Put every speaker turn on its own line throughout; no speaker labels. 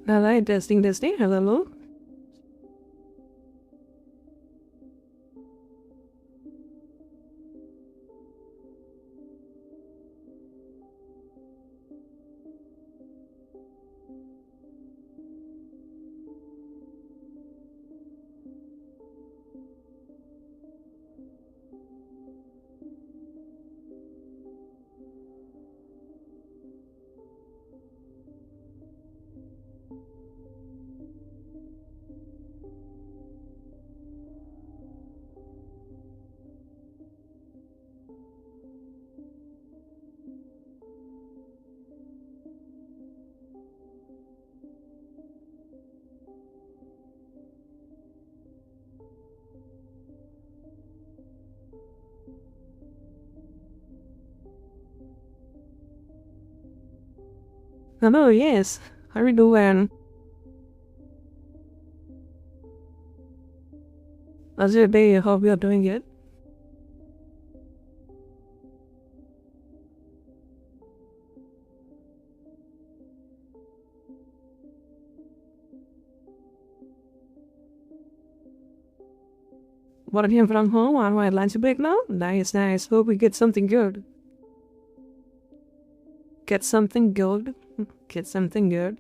Alright, testing. Hello. Hello, yes. How are you doing? How's your day? Hope you're doing it. Working from home on my lunch break now? Nice. Hope we get something good. Get something good. Get something good.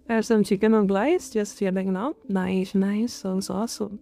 Have some chicken on glaze, just chilling now. Nice. Sounds awesome.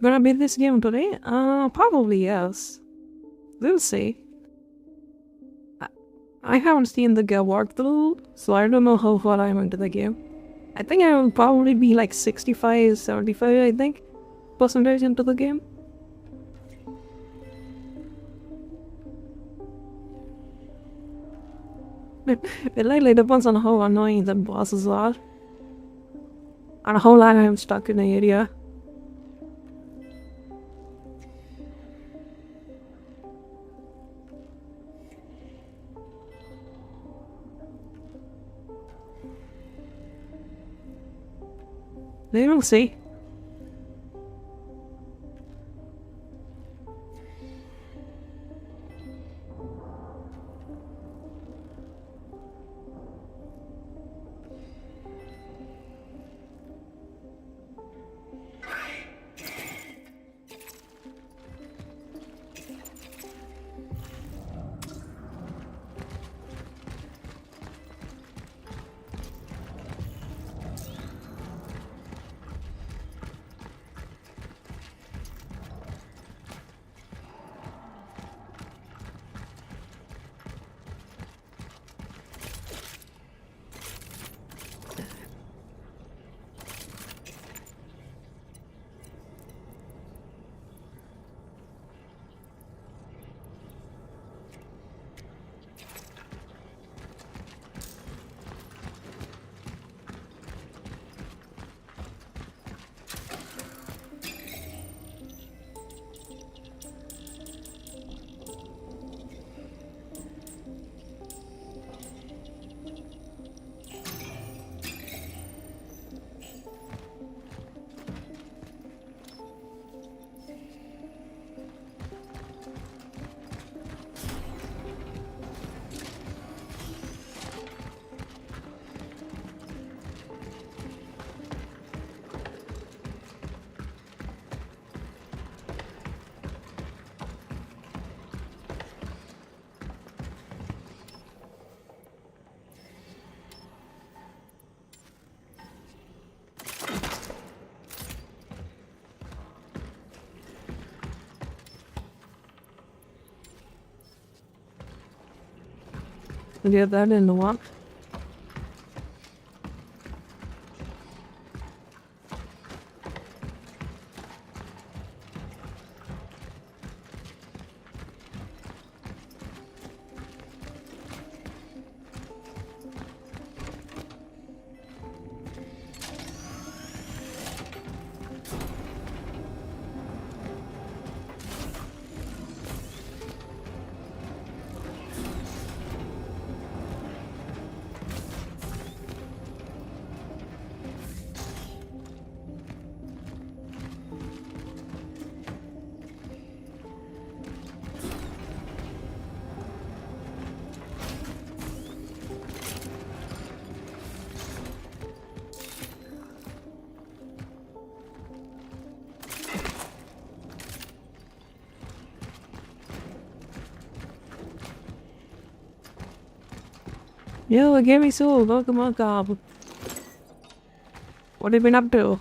Gonna beat this game today? Probably yes. We'll see. I haven't seen the game walkthrough, so I don't know how far I'm into the game. I think I will probably be like 65, 75, I think, percentage into the game. It likely depends on how annoying the bosses are. And how long I'm stuck in the area. We will see. Get that in the one. Yo, give me soul. Welcome on, Gob. What have you been up to?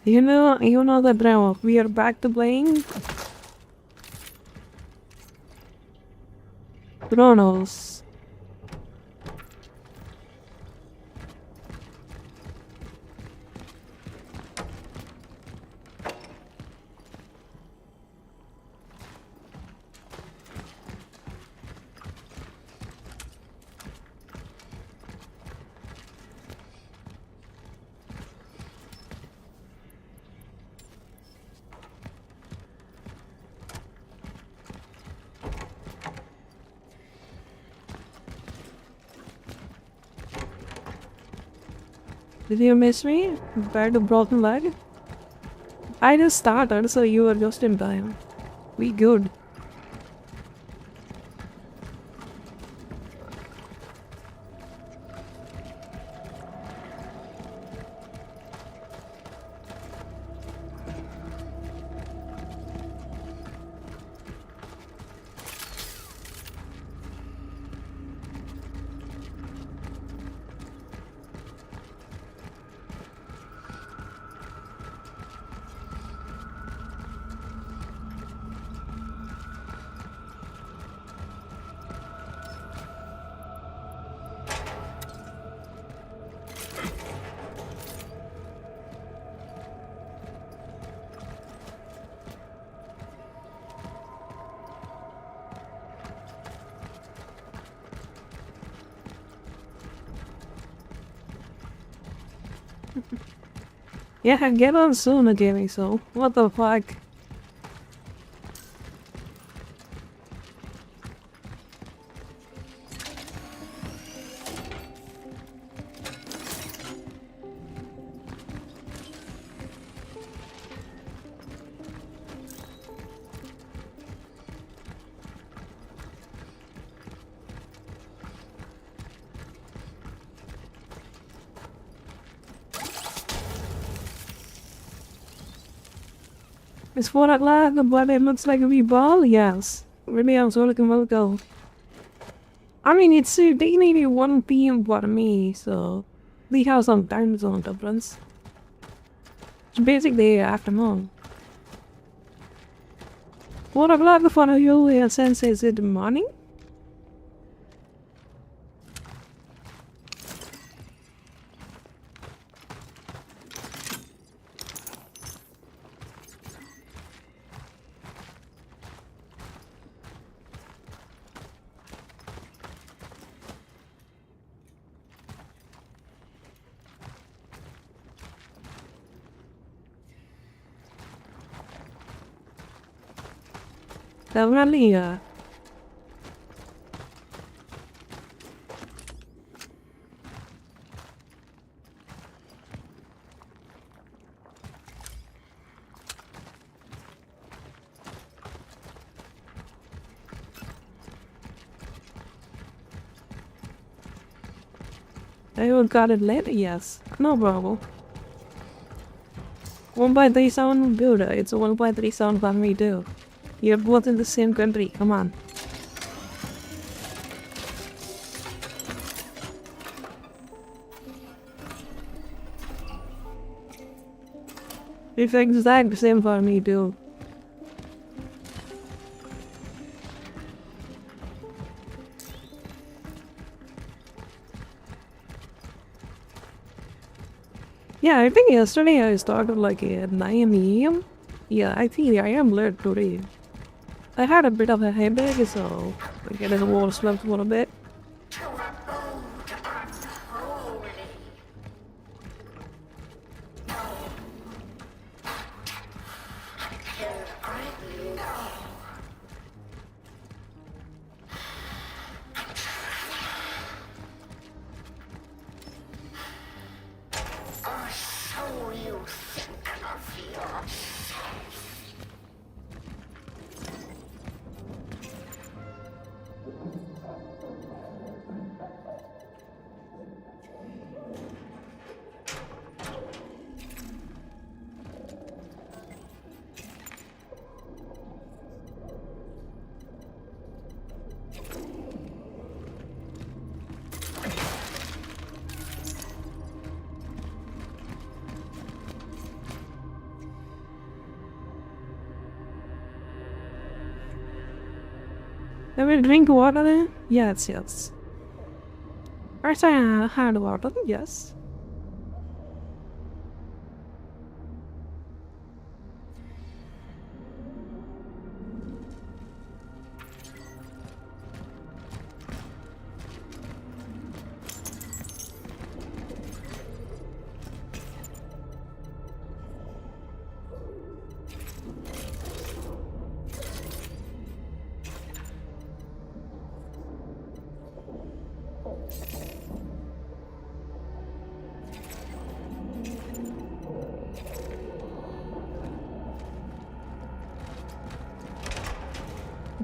You know that now we are back to playing Chronos. Did you miss me? Back to broken leg? I just started, so you were just in time. We good. Yeah, get on sooner, Gaming Soul. What the fuck? Is what at last the blood it looks like a wee ball? Yes. Maybe I'm so looking well go. I mean it's they nearly 1 PM for me, so we have some time zone difference. It's basically afternoon. What o'clock for you and sense is it morning? Definitely, I got it later, yes. No problem. 1x3 sound builder, it's a 1x3 sound family too. You're both in the same country, come on. It's exactly the same for me too. Yeah, I think yesterday I started like at 9 AM. Yeah, I think I am late today. I had a bit of a headache, so I get in the slept a little bit. Have we drink water then? Yes, yes. First I had water, yes.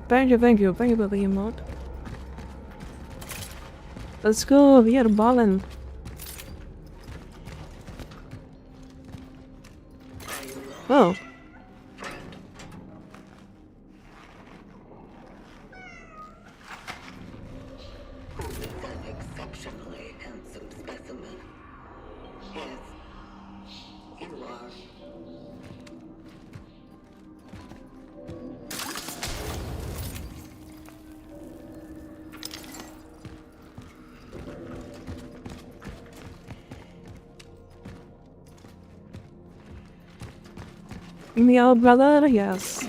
Thank you for the emote. Let's go, we are ballin'. Oh.
An exceptionally handsome specimen. Yes, you are.
Me old brother, yes.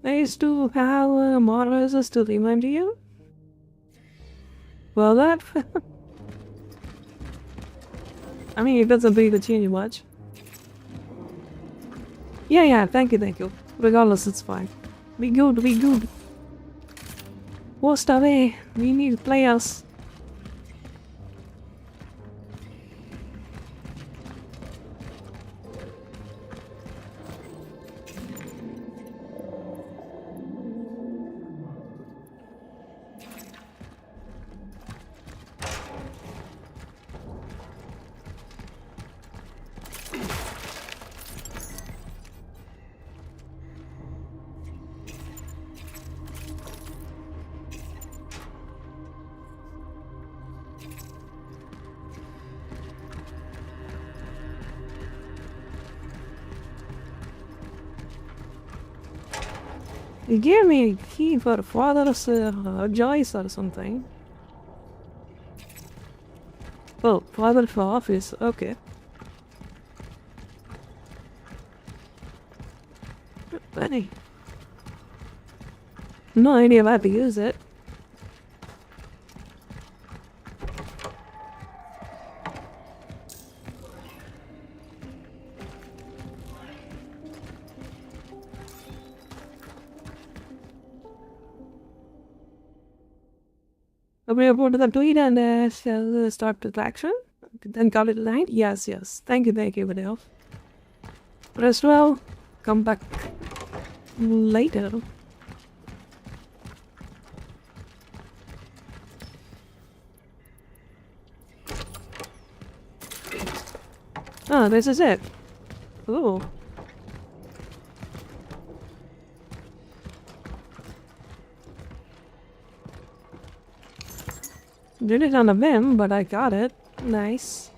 Nice to have moderators to remind you. Well, that. I mean, it doesn't really change much. Yeah, thank you. Regardless, it's fine. We good. Worst away, we need players. You gave me a key for father's Joyce or something. Oh, father for office, okay. Funny. No idea how to use it. We reported the tweet and shall start the action. Then call it a night? Yes. Thank you, video. Rest well. Come back later. Oh, this is it. Ooh. Did it on a whim, but I got it. Nice.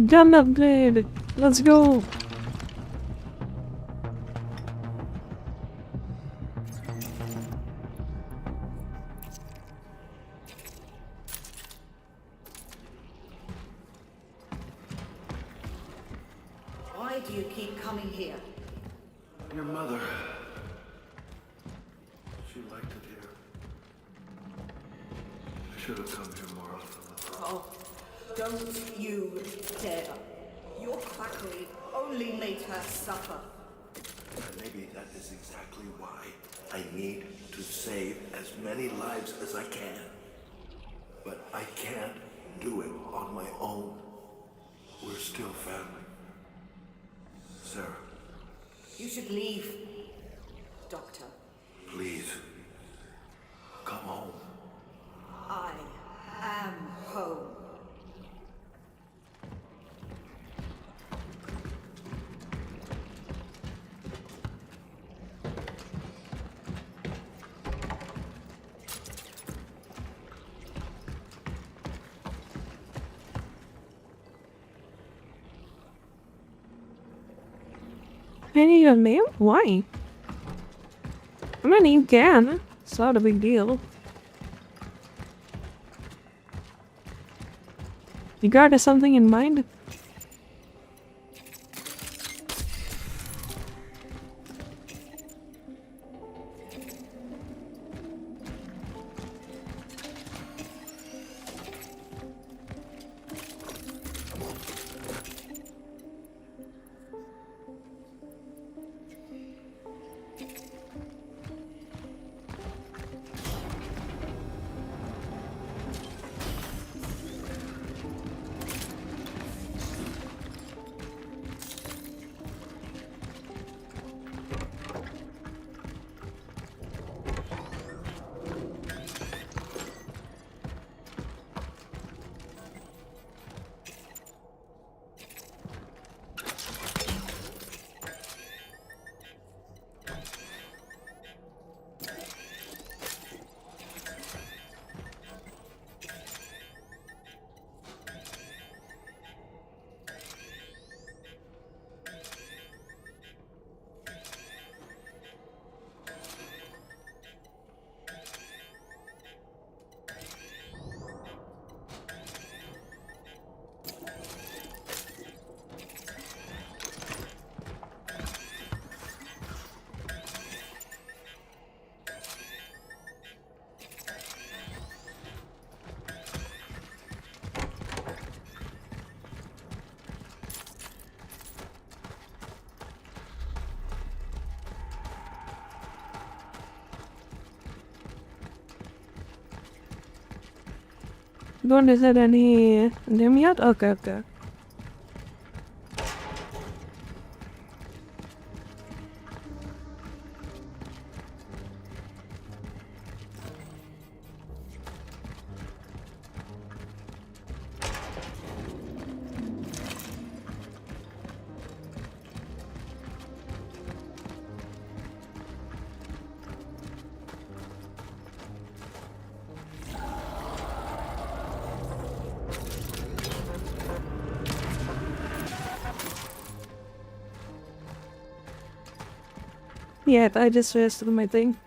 Done upgrade. Let's go.
Why do you keep coming here?
Your mother. She liked it here. I should have come here more often.
Oh, don't you dare. Your quackery only made her suffer.
And maybe that is exactly why I need to save as many lives as I can. But I can't do it on my own. We're still family. Sarah,
You should leave, Doctor.
please, come home.
I am home.
Any of me? Why? I mean, you can. It's not a big deal. You got something in mind? Don't is there any name yet? Okay, okay. Yeah, I just rested my thing.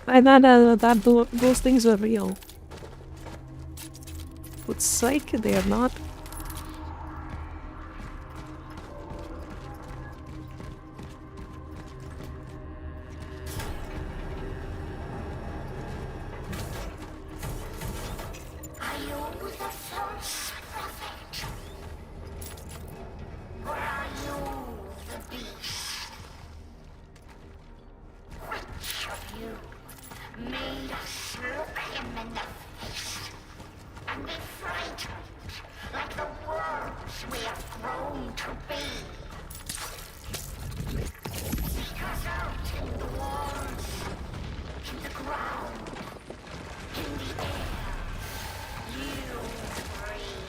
I thought those things were real. But psych, they are not.
Are you the false prophet? Or are you the beast? Which of you made us look him in the face and be frightened like the worms we have grown to be? Seek us out in the walls, in the ground, in the air. You breathe.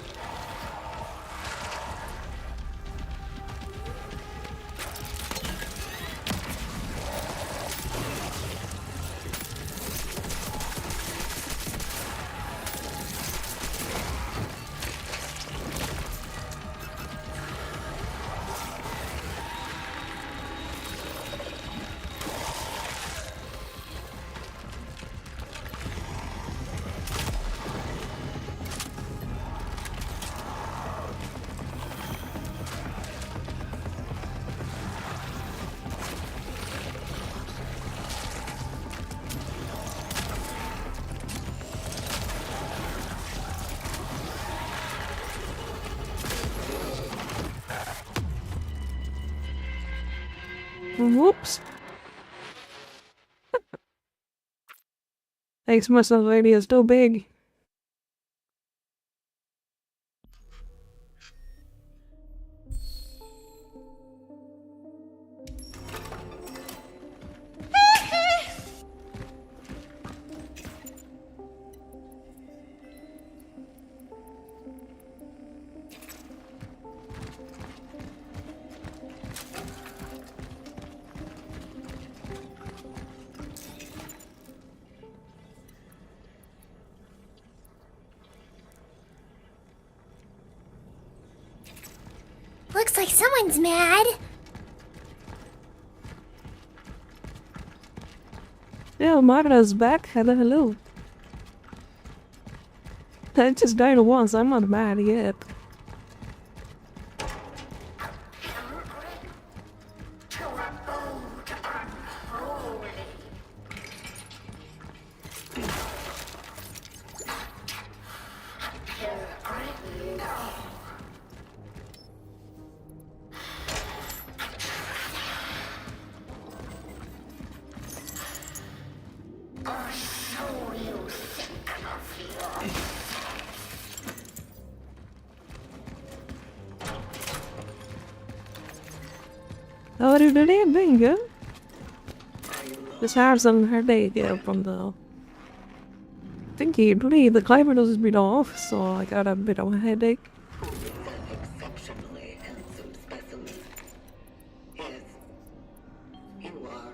Whoops. Thanks, myself lady is still big.
Looks like someone's mad.
Yeah, Marta's back. Hello. I just died once. I'm not mad yet.
To abode unholy. Or so you think of yourself.
How are you today? Doing good? Just had some headache from the thingy. Today the climate was a bit off, so I got a bit of a headache.
Who is an exceptionally handsome specimen? Yes, you are.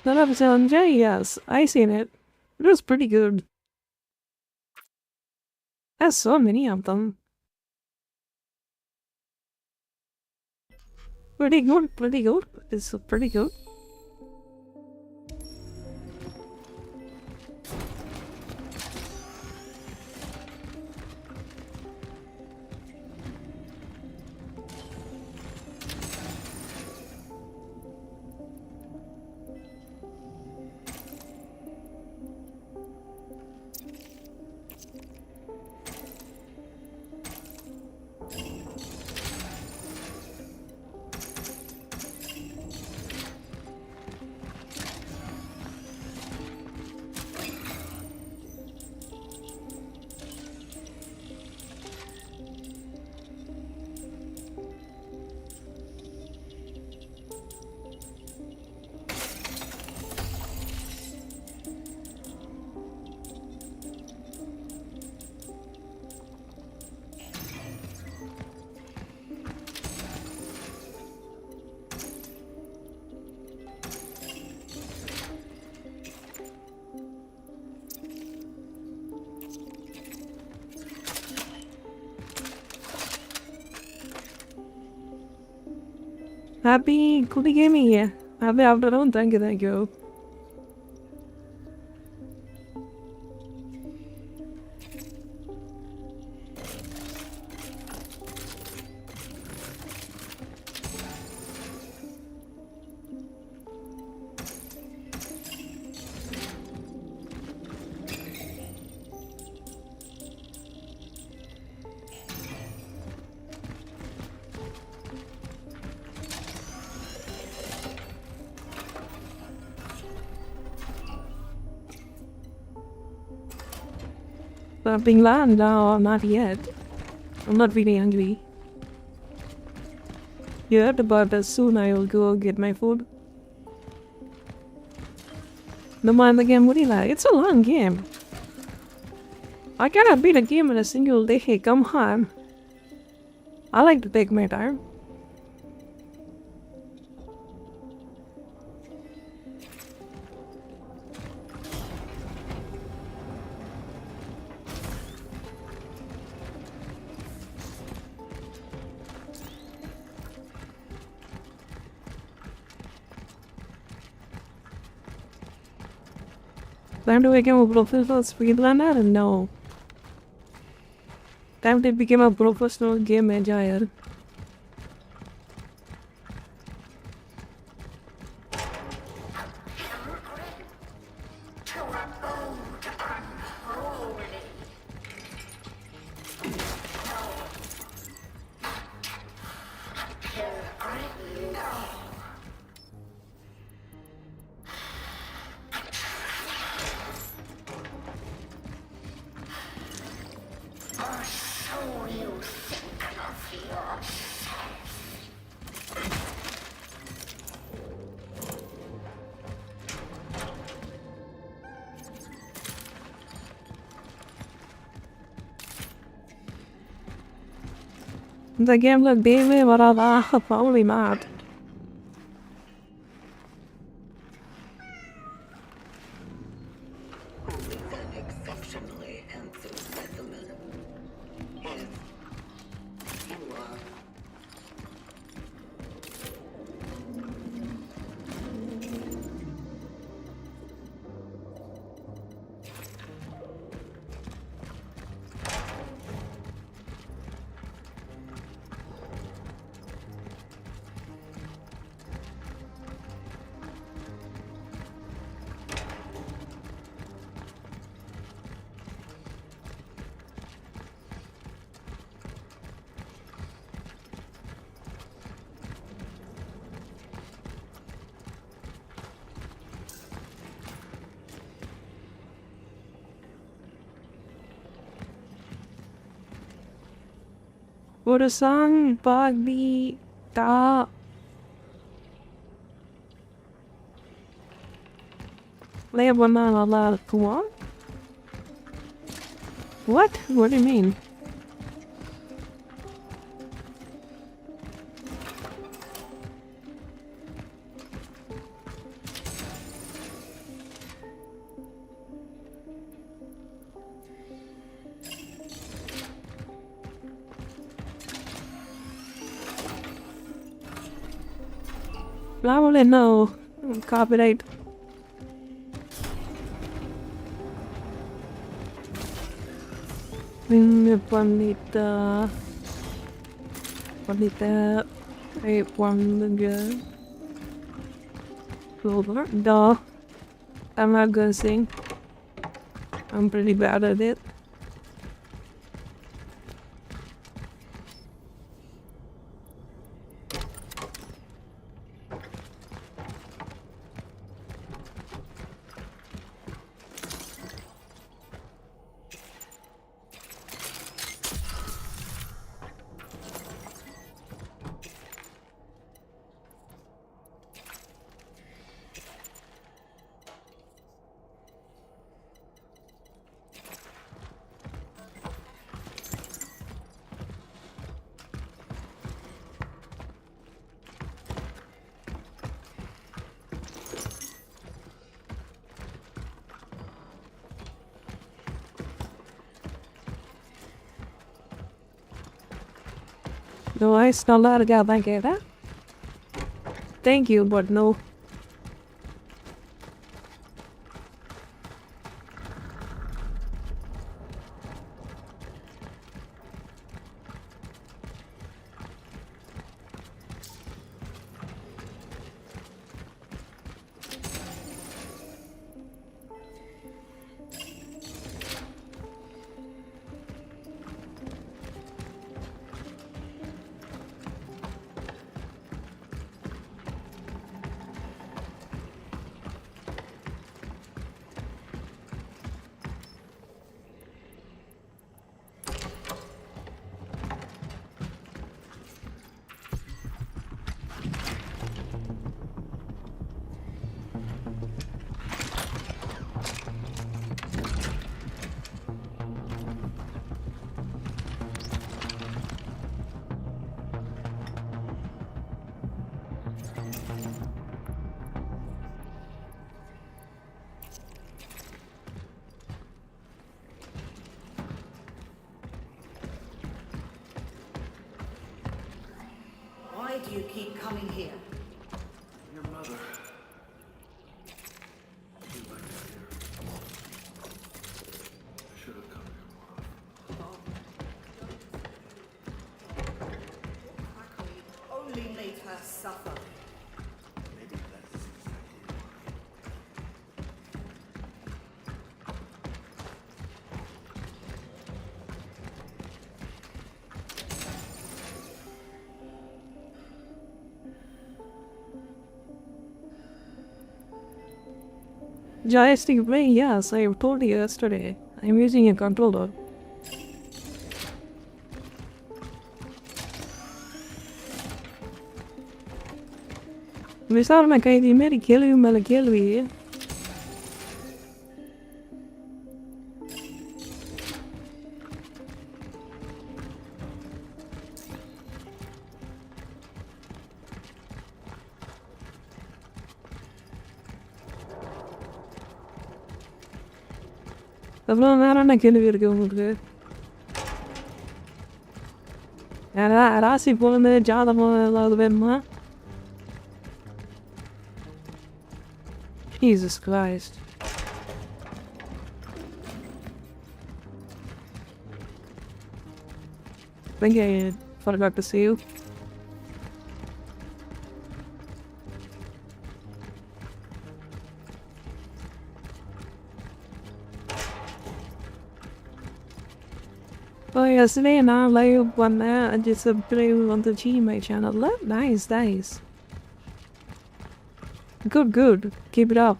That episode on J, yes. I seen it. It was pretty good. There's so many of them. Pretty good, pretty good. It's pretty good. Happy Cookie Gaming here. Happy afternoon, thank you, thank you. I've been land now, not yet. I'm not really hungry. You heard about that soon I will go get my food. No mind the game, what do you like? It's a long game. I cannot beat a game in a single day, come on. I like to take my time. Time to become a professional speedrunner? No. Time to become a professional game enjoyer. The game looked baby, but I'm probably mad.
Only an exceptionally handsome specimen. Yes, you are.
Urusan Bagita. Lebanon Allah Kuwan? What? What do you mean? Probably no. Copyright. Panita. Panita. Hey, one good. Clover. Duh. I'm not gonna sing. I'm pretty bad at it. No, I not allowed to go back at that. Thank you, but no.
Why do you keep coming here?
Your mother. You left us here. I should have come here more often.
Quackery only made her suffer.
Maybe that is exactly why.
Joystick brain, yes, I told you yesterday. I'm using a controller. Visar me kai di meri kelvi mele kelvi. அவ்வளோ நேரம் என்ன கேள்வி இருக்கு உங்களுக்கு? ராசி பொழுது ஜாதகம் ஏதாவது வேணுமா? Jesus Christ. I think I forgot to see you. Oh, yesterday நான் live பண்ணேன். I just subscribe on the Gmail channel. Nice, nice. Good, good. Keep it up.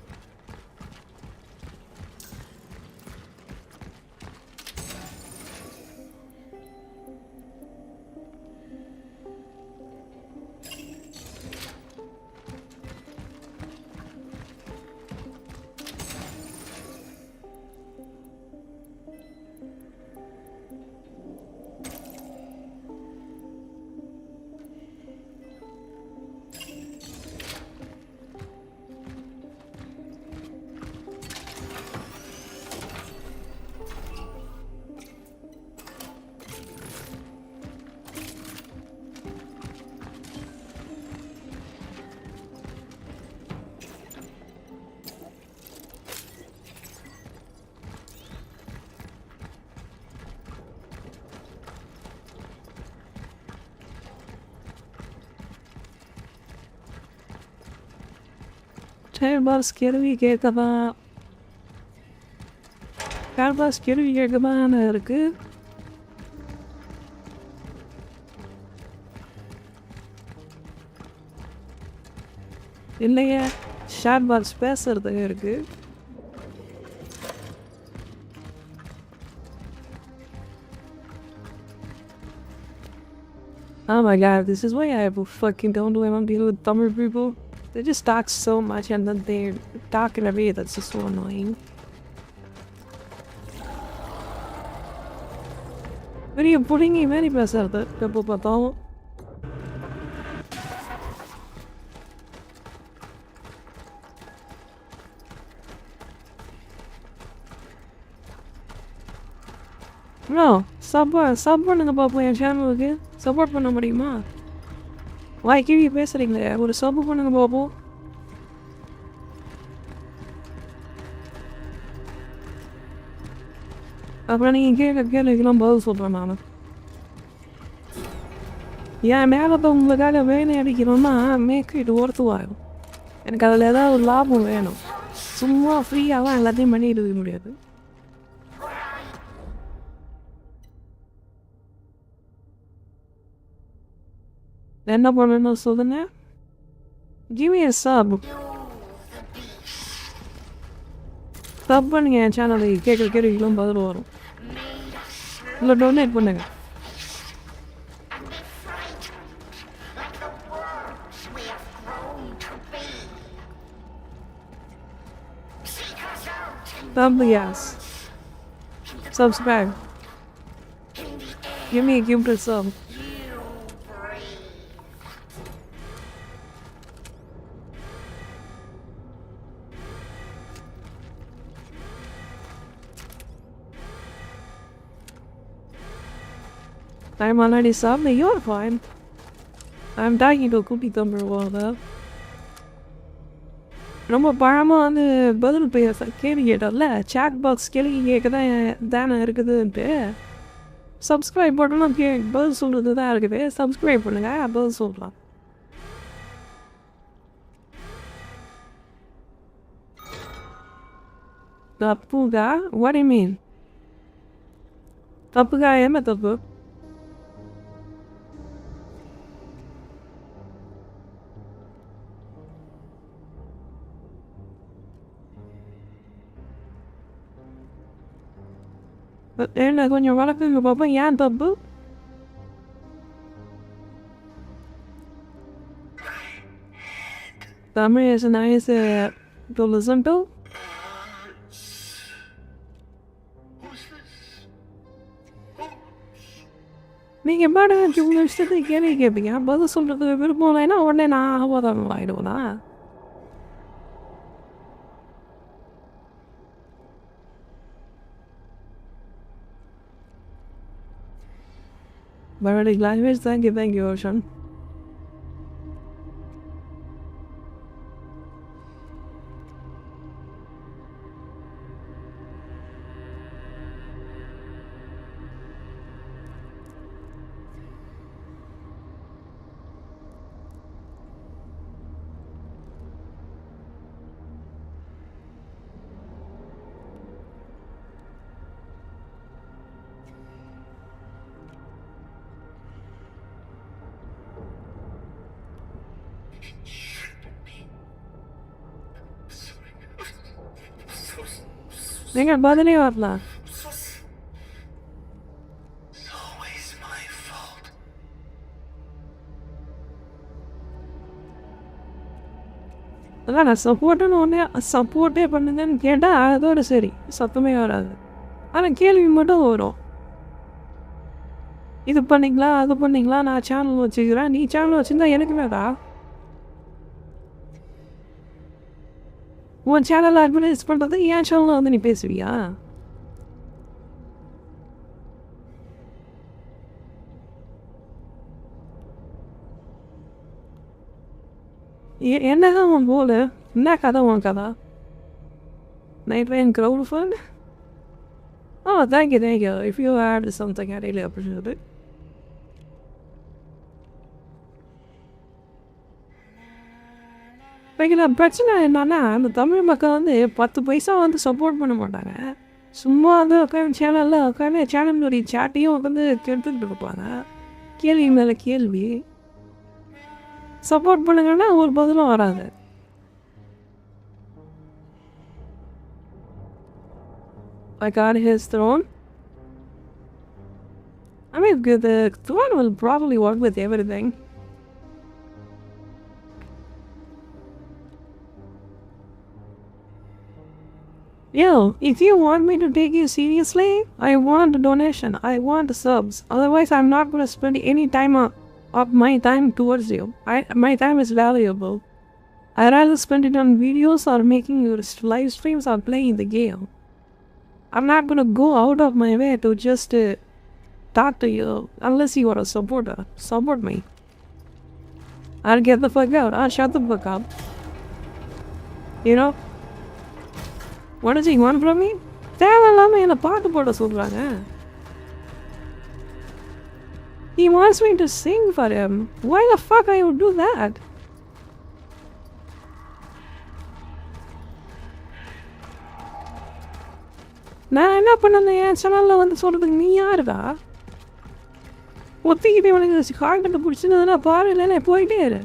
Tailboss கேள்வி கேட்கவா Tailboss கேள்வி கேட்கவான்னு இருக்கு இல்லையே ஷாட்பாக்ஸ் பேசுறது இருக்கு Oh my god, this is why I fucking don't want to deal with Tamil people. They just talk so much and then they're talking a way that's just so annoying. What are you putting in many பேசுறது எப்போ பார்த்தாலும் bro sub பண்ணுங்க பார்ப்போம் என் சேனலுக்கு support பண்ண முடியுமா வாய் கீழே பேசுகிறீங்களே ஒரு சப் பண்ணுங்க பார்ப்போம் அப்புறம் நீங்கள் கேள்விக்கெல்லாம் பதில் சொல்கிறேன் நான் ஏன் மேலே உங்களுக்காக வேலை அடிக்கணும்னா மேற்கிட்டு ஒருத்துவாகும் எனக்கு அதில் ஏதாவது ஒரு லாபம் வேணும் சும்மா ஃப்ரீயாகலாம் எல்லாத்தையும் பண்ணிட்டு இருக்க முடியாது என்ன பண்ணணும் சொல்லுங்க Give me a sub. Sub பண்ணுங்க என் சேனலுக்கு கேட்குற கேள்விக்கெல்லாம் பதில் வரும் இல்லை டொனேட் பண்ணுங்க Sub yes. Subscribe. Give me a gift or sub. I'm already subbed. You're fine. I'm talking to Cookie Thumber while though. ரொம்ப பழமாக வந்து பதில் பேச கேள்வி கேட்டோம்ல சாட் பாக்ஸ் கேள்வி கேட்க தான் தானே இருக்குதுன்ட்டு சப்ஸ்கிரைப் பண்ணணும் பதில் சொல்கிறது தான் இருக்குது சப்ஸ்கிரைப் பண்ணுங்க பதில் சொல்லலாம் தப்புக்கா what do you mean தப்புக்கா என்ன தப்பு என்ன கொஞ்சம் வளர்க்குங்க பார்ப்போம் ஏன் தப்பு Tamil is nice to listen to. நீங்கள் பாட்டு உங்கள் இஷ்டத்துக்கு கேள்வி கேட்பீங்க பதில் சொல்கிறதுக்கு விருப்பம் இல்லைன்னா உடனே நான் ஆகாதவங்க ஆகிடுவேனா Barely language, thank you, Ocean. நீங்கள் பதிலே வரலாம் அதான் நான் சப்போர்ட்டுன்னு ஒன்றே சப்போர்ட்டே பண்ணுங்கன்னு கேட்டால் அதோட சரி சத்தமே வராது ஆனால் கேள்வி மட்டும் வரும் இது பண்ணிங்களா அது பண்ணிங்களா நான் சேனல் வச்சுக்கிறேன் நீ சேனல் வச்சுருந்தா எனக்கு வேடா உன் சேனலில் அட்வர்டைஸ் பண்ணுறது என் சேனலில் வந்து நீ பேசுவியா என்னதான் உன் போல என்ன கதை உன் கதை night rain crowd fund Oh, thank you. If you add something, I really appreciate it. நான் பிரச்சனை என்னன்னா அந்த தமிழ் மக்கள் வந்து 10 பைசா வந்து சப்போர்ட் பண்ண மாட்டாங்க. சும்மா வந்து உட்காந்து சேனலில் உட்காந்து சேனலுடைய சேட்டையும் உட்காந்து கெடுத்துக்கிட்டு இருப்பாங்க. கேள்வி மேலே கேள்வி. சப்போர்ட் பண்ணுங்கன்னா ஒரு பதிலும் வராது. I got his throne. I mean, the throne will probably work with everything. Yo, if you want me to take you seriously, I want a donation. I want subs. Otherwise, I'm not going to spend any time of my time towards you. My time is valuable. I'd rather spend it on videos or making your live streams or playing the game. I'm not going to go out of my way to just talk to you unless you are a supporter. Support me. I'll get the fuck out. I'll shut the fuck up. You know? What does he want from me? தேவையில்லாமல் என்னை பாட்டு போட சொல்கிறாங்க. He wants me to sing for him. Why the fuck I would do that? நான் என்ன பண்ணேன் என் சேனலில் வந்து சொல்கிறதுக்கு நீ யாருடா? ஒத்திக்கிட்டு உனக்கு கான்டென்ட் பிடிச்சிருந்ததுன்னா பாரு, இல்லைன்னா போயிட்டே இரு.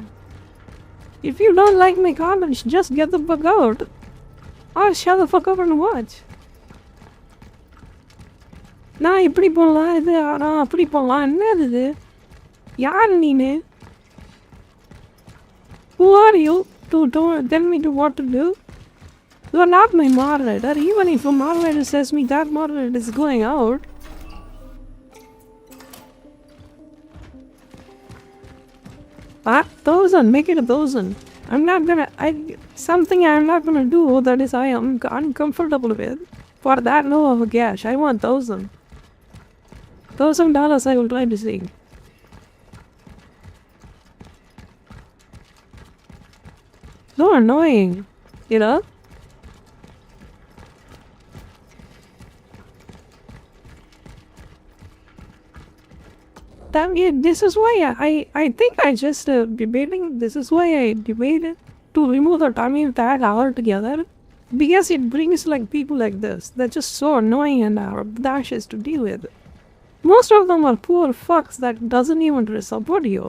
If you don't like my content, just get the fuck out. Or shut the fuck up and watch. நான் இப்படி போடலாம், இது நான் அப்படி போடலாம். என்னது இது? யார் நீனு? Who are you to tell me to what to do? You are not my moderator. Even if a moderator says me that moderator is going out. Ah, 1,000. Make it 1,000. I'm not gonna. Something I'm not gonna do that is I am uncomfortable with. For that low of a cash, I want 1,000. $1,000 I will try to sing. So annoying, you know. This is why I think I just debating. This is why I debated to remove the Tamil tag altogether, because it brings like people like this. They're just so annoying and obnoxious to deal with. Most of them are poor fucks that doesn't even support you.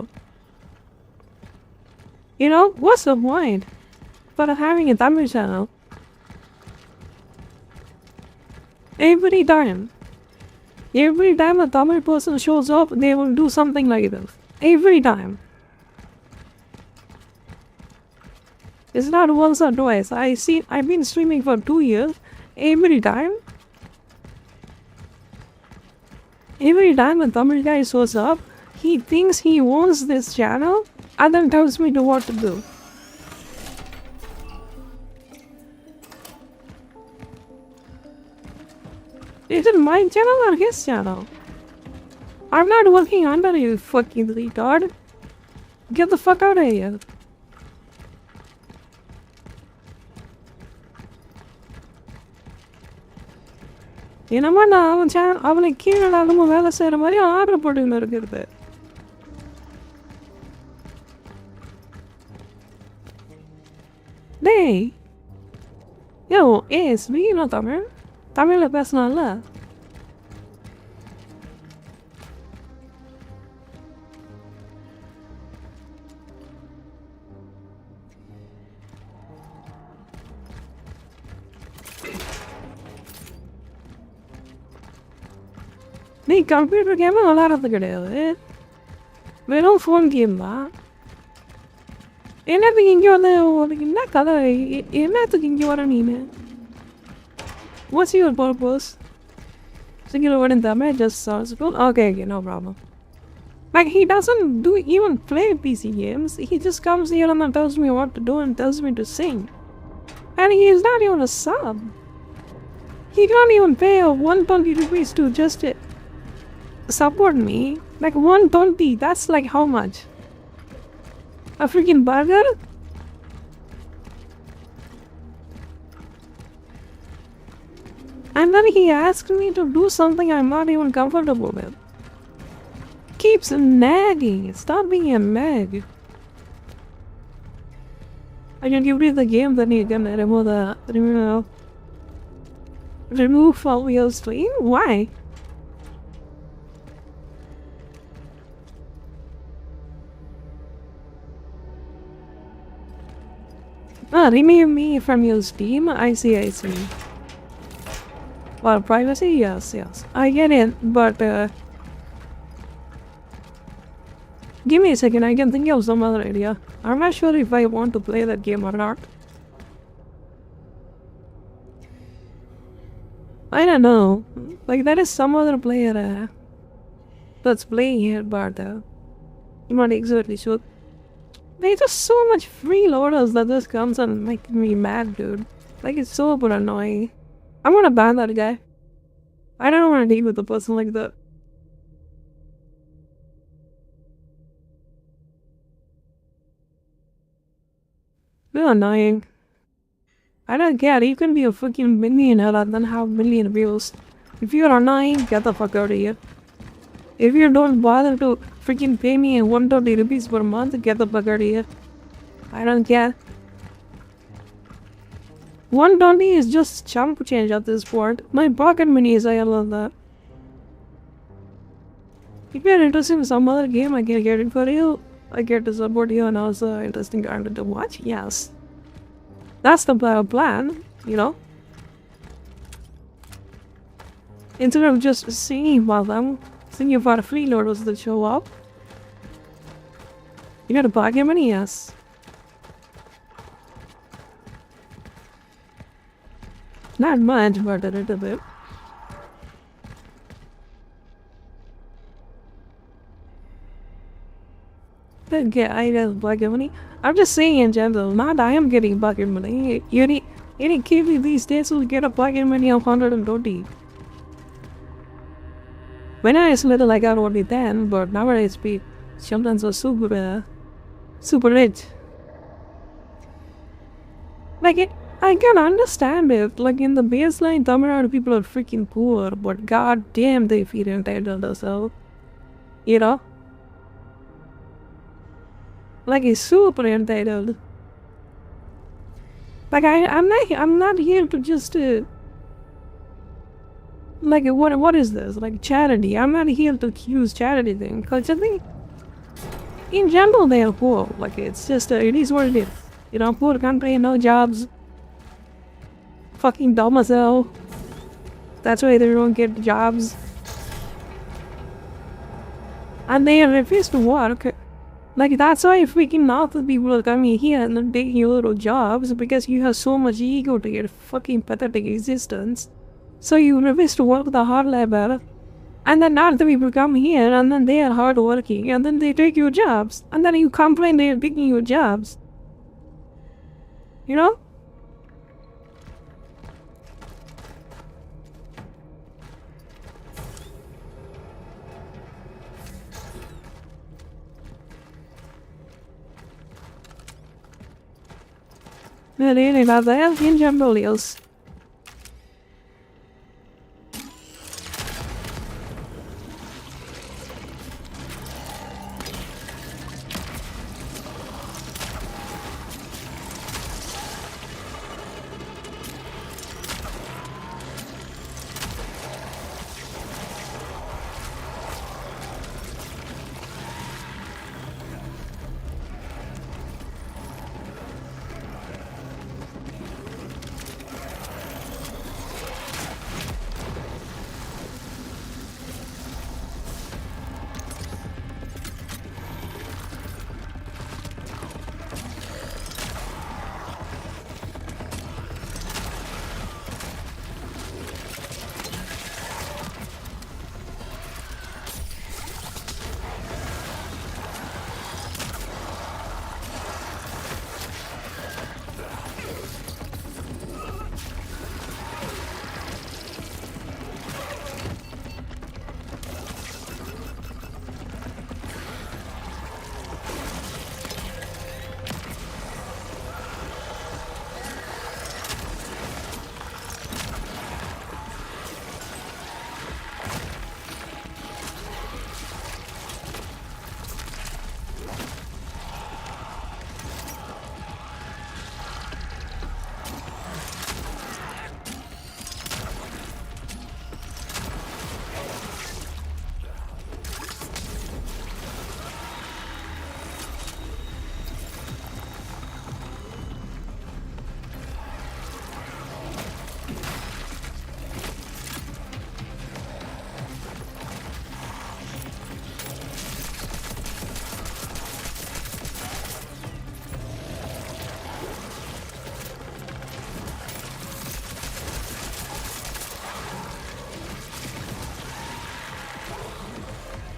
You know, what's the point for having a Tamil channel? Every time a Tamil person shows up, they will do something like this. Every time. It's not once or twice. I've been streaming for 2 years. Every time a Tamil guy shows up, he thinks he owns this channel and then tells me what to do. Is it my channel or his channel? I'm not working under you, fucking retard. Get the fuck out of here. என்னமா நான் அவனை கீழே நம்ம வேலை செய்கிற மாதிரி order போட்டுன்னு இருக்கிறது. டேய் யோ ஸ்பீக்கிங் தமிழில் பேசினால நீ கம்ப்யூட்டர் கேமே விளாட்றது கிடையாது, வெறும் ஃபோன் கேம் தான். என்னத்துக்கு இங்கே வந்து உனக்கு என்ன கதை? என்னத்துக்கு இங்கே வர நீனு? What's your purpose? Singular word in Tamil, just sounds cool. Okay, no problem. Like, he doesn't even play PC games. He just comes here and then tells me what to do and tells me to sing. And he is not even a sub. He can't even pay 120 rupees to just support me. Like 120, that's like how much? A freaking burger? And then he asked me to do something I'm not even comfortable with. Keeps nagging. Stop being a nag. I can give you the game, then you can remove from your stream? Why? Remove me from your Steam? I see, I see. Well, privacy? Yes, yes. I get it, but give me a second, I can think of some other idea. I'm not sure if I want to play that game or not. I don't know. Like, there is some other player that's playing it, but I'm not exactly sure. There's just so much freeloaders that just comes and make me mad, dude. Like, it's super annoying. I'm gonna ban that guy. I don't want to deal with a person like that. They're annoying. I don't care, you can be a fucking millionaire and then have million views. If you're annoying, get the fuck out of here. If you don't bother to freaking pay me 120 rupees per month, get the fuck out of here. I don't care. 120 is just chump change at this point. My pocket money is higher than that. If you're interested in some other game, I can get it for you. I get to support you and also interesting content to watch. Yes. That's the plan, you know? Instead of just singing about them, singing for freeloaders that show up. You got a pocket money? Yes. Not much, but a little bit. Okay, I get pocket money. I'm just saying in general, not I am getting pocket money. Any kid these days will get a pocket money of 120. When I was little, I got only 10, but nowadays sometimes are super rich. Like, I can understand it. Like, in the baseline, Tamil Nadu people are freaking poor, but god damn, they feel entitled themselves. You know? Like, he's super entitled. Like, I'm not here to just, like, what is this? Like, charity. I'm not here to accuse charity thing, because I think, in general, they are poor. Like, it's just, it is what it is. You know, poor country, no jobs. Fucking dumb as hell. That's why they don't get jobs. And they refuse to work. Like, that's why freaking North people are coming here and then taking your little jobs, because you have so much ego to your fucking pathetic existence. So you refuse to work the hard labor. And then North people come here and then they are hard working and then they take your jobs. And then you complain they are taking your jobs. You know? Really, not that in general else.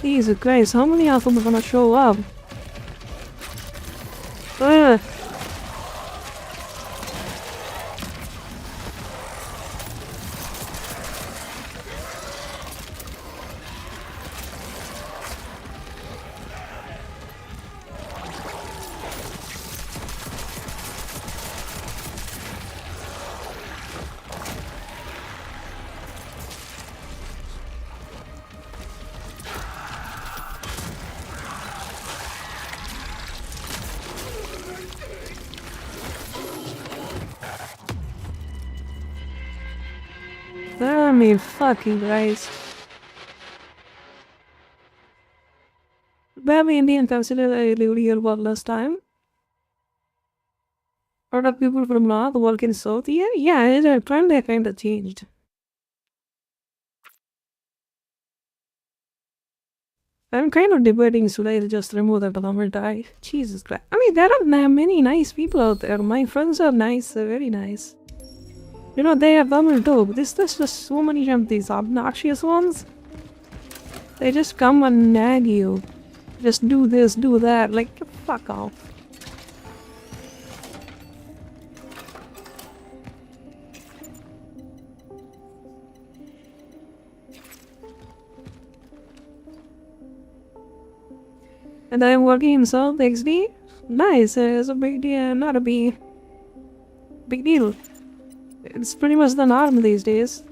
Jesus Christ, how many of them are gonna show up? Ugh. I mean, fucking Christ. Were we Indian considered a real world last time? A lot of people from North work in South? Yeah, the trend kinda changed. I'm kind of debating should I just remove that number die. Jesus Christ. I mean, there are many nice people out there. My friends are nice, very nice. You know, they have Tamil too, but there's just so many of these obnoxious ones. They just come and nag you. Just do this, do that. Like, fuck off. And I'm working in South XD. Nice, it's a big deal, not a big deal. It's pretty much the norm these days.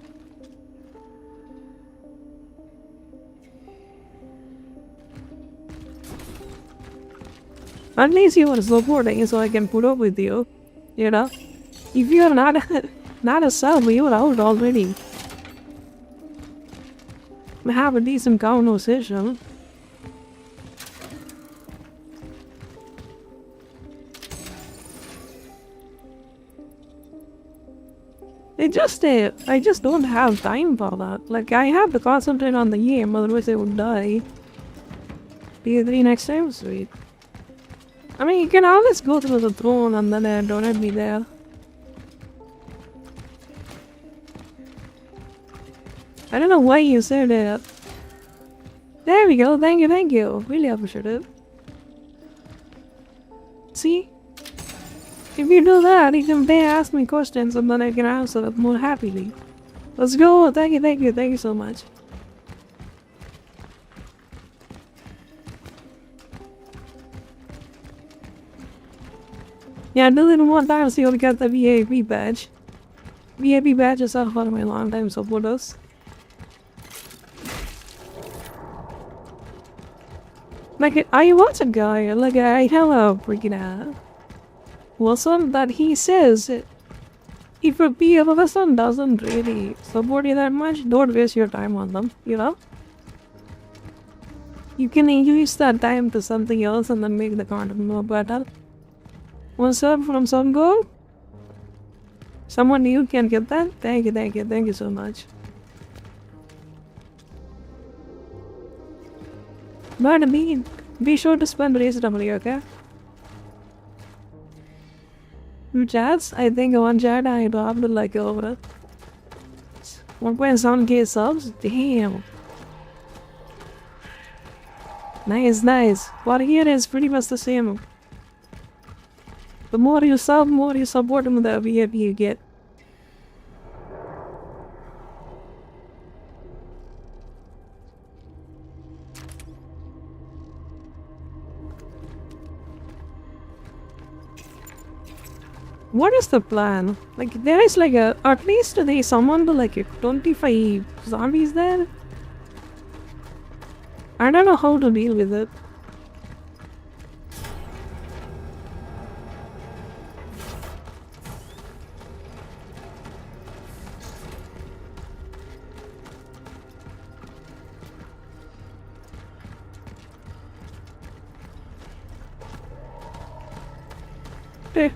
At least you are supporting so I can put up with you. You know? If you're not a sub, you're out already. Have a decent conversation. I just don't have time for that. Like, I have to concentrate on the game, otherwise I would die. P3 next time, sweet. I mean, you can always go to the throne and then donate me there. I don't know why you said that. There we go, thank you. Really appreciate it. See? If you do that, you can ask me questions and then I can answer them more happily. Let's go, thank you so much. Yeah, do it one time so you'll get the VIP badge. VIP badge is out for my long time supporters. Like, I watch a guy, like, I have a freaking Wilson that he says if a person doesn't really support you that much, don't waste your time on them, you know? You can use that time to something else and then make the content more better. What's up from some girl? Someone new can get that? Thank you so much. But be sure to spend reasonably, okay? Chats? I think one chat I dropped like over 1.7k subs? Damn. Nice. What here is pretty much the same. The more you sub, more you support them, the VIP you get. What is the plan? Like, there is like at least they summoned like 25 zombies there. I don't know how to deal with it.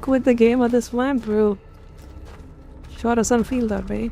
Quit the game at this point, bro. Sure doesn't feel that way.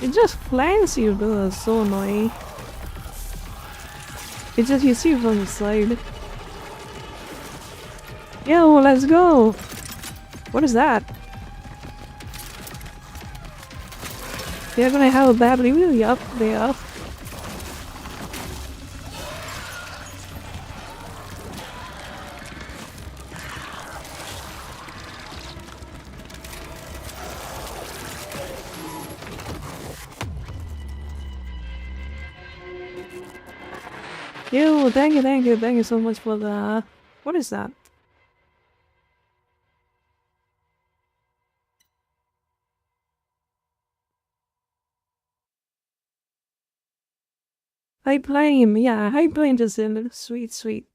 It just flanks you, though. It's so annoying. It just hits you from the side. Yo, let's go! What is that? They're gonna have a bad review. Yup, they are. Yo, thank you so much for the... What is that? Hi Plane, yeah, hi Plane just in. Sweet, sweet.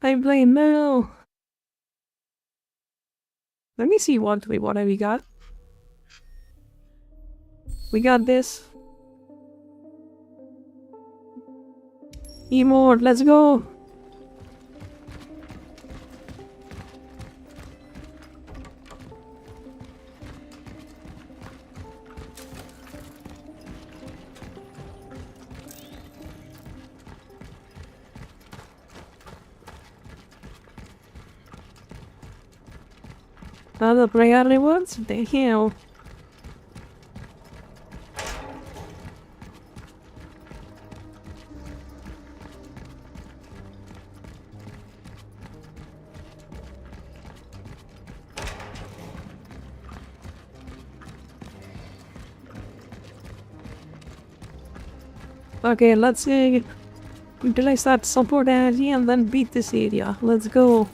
Hi Plane, no! Let me see what have we got. We got this. Emote, let's go! Other priority ones? Damn. Okay, let's see. Utilize that support energy and then beat this area. Let's go.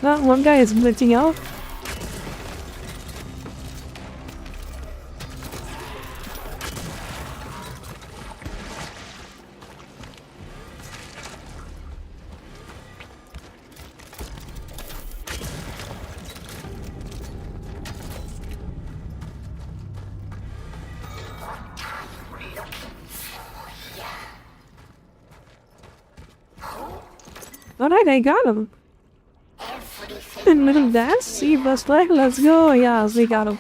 That one guy is glitching out. Alright, I got him. Little dance, C plus play, let's go. Yes, we got him.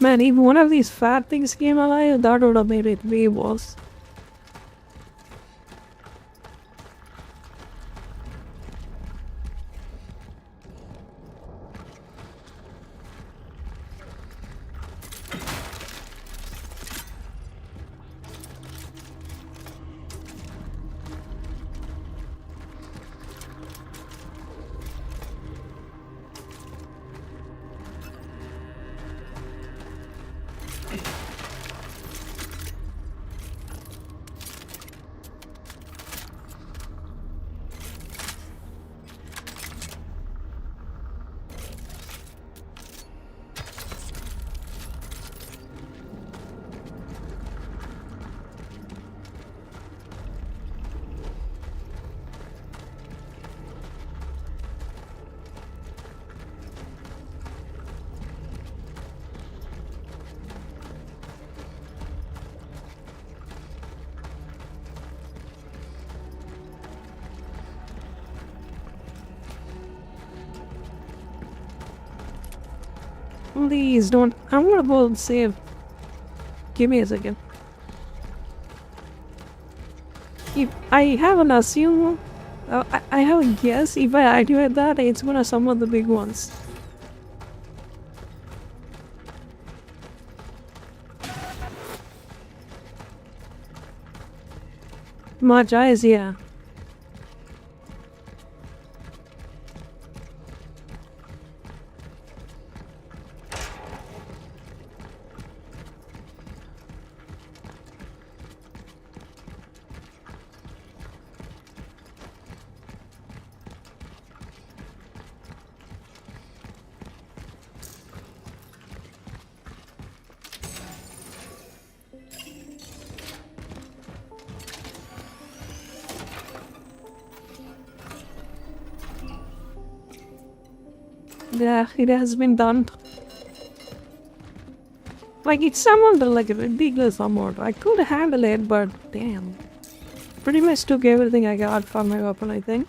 Man, if one of these fat things came alive, that would have made it way worse. Please don't. I'm gonna go and save. Give me a second. If I have an assume, I have a guess. If I activate that, it's gonna summon the big ones. Much eyes, yeah. Yeah, it has been done. Like, it summoned like a ridiculous amount. I could handle it, but damn. Pretty much took everything I got from my weapon, I think.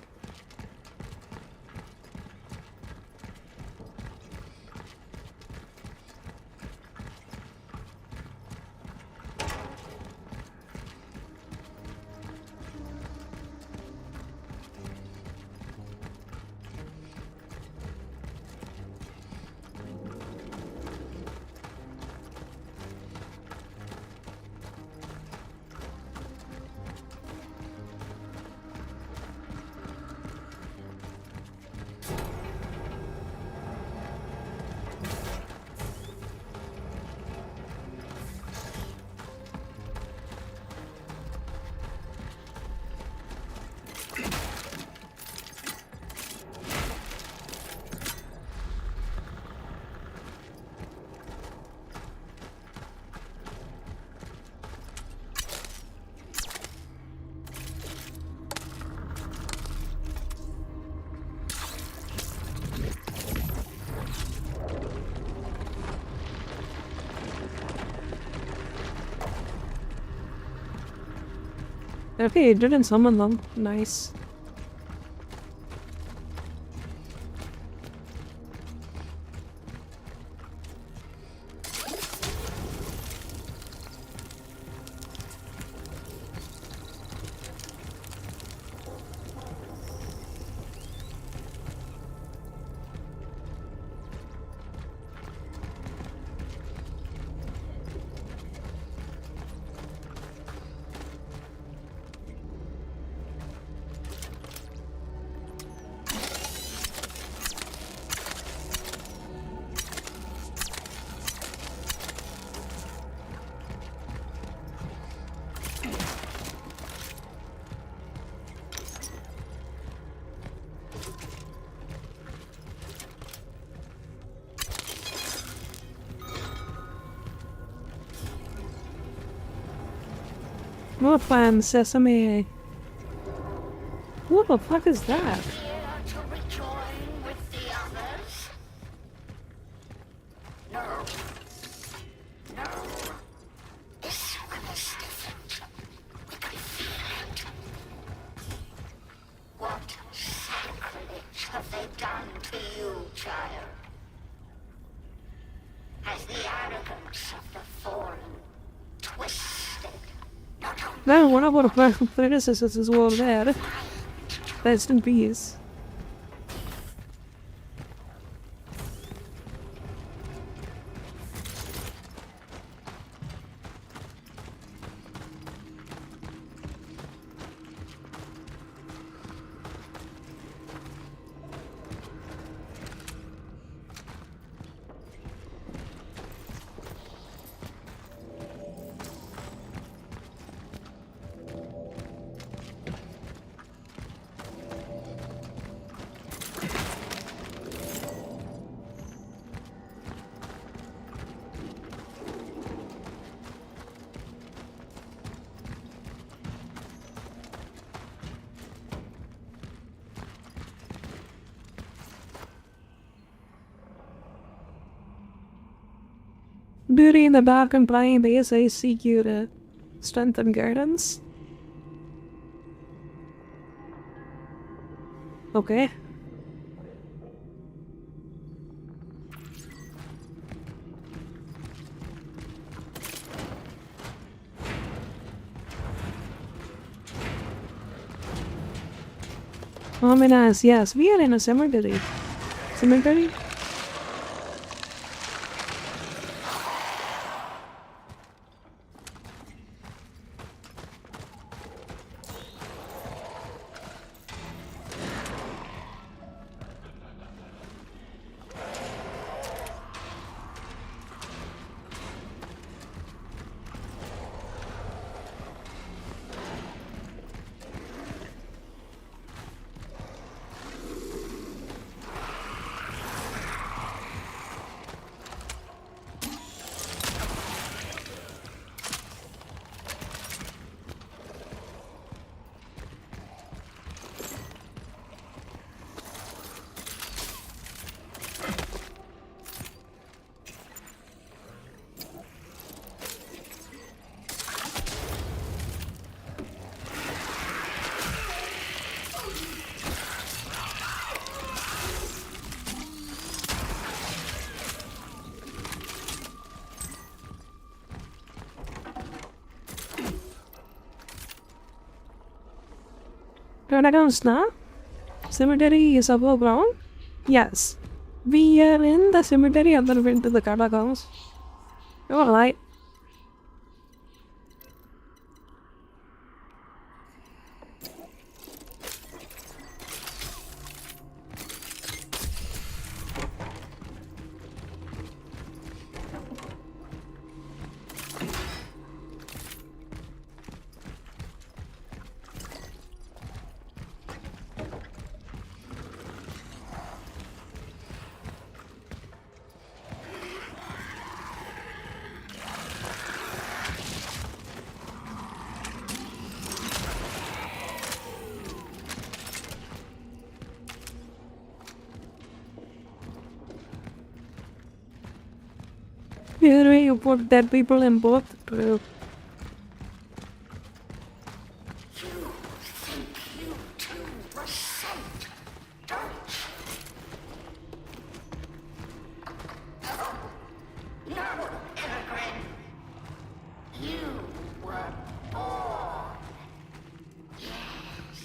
Okay, it didn't summon them. Nice. More fun, sesame. What the fuck is that?
Here to rejoin with the others? No. No. This one is different. We can feel it. What sacrilege have they done to you, child? Has the arrogance of the fallen twisted not only
No, one of our predecessors is all dead. Rest in peace. Beauty in the back and playing the SACQ to strengthen gardens. Okay. Ominous, yes, we are in a cemetery. Cemetery? Dragons now? Cemetery is above ground? Yes. We are in the cemetery and then went to the catacombs. Alright. Here you put dead people in both. True.
You think you two were sent, don't you? No, Evergreen. You were born. Yes.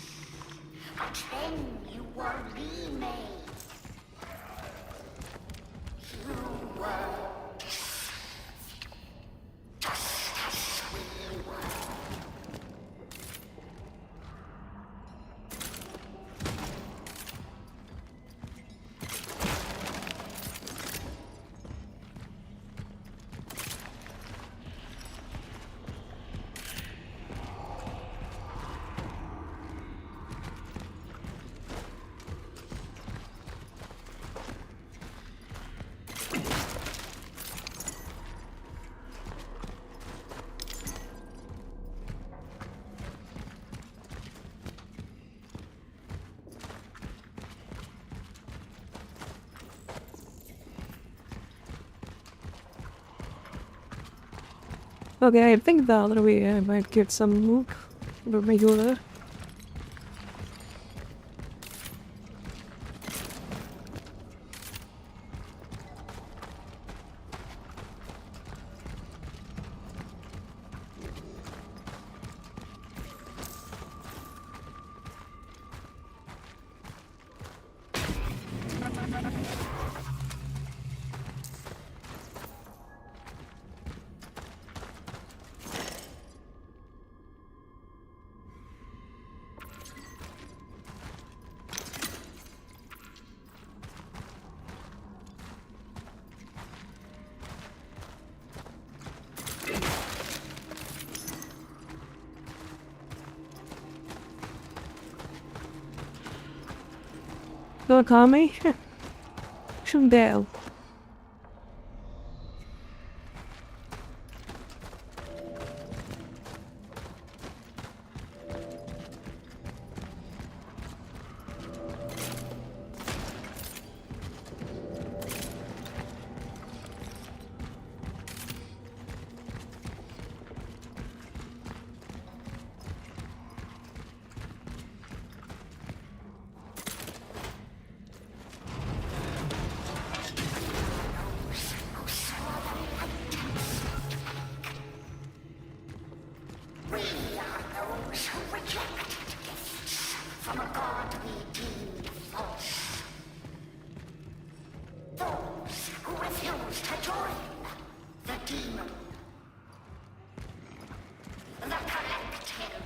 But then you were remade. You were just as we were.
Okay, I think the other way I might get some loot. But make go there. Don't call me. Shoot down.
Those who refuse to join the demon. The collective.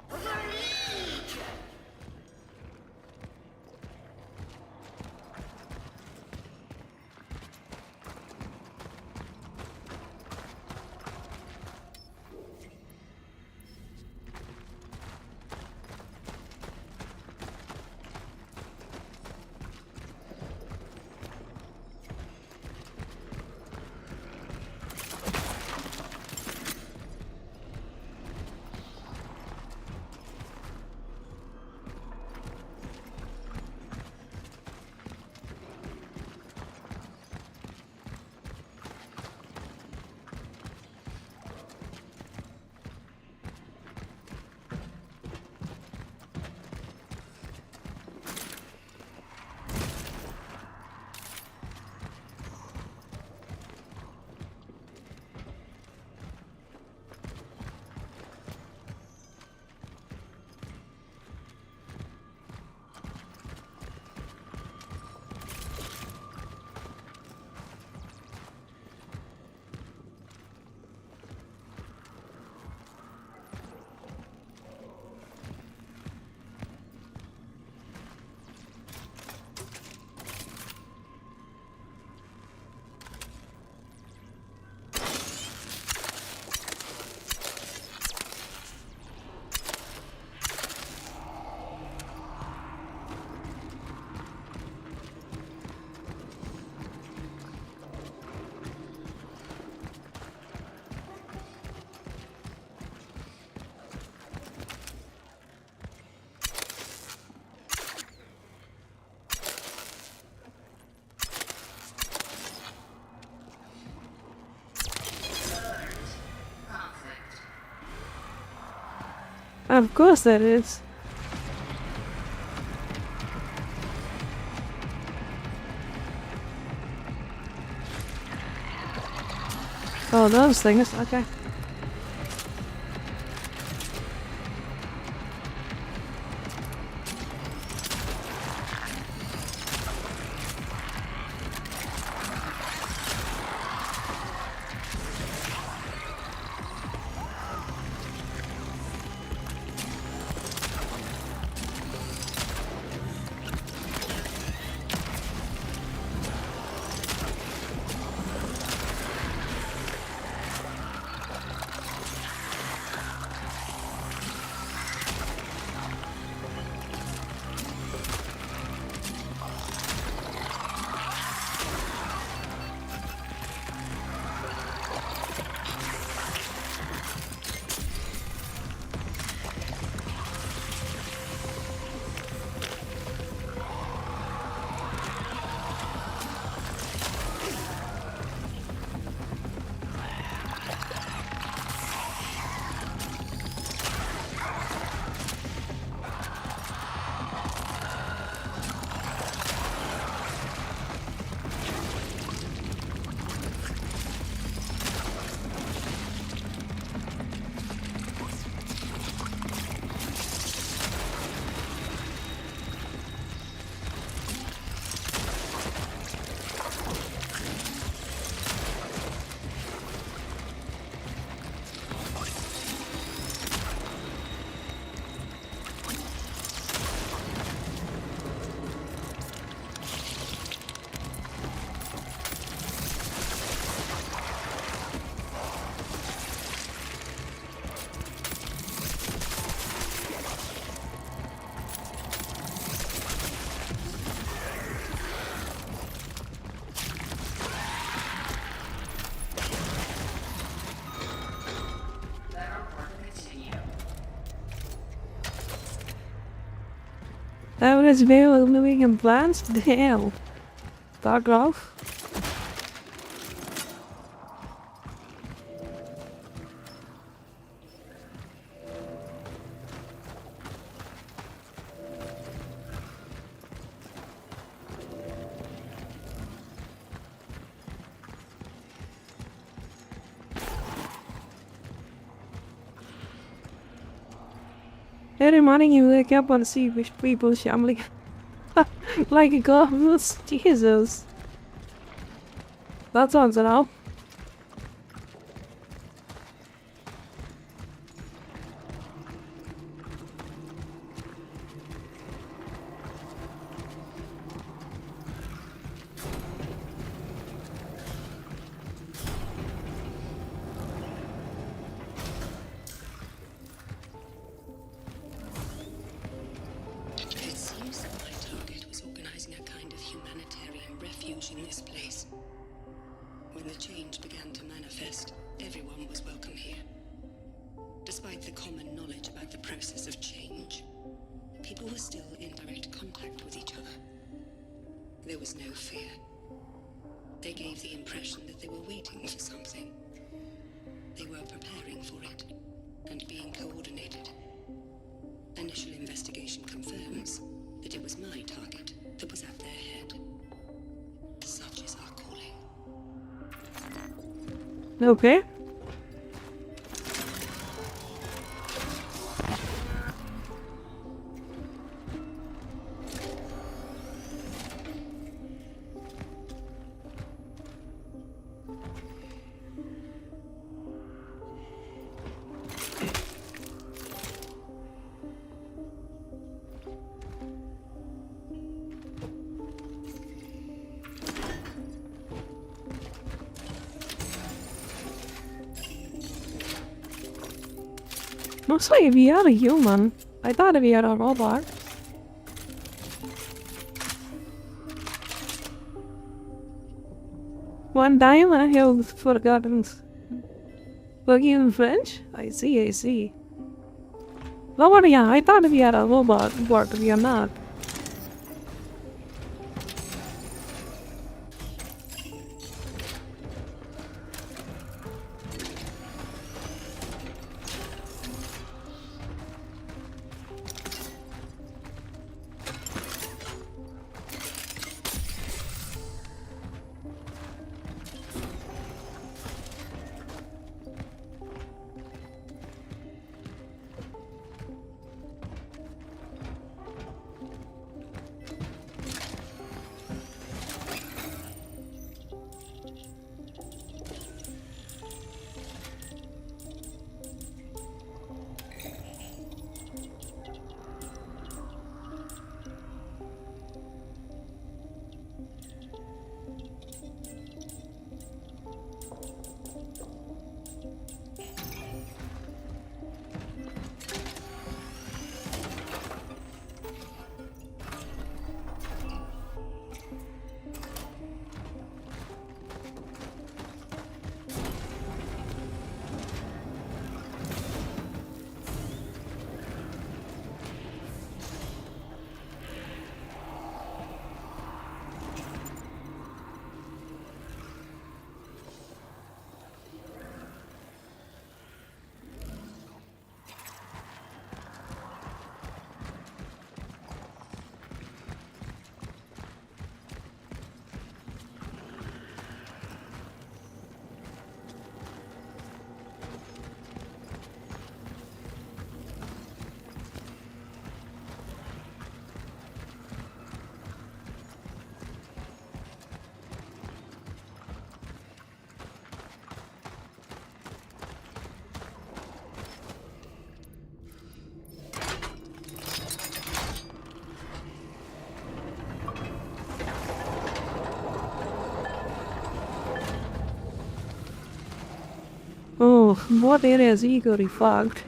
The legion.
Of course that is. Oh, those things. Okay. That was veel moving and plans. Damn. Fuck off. Every morning you wake up and see which people shambling. Like a ghost. Jesus. That sounds enough.
It seems that my target was organizing a kind of humanitarian refuge in this place. When the change began to manifest, everyone was welcome here. Despite the common knowledge about the process of change, people were still in direct contact with each other. There was no fear. They gave the impression that they were waiting for something. They were preparing for it and being coordinated. Initial investigation confirms that it was my target that was at their head. Such is our calling.
Okay. Looks like we are a human. I thought we are a robot. One time I have forgotten. Spoken French? I see, I see. Well, yeah, I thought we are a robot, but we are not. Oh, what area is equally fucked?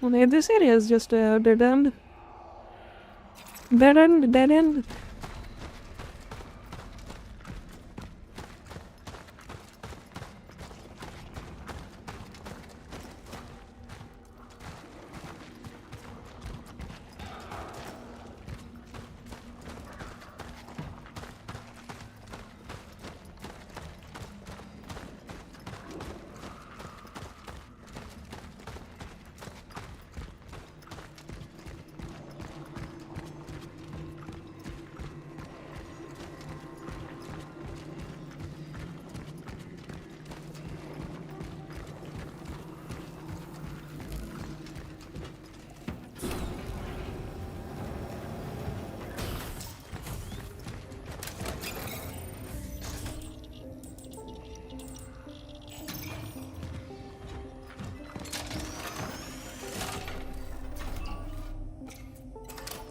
Well, this area is just a dead end. Dead end, dead end.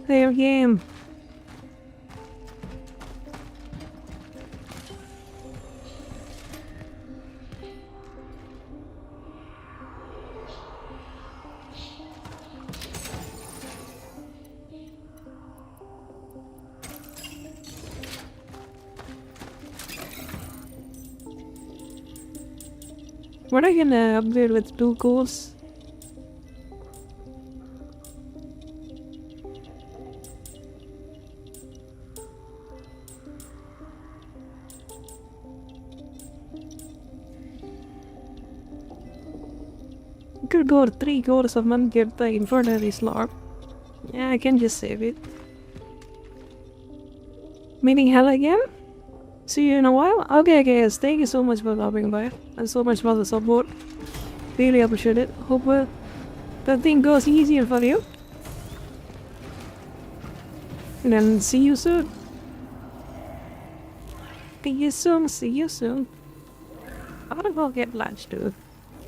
Fair game. What I can upgrade with 2 cores? Could go 3 cores of man get the infernal slot. Yeah, I can just save it. Meeting hell again? See you in a while? Okay guys, thank you so much for dropping by and so much for the support. Really appreciate it. Hope that thing goes easier for you. And then see you soon. See you soon, see you soon. I'm gonna go get lunch too.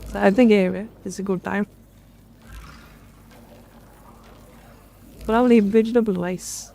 So I think anyway, it's a good time. Probably vegetable rice.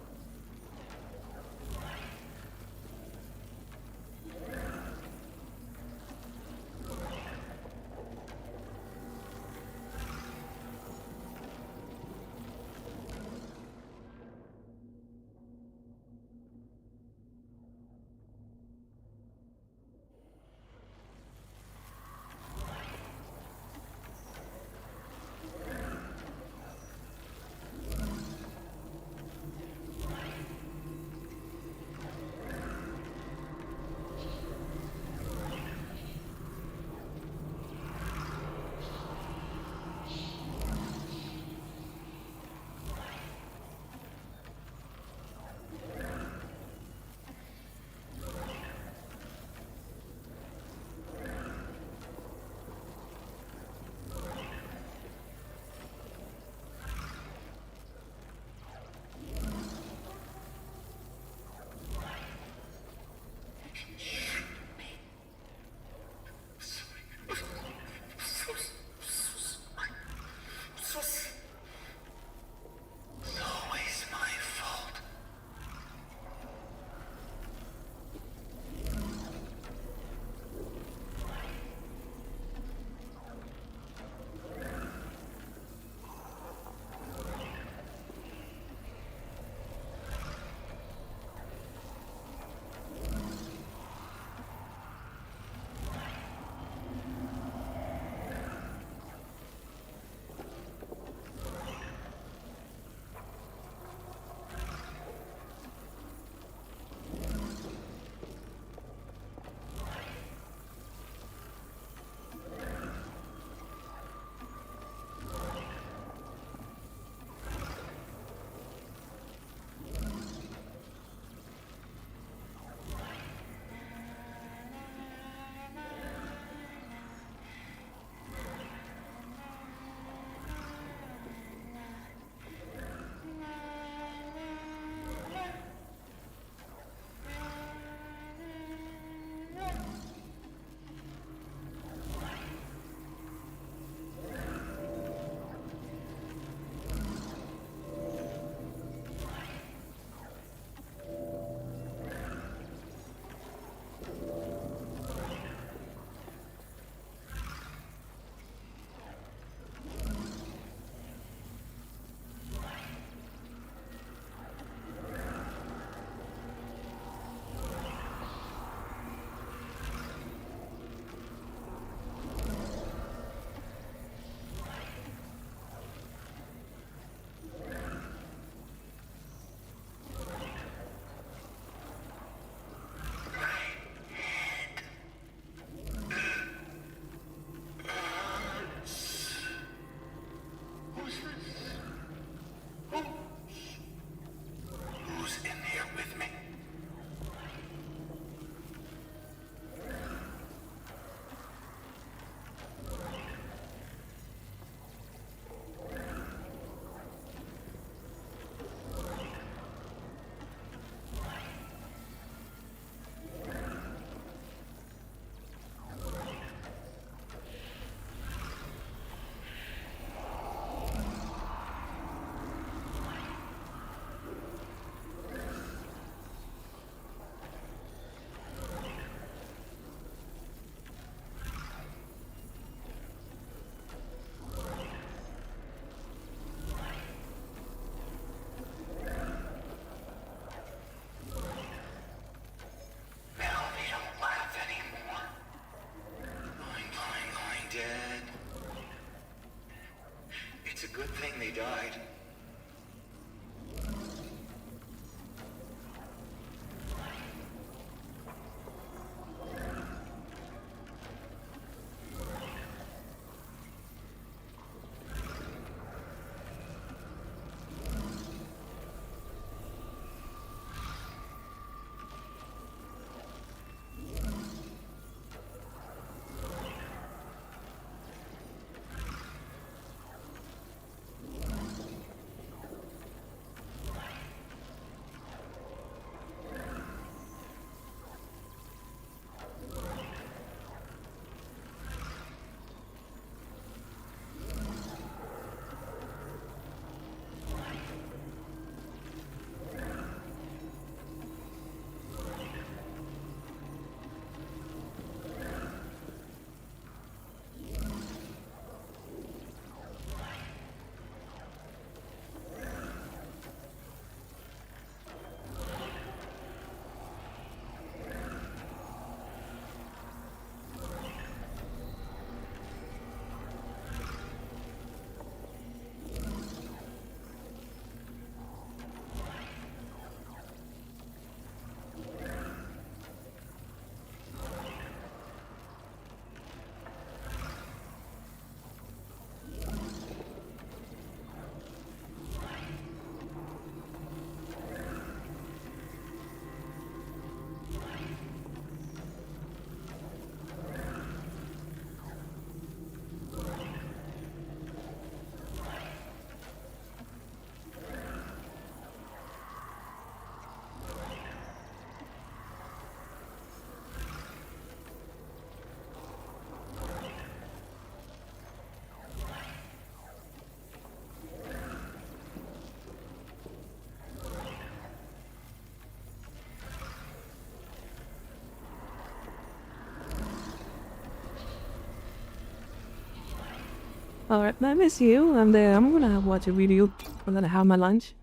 Alright, I miss you, and I'm gonna watch a video and then have my lunch.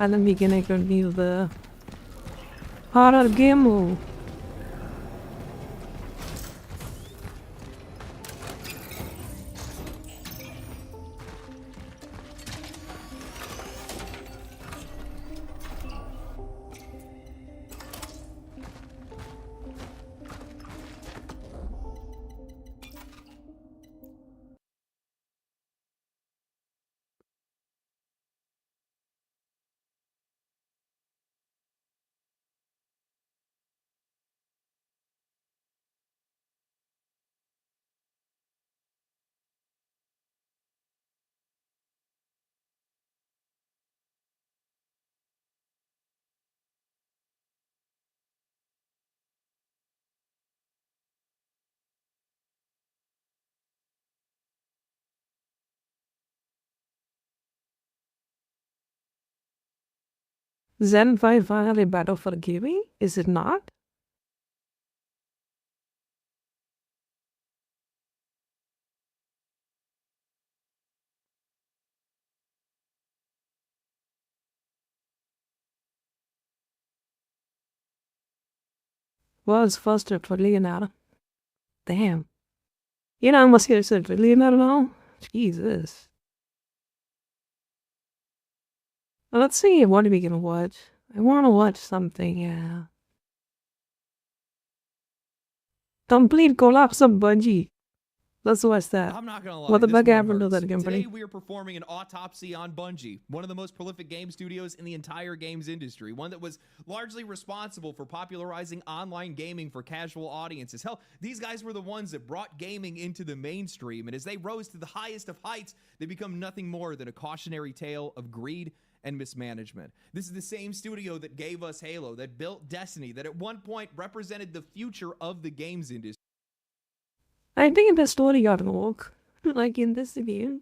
And then we can continue the horror game. Zen 5 finally battle for Kiwi? Is it not? Was first for Leonardo. Damn. You know, I must get said for Leonardo now. Jesus. Well, let's see, what are we gonna watch? I wanna watch something, yeah. Complete collapse of Bungie. Let's watch that.
I'm not gonna lie.
What the
this
fuck
one
happened to
hurts.
that company?
Today we are performing an autopsy on Bungie, one of the most prolific game studios in the entire games industry, one that was largely responsible for popularizing online gaming for casual audiences. Hell, these guys were the ones that brought gaming into the mainstream, and as they rose to the highest of heights, they become nothing more than a cautionary tale of greed and mismanagement. This is the same studio that gave us Halo, that built Destiny, that at one point represented the future of the games industry.
I think the story got woke. Like in this video.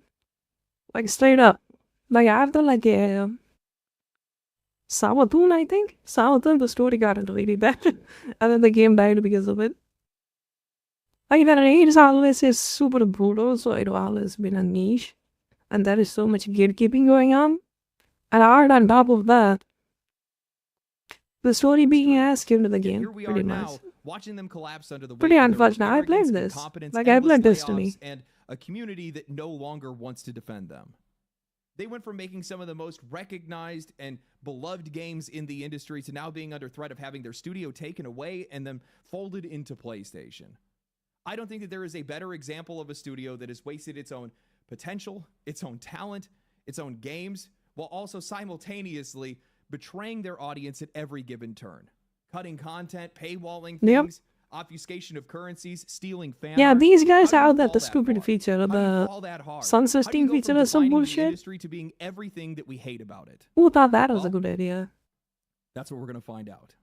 Like straight up. Like after like a Sawatun, I think. Sawatun, the story got really bad. And then the game died because of it. Like that age always is super brutal, so it always been a niche. And there is so much gatekeeping going on. And art on top of that. The story being asked into the game,
Here we
pretty
are
much.
now, watching them collapse under the weight
Pretty
of their
unfortunate. I played
arrogance,
this.
incompetence,
Like, I played
endless
Destiny.
layoffs, and a community that no longer wants to defend them. They went from making some of the most recognized and beloved games in the industry to now being under threat of having their studio taken away and them folded into PlayStation. I don't think that there is a better example of a studio that has wasted its own potential, its own talent, its own games, while also simultaneously betraying their audience at every given turn. Cutting content, paywalling things, obfuscation of currencies, stealing fan
Yeah,
art.
these guys
How do you
have that
fall
the stupid
far?
feature,
How do you
the
fall that hard?
sunset
How do you
steam
go
feature
from
or some
defining the
bullshit.
industry to being everything that we hate about it?
Who thought that was a
Well,
good idea?
That's what we're going to find out.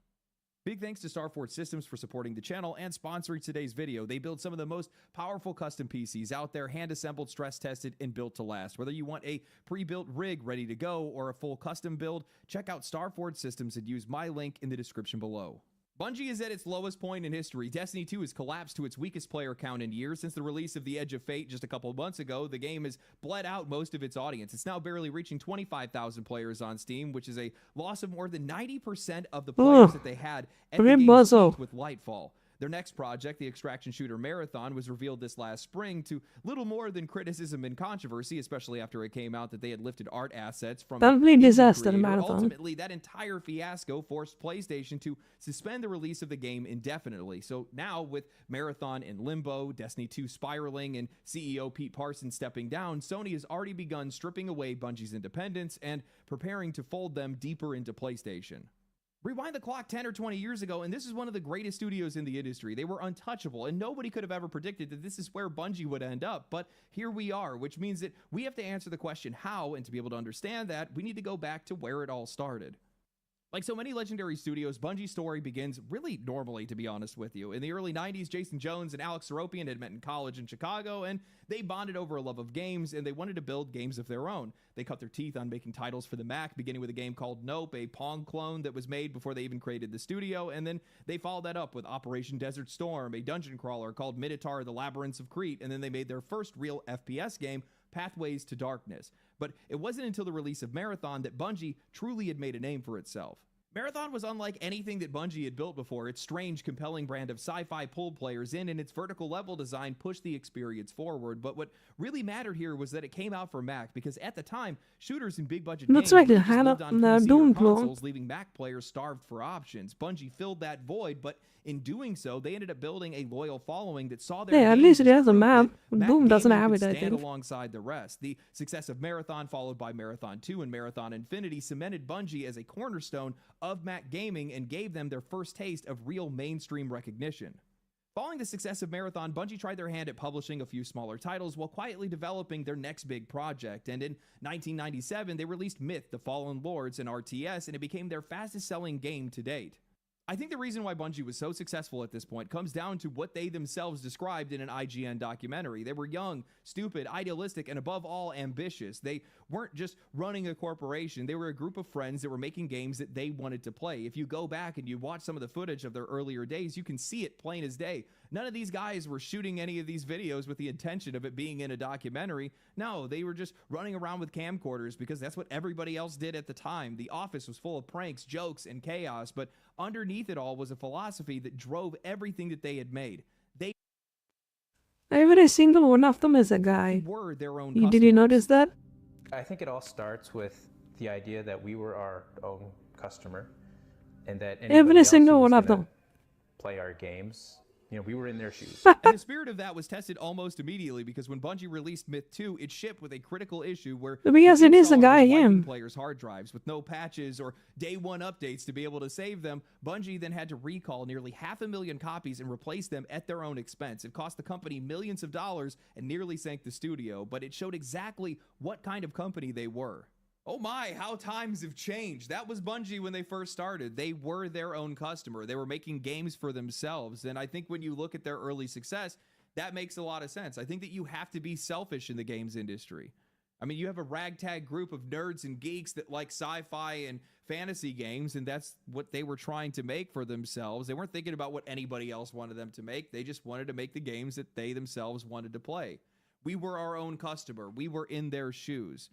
Big thanks to Starford Systems for supporting the channel and sponsoring today's video. They build some of the most powerful custom PCs out there, hand-assembled, stress-tested, and built to last. Whether you want a pre-built rig ready to go or a full custom build, check out Starford Systems and use my link in the description below. Bungie is at its lowest point in history. Destiny 2 has collapsed to its weakest player count in years. Since the release of The Edge of Fate just a couple of months ago, the game has bled out most of its audience. It's now barely reaching 25,000 players on Steam, which is a loss of more than 90% of the players that they had at the game's peak with Lightfall. Their next project, the extraction shooter Marathon, was revealed this last spring to little more than criticism and controversy, especially after it came out that they had lifted art assets from
Complete disaster,
creator.
Marathon.
Ultimately, that entire fiasco forced PlayStation to suspend the release of the game indefinitely. So now, with Marathon in limbo, Destiny 2 spiraling, and CEO Pete Parsons stepping down, Sony has already begun stripping away Bungie's independence and preparing to fold them deeper into PlayStation. Rewind the clock 10 or 20 years ago, and this is one of the greatest studios in the industry. They were untouchable, and nobody could have ever predicted that this is where Bungie would end up. But here we are, which means that we have to answer the question how, and to be able to understand that, we need to go back to where it all started. Like so many legendary studios, Bungie's story begins really normally, to be honest with you. In the early 90s, Jason Jones and Alex Seropian had met in college in Chicago, and they bonded over a love of games, and they wanted to build games of their own. They cut their teeth on making titles for the Mac, beginning with a game called Nope, a Pong clone that was made before they even created the studio, and then they followed that up with Operation Desert Storm, a dungeon crawler called Minotaur: The Labyrinths of Crete, and then they made their first real FPS game, Pathways to Darkness. But it wasn't until the release of Marathon that Bungie truly had made a name for itself. Marathon was unlike anything that Bungie had built before. Its strange, compelling brand of sci-fi pulled players in, and its vertical level design pushed the experience forward. But what really mattered here was that it came out for Mac, because at the time, shooters and big budget
Looks
games
like a
just
hand
lived
up
on
the
PC or
Doom clone.
consoles, leaving Mac players starved for options. Bungie filled that void, but in doing so, they ended up building a loyal following that saw their
Yeah, at
games
least it
as
has a
proof
map.
that Mac
Doom doesn't
gaming
have
could
it, I
stand
think.
alongside the rest. The success of Marathon, followed by Marathon 2 and Marathon Infinity, cemented Bungie as a cornerstone of Mac gaming and gave them their first taste of real mainstream recognition. Following the success of Marathon, Bungie tried their hand at publishing a few smaller titles while quietly developing their next big project, and in 1997 they released Myth: The Fallen Lords in RTS, and it became their fastest selling game to date. I think the reason why Bungie was so successful at this point comes down to what they themselves described in an IGN documentary. They were young, stupid, idealistic, and above all, ambitious. They weren't just running a corporation. They were a group of friends that were making games that they wanted to play. If you go back and you watch some of the footage of their earlier days, you can see it plain as day. None of these guys were shooting any of these videos with the intention of it being in a documentary. No, they were just running around with camcorders because that's what everybody else did at the time. The office was full of pranks, jokes, and chaos, but underneath it all was a philosophy that drove everything that they had made. They
Every single one of them is a guy.
were their own
Did you
customers.
notice that?
I think it all starts with the idea that we were our own customer, and that anybody
Every
else who
single
was
one of
gonna
them.
play our games, you know, we were in their shoes.
And the spirit of that was tested almost immediately, because when Bungie released Myth 2, it shipped with a critical issue where
Because
the
it is a
installer
guy,
was wiping
yeah.
players' hard drives with no patches or day one updates to be able to save them. Bungie then had to recall nearly 500,000 copies and replace them at their own expense. It cost the company millions of dollars and nearly sank the studio, but it showed exactly what kind of company they were. Oh my, how times have changed. That was Bungie when they first started. They were their own customer. They were making games for themselves. And I think when you look at their early success, that makes a lot of sense. I think that you have to be selfish in the games industry. I mean, you have a ragtag group of nerds and geeks that like sci-fi and fantasy games, and that's what they were trying to make for themselves. They weren't thinking about what anybody else wanted them to make. They just wanted to make the games that they themselves wanted to play. We were our own customer. We were in their shoes.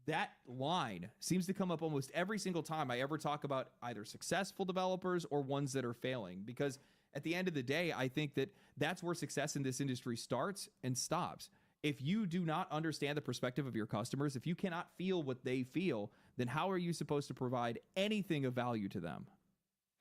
That line seems to come up almost every single time I ever talk about either successful developers or ones that are failing, because at the end of the day, I think that that's where success in this industry starts and stops. If you do not understand the perspective of your customers, if you cannot feel what they feel, then how are you supposed to provide anything of value to them?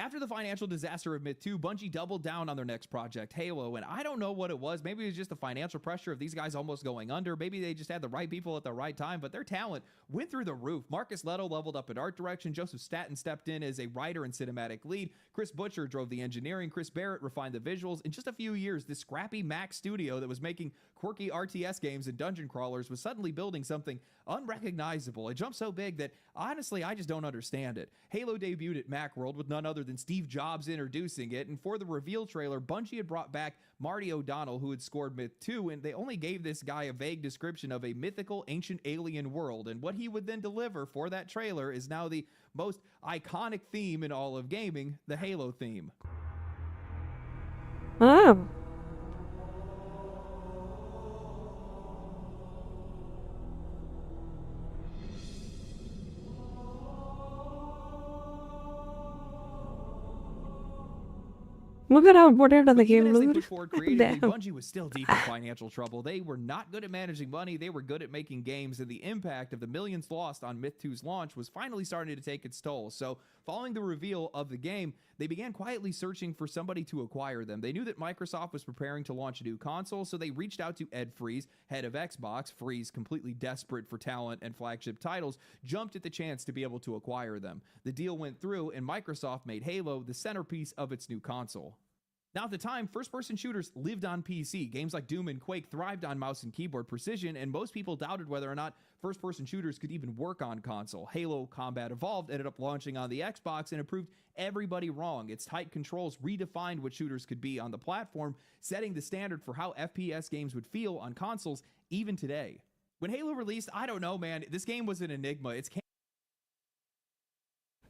After the financial disaster of Myth 2, Bungie doubled down on their next project, Halo, and I don't know what it was. Maybe it was just the financial pressure of these guys almost going under. Maybe they just had the right people at the right time, but their talent went through the roof. Marcus Leto leveled up in art direction. Joseph Staten stepped in as a writer and cinematic lead. Chris Butcher drove the engineering. Chris Barrett refined the visuals. In just a few years, this scrappy Mac studio that was making quirky RTS games and dungeon crawlers was suddenly building something unrecognizable. It jumped so big that, honestly, I just don't understand it. Halo debuted at Macworld with none other than Steve Jobs introducing it, and for the reveal trailer, Bungie had brought back Marty O'Donnell, who had scored Myth 2, and they only gave this guy a vague description of a mythical ancient alien world, and what he would then deliver for that trailer is now the most iconic theme in all of gaming, the Halo theme.
Oh. Look at how important the game
Even as they
moved.
pushed forward creatively,
Damn.
Bungie was still deep in financial trouble. They were not good at managing money. They were good at making games, and the impact of the millions lost on Myth 2's launch was finally starting to take its toll. So, following the reveal of the game, they began quietly searching for somebody to acquire them. They knew that Microsoft was preparing to launch a new console, so they reached out to Ed Freeze, head of Xbox. Freeze, completely desperate for talent and flagship titles, jumped at the chance to be able to acquire them. The deal went through, and Microsoft made Halo the centerpiece of its new console. Now, at the time, first-person shooters lived on PC. Games like Doom and Quake thrived on mouse and keyboard precision, and most people doubted whether or not first-person shooters could even work on console. Halo Combat Evolved ended up launching on the Xbox, and it proved everybody wrong. Its tight controls redefined what shooters could be on the platform, setting the standard for how FPS games would feel on consoles even today. When Halo released, I don't know, man, this game was an enigma. It's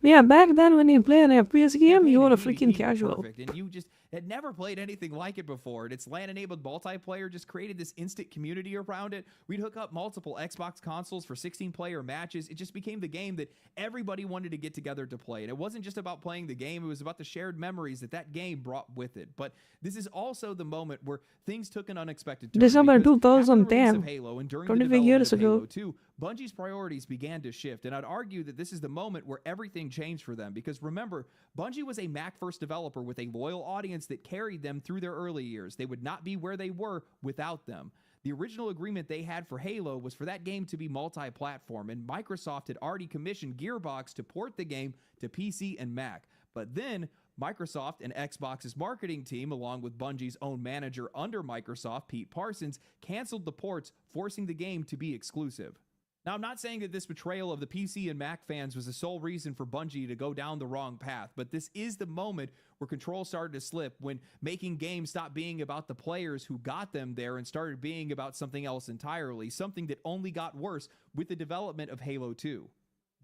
Yeah, back then when you play an FPS game, you were a
campaign
freaking
and
casual.
perfect, and you just had never played anything like it before. And its LAN-enabled multiplayer just created this instant community around it. We'd hook up multiple Xbox consoles for 16-player matches. It just became the game that everybody wanted to get together to play. And it wasn't just about playing the game, it was about the shared memories that that game brought with it. But this is also the moment where things took an unexpected turn.
December
because after the release
2010,
of Halo and during
25
the development
years
of Halo
ago.
2, Bungie's priorities began to shift, and I'd argue that this is the moment where everything changed for them, because remember, Bungie was a Mac-first developer with a loyal audience that carried them through their early years. They would not be where they were without them. The original agreement they had for Halo was for that game to be multi-platform, and Microsoft had already commissioned Gearbox to port the game to PC and Mac. But then, Microsoft and Xbox's marketing team, along with Bungie's own manager under Microsoft, Pete Parsons, canceled the ports, forcing the game to be exclusive. Now, I'm not saying that this betrayal of the PC and Mac fans was the sole reason for Bungie to go down the wrong path, but this is the moment where control started to slip, when making games stopped being about the players who got them there and started being about something else entirely, something that only got worse with the development of Halo 2.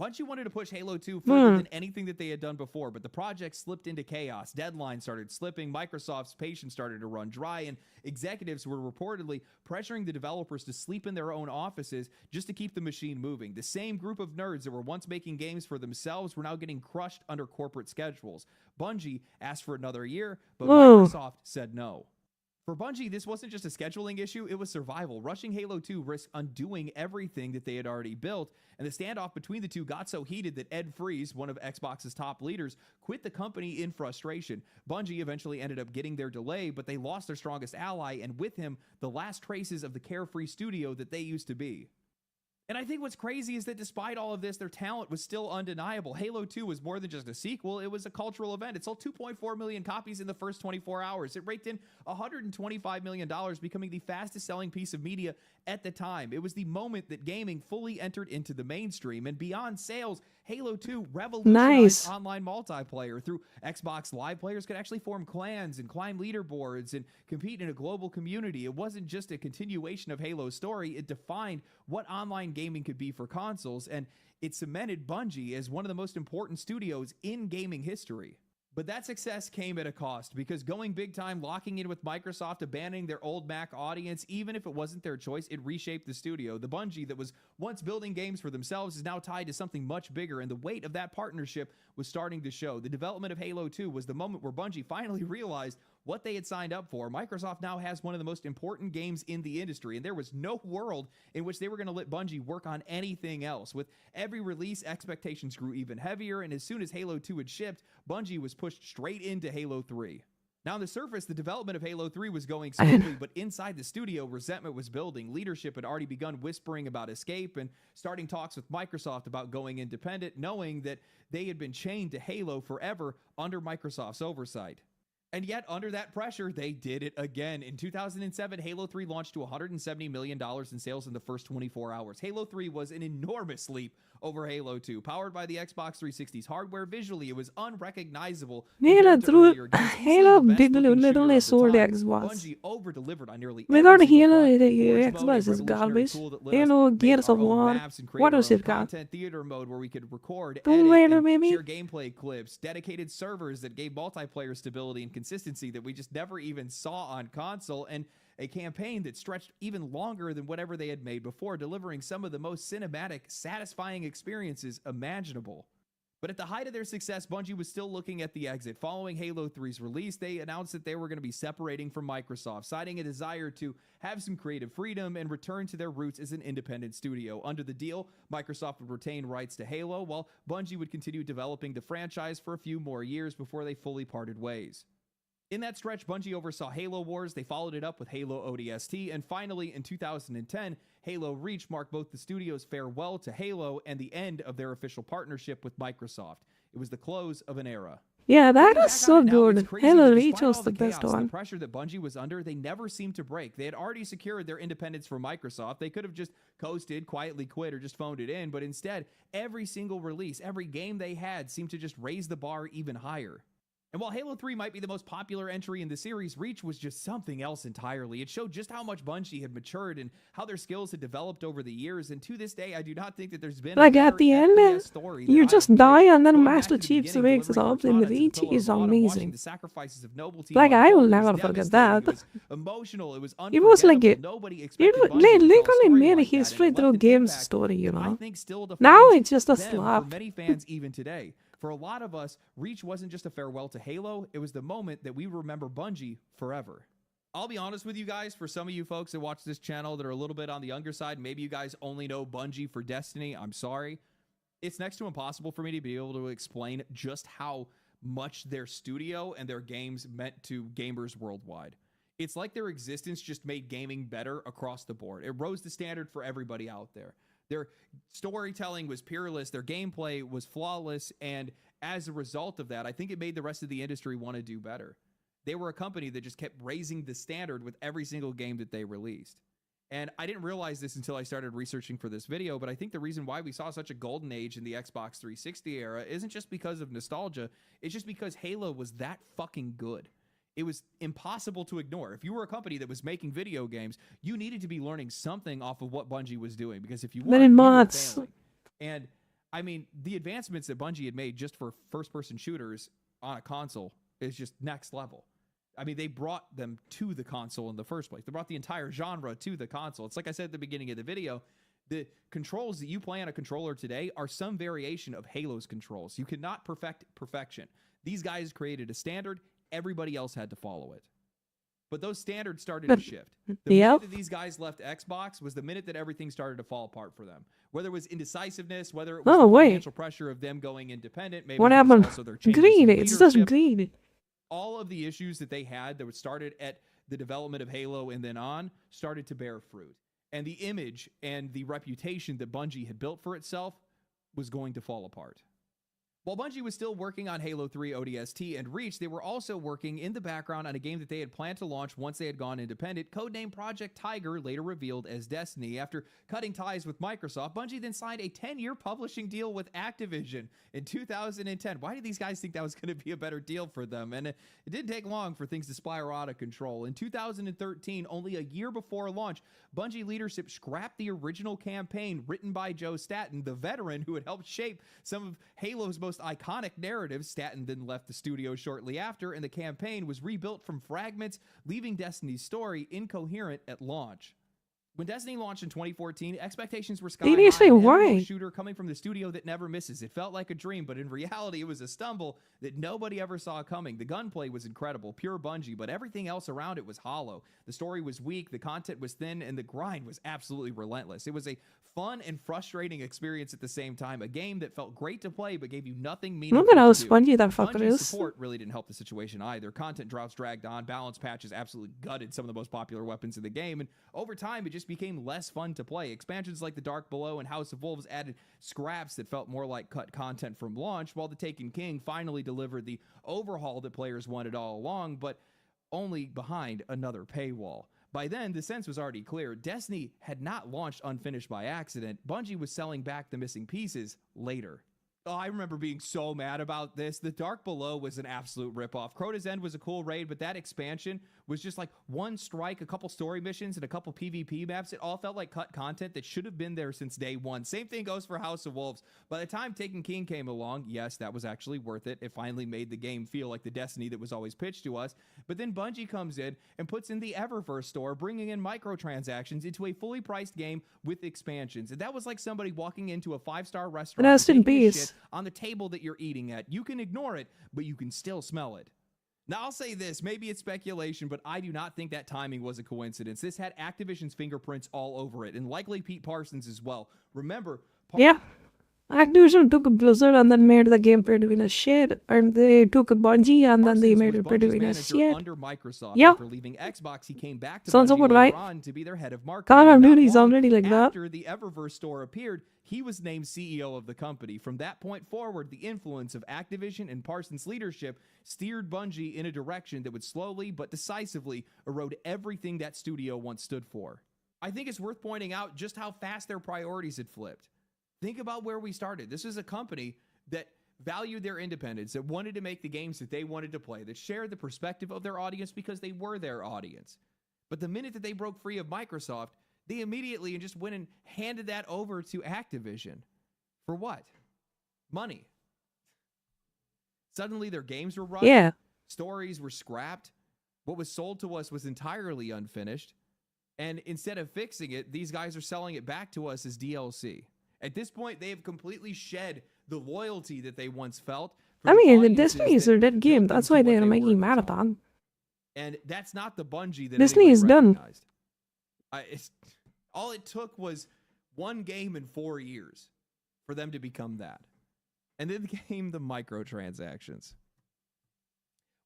Bungie wanted to push Halo 2 further than anything that they had done before, but the project slipped into chaos. Deadlines started slipping, Microsoft's patience started to run dry, and executives were reportedly pressuring the developers to sleep in their own offices just to keep the machine moving. The same group of nerds that were once making games for themselves were now getting crushed under corporate schedules. Bungie asked for another year, but Microsoft said no. For Bungie, this wasn't just a scheduling issue, it was survival. Rushing Halo 2 risked undoing everything that they had already built, and the standoff between the two got so heated that Ed Freeze, one of Xbox's top leaders, quit the company in frustration. Bungie eventually ended up getting their delay, but they lost their strongest ally, and with him, the last traces of the carefree studio that they used to be. And I think what's crazy is that despite all of this, their talent was still undeniable. Halo 2 was more than just a sequel, it was a cultural event. It sold 2.4 million copies in the first 24 hours. It raked in $125 million, becoming the fastest selling piece of media at the time. It was the moment that gaming fully entered into the mainstream, and beyond sales, Halo 2 revolutionized online multiplayer. Through Xbox Live, players could actually form clans and climb leaderboards and compete in a global community. It wasn't just a continuation of Halo's story, it defined what online gaming could be for consoles, and it cemented Bungie as one of the most important studios in gaming history. But that success came at a cost, because going big time, locking in with Microsoft, abandoning their old Mac audience, even if it wasn't their choice, it reshaped the studio. The Bungie that was once building games for themselves is now tied to something much bigger, and the weight of that partnership was starting to show. The development of Halo 2 was the moment where Bungie finally realized what they had signed up for. Microsoft now has one of the most important games in the industry, and there was no world in which they were going to let Bungie work on anything else. With every release, expectations grew even heavier, and as soon as Halo 2 had shipped, Bungie was pushed straight into Halo 3. Now, on the surface, the development of Halo 3 was going smoothly, but inside the studio, resentment was building. Leadership had already begun whispering about escape and starting talks with Microsoft about going independent, knowing that they had been chained to Halo forever under Microsoft's oversight. And yet, under that pressure, they did it again. In 2007, Halo 3 launched to $170 million in sales in the first 24 hours. Halo 3 was an enormous leap over Halo 2. Powered by the Xbox 360's hardware, visually it was unrecognizable.
Hela literally sold Xbox.
Bungie over-delivered on nearly
Without
every single
Halo,
front.
the
Forge Mode,
Xbox
a
is
revolutionary
garbage.
tool that let
Halo,
us make
Gears
our
of
own
War.
maps and create
What
our
else
own
it got?
content. Theater mode where we could record,
Tomb
edit,
Raider,
and
maybe?
share gameplay clips. Dedicated servers that gave multiplayer stability and consistency that we just never even saw on console, and a campaign that stretched even longer than whatever they had made before, delivering some of the most cinematic, satisfying experiences imaginable. But at the height of their success, Bungie was still looking at the exit. Following Halo 3's release, they announced that they were going to be separating from Microsoft, citing a desire to have some creative freedom and return to their roots as an independent studio. Under the deal, Microsoft would retain rights to Halo, while Bungie would continue developing the franchise for a few more years before they fully parted ways. In that stretch, Bungie oversaw Halo Wars, they followed it up with Halo ODST, and finally in 2010, Halo Reach marked both the studio's farewell to Halo and the end of their official partnership with Microsoft. It was the close of an era.
Yeah, that
Looking
was
back
so
on it now, it's
good.
crazy
Halo
that
Reach
despite
was
all
the best
chaos and
one.
the pressure that Bungie was under, they never seemed to break. They had already secured their independence from Microsoft. They could have just coasted, quietly quit, or just phoned it in, but instead, every single release, every game they had seemed to just raise the bar even higher. And while Halo 3 might be the most popular entry in the series, Reach was just something else entirely. It showed just how much Bungie had matured and how their skills had developed over the years. And to this day, I do not think that there's been
Like
a
at
better
the end,
FPS story that
you
I
just
have
die
played.
and then
Going back
Master
to the
Chief's
beginning,
wakes
delivering
up in
Cortana
the
to the
Reach
pillar
is
of autumn, watching
amazing.
the sacrifices of noble team
Like, I will
unfold, it was
never forget
devastating,
that.
It was emotional. It was
It was like
unforgettable.
it.
Nobody
They
expected Bungie to tell a
literally
story
made a
like that, and
history
it
through
left an
games
impact
story, you
that I
know.
think still
Now
defines
it's just a
them for
slap.
many fans even today. For a lot of us, Reach wasn't just a farewell to Halo, it was the moment that we remember Bungie forever. I'll be honest with you guys, for some of you folks that watch this channel that are a little bit on the younger side, maybe you guys only know Bungie for Destiny, I'm sorry. It's next to impossible for me to be able to explain just how much their studio and their games meant to gamers worldwide. It's like their existence just made gaming better across the board. It rose the standard for everybody out there. Their storytelling was peerless, their gameplay was flawless, and as a result of that, I think it made the rest of the industry want to do better. They were a company that just kept raising the standard with every single game that they released. And I didn't realize this until I started researching for this video, but I think the reason why we saw such a golden age in the Xbox 360 era isn't just because of nostalgia, it's just because Halo was that fucking good. It was impossible to ignore. If you were a company that was making video games, you needed to be learning something off of what Bungie was doing, because if you
But
weren't,
in
you were
mods.
failing. And I mean, the advancements that Bungie had made just for first-person shooters on a console is just next level. I mean, they brought them to the console in the first place. They brought the entire genre to the console. It's like I said at the beginning of the video, the controls that you play on a controller today are some variation of Halo's controls. You cannot perfect perfection. These guys created a standard. Everybody else had to follow it. But those standards started to shift. The minute that these guys left Xbox was the minute that everything started to fall apart for them. Whether it was indecisiveness, whether it was the financial pressure of them going independent, maybe
what
it was
happened?
also their changes in
Greed. It's just
leadership.
greed.
All of the issues that they had that started at the development of Halo and then on started to bear fruit. And the image and the reputation that Bungie had built for itself was going to fall apart. While Bungie was still working on Halo 3 ODST and Reach, they were also working in the background on a game that they had planned to launch once they had gone independent, codenamed Project Tiger, later revealed as Destiny. After cutting ties with Microsoft, Bungie then signed a 10-year publishing deal with Activision in 2010. Why did these guys think that was going to be a better deal for them? And it didn't take long for things to spiral out of control. In 2013, only a year before launch, Bungie leadership scrapped the original campaign written by Joe Staten, the veteran who had helped shape some of Halo's most iconic narratives. Staten then left the studio shortly after, and the campaign was rebuilt from fragments, leaving Destiny's story incoherent at launch. When Destiny launched in 2014, expectations were sky high. An MMO shooter coming from the studio that never misses. It felt like a dream, but in reality, it was a stumble that nobody ever saw coming. The gunplay was incredible, pure Bungie, but everything else around it was hollow. The story was weak, the content was thin, and the grind was absolutely relentless. It was a fun and frustrating experience at the same time. A game that felt great to play, but gave you nothing meaningful
Look at how
to do.
spongy that fucker
Bungie's
is.
support really didn't help the situation either. Content drops dragged on, balance patches absolutely gutted some of the most popular weapons in the game, and over time, it just became less fun to play. Expansions like The Dark Below and House of Wolves added scraps that felt more like cut content from launch, while The Taken King finally delivered the overhaul that players wanted all along, but only behind another paywall. By then, the sense was already clear. Destiny had not launched unfinished by accident. Bungie was selling back the missing pieces later. Oh, I remember being so mad about this. The Dark Below was an absolute ripoff. Crota's End was a cool raid, but that expansion was just like one strike, a couple story missions, and a couple PvP maps. It all felt like cut content that should have been there since day one. Same thing goes for House of Wolves. By the time Taken King came along, yes, that was actually worth it. It finally made the game feel like the Destiny that was always pitched to us. But then Bungie comes in and puts in the Eververse store, bringing in microtransactions into a fully priced game with expansions. And that was like somebody walking into a 5-star restaurant and taking a shit on the table that you're eating at. You can ignore it, but you can still smell it. Now, I'll say this, maybe it's speculation, but I do not think that timing was a coincidence. This had Activision's fingerprints all over it, and likely Pete Parsons as well. Remember,
Activision took a Blizzard and then made the game pretty in a shit, and they took a Bungie and then they made it pretty in a
manager
shit.
under Microsoft.
Yeah.
After leaving Xbox, he came back to
Sounds
Bungie
about
later
right.
on to be their head of marketing.
Call of
And not
Duty's
long
already like that.
after the Eververse store appeared, he was named CEO of the company. From that point forward, the influence of Activision and Parsons' leadership steered Bungie in a direction that would slowly but decisively erode everything that studio once stood for. I think it's worth pointing out just how fast their priorities had flipped. Think about where we started. This is a company that valued their independence, that wanted to make the games that they wanted to play, that shared the perspective of their audience because they were their audience. But the minute that they broke free of Microsoft, they immediately just went and handed that over to Activision. For what? Money. Suddenly their games were rushed.
Yeah.
Stories were scrapped. What was sold to us was entirely unfinished. And instead of fixing it, these guys are selling it back to us as DLC. At this point, they have completely shed the loyalty that they once felt.
I mean, the Destiny is a dead game. That's why they're making Marathon.
And that's not the Bungie that
Disney
anybody
is done.
recognized. All it took was one game in 4 years for them to become that. And then came the microtransactions.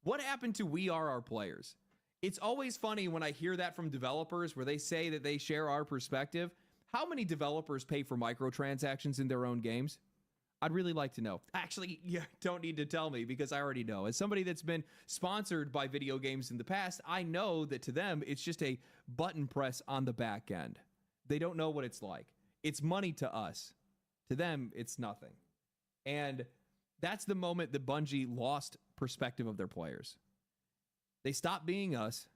What happened to we are our players? It's always funny when I hear that from developers where they say that they share our perspective. How many developers pay for microtransactions in their own games? I'd really like to know. Actually, you don't need to tell me because I already know. As somebody that's been sponsored by video games in the past, I know that to them, it's just a button press on the back end. They don't know what it's like. It's money to us. To them, it's nothing. And that's the moment that Bungie lost perspective of their players. They stopped being us,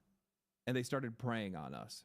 and they started preying on us.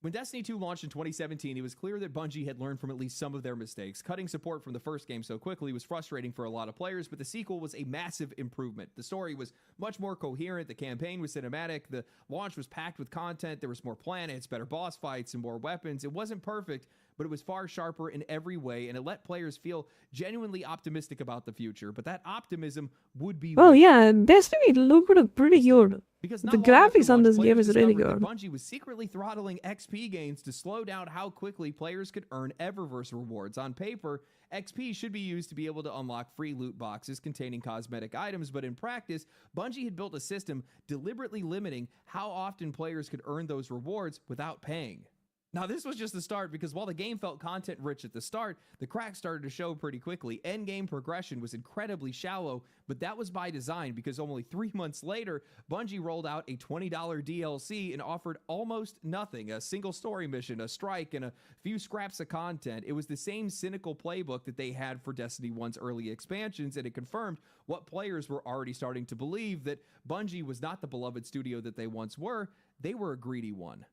When Destiny 2 launched in 2017, it was clear that Bungie had learned from at least some of their mistakes. Cutting support from the first game so quickly was frustrating for a lot of players, but the sequel was a massive improvement. The story was much more coherent, the campaign was cinematic, the launch was packed with content, there was more planets, better boss fights, and more weapons. It wasn't perfect, but it was far sharper in every way, and it let players feel genuinely optimistic about the future. But that optimism would be...
Oh yeah, Destiny looked pretty good.
Because
the graphics on this game is really good.
Bungie was secretly throttling XP gains to slow down how quickly players could earn Eververse rewards. On paper, XP should be used to be able to unlock free loot boxes containing cosmetic items, but in practice, Bungie had built a system deliberately limiting how often players could earn those rewards without paying. Now, this was just the start because while the game felt content-rich at the start, the cracks started to show pretty quickly. Endgame progression was incredibly shallow, but that was by design because only 3 months later, Bungie rolled out a $20 DLC and offered almost nothing, a single story mission, a strike, and a few scraps of content. It was the same cynical playbook that they had for Destiny 1's early expansions, and it confirmed what players were already starting to believe, that Bungie was not the beloved studio that they once were. They were a greedy one.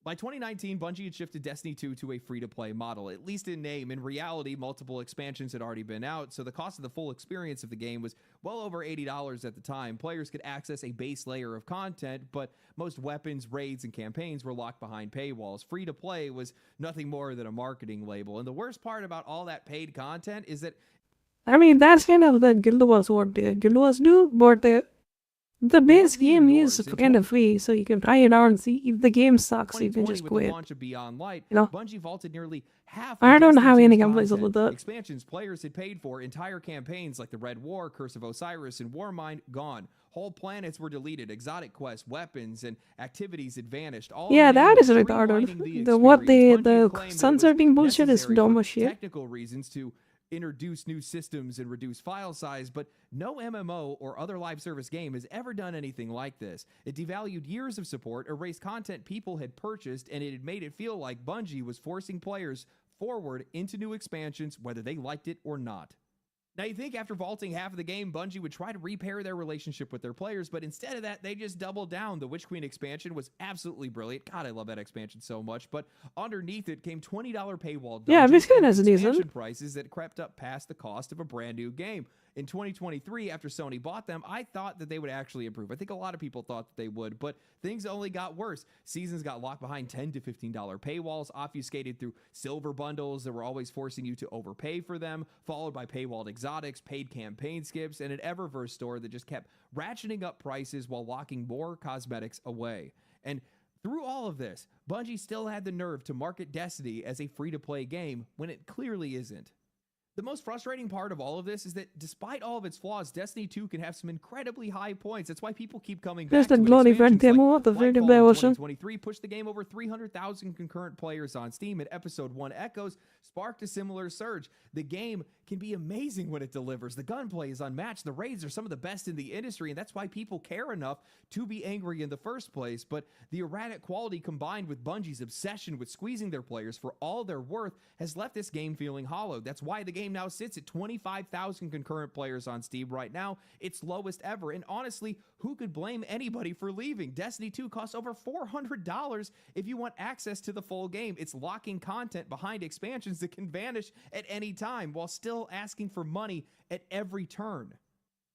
By 2019, Bungie had shifted Destiny 2 to a free-to-play model, at least in name. In reality, multiple expansions had already been out, so the cost of the full experience of the game was well over $80 at the time. Players could access a base layer of content, but most weapons, raids, and campaigns were locked behind paywalls. Free-to-play was nothing more than a marketing label, and the worst part about all that paid content is that...
I mean, that's kind of the Guild Wars what Guild Wars do, but the base game is kind of free, so you can try it out and see if the game sucks, you can just
With
quit.
the launch of Beyond Light,
You know?
Bungie vaulted nearly half
I
of
don't have
Destiny
any
2's
complaints
content.
with that.
Expansions players had paid for, entire campaigns like the Red War, Curse of Osiris, and Warmind gone. Whole planets were deleted, exotic quests, weapons, and activities had vanished. All
Yeah,
in the
that
name
is
of
retarded.
streamlining
The what they
experience. Bungie
the
claimed that it was
sunsetting bullshit is
necessary
dumb
for
as shit.
technical reasons to introduce new systems and reduce file size, but no MMO or other live service game has ever done anything like this. It devalued years of support, erased content people had purchased, and it had made it feel like Bungie was forcing players forward into new expansions, whether they liked it or not. Now, you think after vaulting half of the game, Bungie would try to repair their relationship with their players, but instead of that, they just doubled down. The Witch Queen expansion was absolutely brilliant. God, I love that expansion so much, but underneath it came $20 paywall
Yeah,
dungeons
Biscuit
and
is
expansion
decent.
prices that crept up past the cost of a brand new game. In 2023, after Sony bought them, I thought that they would actually improve. I think a lot of people thought that they would, but things only got worse. Seasons got locked behind $10 to $15 paywalls, obfuscated through silver bundles that were always forcing you to overpay for them, followed by paywalled exotics, paid campaign skips, and an Eververse store that just kept ratcheting up prices while locking more cosmetics away. And through all of this, Bungie still had the nerve to market Destiny as a free-to-play game when it clearly isn't. The most frustrating part of all of this is that despite all of its flaws, Destiny 2 can have some incredibly high points. That's why people keep coming back
Just
to
a
it.
bloody friend
Expansions
demo, the
like
free to
Lightfall
play
in
version.
2023 pushed the game over 300,000 concurrent players on Steam, and Episode 1 Echoes sparked a similar surge. The game can be amazing when it delivers. The gunplay is unmatched. The raids are some of the best in the industry, and that's why people care enough to be angry in the first place. But the erratic quality combined with Bungie's obsession with squeezing their players for all their worth has left this game feeling hollow. That's why the game now sits at 25,000 concurrent players on Steam right now, its lowest ever. And honestly, who could blame anybody for leaving? Destiny 2 costs over $400 if you want access to the full game. It's locking content behind expansions that can vanish at any time while still asking for money at every turn.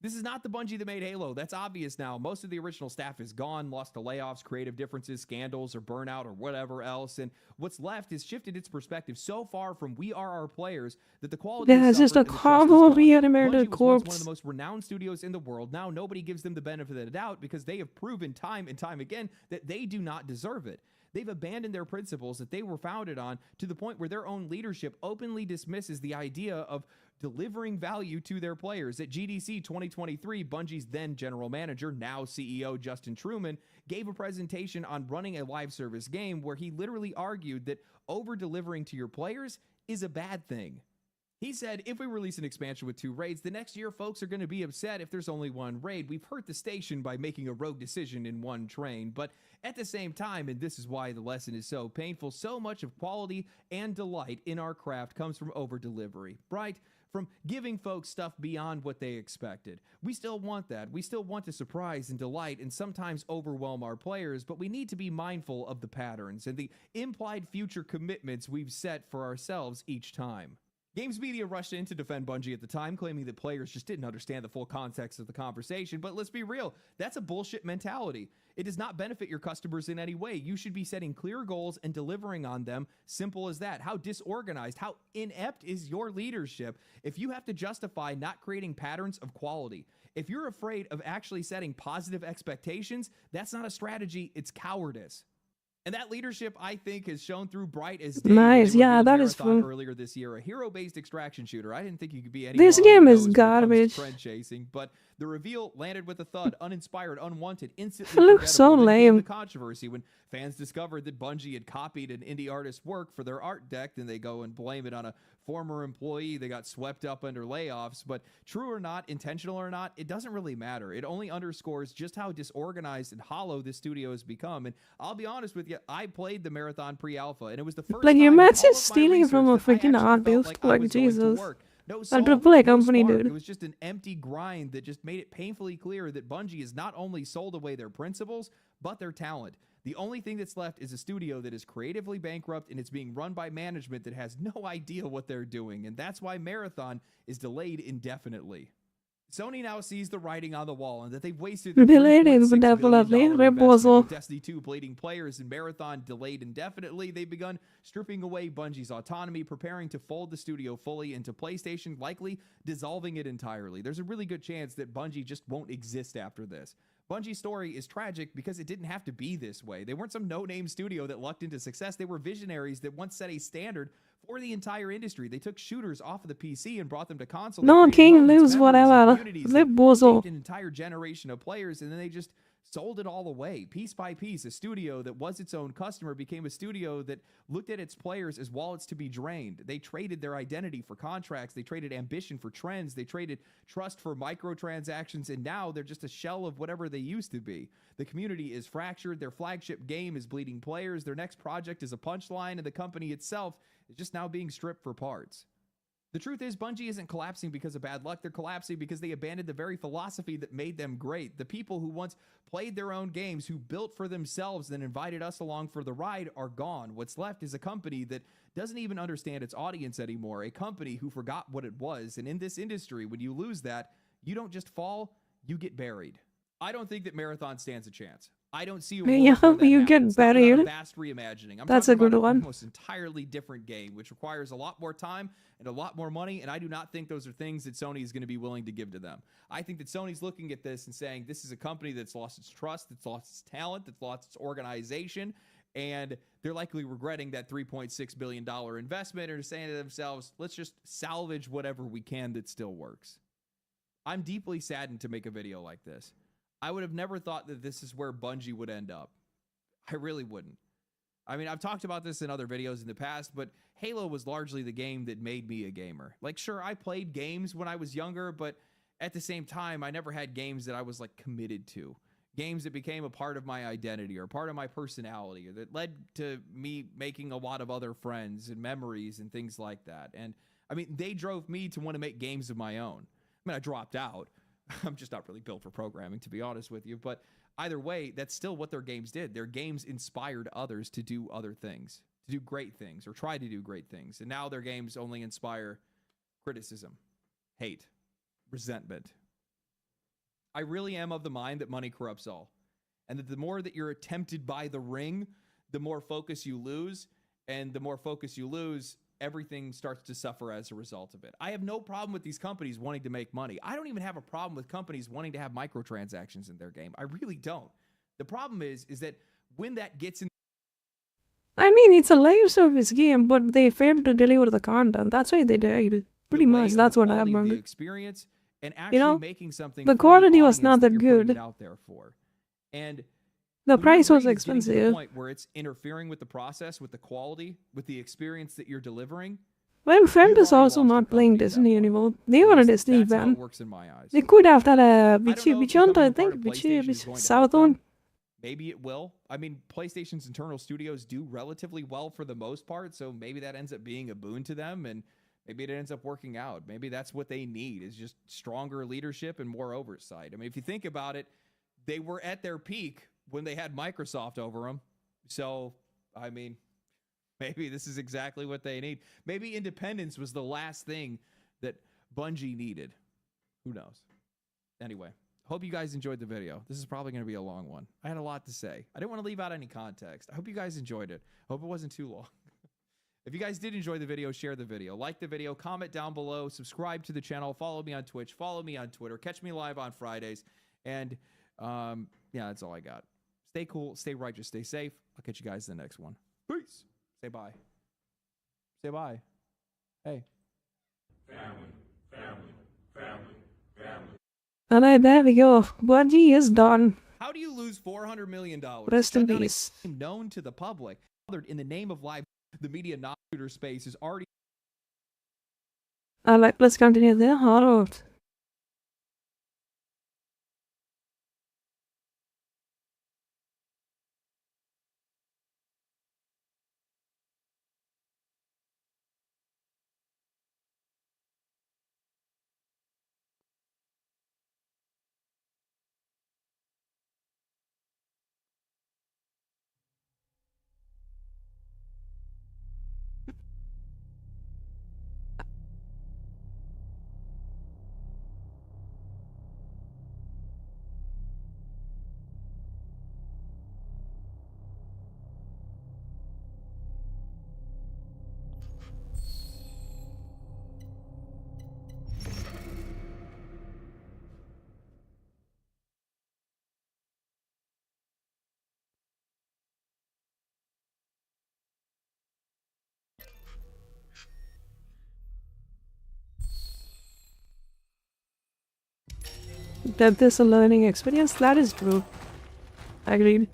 This is not the Bungie that made Halo. That's obvious now. Most of the original staff is gone, lost to layoffs, creative differences, scandals, or burnout, or whatever else. And what's left has shifted its perspective so far from we are our players that the quality
Yeah,
has
it's just
suffered
a
and the trust is
cardboard
gone.
reanimated
Bungie was once one of
corpse.
the most renowned studios in the world. Now nobody gives them the benefit of the doubt because they have proven time and time again that they do not deserve it. They've abandoned their principles that they were founded on to the point where their own leadership openly dismisses the idea of delivering value to their players. At GDC 2023, Bungie's then general manager, now CEO Justin Truman, gave a presentation on running a live service game where he literally argued that over-delivering to your players is a bad thing. He said, if we release an expansion with 2 raids, the next year folks are going to be upset if there's only 1 raid. We've hurt the station by making a rogue decision in 1 train. But at the same time, and this is why the lesson is so painful, so much of quality and delight in our craft comes from over-delivery, right? From giving folks stuff beyond what they expected. We still want that. We still want to surprise and delight and sometimes overwhelm our players, but we need to be mindful of the patterns and the implied future commitments we've set for ourselves each time. Games media rushed in to defend Bungie at the time, claiming that players just didn't understand the full context of the conversation, but let's be real, that's a bullshit mentality. It does not benefit your customers in any way. You should be setting clear goals and delivering on them. Simple as that. How disorganized, how inept is your leadership if you have to justify not creating patterns of quality? If you're afraid of actually setting positive expectations, that's not a strategy, it's cowardice. And that leadership, I think, has shown through bright as day.
Nice,
They
yeah,
revealed
that is
Marathon
fun.
earlier this year, a hero-based extraction shooter. I didn't think you could be any
This
more
game
on the
is
nose when it comes to
garbage.
trend chasing, but the reveal landed with a thud, uninspired, unwanted, instantly
It looks so
forgettable. Then came
lame.
the controversy when fans discovered that Bungie had copied an indie artist's work for their art deck, then they go and blame it on a former employee that got swept up under layoffs. But true or not, intentional or not, it doesn't really matter. It only underscores just how disorganized and hollow this studio has become. And I'll be honest with you, I played the Marathon pre-alpha, and it was the first
Like,
time
you
in all
imagine
of my
stealing
research
from a
that I
freaking
actually
art
felt
build?
like I
Like,
was going to
Jesus.
work. No
And
soul,
AAA
no
company,
spark.
dude.
It was just an empty grind that just made it painfully clear that Bungie has not only sold away their principles, but their talent. The only thing that's left is a studio that is creatively bankrupt and it's being run by management that has no idea what they're doing. And that's why Marathon is delayed indefinitely. Sony now sees the writing on the wall and that they've wasted
Delayed
$3.6
indefinitely,
billion investment
Reposo.
with Destiny 2 bleeding players and Marathon delayed indefinitely. They've begun stripping away Bungie's autonomy, preparing to fold the studio fully into PlayStation, likely dissolving it entirely. There's a really good chance that Bungie just won't exist after this. Bungie's story is tragic because it didn't have to be this way. They weren't some no-name studio that lucked into success. They were visionaries that once set a standard for the entire industry. They took shooters off of the PC and brought them to console. They
No,
created
King,
moments,
lose,
memories, and
whatever.
communities
Live
that
bozo.
shaped an entire generation of players, and then they just sold it all away, piece by piece. A studio that was its own customer became a studio that looked at its players as wallets to be drained. They traded their identity for contracts. They traded ambition for trends. They traded trust for microtransactions, and now they're just a shell of whatever they used to be. The community is fractured. Their flagship game is bleeding players. Their next project is a punchline, and the company itself is just now being stripped for parts. The truth is, Bungie isn't collapsing because of bad luck. They're collapsing because they abandoned the very philosophy that made them great. The people who once played their own games, who built for themselves, then invited us along for the ride, are gone. What's left is a company that doesn't even understand its audience anymore. A company who forgot what it was. And in this industry, when you lose that, you don't just fall, you get buried. I don't think that Marathon stands a chance. I don't see a world
Yeah,
where that
you get
happens. Not without
buried.
a vast reimagining. I'm
That's
talking
a good
about
one.
an almost entirely different game, which requires a lot more time and a lot more money, and I do not think those are things that Sony is going to be willing to give to them. I think that Sony's looking at this and saying, this is a company that's lost its trust, that's lost its talent, that's lost its organization, And they're likely regretting that $3.6 billion investment and saying to themselves, let's just salvage whatever we can that still works. I'm deeply saddened to make a video like this. I would have never thought that this is where Bungie would end up. I really wouldn't. I mean, I've talked about this in other videos in the past, but Halo was largely the game that made me a gamer. Like, sure, I played games when I was younger, but at the same time, I never had games that I was like committed to. Games that became a part of my identity or part of my personality, or that led to me making a lot of other friends and memories and things like that. And I mean, they drove me to want to make games of my own. I mean, I dropped out. I'm just not really built for programming, to be honest with you. But either way, that's still what their games did. Their games inspired others to do other things, to do great things, or try to do great things. And now their games only inspire criticism, hate, resentment. I really am of the mind that money corrupts all, and that the more that you're tempted by the ring, the more focus you lose, and the more focus you lose, everything starts to suffer as a result of it. I have no problem with these companies wanting to make money. I don't even have a problem with companies wanting to have microtransactions in their game. I really don't. The problem is that when that gets in,
I mean, it's a live service game, but they failed to deliver the content. That's why they died. Pretty much, that's what happened.
The experience and actually
You know,
making something
the
for
quality was
audience
not that
you're putting
good.
it out there for. And
The
when
price
your
was
ring is getting to the
expensive.
point where it's interfering with the process, with the quality, with the experience that you're delivering.
My friend
You've
is
already
also
lost your
not playing
company at that
Disney
point.
anymore. They
At
were a
least
Disney
that's how
fan.
it works in my eyes.
They could have that
I don't know if
Bichonta, I
becoming
think,
part of PlayStation is going to help
Southon.
them. Maybe it will. I mean, PlayStation's internal studios do relatively well for the most part, so maybe that ends up being a boon to them, and maybe it ends up working out. Maybe that's what they need, is just stronger leadership and more oversight. I mean, if you think about it, they were at their peak when they had Microsoft over them. So, I mean, maybe this is exactly what they need. Maybe independence was the last thing that Bungie needed. Who knows? Anyway, hope you guys enjoyed the video. This is probably going to be a long one. I had a lot to say. I didn't want to leave out any context. I hope you guys enjoyed it. Hope it wasn't too long. If you guys did enjoy the video, share the video, like the video, comment down below, subscribe to the channel, follow me on Twitch, follow me on Twitter, catch me live on Fridays, and yeah, that's all I got. Stay cool, stay righteous, stay safe. I'll catch you guys in the next one. Peace. Say bye. Say bye. Hey.
And there we go. Bungie is done.
How do you lose $400 million?
Rest in
Shut down a
peace.
game known to the public. In the name of live, the media non-shooter space is already.
Alright, let's continue there. Alright. That this a learning experience? That is true. Agreed.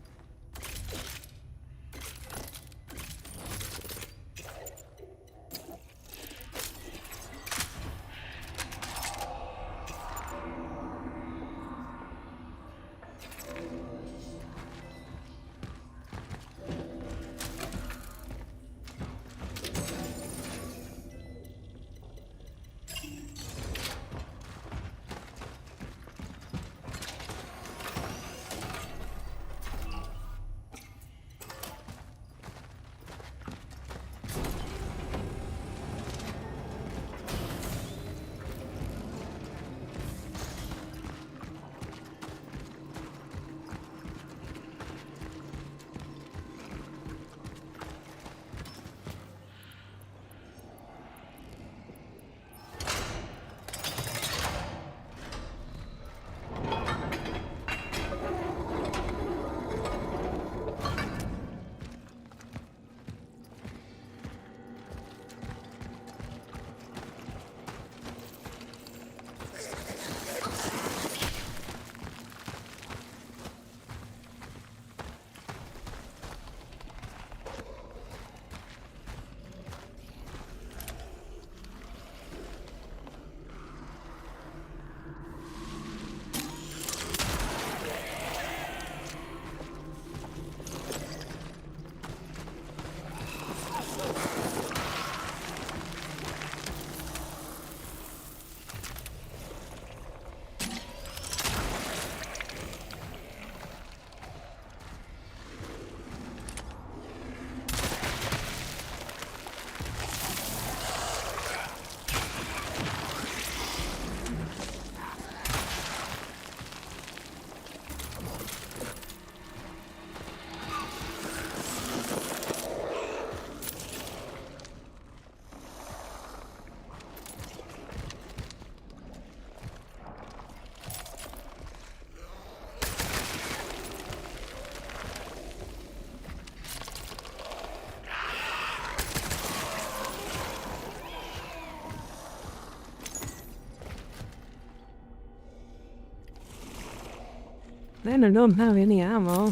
Then I don't have any ammo.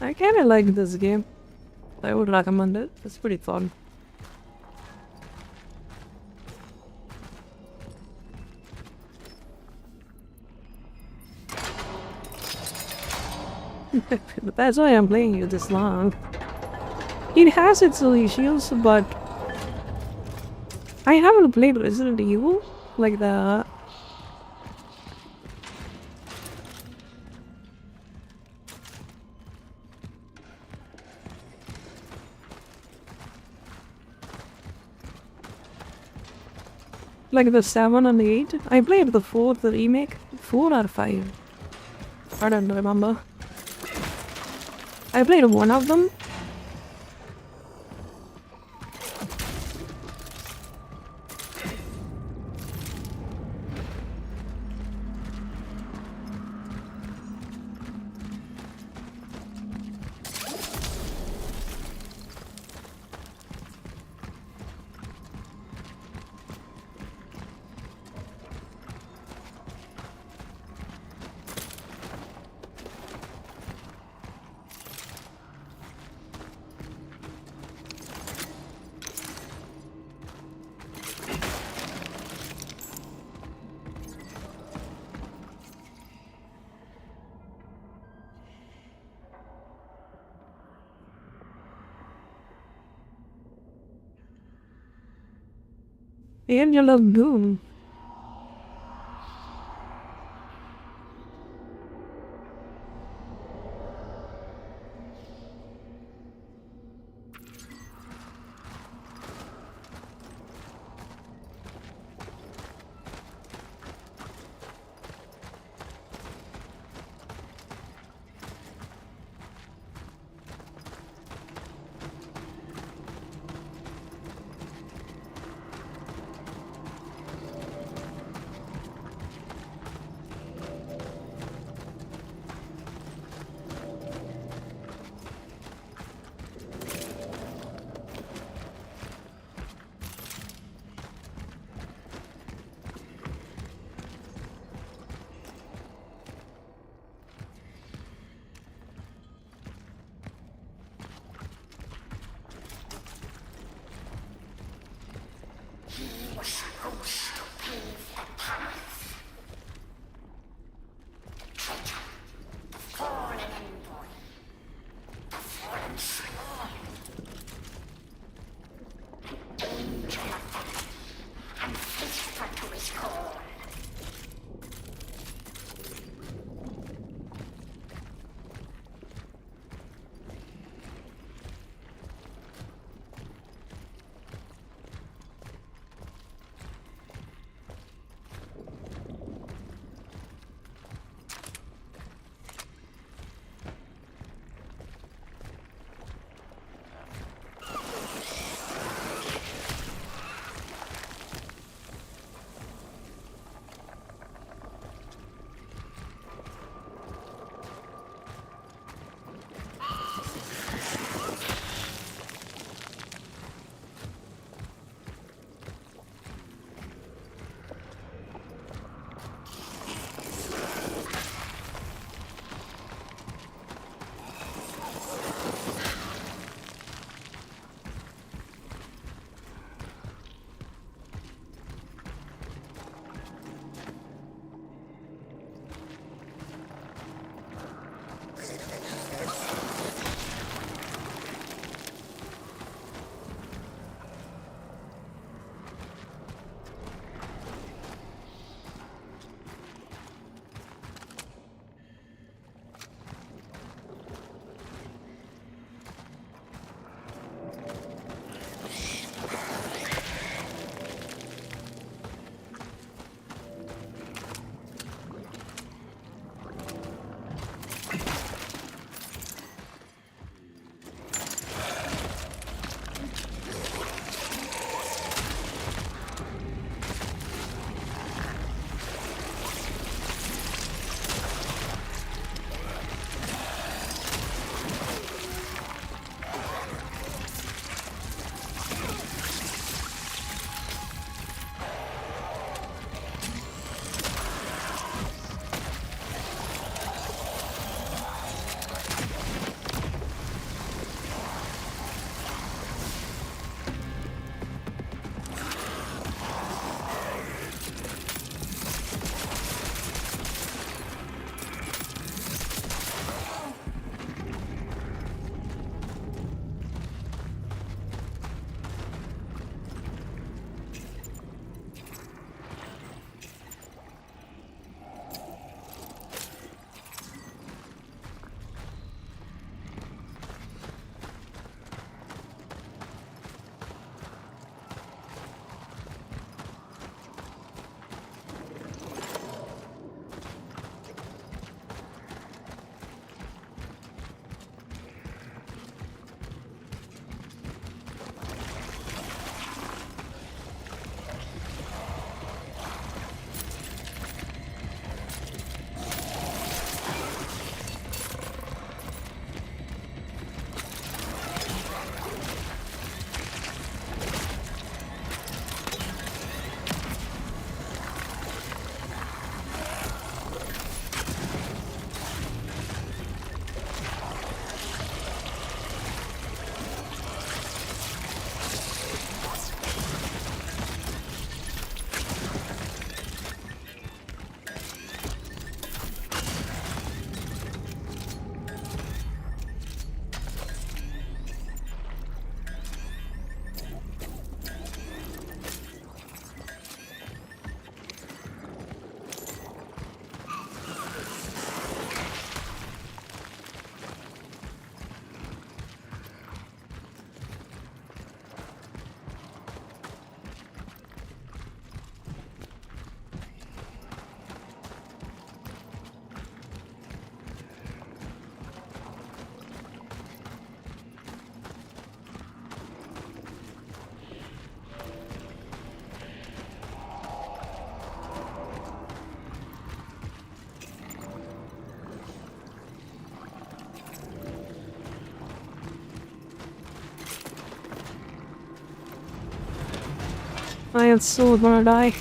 I kinda like this game. I would recommend it. It's pretty fun. But that's why I'm playing it this long. It has its issues, but I haven't played Resident Evil like that. Like the 7 and the 8. I played the 4, the remake. 4 or 5. I don't remember. I played one of them. Angela Boone. I am so gonna die.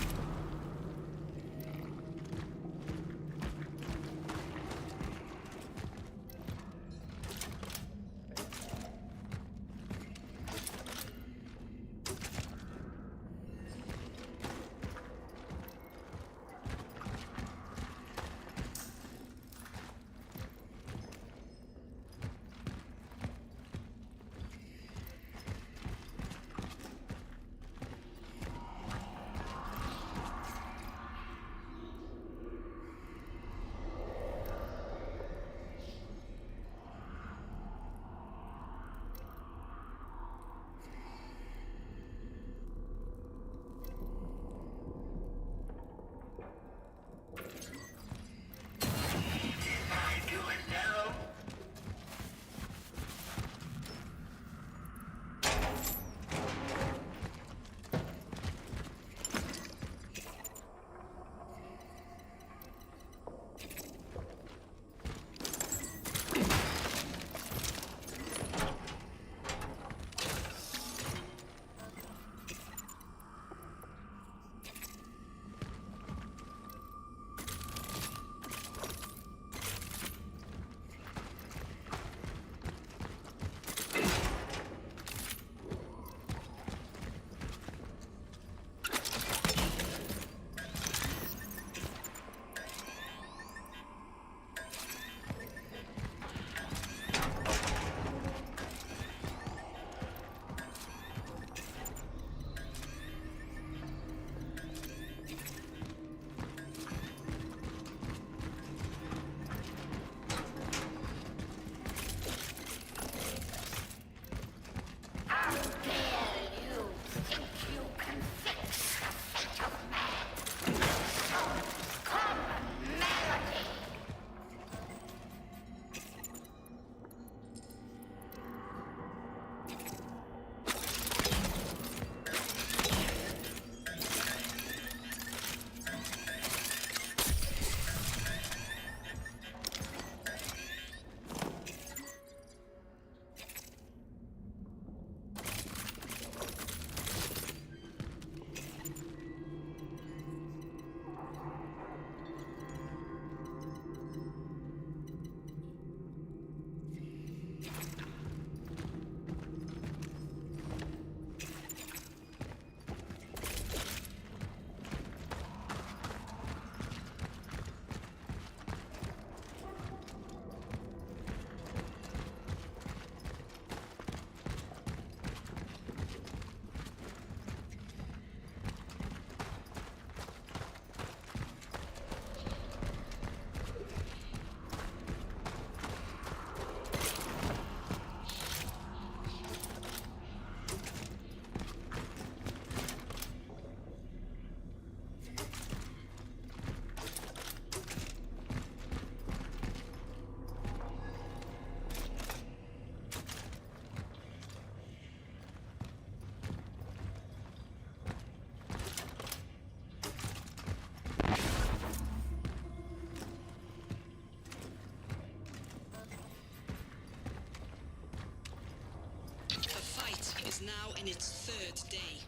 Now in its third day.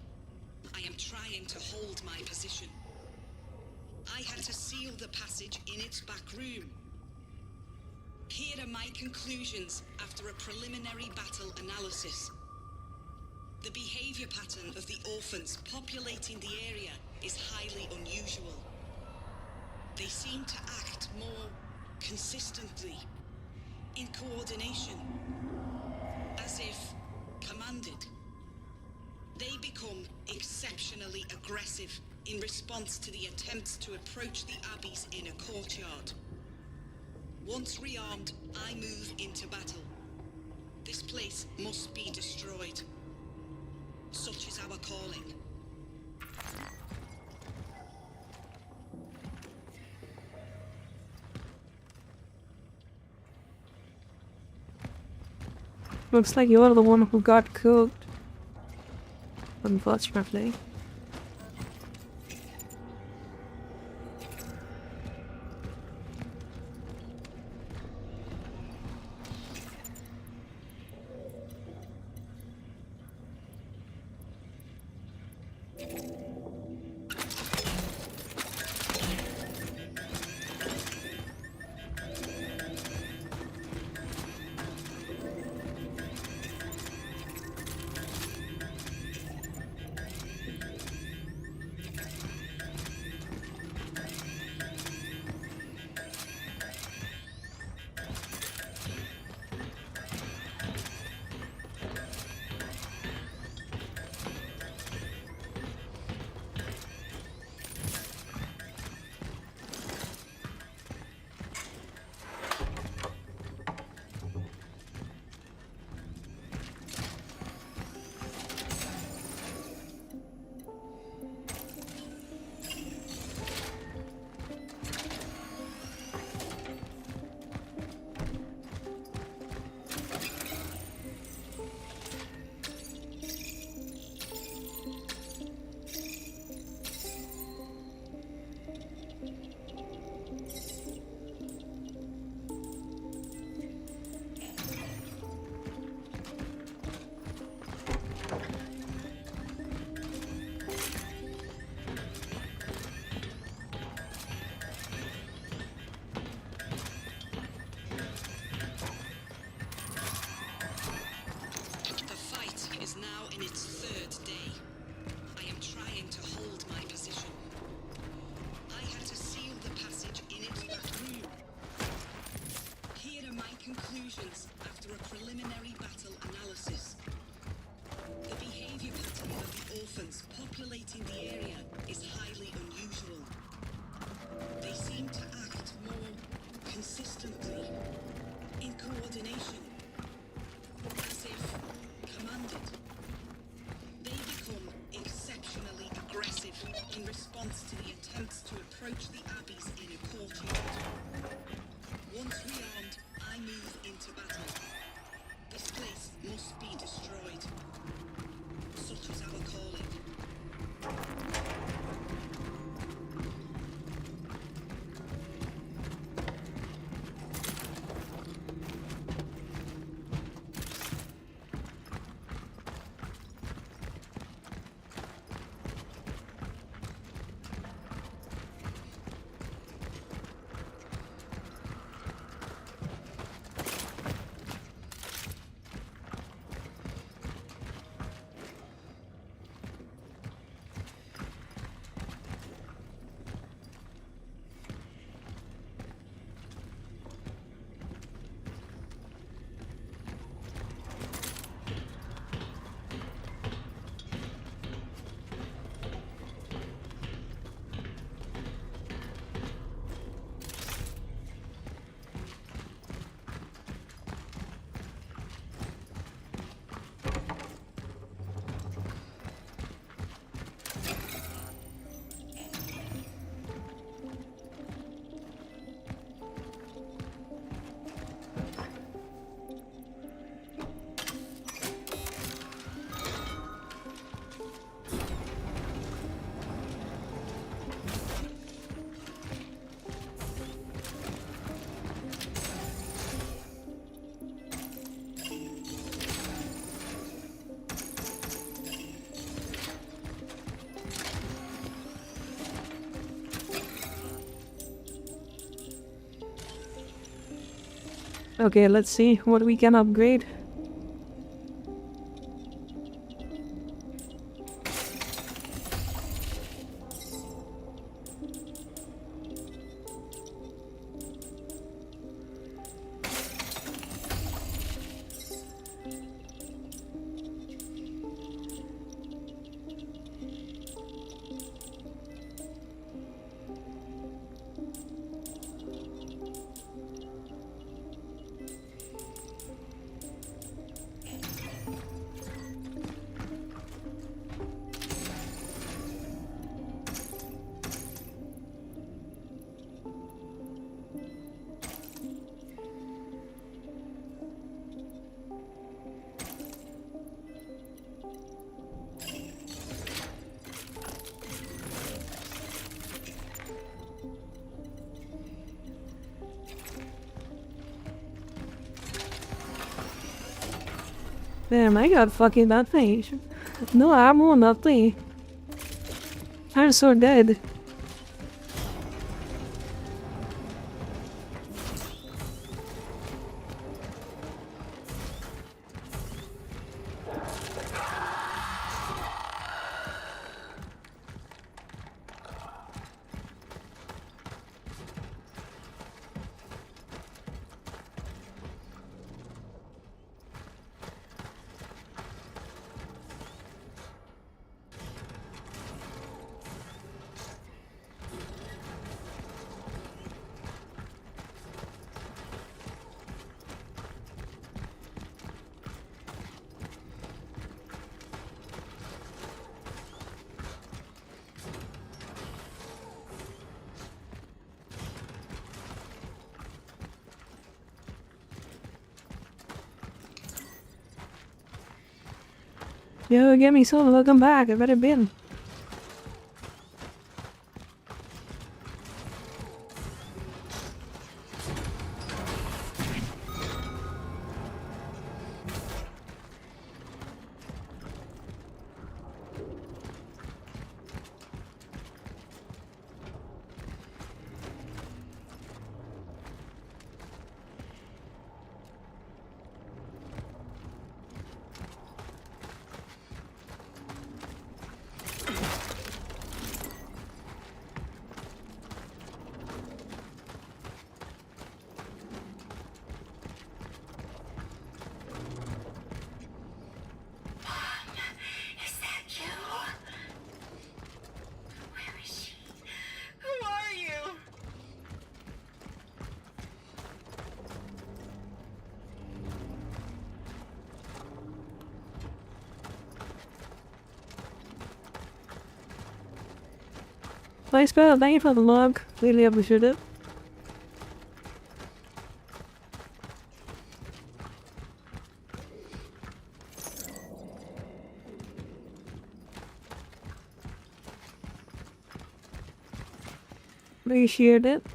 I am trying to hold my position. I had to seal the passage in its back room. Here are my conclusions after a preliminary battle analysis. The behavior pattern of the orphans populating the area is highly unusual. They seem to act more consistently, in coordination, as if commanded. They become exceptionally aggressive in response to the attempts to approach the Abbey's inner courtyard. Once rearmed, I move into battle. This place must be destroyed. Such is our calling.
Looks like you're the one who got cooked. Unfortunately.
appears after a preliminary battle analysis. The behavior pattern of the orphans populating the area is highly unusual. They seem to act more consistently, in coordination, as if commanded. They become exceptionally aggressive in response to the attempts to approach the Abbey's inner courtyard. Once rearmed, I move into battle. This place must be destroyed. Such is our calling.
Okay, let's see what we can upgrade. Damn, I got fucking nothing. No ammo, nothing. I'm so dead. Yo, get me some, welcome back, I better been. Thanks for thank you for the log. Really appreciate it. Appreciate it.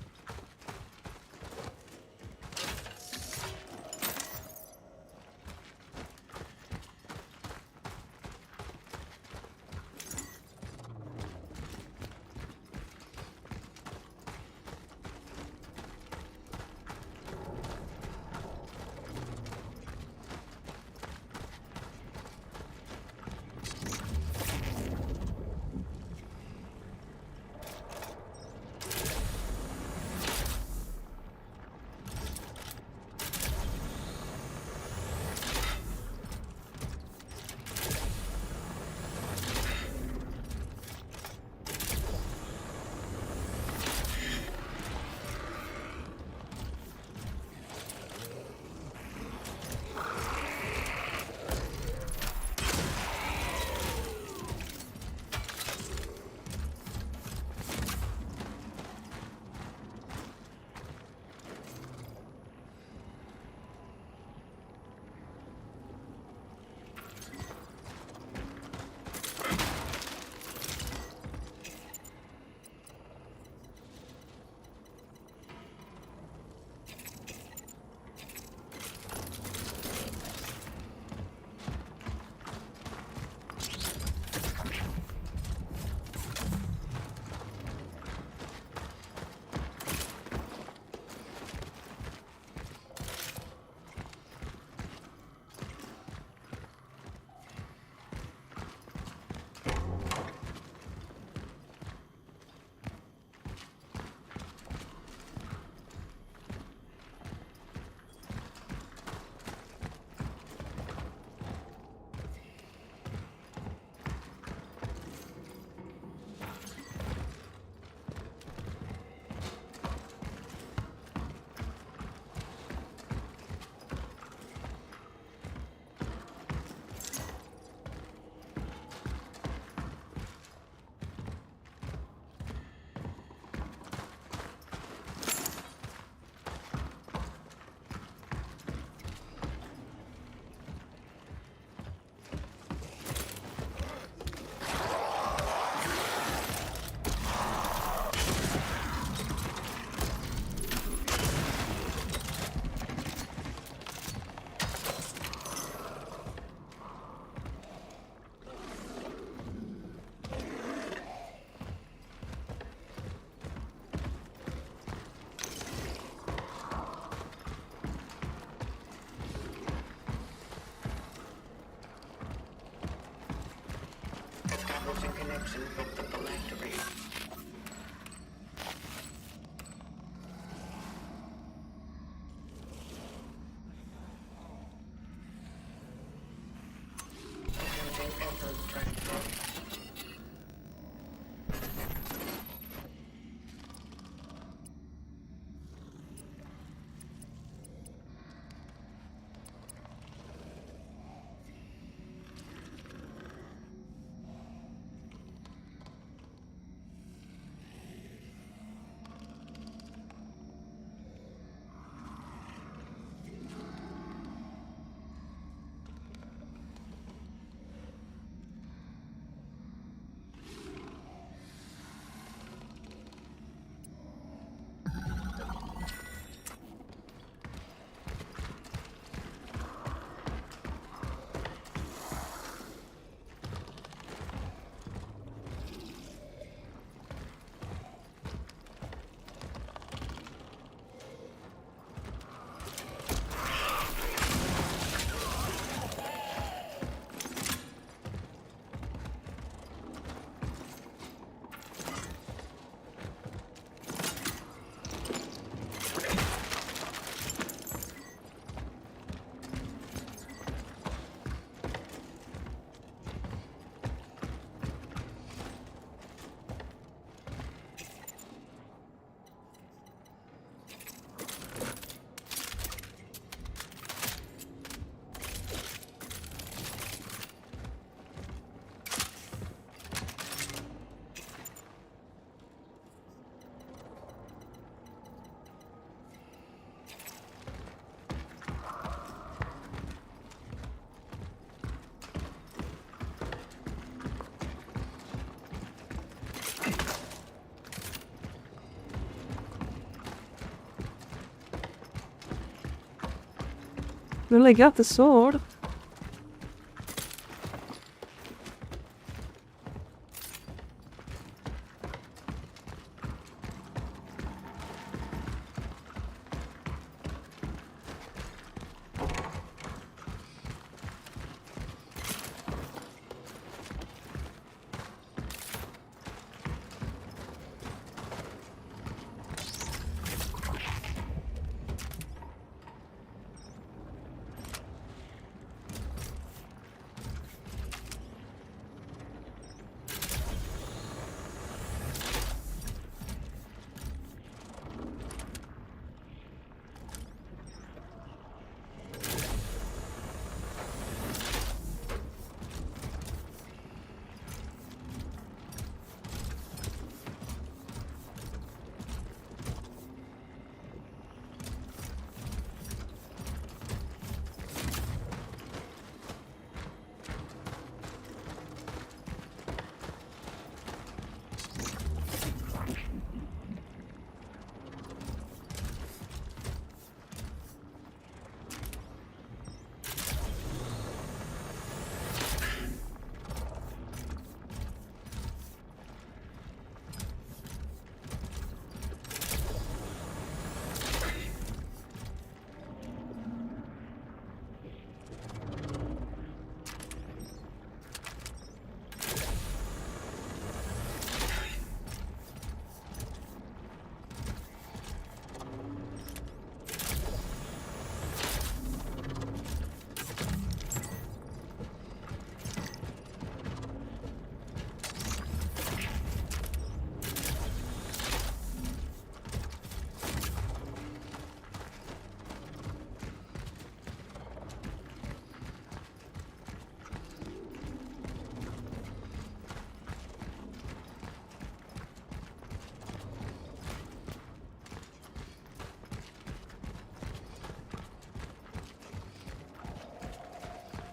Establishing connection with the phylactery. Attempting effort transfer.
Well, I got the sword.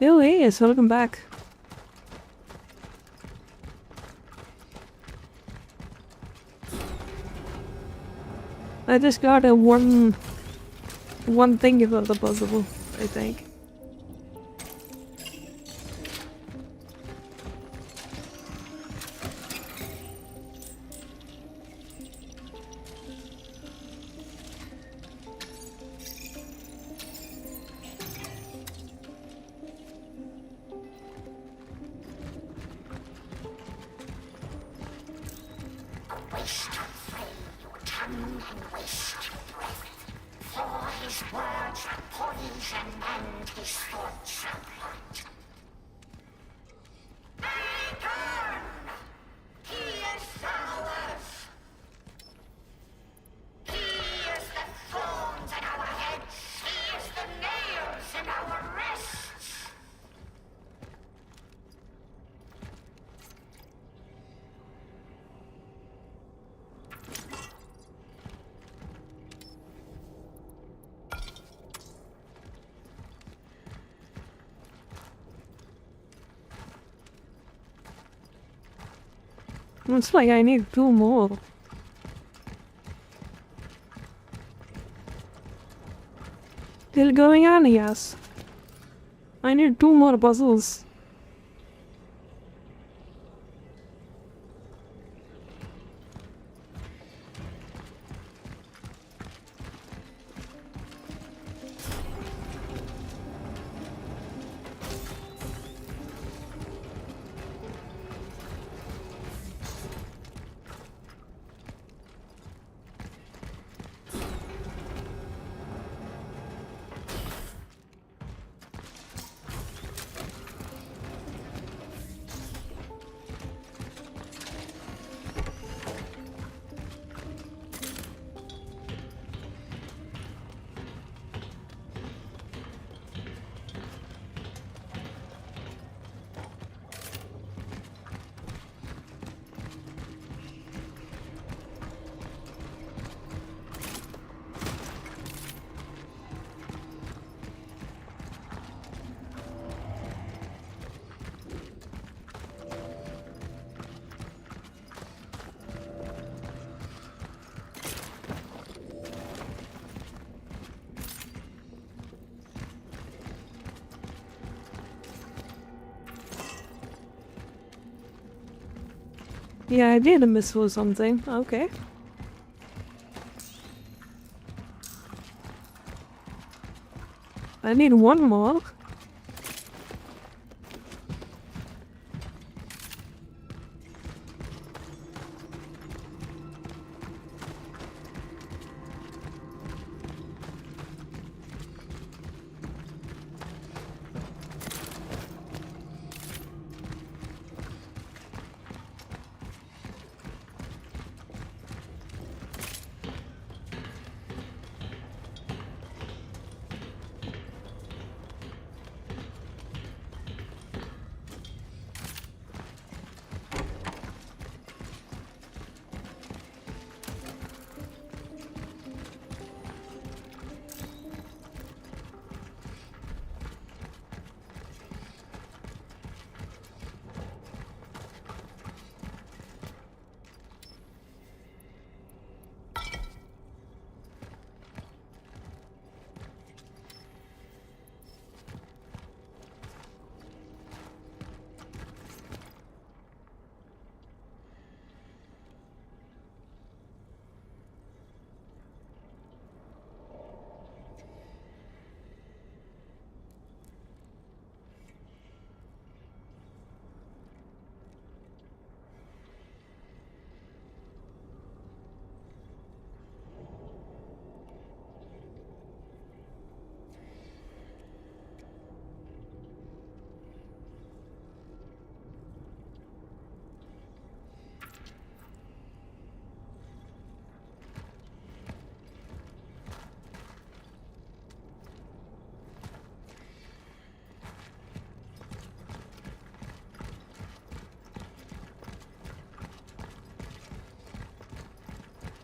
Oh, hey, welcome back. I just got a one thing about the puzzle, I think.
Waste your flame, your tongue, and waste your breath. For his words are poison, and his thoughts are blood. Return! He is ours! He is the thorns in our heads. He is the nails in our wrists.
Looks like I need 2 more. Still going on, yes. I need 2 more puzzles. Yeah, I did miss for something. Okay. I need one more.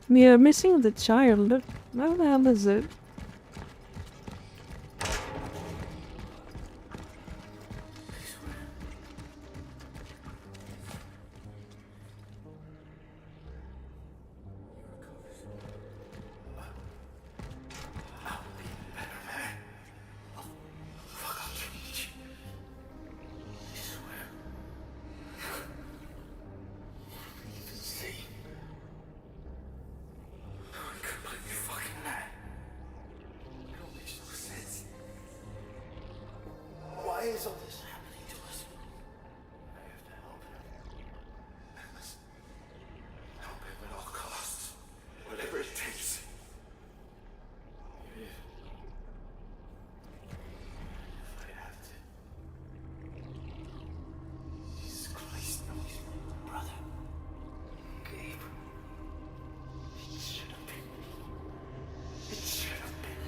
We are missing the child. Where the hell is it?
Why is all this happening to us? I have to help him. I must help him at all costs. Whatever it takes. If I have to. Jesus Christ, no, he's my brother. Gabe. It should have been. It should have been.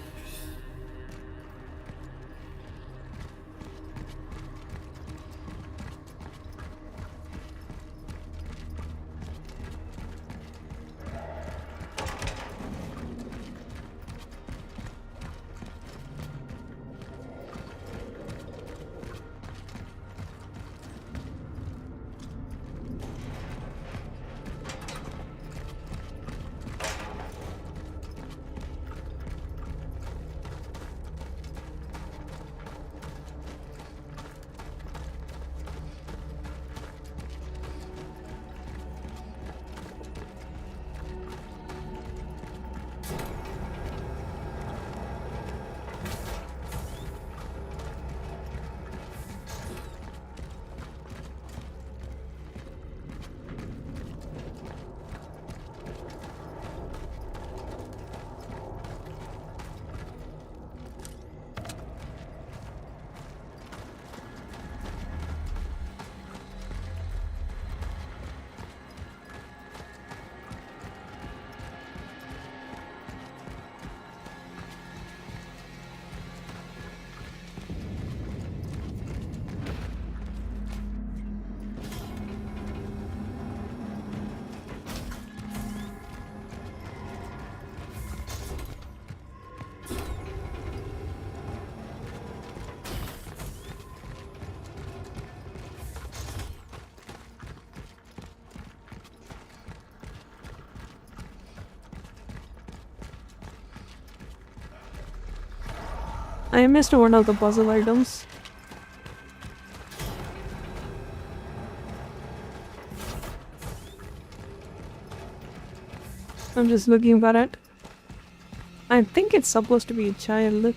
I missed one of the puzzle items.
I'm just looking for it. I think it's supposed to be a child.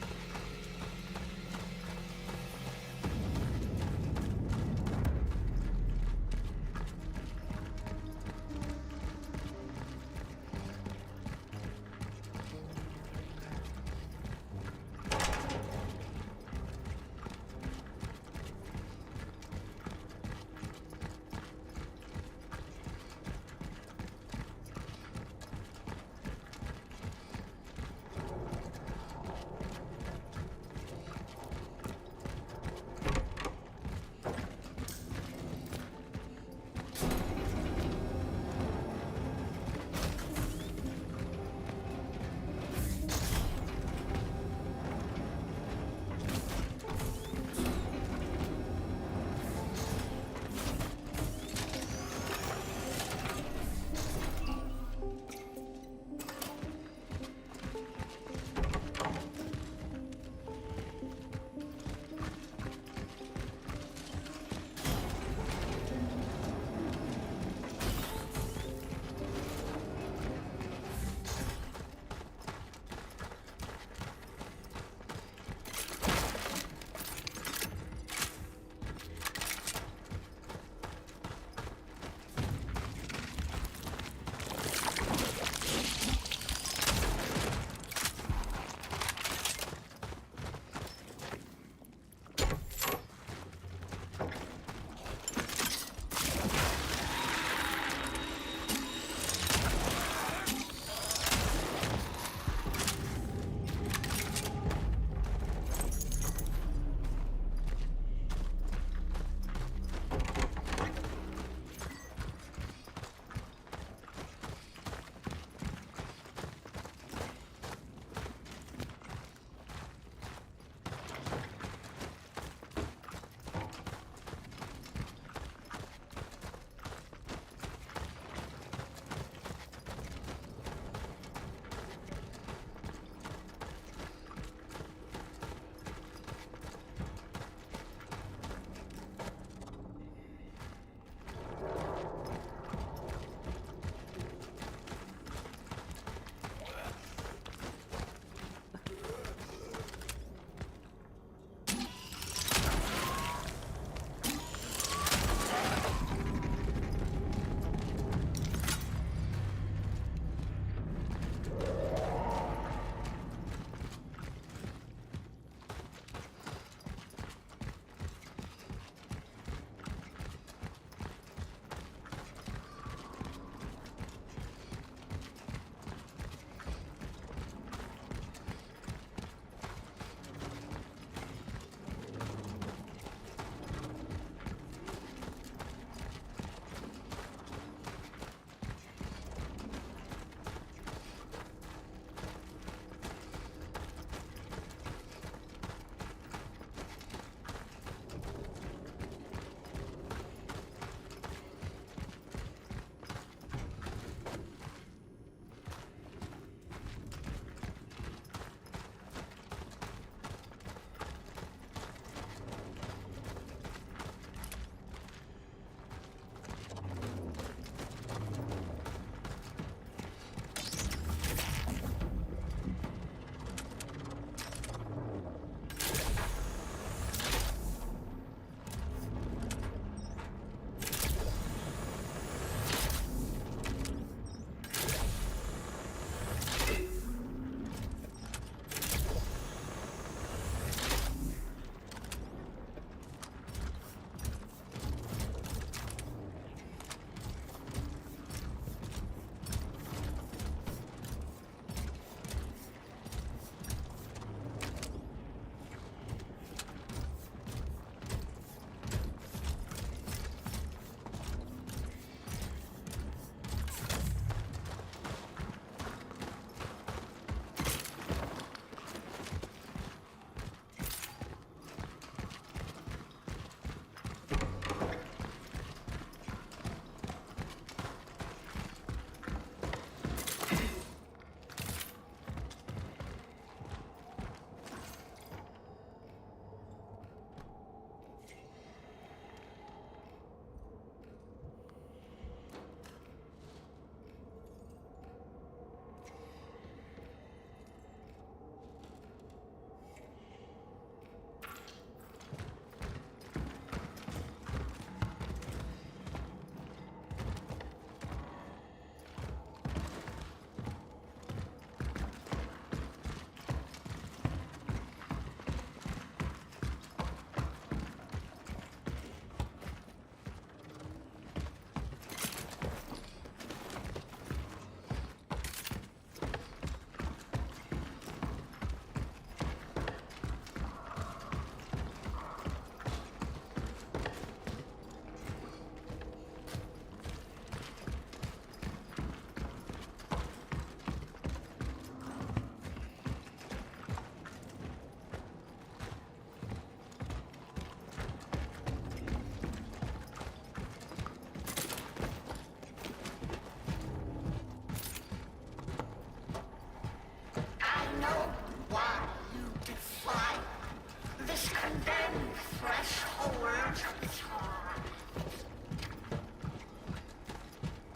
threshold of time.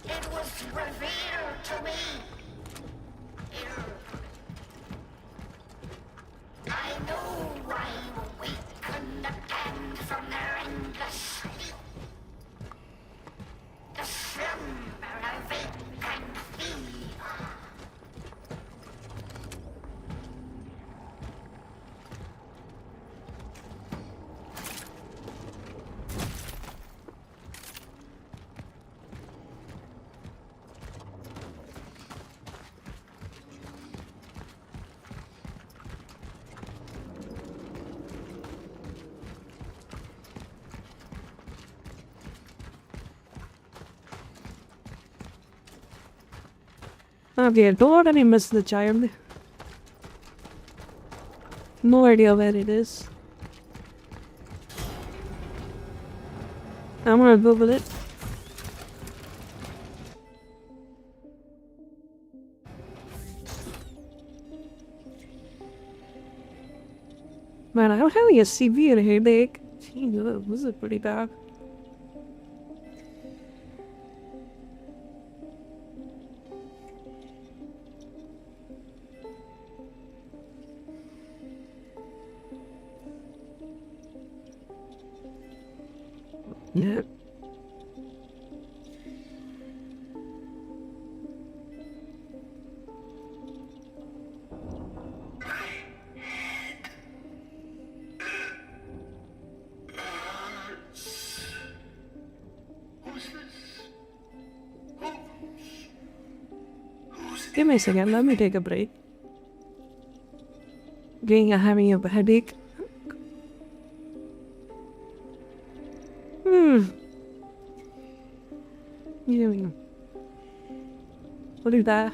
It was revealed to me. I know why you awakened again from their endless sleep. The slumber of vacant fever.
Okay, don't let me miss the child. No idea where it is. I'm gonna Google it. Man, I'm having a severe headache. Jesus, this is pretty bad. Yeah. Give me a second, let me take a break. Having a headache. Yeah. What is that?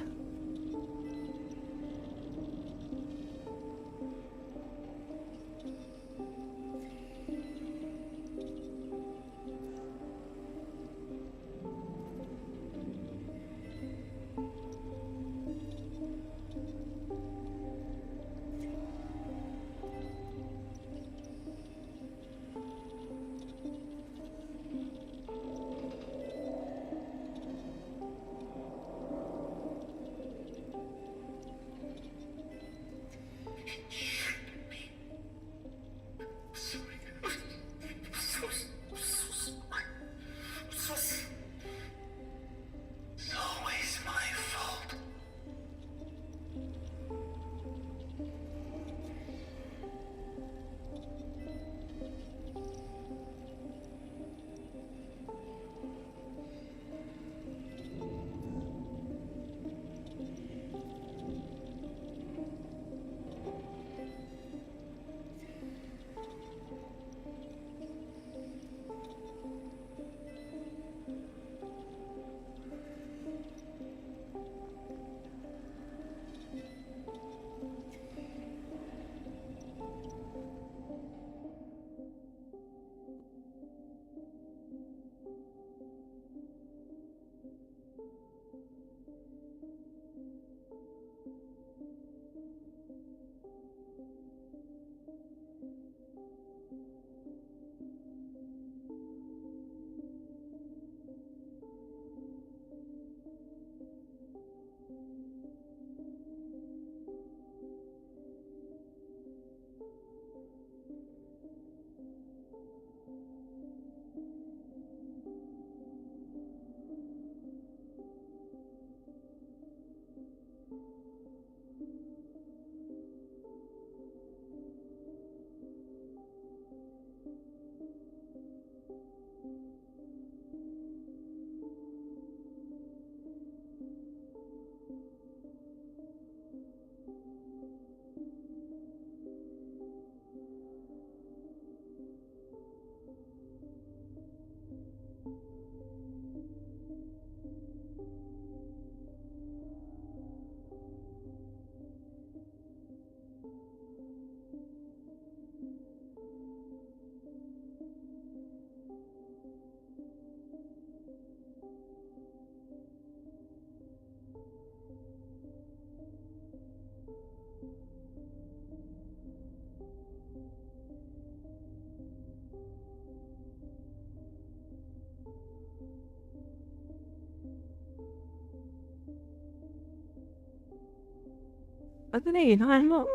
Vad är det? Nej,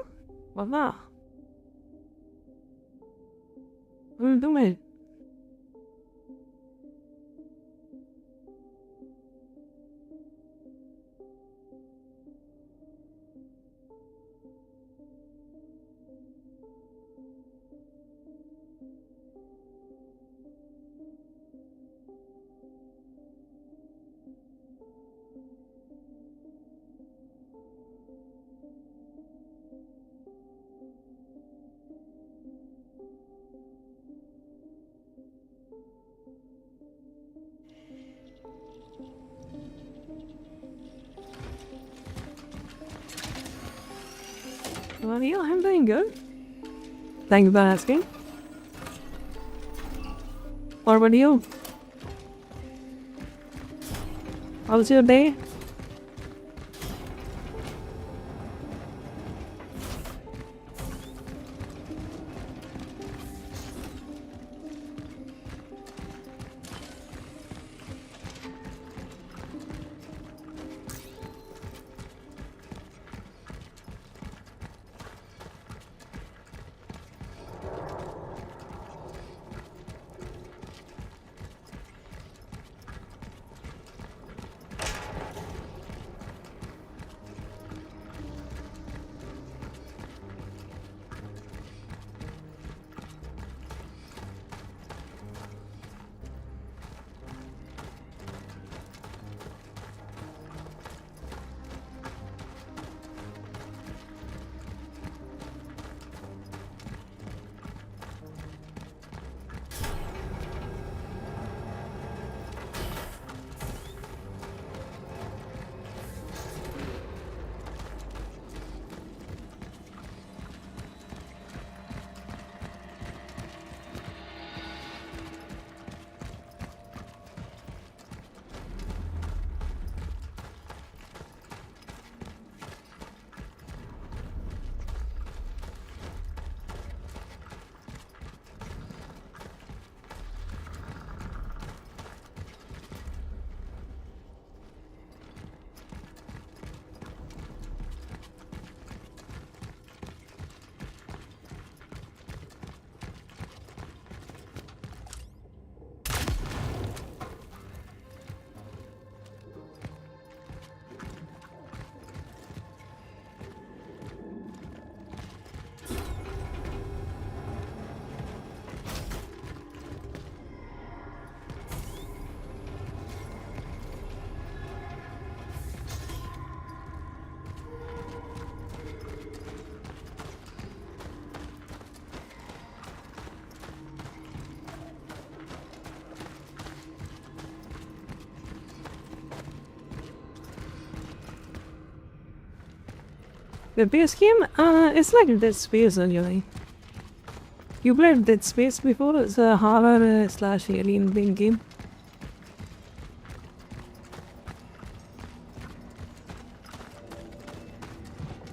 vad va? De är... Well, yeah, I'm doing good. Thank you for asking. What about you? How was your day? The base game? It's like Dead Space actually. You played Dead Space before? It's a horror slash alien thing game.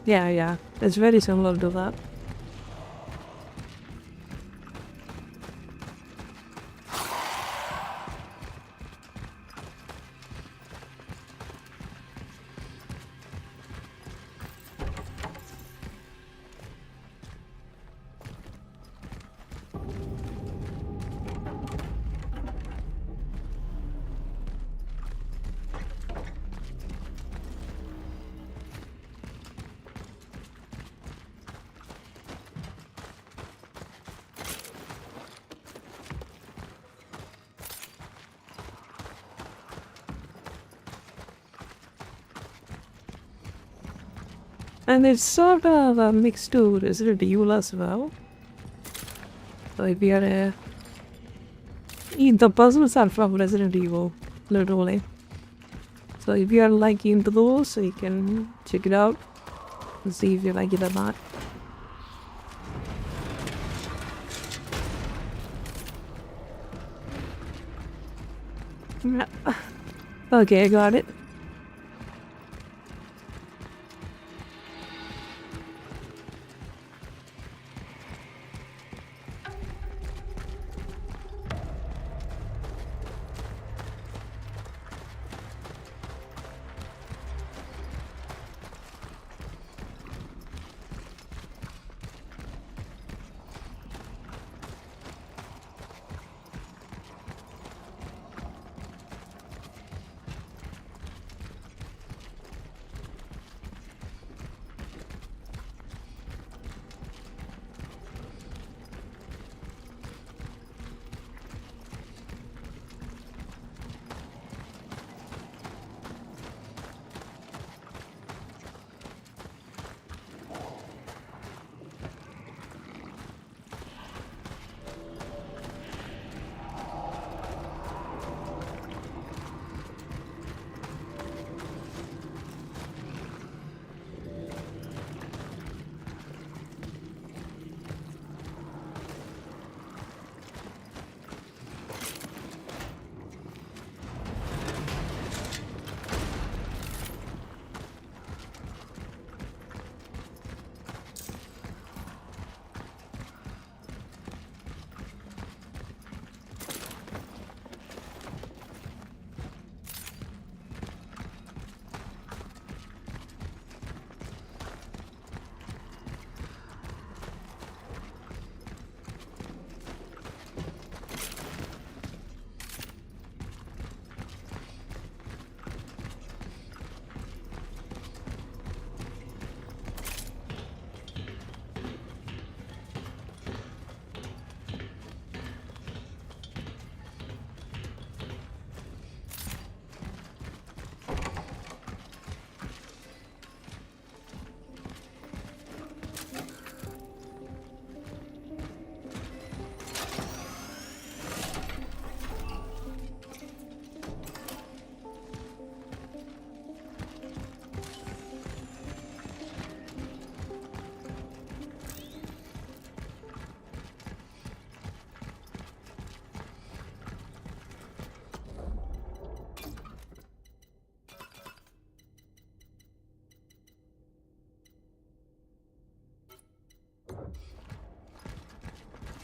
Yeah, it's very similar to that. And it's sort of a mix to Resident Evil as well. So if you're the puzzles are from Resident Evil, literally. So if you're like into those, so you can check it out and see if you like it or not. Okay, I got it.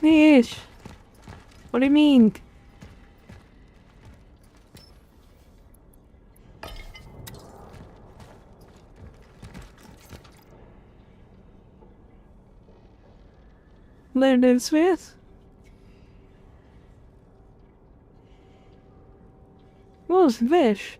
fish. What do you mean? Learn Smith? What was fish?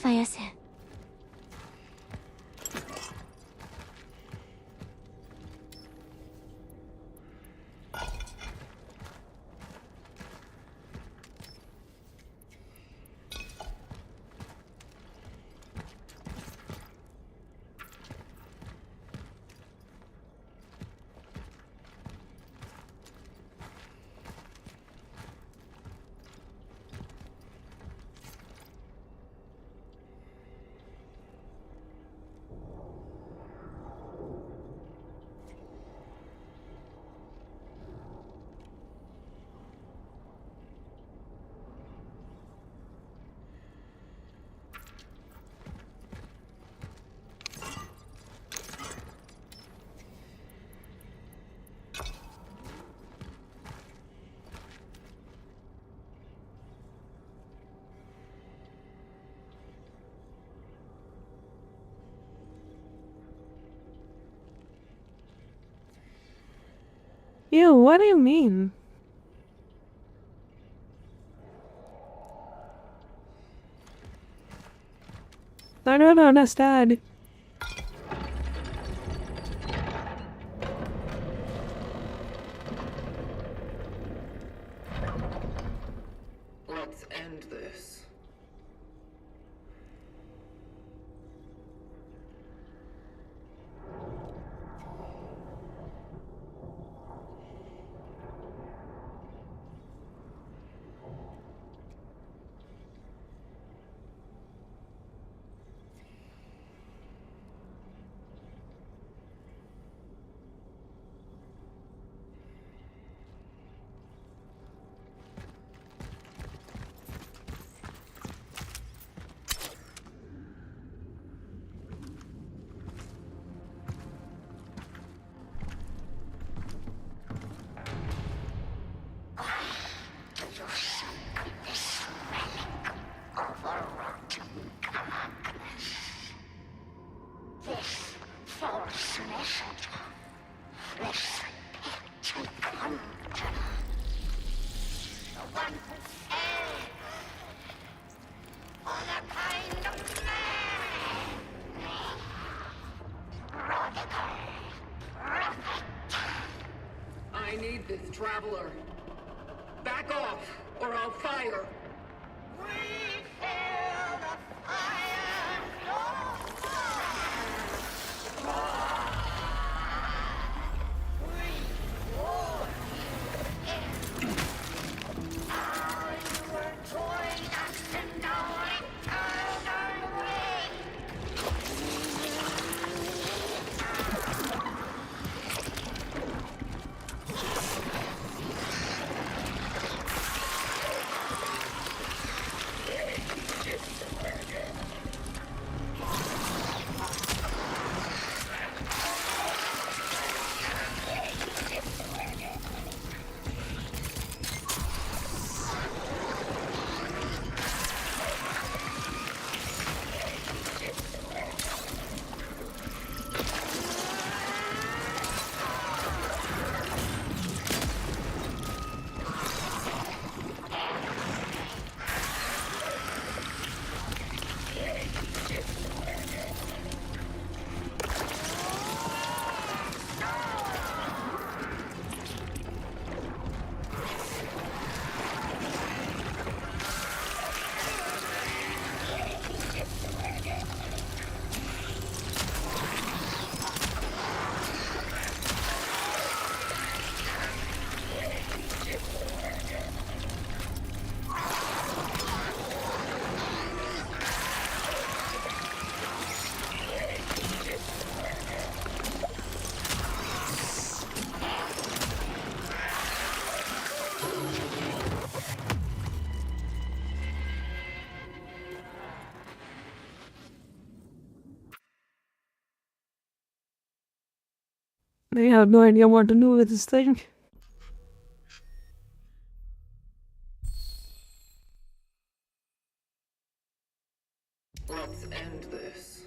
vrchat.
Ew, what do you mean? I don't understand.
Let's end this. I need this traveler. Back off, or I'll fire.
They have no idea what to do with this thing.
Let's end this.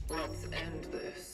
Let's end this.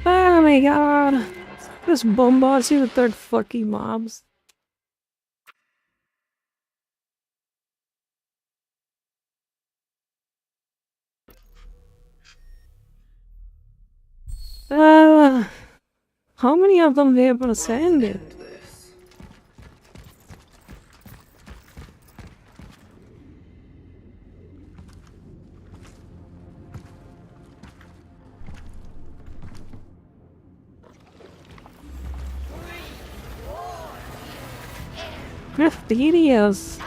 Oh my god. Just bombards you with their fucking mobs. How many of them they able to send it?
End this.
Graffitius.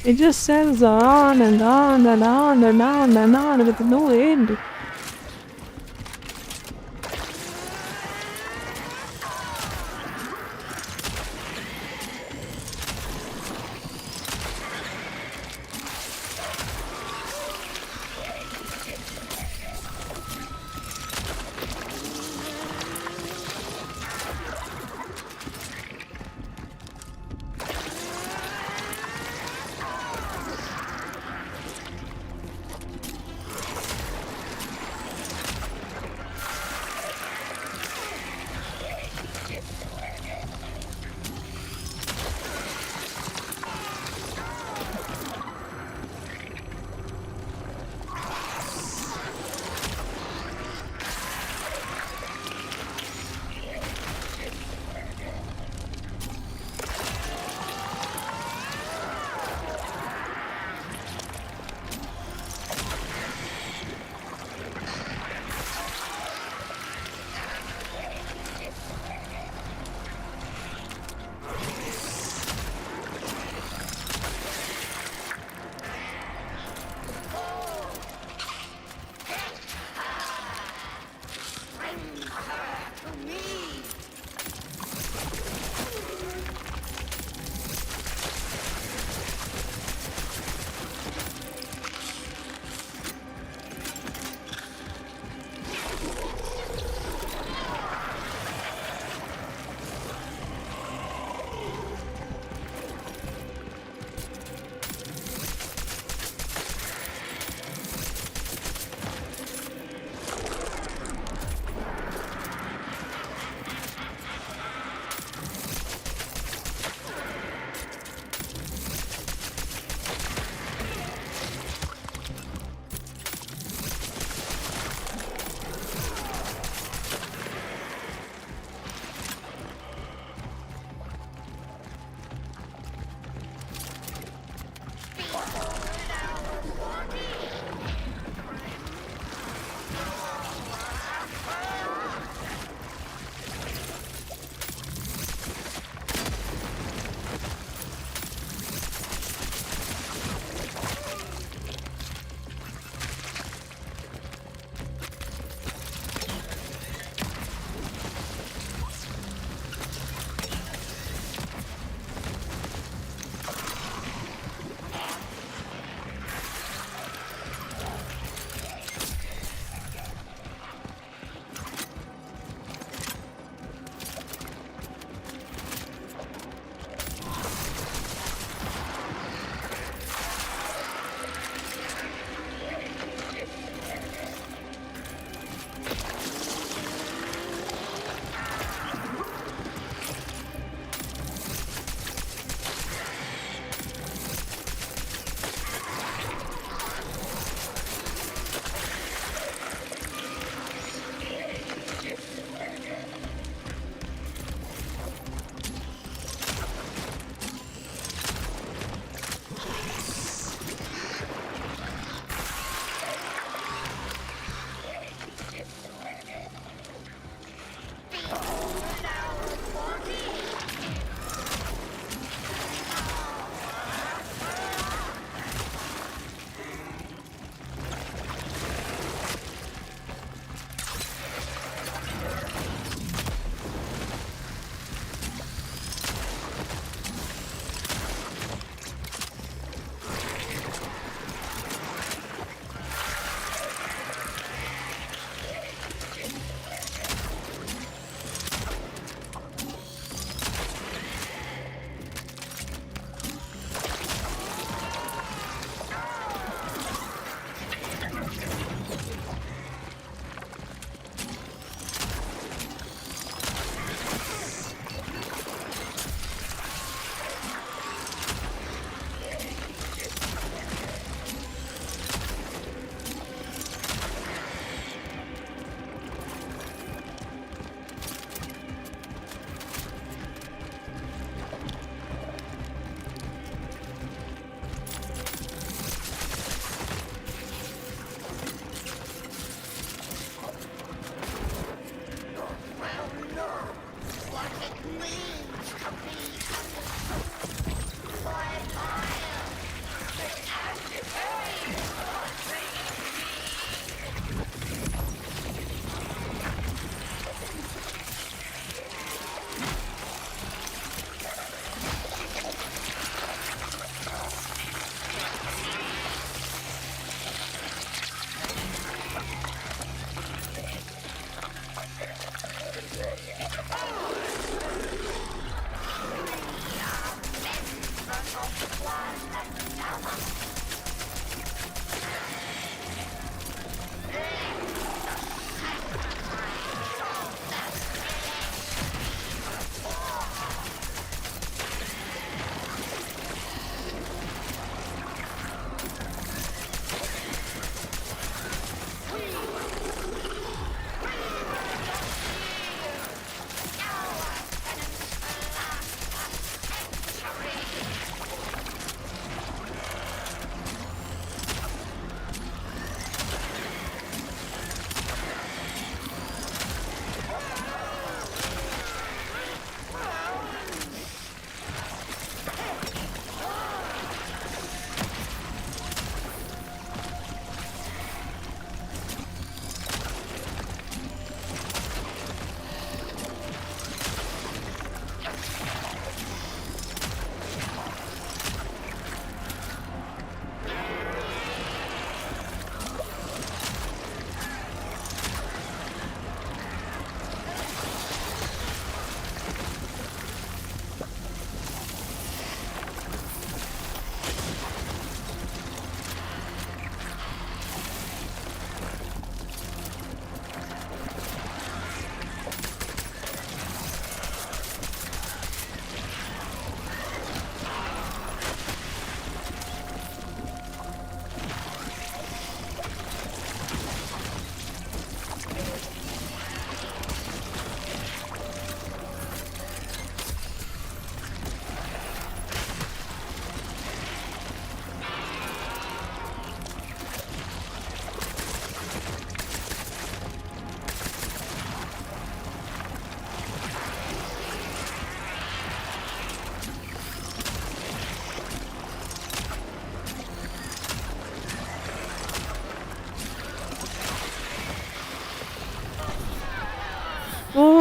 It just says on and on and on and on and on with no end.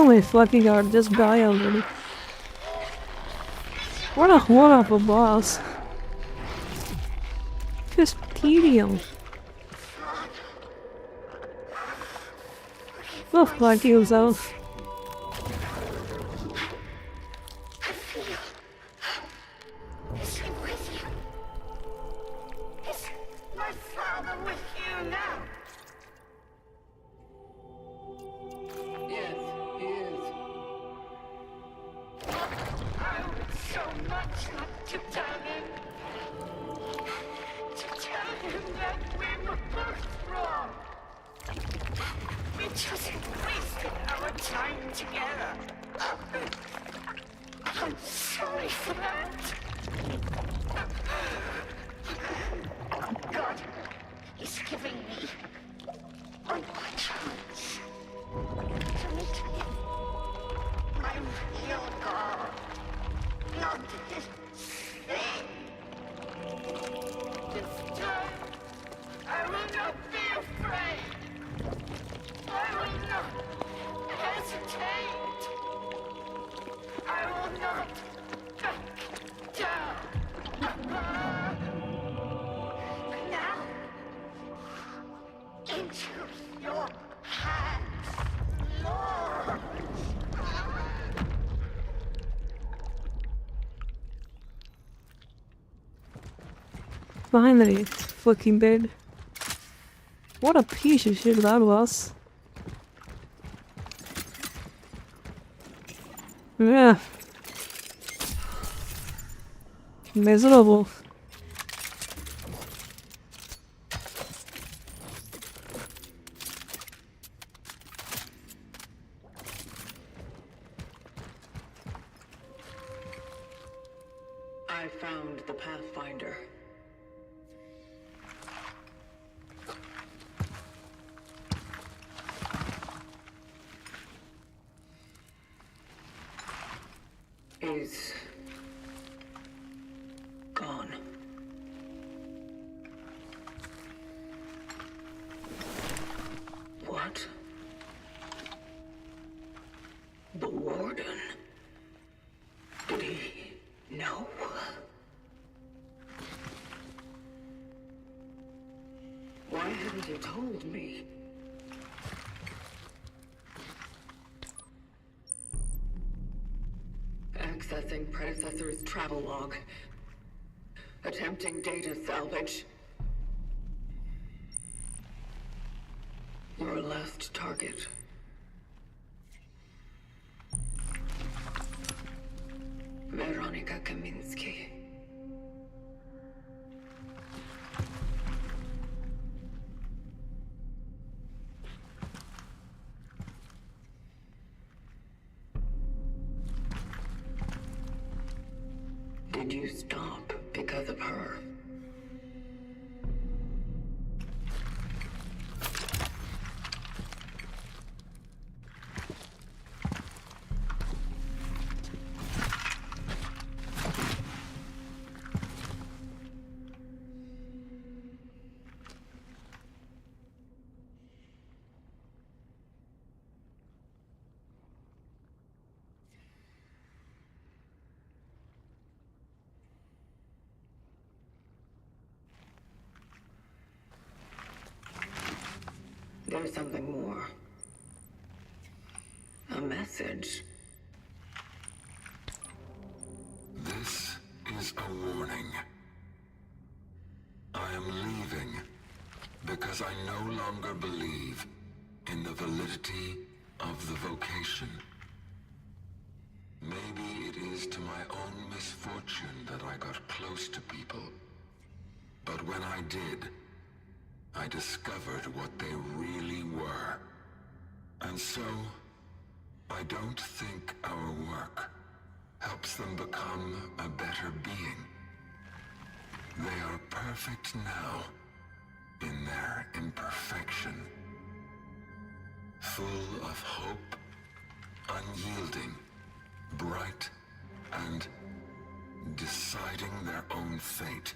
Oh my fucking god, just die already. What a horn of a boss. Just tedium. Go fuck yourself.
Is he with you? Is my father with you now?
Yes, he is.
I would so much like to tell him. To tell him that we were both wrong. We just wasted our time together. I'm sorry for that. God is giving me one more chance to meet my real God, not his thing. This time, I will not be afraid. I will not hesitate. I will not back down. Now, into your hands, Lord.
Finally, fucking dead. What a piece of shit that was. Yeah. Miserable.
I found the Pathfinder. He's gone. What? The Warden? Did he know? Why hadn't you told me? Accessing predecessor's travel log. Attempting data salvage. Your last target. Veronica Kaminsky. Did you stop because of her? There's something more. A message.
This is a warning. I am leaving because I no longer believe in the validity of the vocation. Maybe it is to my own misfortune that I got close to people. But when I did, I discovered what they really were. And so, I don't think our work helps them become a better being. They are perfect now, in their imperfection. Full of hope, unyielding, bright, and deciding their own fate.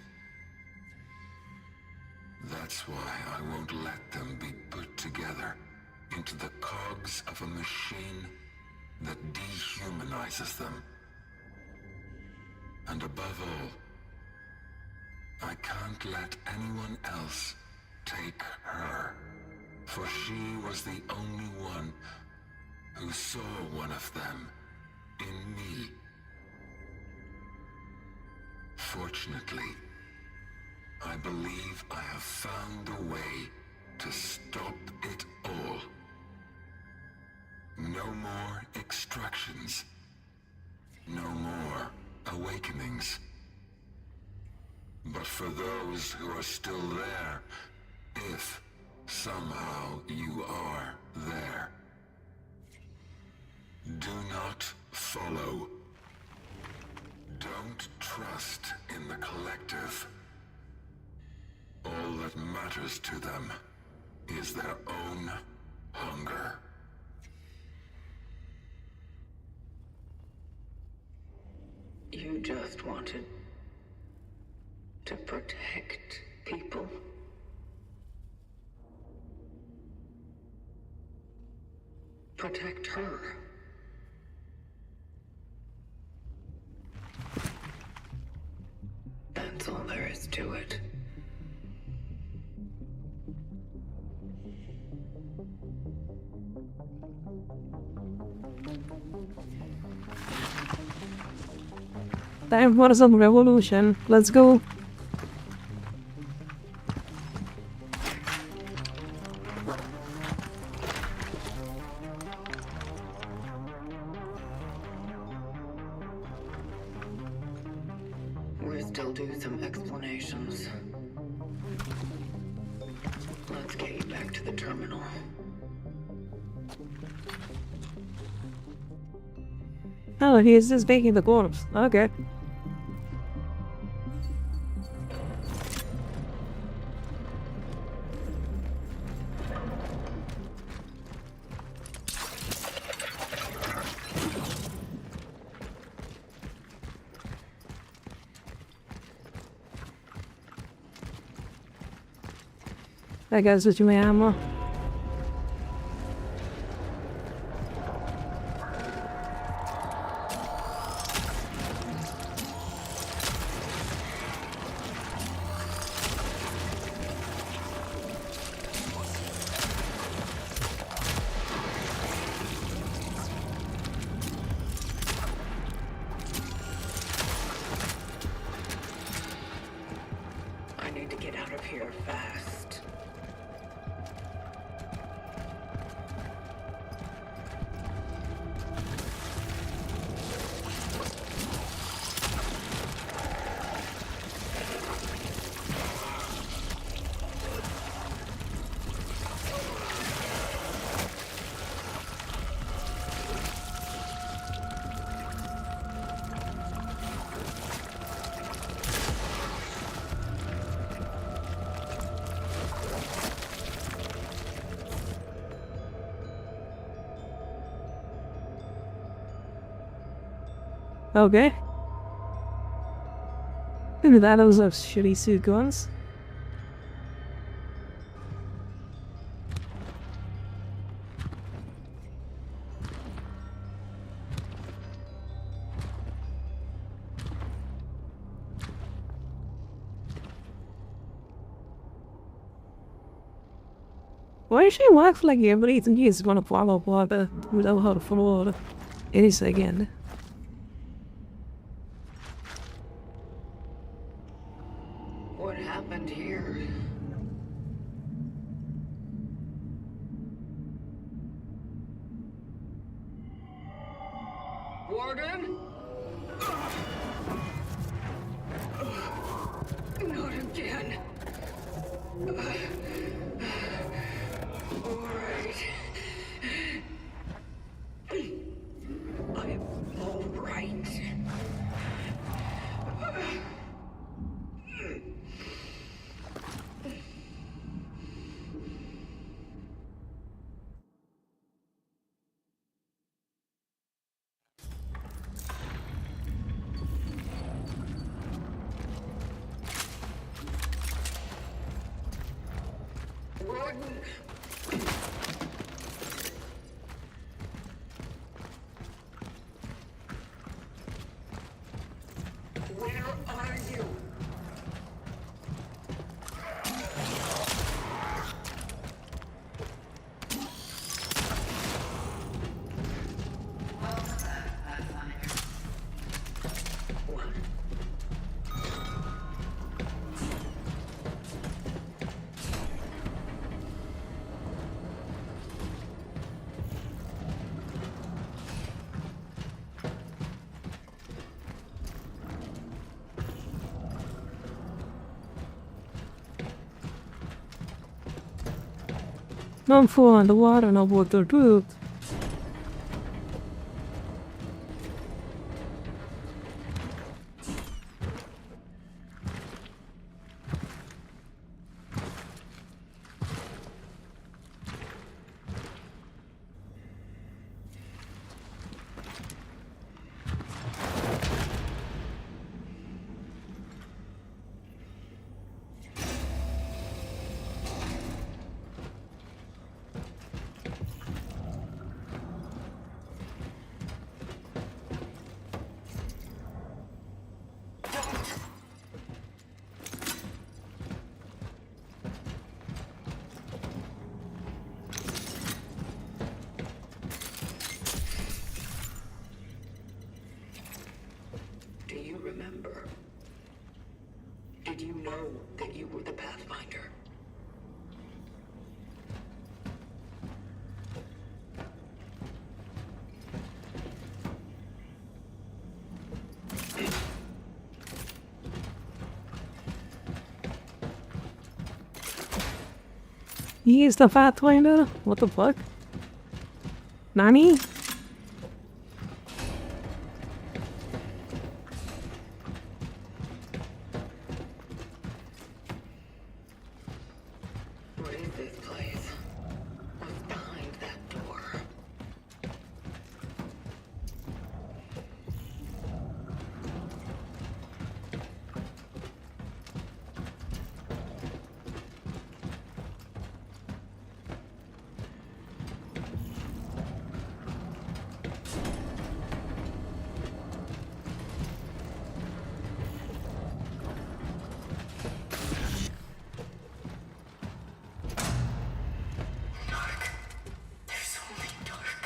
That's why I won't let them be put together into the cogs of a machine that dehumanizes them. And above all, I can't let anyone else take her, for she was the only one who saw one of them in me. Fortunately, I believe I have found a way to stop it all. No more extractions. No more awakenings. But for those who are still there, if somehow you are there, do not follow. Don't trust in the collective. All that matters to them is their own hunger.
You just wanted to protect people? Protect her. That's all there is to it.
Time for some revolution. Let's go.
We're still due some explanations. Let's get you back to the terminal.
Oh, he is just baking the corpse. Okay. That goes with my ammo.
I need to get out of here fast.
Okay. Maybe that was those shitty suit guns. Why is she wax like everything he's gonna follow water without how to follow water? It is again.
What happened here? Warden? Not again. All right. I'm all right. Warden!
Non fu underwater, no water too.
Do you remember? Did you know that you were the Pathfinder?
He is the Pathfinder? What the fuck? Nani?
What is this place? What's behind that door?
There's only dark.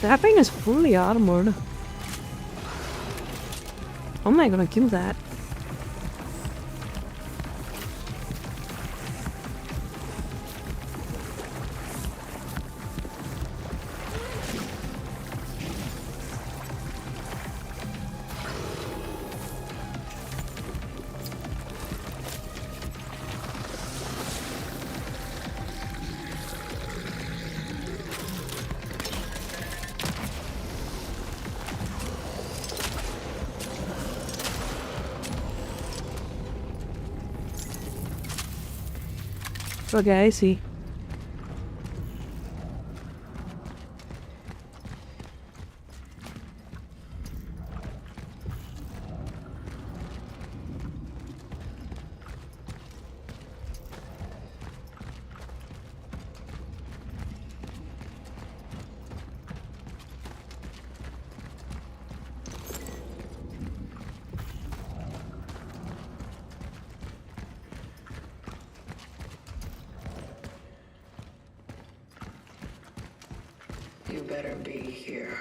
That thing is fully armored. How am I gonna kill that? Okay, I see.
You better be here.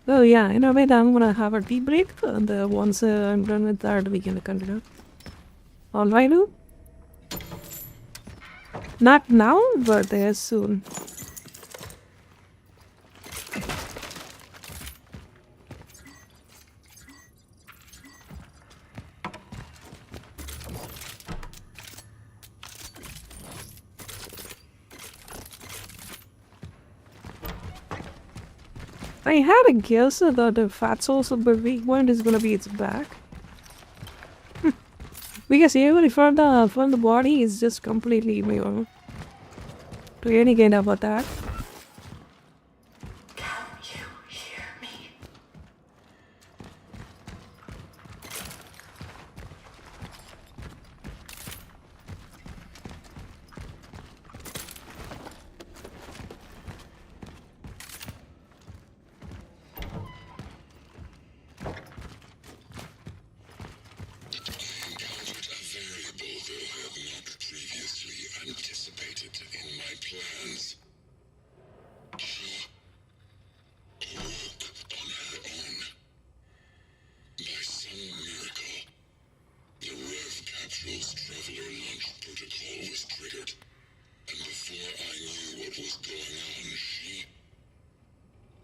Oh yeah, in a way I'm gonna have a tea break and once I'm done with that we can continue. Alright, Lou? Not now, but soon. I had a guess that the fat source of the weak point is gonna be its back. Because every from the body is just completely immune to any kind of attack.
Can you hear me?
Encountered a variable that I had not previously anticipated in my plans. She awoke on her own. By some miracle, the Rev capsule's traveler launch protocol was triggered, and before I knew what was going on,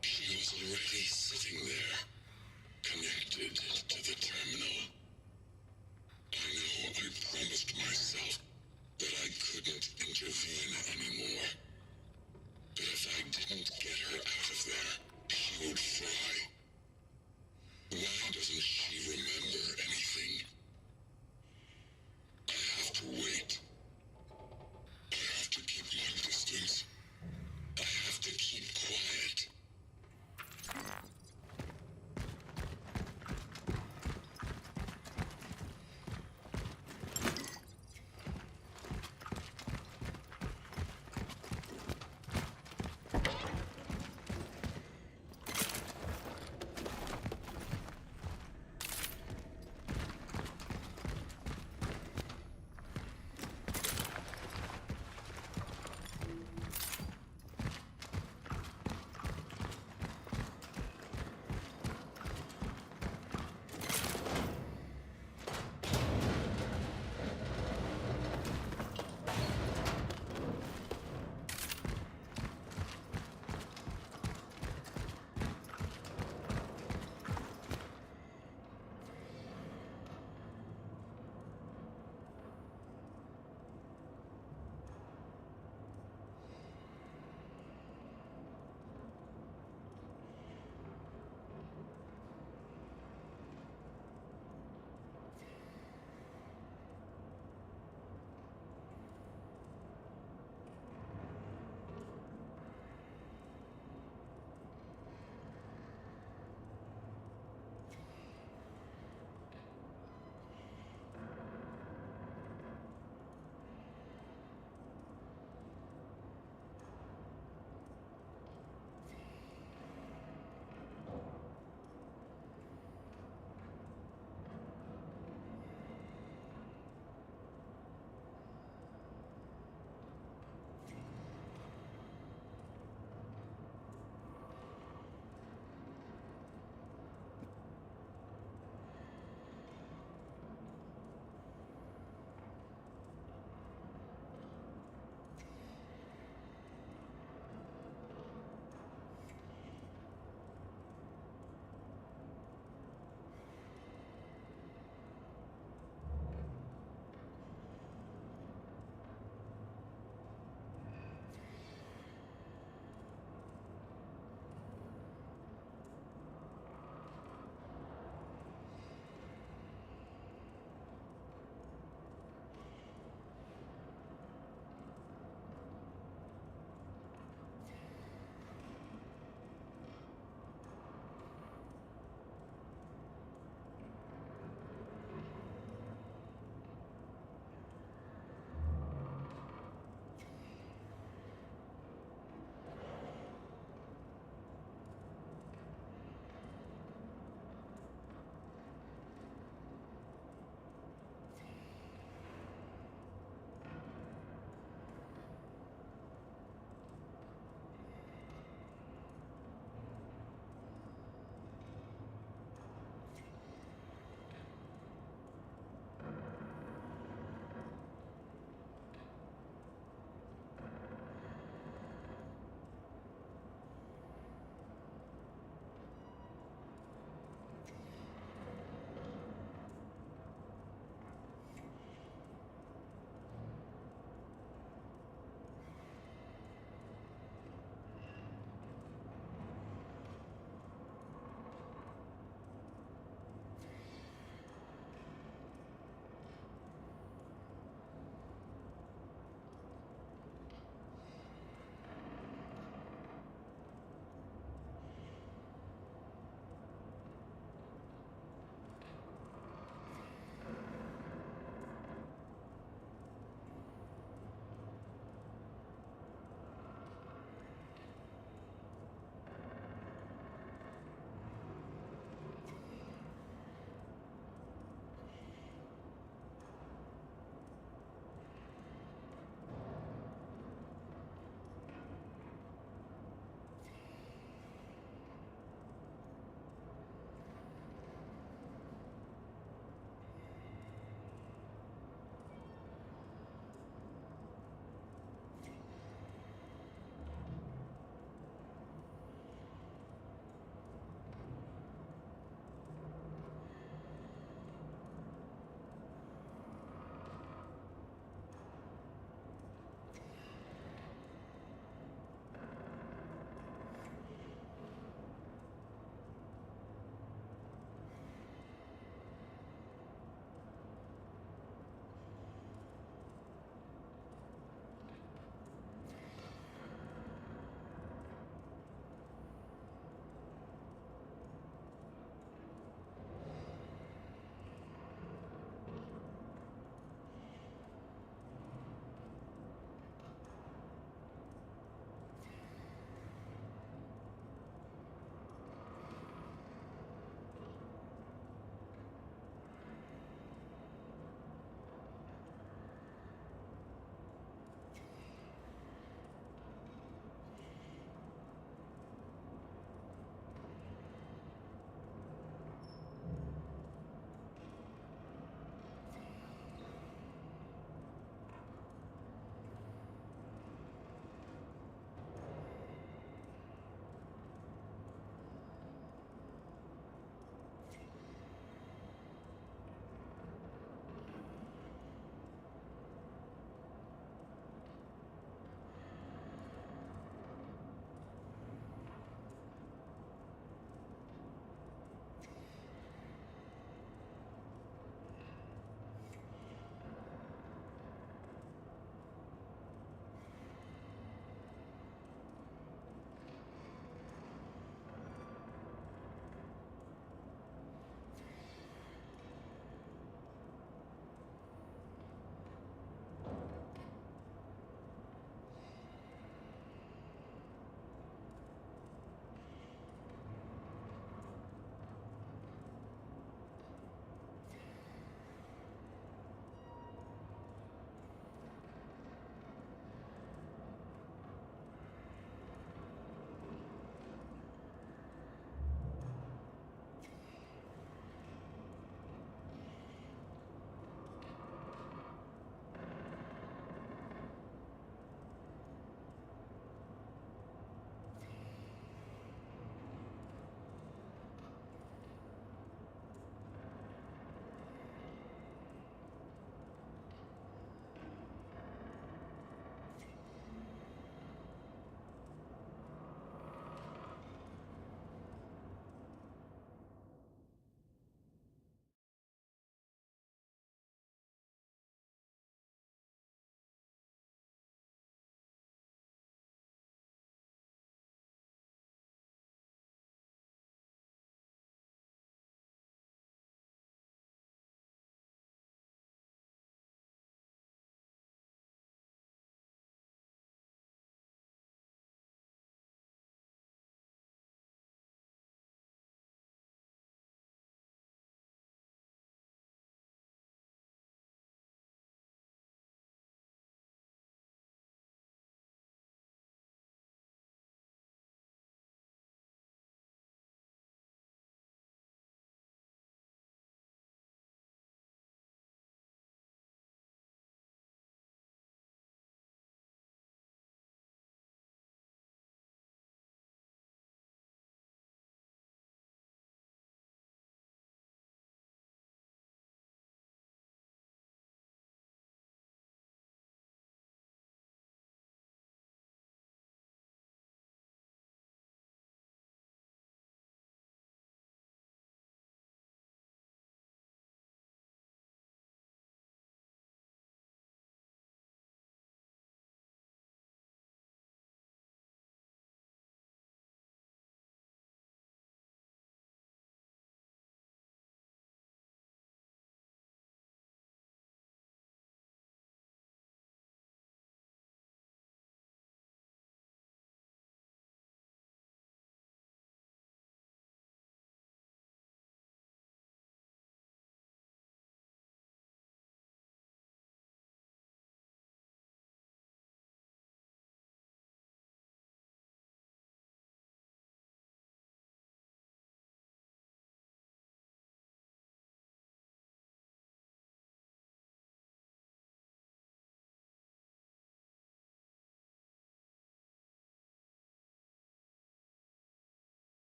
she was already sitting there, connected to the terminal. I know I promised myself that I couldn't intervene anymore. But if I didn't get her out of there, she would fry. Why doesn't she remember anything? I have to wait. I have to keep my distance. I have to keep quiet.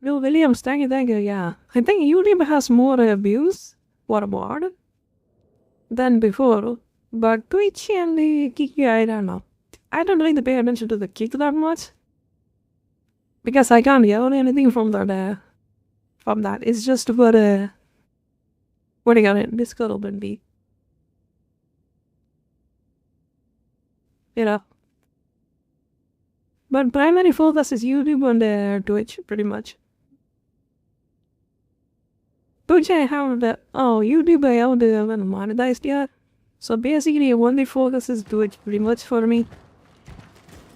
Will Williams, thank you, yeah. I think YouTube has more abuse, waterboard, than before. But Twitch and the Kiki, I don't know. I don't really pay attention to the kick that much. Because I can't yell anything from that, from that. It's just what do you got in this little bit, you know. But primary focus is YouTube and Twitch, pretty much. Twitch I haven't, YouTube I haven't monetized yet. So basically, only focus is Twitch, pretty much for me.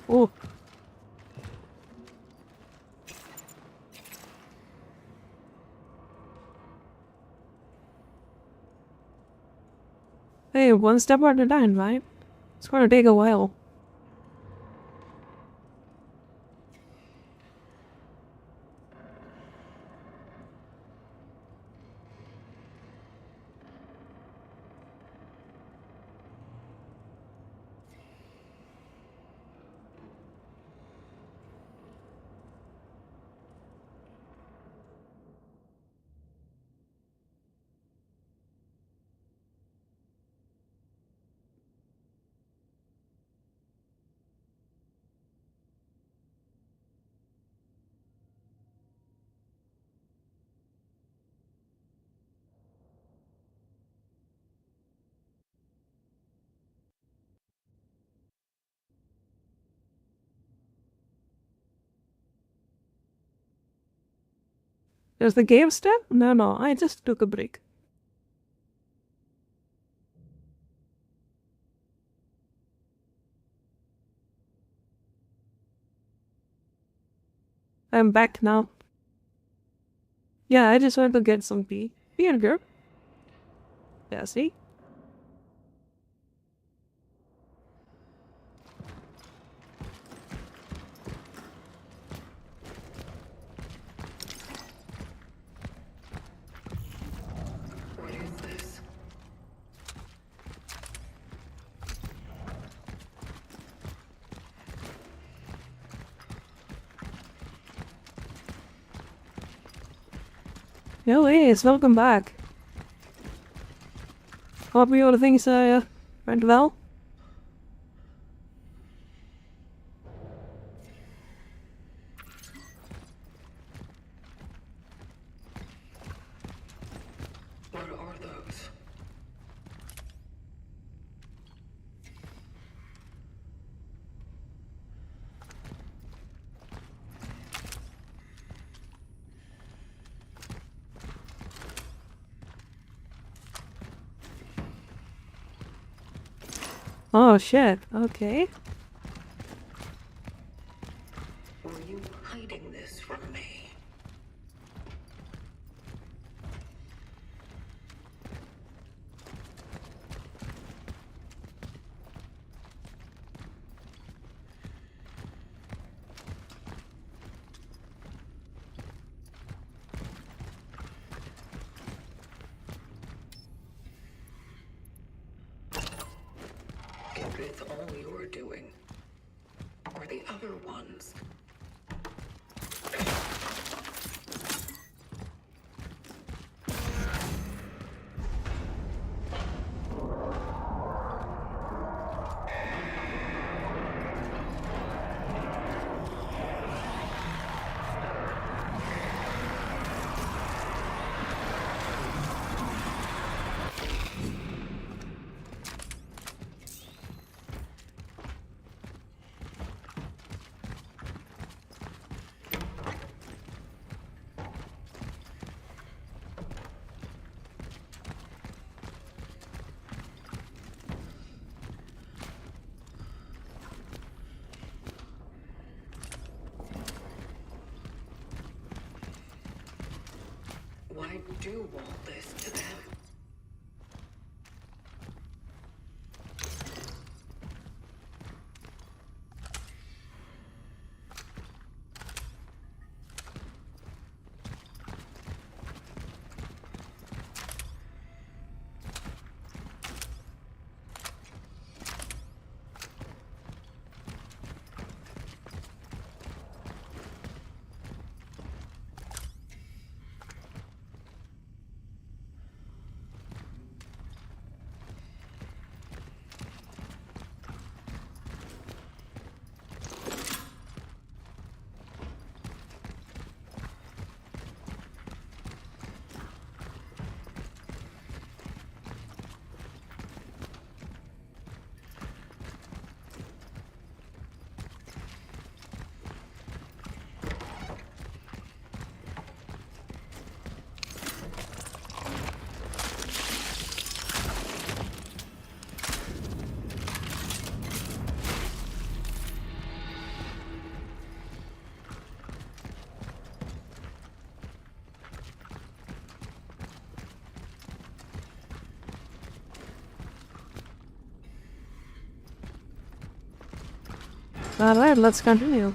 Oh. Hey, one step at a time, right? It's gonna take a while. Is the game step? No, I just took a break. I'm back now. Yeah, I just went to get some pee. Pee and girl. Yeah, see?
What is this?
Yo, Ace, welcome back. Hope your things went well.
What are those?
Oh shit, okay.
Were you hiding this from me? If it's all you're doing, or the other ones. Why do all this to them?
Alright, let's continue.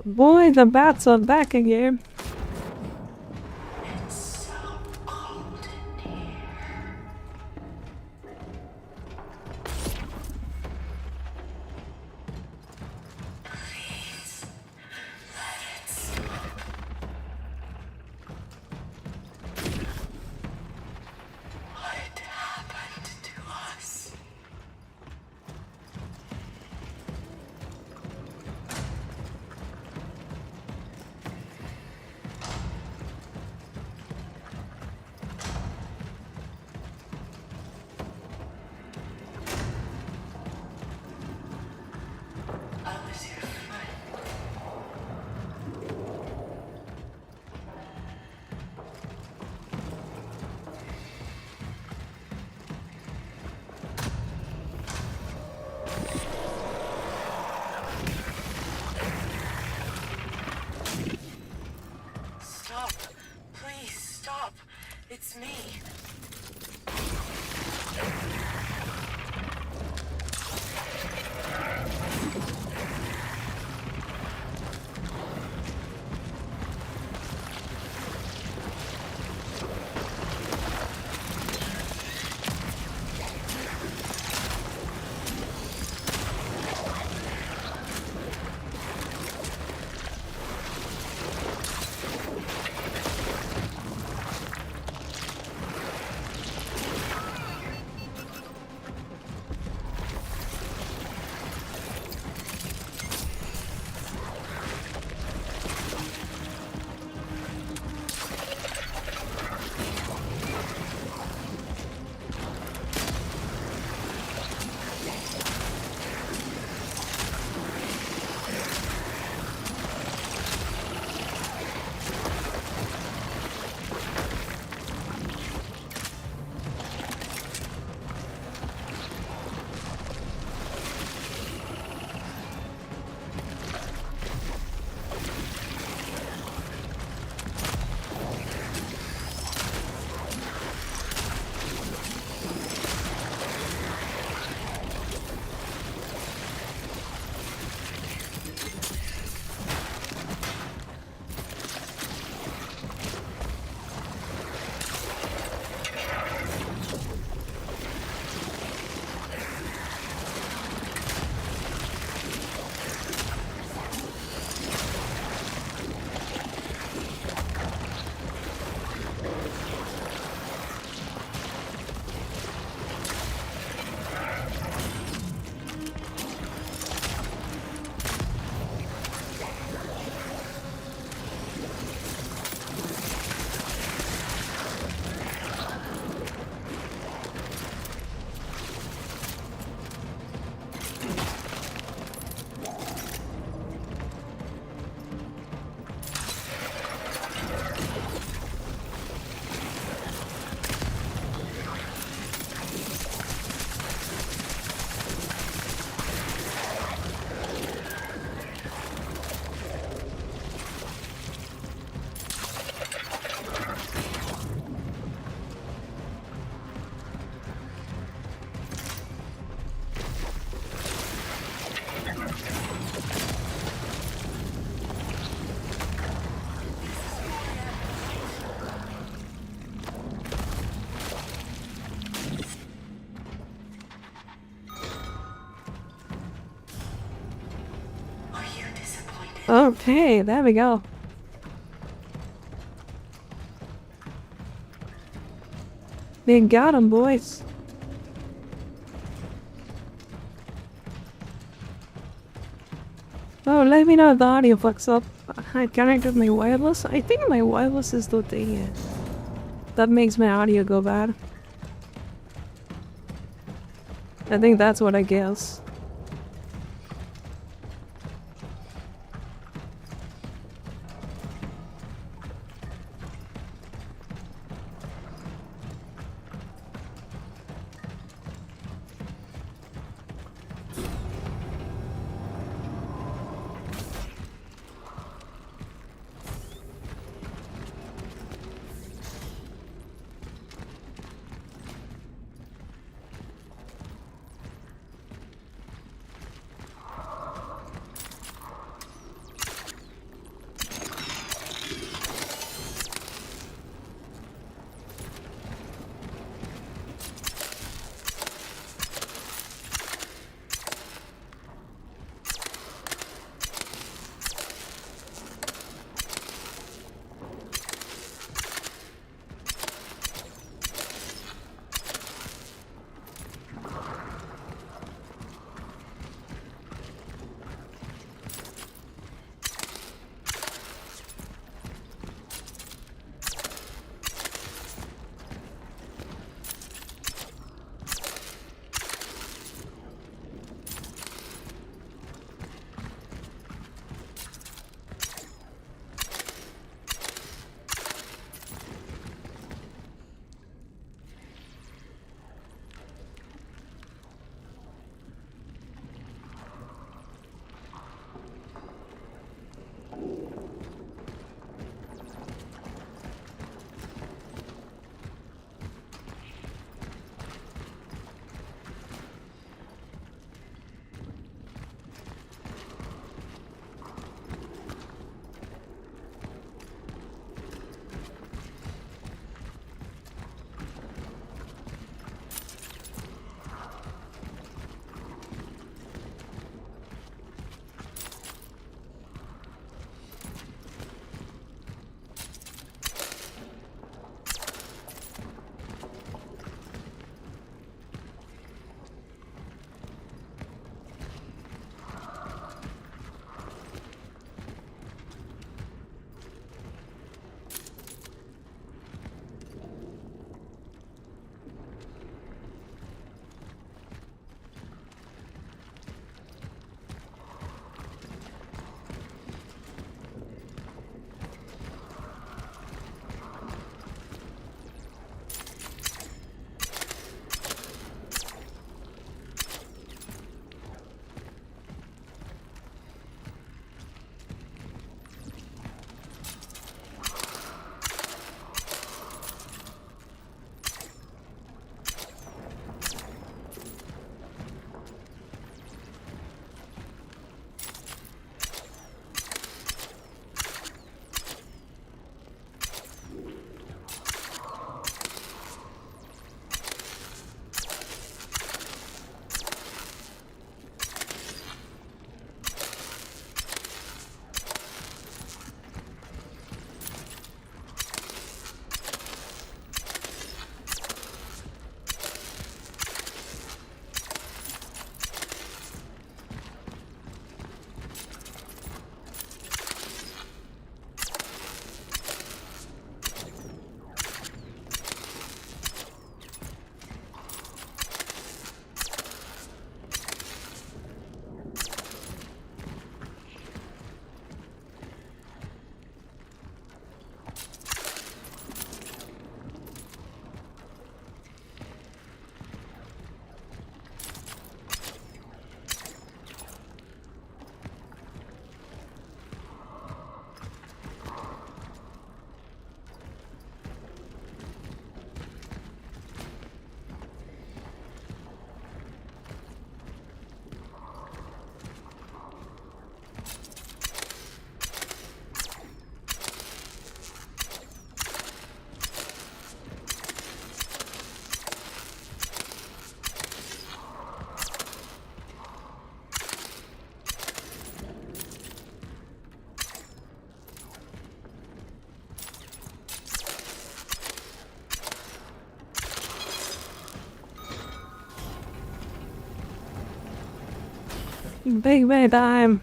Boy, the bats are back again.
It's so cold in here. Please, let it stop. What happened to us? I was your friend. Stop. Please stop. It's me.
Okay, there we go. They got him, boys. Oh, let me know if the audio fucks up. I connected my wireless. I think my wireless is the thing that makes my audio go bad. I think that's what I guess. Big Bay time.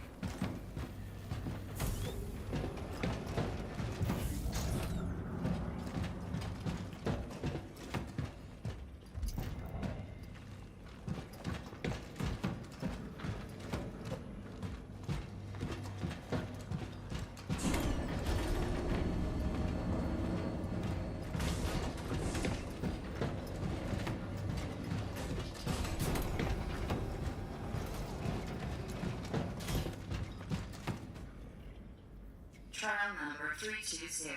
Trial number 320.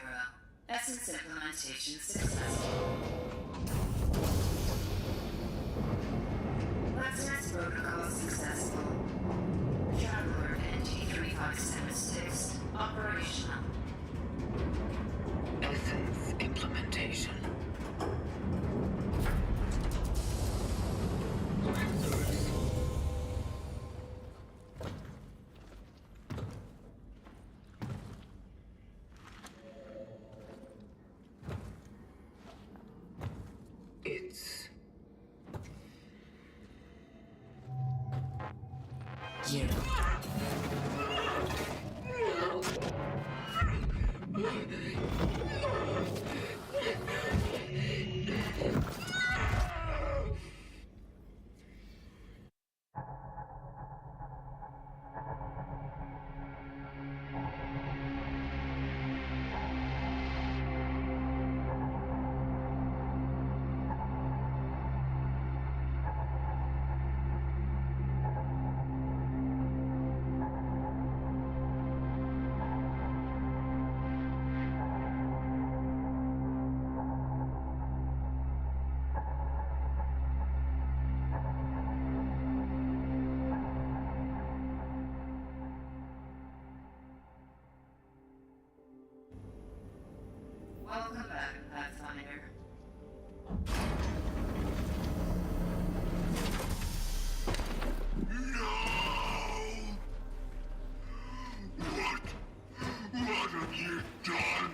Essence implementation successful. Lazarus protocol successful. Traveler NG-3576 operational.
Essence implementation. It's you.
Welcome back, Pathfinder.
What have you done?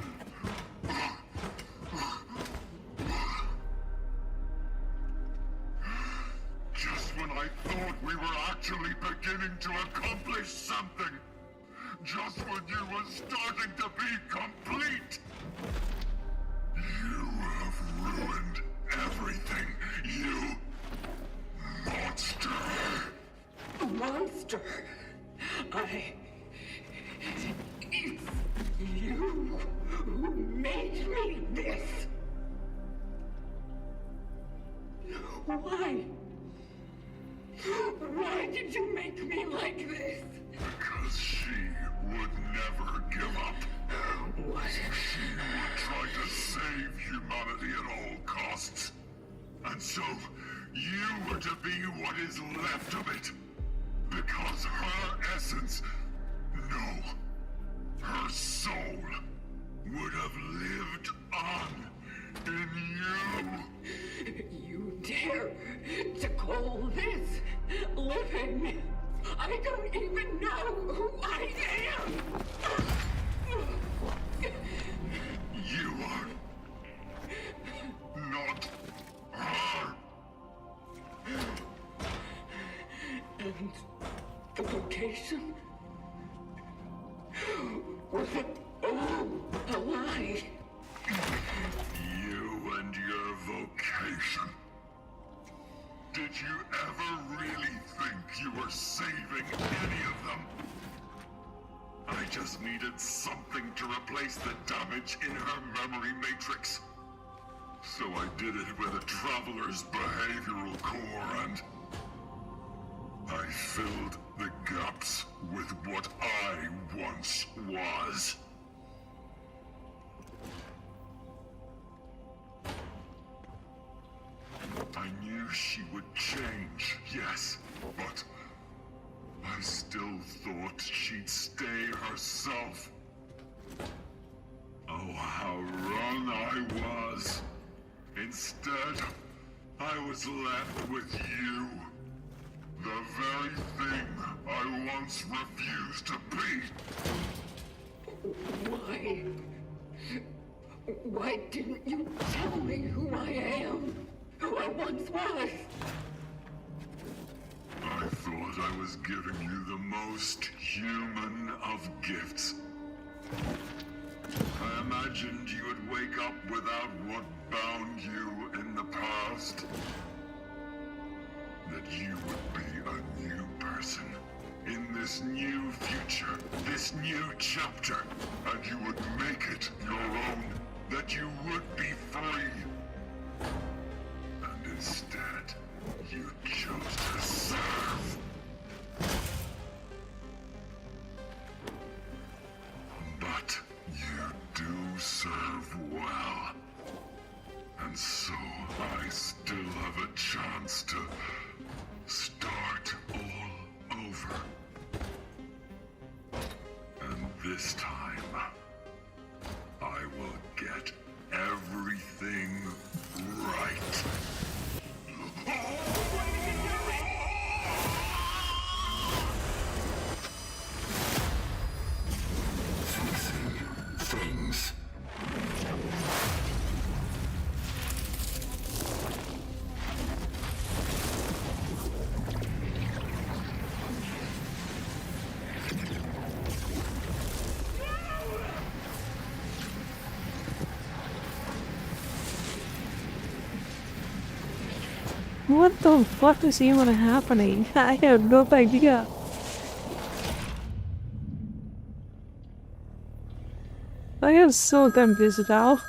Just when I thought we were actually beginning to accomplish something. Just when you were starting to be complete. You have ruined everything, you monster.
Monster. It's you who made me this. Why? Why did you make me like this?
Because she would never give up.
What if
She would try to save humanity at all costs. And so, you were to be what is left of it. Because her essence, no, her soul, would have lived on in you.
you dare to call this living? I don't even know who I am.
You are not her.
And the vocation? Was it all a lie?
You and your vocation. Did you ever really think you were saving any of them? I just needed something to replace the damage in her memory matrix. So I did it with a traveler's behavioral core and I filled the gaps with what I once was. I knew she would change, yes, but I still thought she'd stay herself. Oh, how wrong I was. Instead, I was left with you. The very thing I once refused to be.
Why? Why didn't you tell me who I am? Who I once was?
I thought I was was giving you the most human of gifts. I imagined you would wake up without what bound you in the past. That you would be a new person in this new future, this new chapter, and you would make it your own, that you would be free. And instead, you chose to serve. But you do serve well. And so I still have a chance to start all over. And this time, I will get everything right. Fixing things.
What the fuck is even happening? I have no idea. I am so confused now.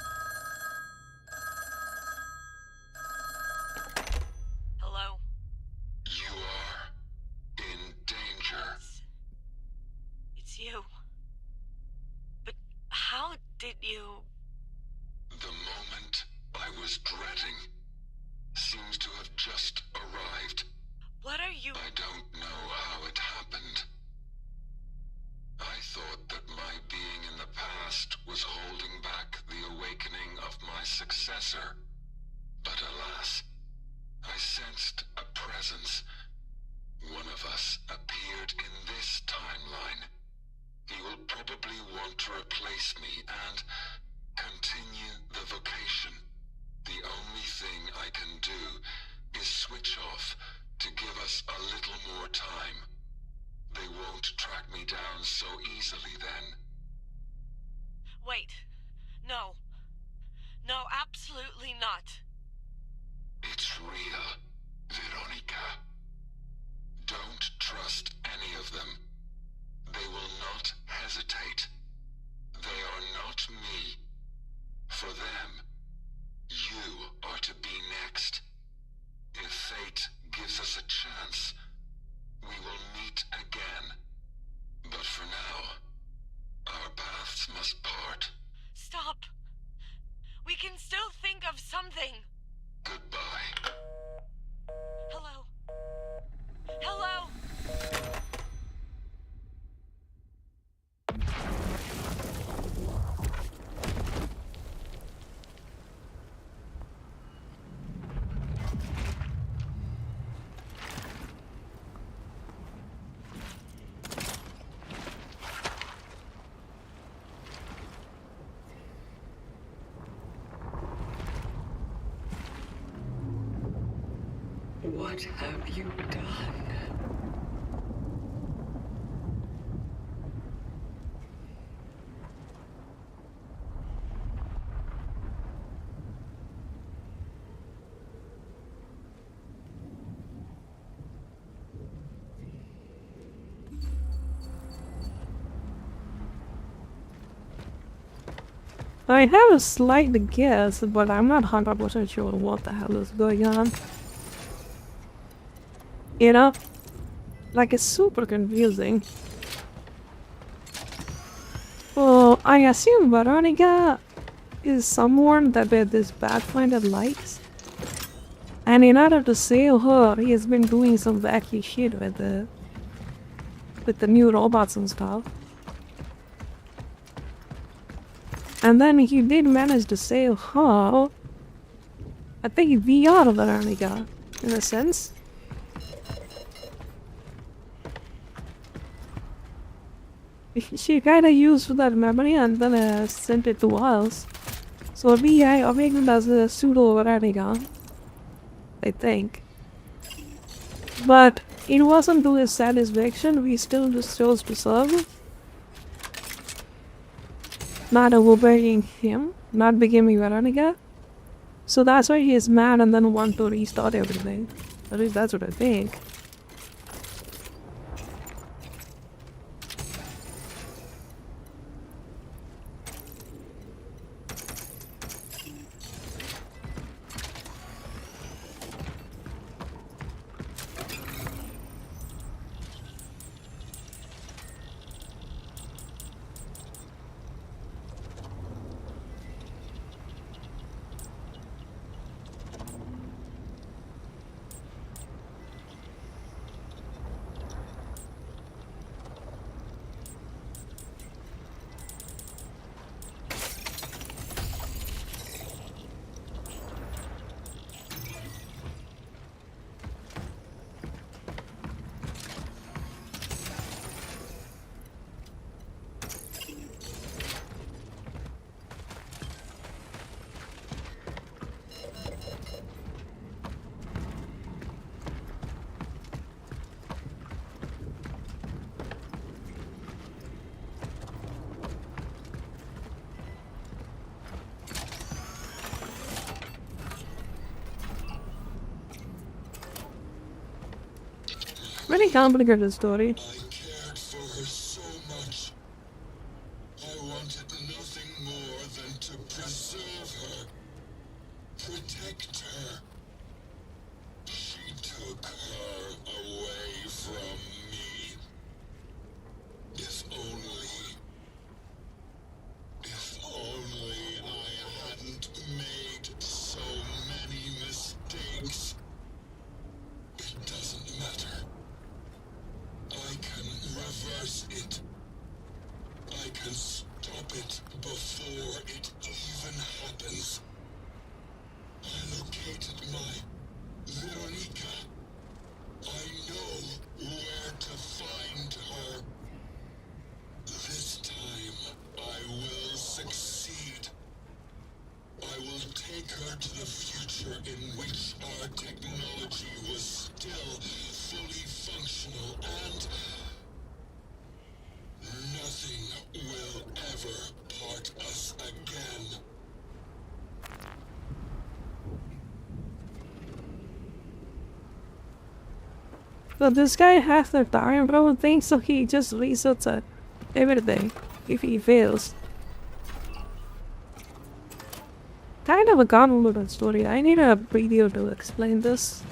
Hello?
You are in danger.
It's you. But how did you...
The moment I was dreading seems to have just arrived.
What are you...
I don't know how it happened. I thought that my being in the past was holding back the awakening of my successor. But alas, I sensed a presence. One of us appeared in this timeline. He will probably want to replace me and continue the vocation. The only thing I can do is switch off to give us a little more time. They won't track me down so easily then.
Wait. No. No, absolutely not.
It's real, Veronica. Don't trust any of them. They will not hesitate. They are not me. For them, you are to be next. If fate gives us a chance, we will meet again. But for now, our paths must part.
Stop. We can still think of something.
Goodbye.
Hello? Hello?
What have you done?
I have a slight guess, but I'm not 100% sure what the hell is going on. You know? Like, it's super confusing. Well, I assume Veronica is someone that this Pathfinder likes. And in order to save her, he has been doing some wacky shit with the new robots and stuff. And then he did manage to save her. I think we are Veronica, in a sense. She kinda used that memory and then sent it to us. So we awakened as a pseudo Veronica, I think. But it wasn't to his satisfaction, we still just chose to serve him. Not obeying him, not becoming Veronica. So that's why he is mad and then want to restart everything. At least that's what I think. Really complicated story.
I cared for her so much. I wanted nothing more than to preserve her, protect her. She took her away from me. If only I hadn't made so many mistakes. It doesn't matter. I can reverse it. I can stop it before it even happens. I located my Veronica. I know where to find her. This time, I will succeed. I will take her to the future in which our technology was still fully functional and nothing will ever part us again.
So this guy has the time, bro, thing, so he just resets everything if he fails. Kind of a convoluted story. I need a video to explain this.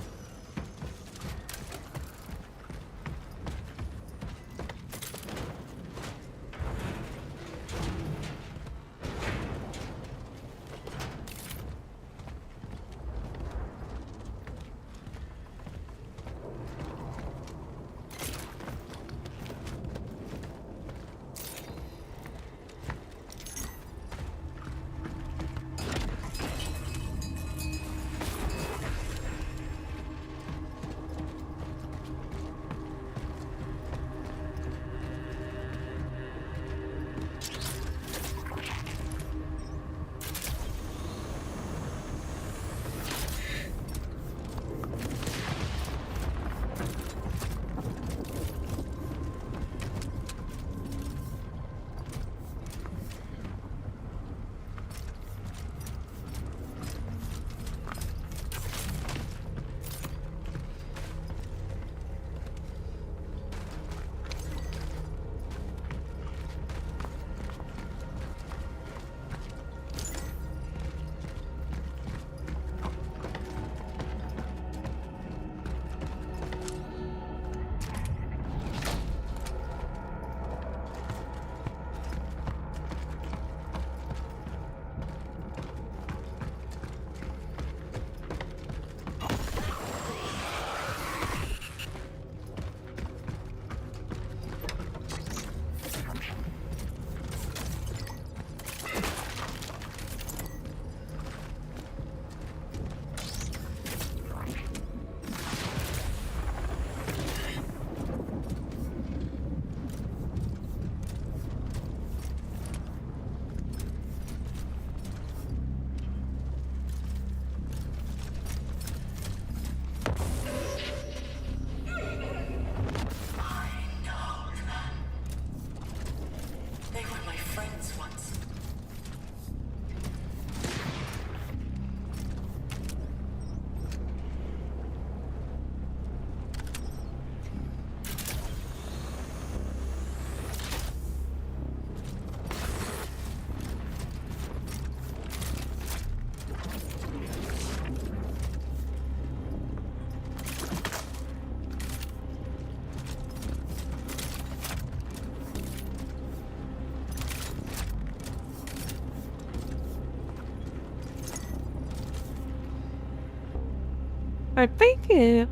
I think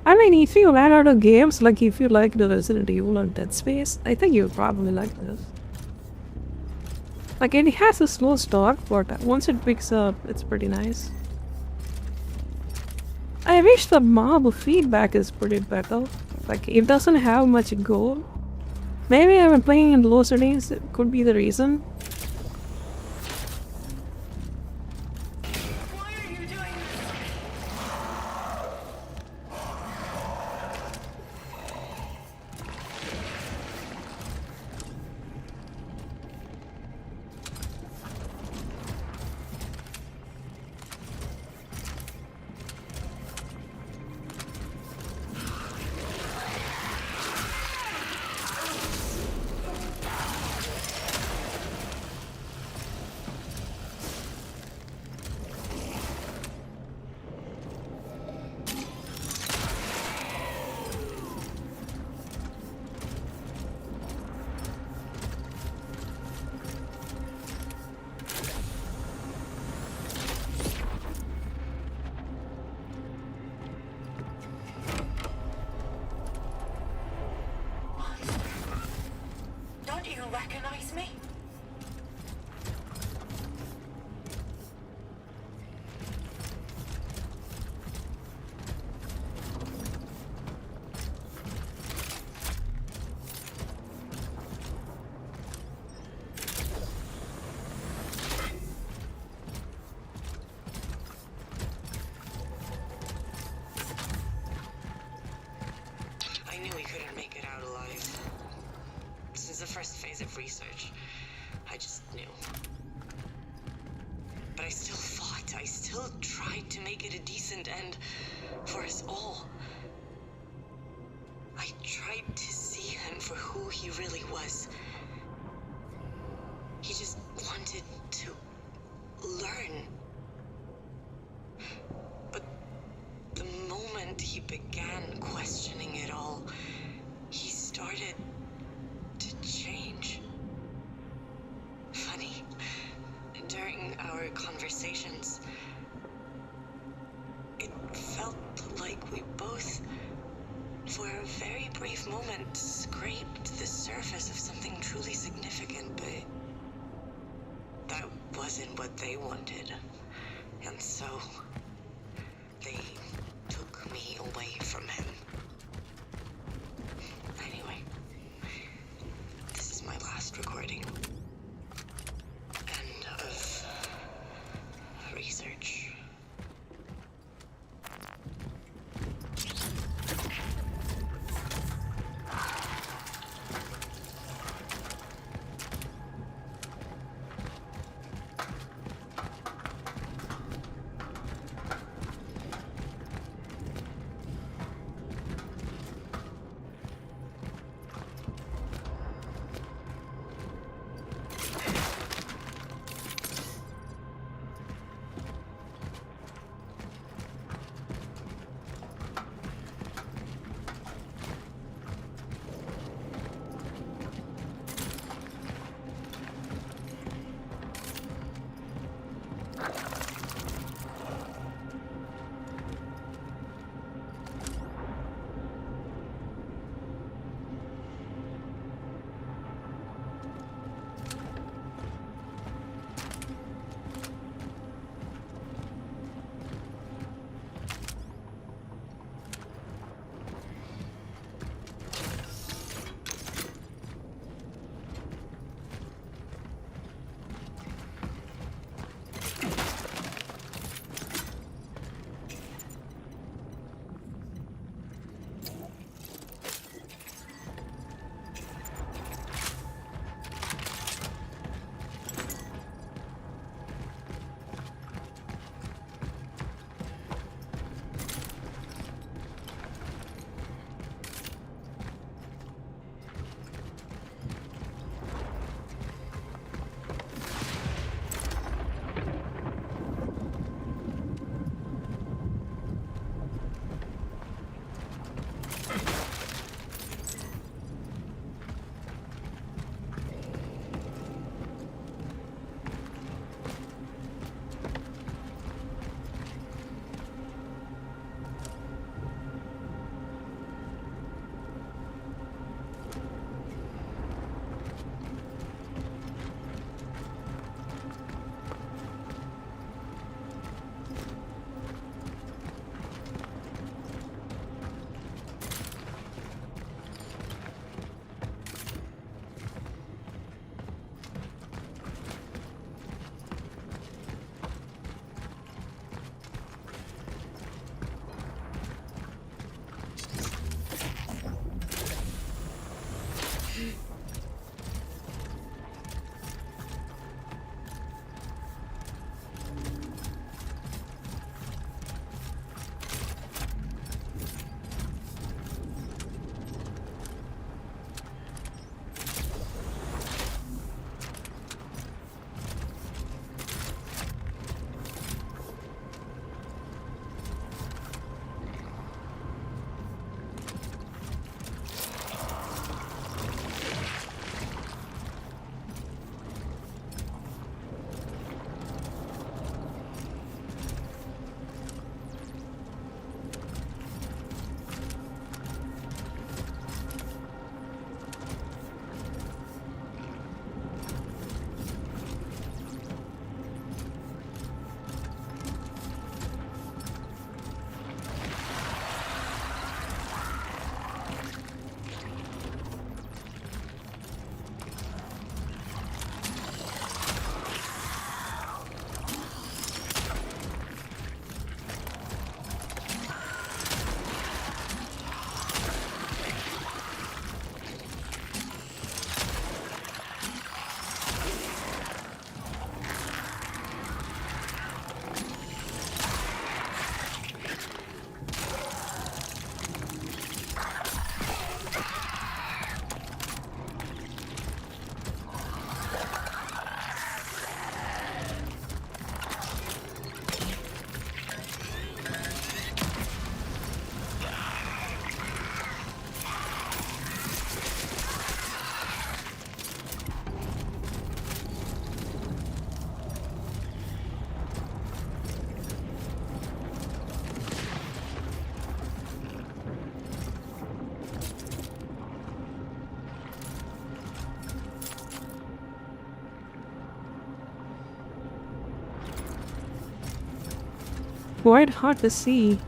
I mean, if you ran out of games, like if you like the Resident Evil and Dead Space, I think you'd probably like this. Like, it has a slow start, but once it picks up, it's pretty nice. I wish the mob feedback is pretty better. Like, it doesn't have much goal. Maybe I've been playing in low settings, it could be the reason.
Why are you doing this? Don't you recognize me?
I knew we couldn't make it out alive. Since the first phase of research, I just knew. But I still fought. I still tried to make it a decent end for us all. I tried to see him for who he really was. He just wanted to learn. But the moment he began questioning it all, he started to change. Funny, during our conversations, it felt like we both, for a very brief moment, scraped the surface of something truly significant, but that wasn't what they wanted. And so, they took me away from him. Anyway, this is my last recording. End of research.
quite hard to see.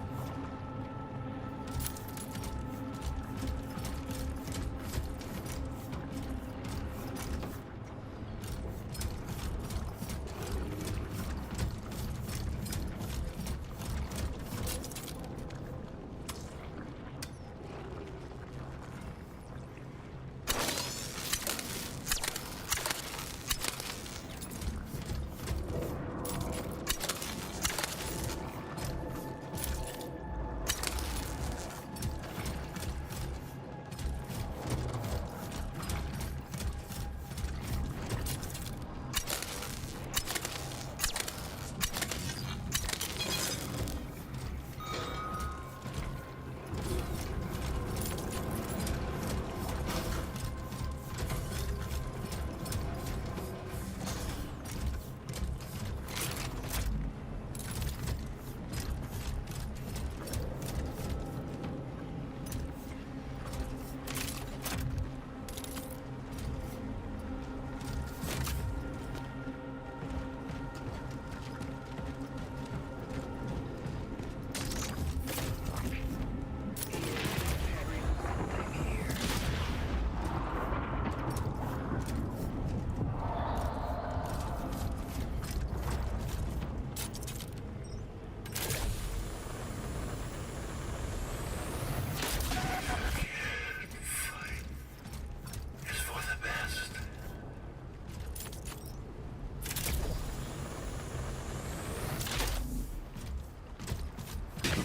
It's for the best.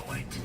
Wait.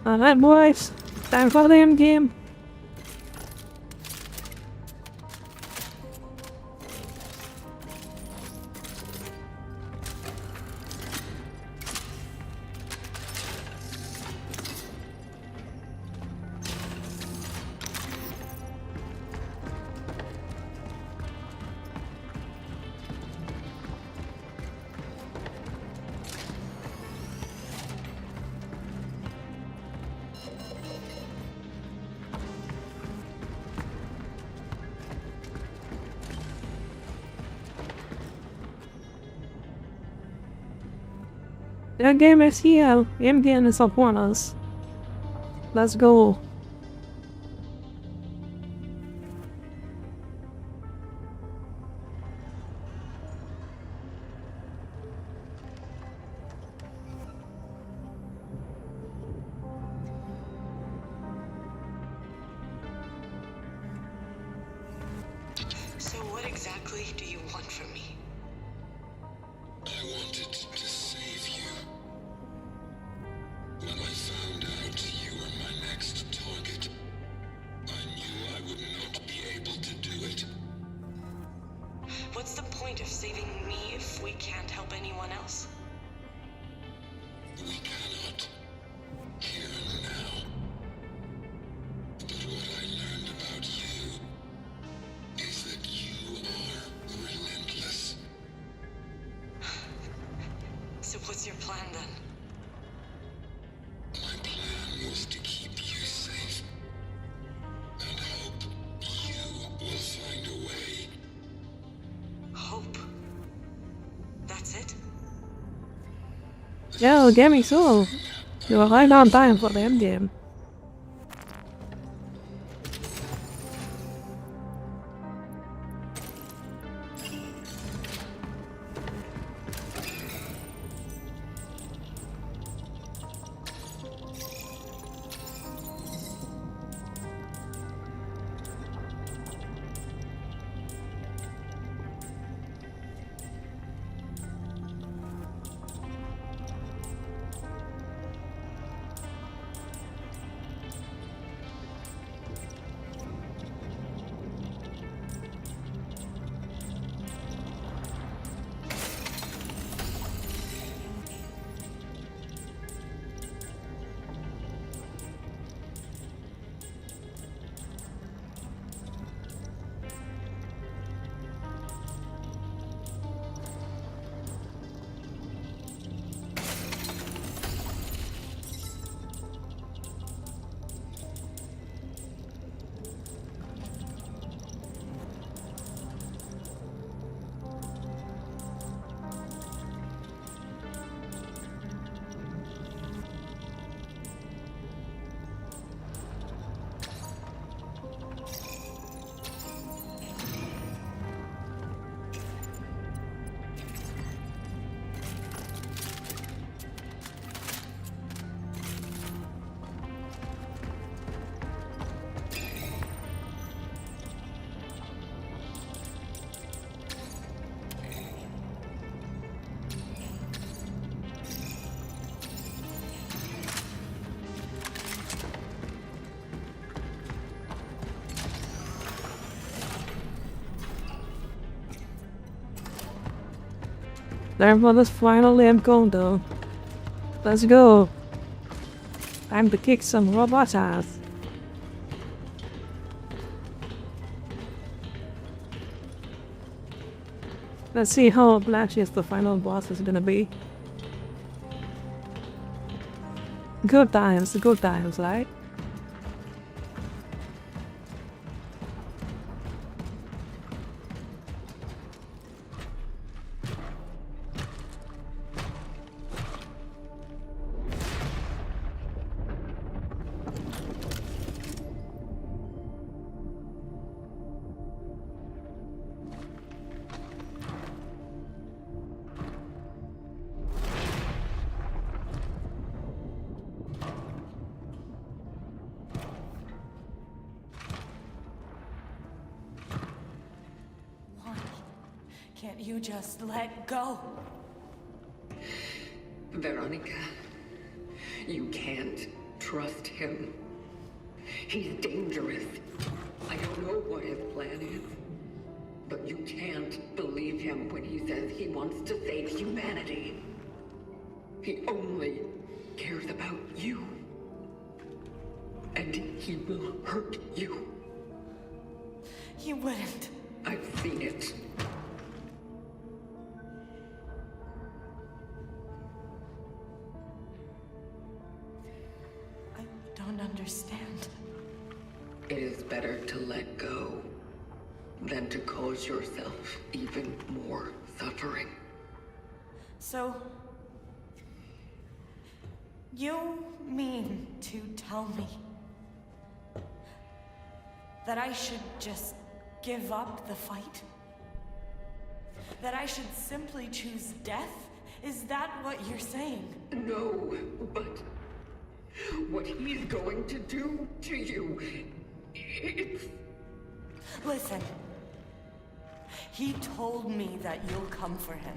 Alright boys, time for the end game. The game is here. MDN is upon us. Let's go.
So what exactly do you want from me?
I wanted to save you. When I found out you were my next target, I knew I would not be able to do it.
What's the point of saving me if we can't help anyone else?
We cannot. Here and now. But what I learned about you is that you are relentless.
So what's your plan then?
My plan was to keep you safe. And hope you will find a way.
Hope. That's it?
Yo, gaming soul. You were right on time for the MDM. Time for this final encounter. Let's go. Time to kick some robot ass. Let's see how flashy the final boss is gonna be. Good times, right?
Can't you just let go?
Veronica, you can't trust him. He's dangerous. I don't know what his plan is, but you can't believe him when he says he wants to save humanity. He only cares about you. And he will hurt you.
He wouldn't.
I've seen it.
I don't understand.
It is better to let go than to cause yourself even more suffering.
So, You mean to tell me that I should just give up the fight? That I should simply choose death? Is that what you're saying?
No, but what he's going to do to you, it's...
Listen. He told me that you'll come for him.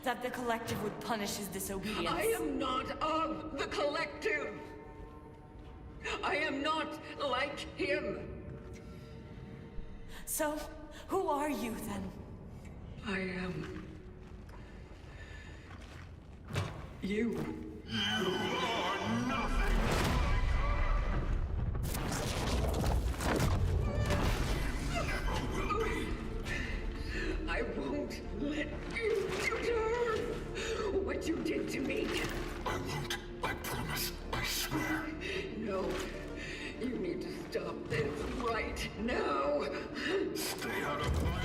That the Collective would punish his disobedience.
I am not of the Collective. I am not like him.
So, who are you then?
I am... you.
You are nothing. You never will be.
I won't let you return what you did to me.
I won't. I promise. I swear.
No. You need to stop this right now.
Stay out of my way.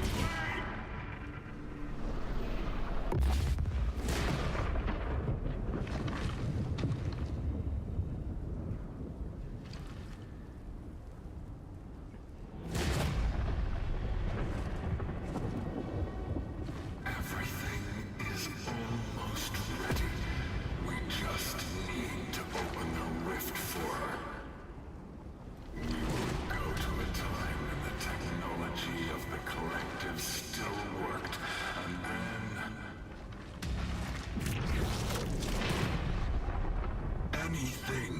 Everything is almost ready. We just need to open the rift for her. We will go to a time when the technology of the Collective still worked, and then... anything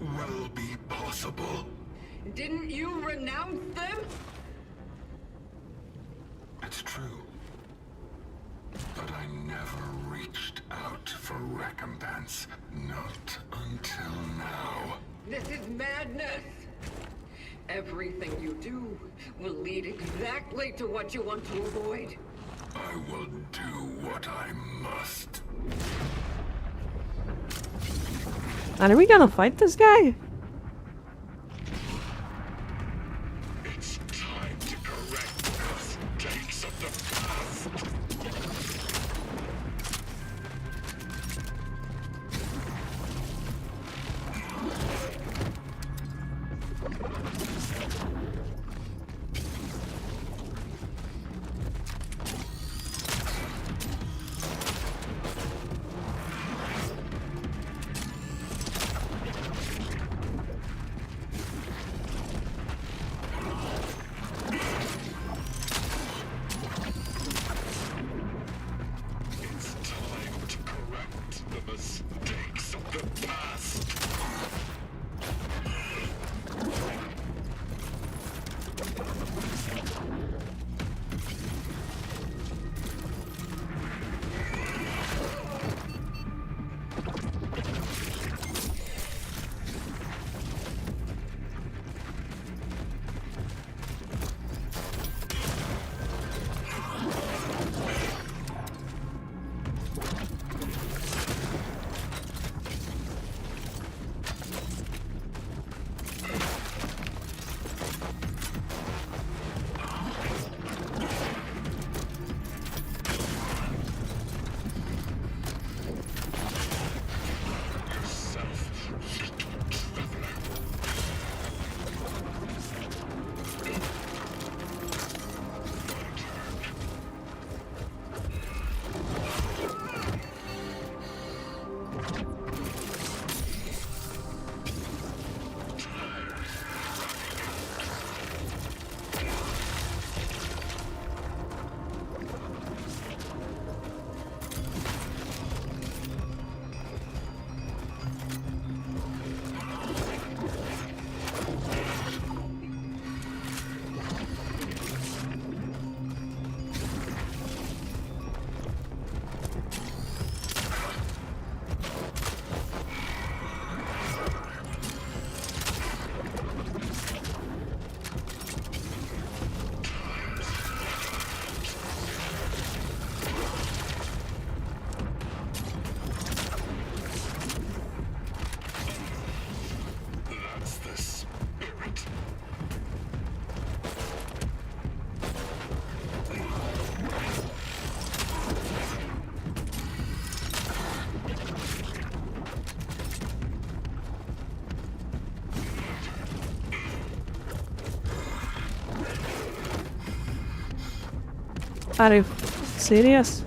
will be possible.
Didn't you renounce them?
It's true. But I never reached out for recompense. Not until now.
This is madness. Everything you do will lead exactly to what you want to avoid.
I will do what I must.
And are we gonna fight this guy?
It's time to correct the mistakes of the past.
Are you serious?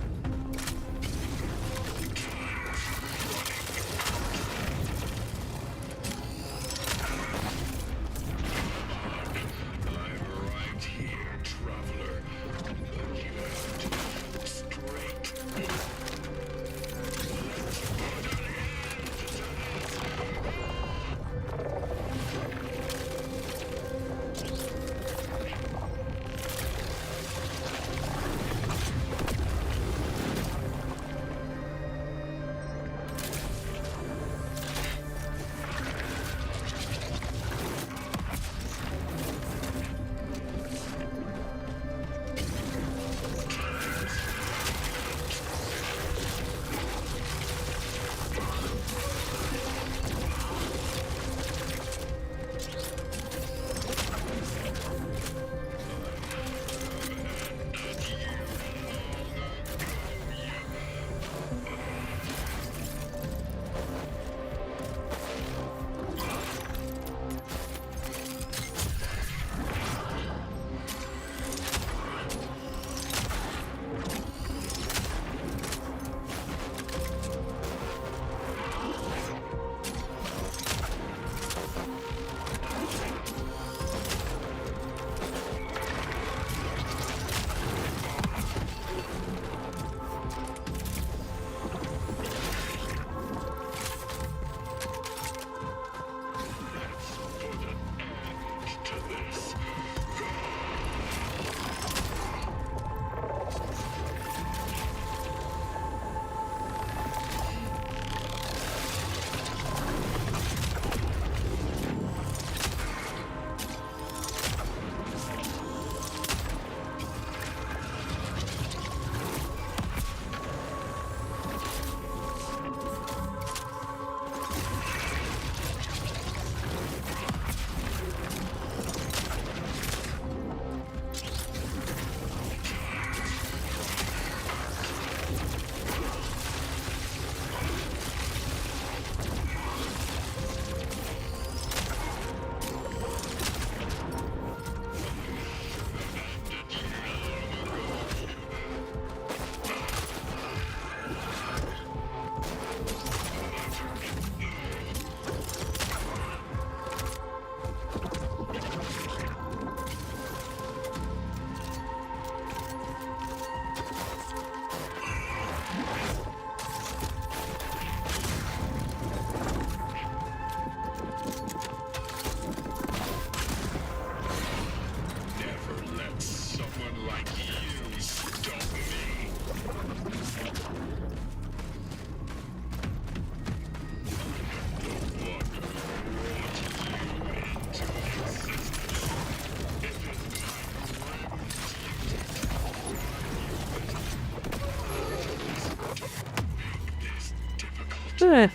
Ugh.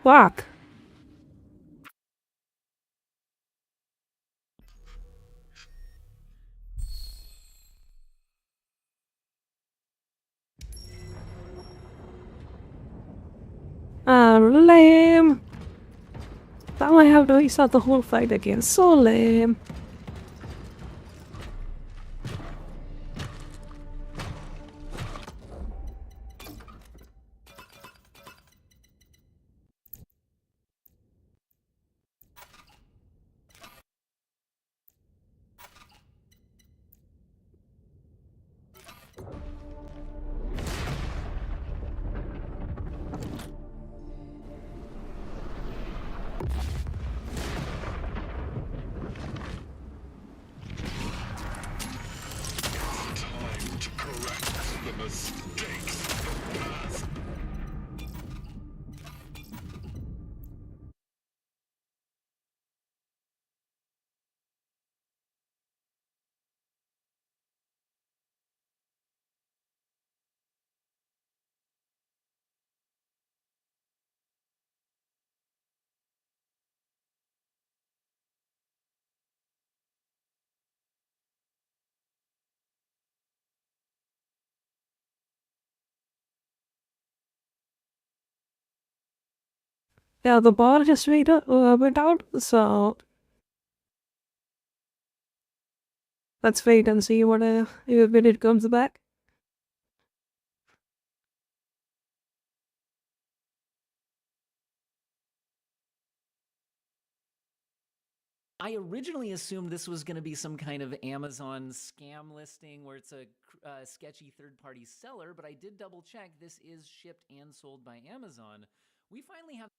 Fuck. Lame. Now I have to restart the whole fight again. So lame. Yeah, the bar just went out, so Let's wait and see what if it comes back.
I originally assumed this was going to be some kind of Amazon scam listing where it's a sketchy third-party seller, but I did double check. This is shipped and sold by Amazon. We finally have,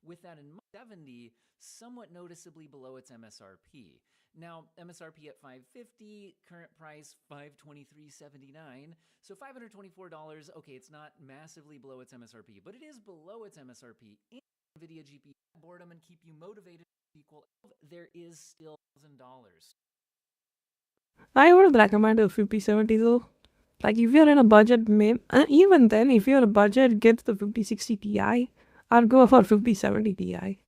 with that in mind, 70, somewhat noticeably below its MSRP. Now, MSRP at $550, current price $523.79. So $524. Okay, it's not massively below its MSRP, but it is below its MSRP. And NVIDIA GPU boredom and keep you motivated equal. There is still $1,000.
I would recommend a 5070 though. Like if you're in a budget, even then, if you're in a budget, get the 5060 Ti. I'd go for 5070 Ti.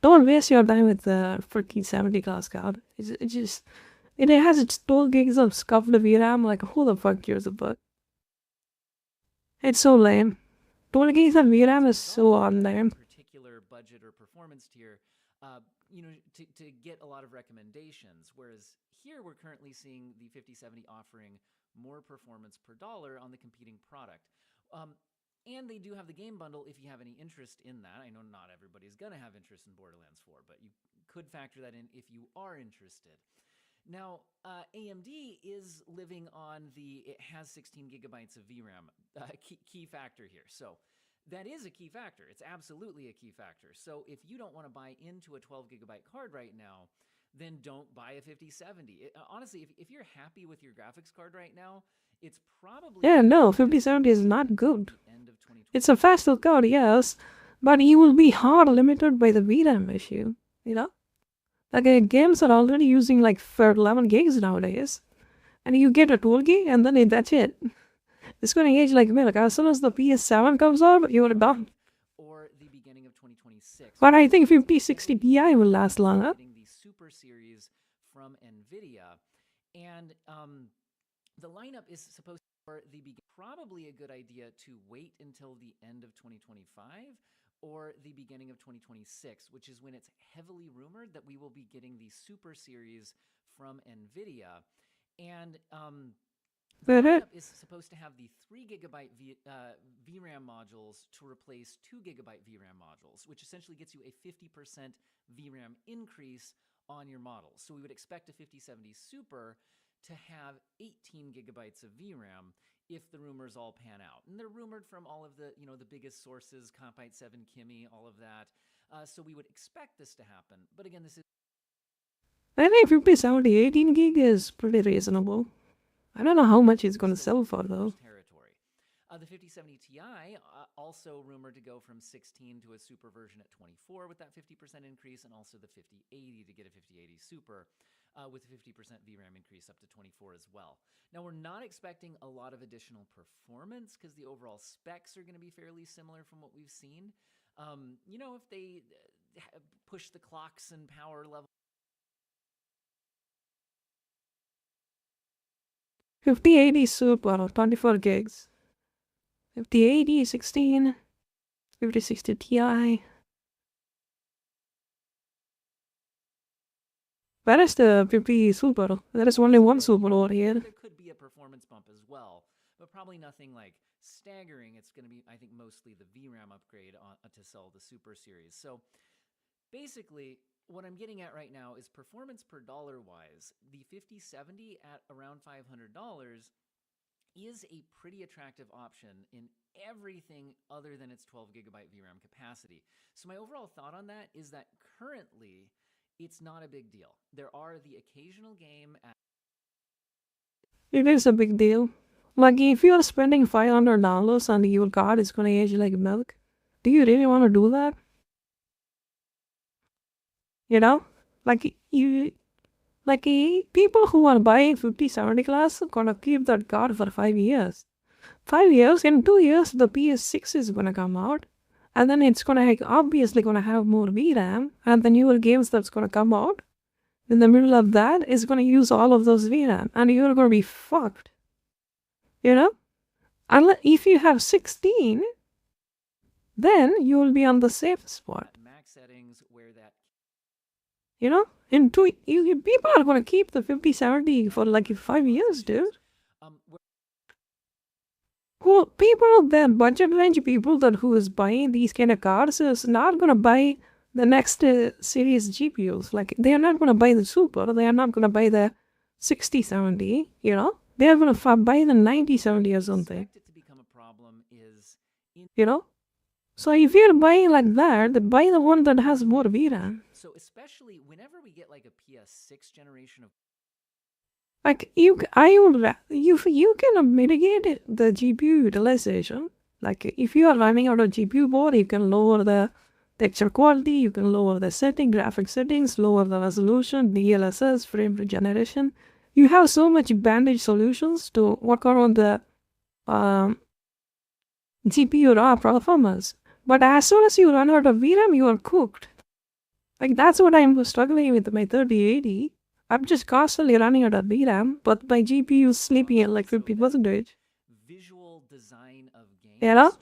Don't waste your time with the 4070 class card. It has its 12 gigs of scuffed VRAM. Like who the fuck cares about? It's so lame. 12 gigs of VRAM is so unlame.
Particular budget or performance tier, to get a lot of recommendations. Whereas here we're currently seeing the 5070 offering more performance per dollar on the competing product. And they do have the game bundle if you have any interest in that. I know not everybody's going to have interest in Borderlands 4, but you could factor that in if you are interested. Now, AMD is living on it has 16 gigabytes of VRAM, key factor here. So that is a key factor. It's absolutely a key factor. So if you don't want to buy into a 12 gigabyte card right now, then don't buy a 5070. Honestly, if you're happy with your graphics card right now, it's probably...
Yeah, no, 5070 is not good. It's a faster card, yes, but you will be hard limited by the VRAM issue, you know? Like, games are already using like 11 gigs nowadays, and you get a 12 gig, and then that's it. It's going to age like milk. As soon as the PS7 comes out, you're done.
Or the beginning of 2026.
But I think 5060 Ti will last longer.
The Super Series from NVIDIA, and the lineup is supposed to be probably a good idea to wait until the end of 2025 or the beginning of 2026, which is when it's heavily rumored that we will be getting the Super Series from NVIDIA. And the lineup is supposed to have the 3 gigabyte VRAM modules to replace 2 gigabyte VRAM modules, which essentially gets you a 50% VRAM increase on your models. So we would expect a 5070 Super to have 18 gigabytes of VRAM if the rumors all pan out. And they're rumored from all of the biggest sources, Compite 7, Kimi, all of that. So we would expect this to happen. But again, this is...
I think 5070 18 gig is pretty reasonable. I don't know how much it's going to sell for though.
Territory. The 5070 Ti also rumored to go from 16 to a super version at 24 with that 50% increase, and also the 5080 to get a 5080 Super with a 50% VRAM increase up to 24 as well. Now, we're not expecting a lot of additional performance because the overall specs are going to be fairly similar from what we've seen. If they push the clocks and power level.
5080 Super, 24 gigs. 5080, 16, 5060 Ti. Where is the 50 Super? There is only one Super over here.
There could be a performance bump as well, but probably nothing like staggering. It's going to be, I think, mostly the VRAM upgrade to sell the Super Series. So basically, what I'm getting at right now is performance per dollar wise. The 5070 at around $500 is a pretty attractive option in everything other than its 12 gigabyte VRAM capacity. So my overall thought on that is that currently it's not a big deal. There are the occasional game at...
It is a big deal. Like if you're spending $500 on your card, it's gonna age like milk. Do you really want to do that? You know? People who are buying 5070 class are gonna keep that card for 5 years. 5 years, in 2 years, the PS6 is gonna come out. And then it's gonna obviously gonna have more VRAM, and the newer games that's gonna come out in the middle of that is gonna use all of those VRAM, and you're gonna be fucked. You know? Unless if you have 16, then you will be on the safe spot.
Max settings where that
You know, people are gonna keep the 5070 for like 5 years, dude. Well, people, the budget range people that who is buying these kind of cars is not gonna buy the next series GPUs. Like, they are not gonna buy the Super. They are not gonna buy the 6070. You know, they are gonna buy the 9070 or something. You know, so if you're buying like that, then buy the one that has more VRAM.
So especially whenever we get like a PS6 generation of
Like you can mitigate the GPU utilization. Like if you are running out of GPU board, you can lower the texture quality, you can lower the graphic settings, lower the resolution, DLSS, frame rate generation. You have so much bandage solutions to work around the GPU raw performance. But as soon as you run out of VRAM, you are cooked. Like that's what I'm struggling with my 3080. I'm just constantly running out of VRAM, but my GPU is sleeping at like 50%.
visual design of games.
You know?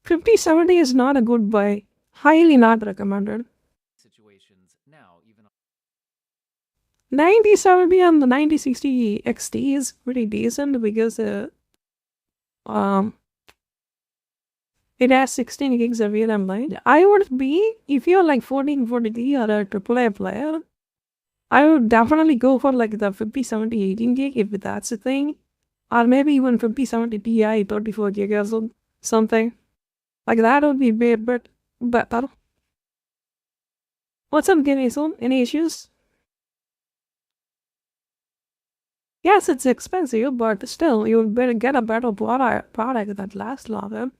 5070 is not a good buy. Highly not recommended.
Situations now, even
9070 and the 9060 XT is pretty decent because it has 16 gigs of VRAM line. I would be, if you're like 1440p or a AAA player, I would definitely go for like the 5070 18 gig if that's a thing. Or maybe even 5070 Ti 34 gig or something. Like that would be a bit better. What's up, Gimme? Any issues? Yes, it's expensive, but still, you better get a better product that lasts longer.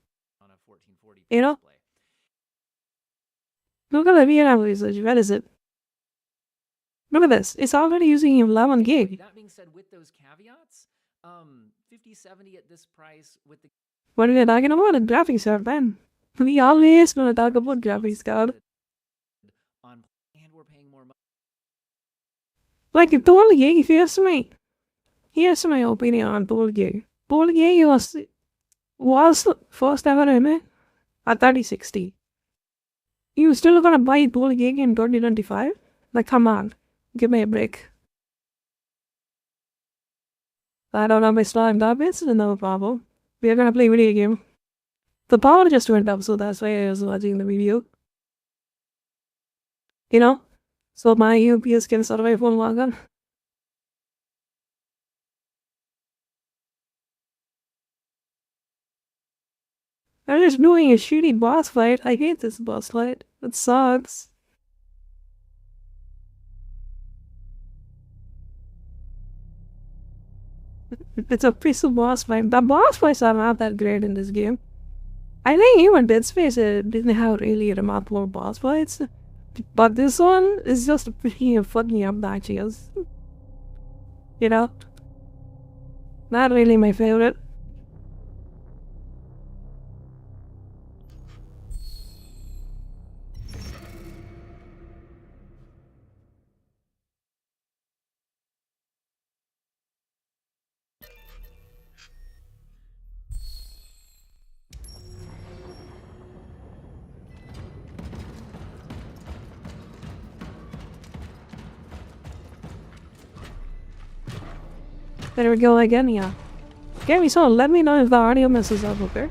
You know? Look at the VRAM usage. Where is it? Look at this. It's already using 11 gig.
That being said, with those caveats, 5070 at this price with the
What are we talking about? A graphics card, then. We always gonna talk about graphics card.
and we're paying more money.
Like 12 gig, here's my opinion on 12 gig. 12 gig was the first ever image at 3060. You still gonna buy 12 gig in 2025? Like, come on. Give me a break. I don't have my slime habits, no problem. We are gonna play video game. The power just went up, so that's why I was watching the video. You know? So my UPS can survive for longer. I'm just doing a shitty boss fight. I hate this boss fight. It sucks. It's a piece of boss fight. The boss fights are not that great in this game. I think even Dead Space didn't have really remarkable boss fights. But this one is just pretty fucking obnoxious. You know? Not really my favorite. There we go again, yeah. Okay, so let me know if the audio messes up, okay?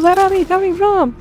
where are they coming from?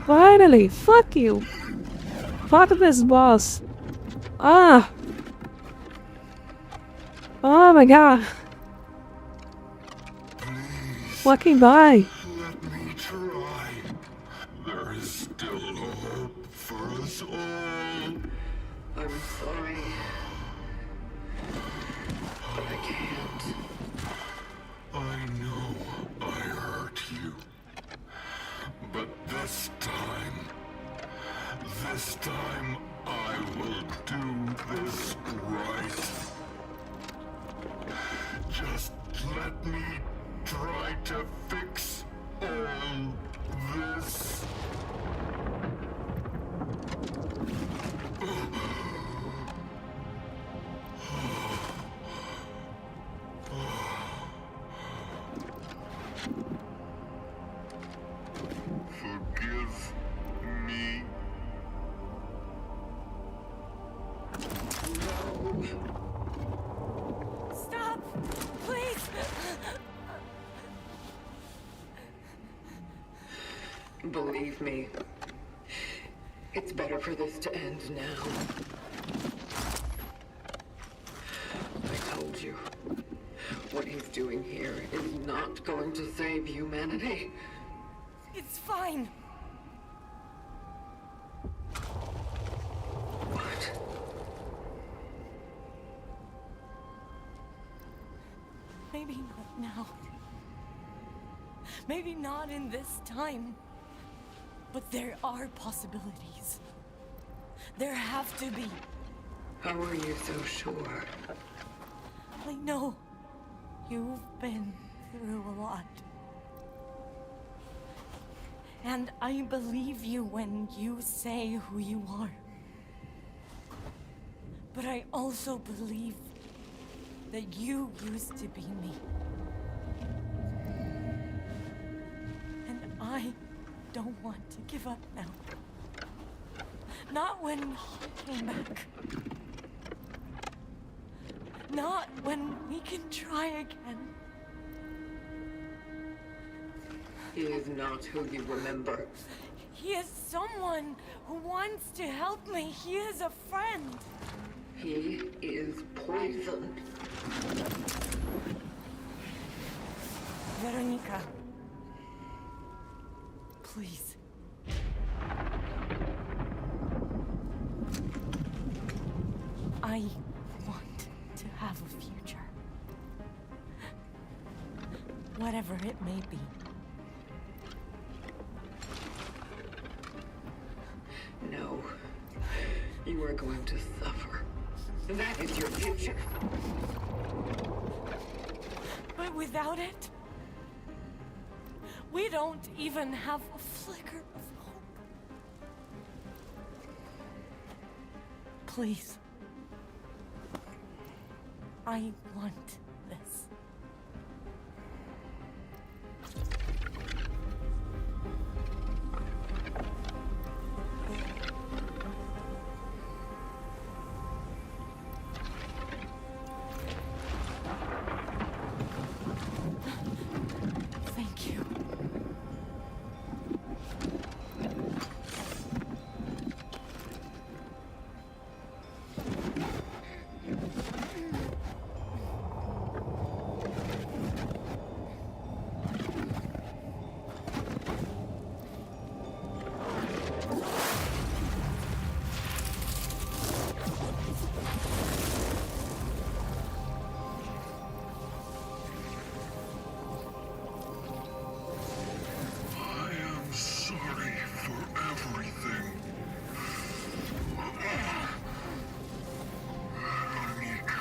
Finally! Fuck you! Fuck this boss! Ah! Oh my god! Fucking bye!
Let me try. There is still hope for us all.
I'm sorry. But I can't.
I know I hurt you. But this time I will do this right. Just let me try to fix all this. Forgive me.
Stop! Please!
Believe me, it's better for this to end now. I told you, what he's doing here is not going to save humanity.
It's fine.
What?
Maybe not now. Maybe not in this time. But there are possibilities. There have to be.
How are you so sure?
I know. You've been through a lot. And I believe you when you say who you are. But I also believe that you used to be me. I don't want to give up now. Not when he came back. Not when we can try again.
He is not who you remember.
He is someone who wants to help me. He is a friend.
He is poisoned.
Veronica. Please. I want to have a future. Whatever it may be.
No. You are going to suffer. That is your future.
But without it, we don't even have a flicker of hope. Please. I want this. Thank you.
I am sorry for everything. Veronica.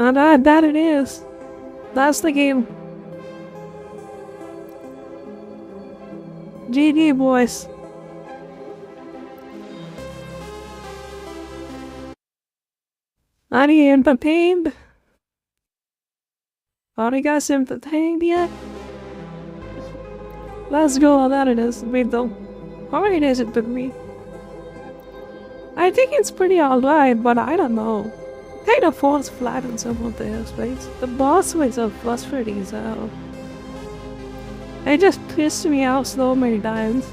And that it is. That's the game. GG, boys. Are you entertained? Are you guys entertained yet? Let's go, that it is. Wait though. How many days it took me? I think it's pretty alright, but I don't know. Kind of falls flat in some of the airspace. The boss fights are frustrating as hell. It just pissed me off so many times.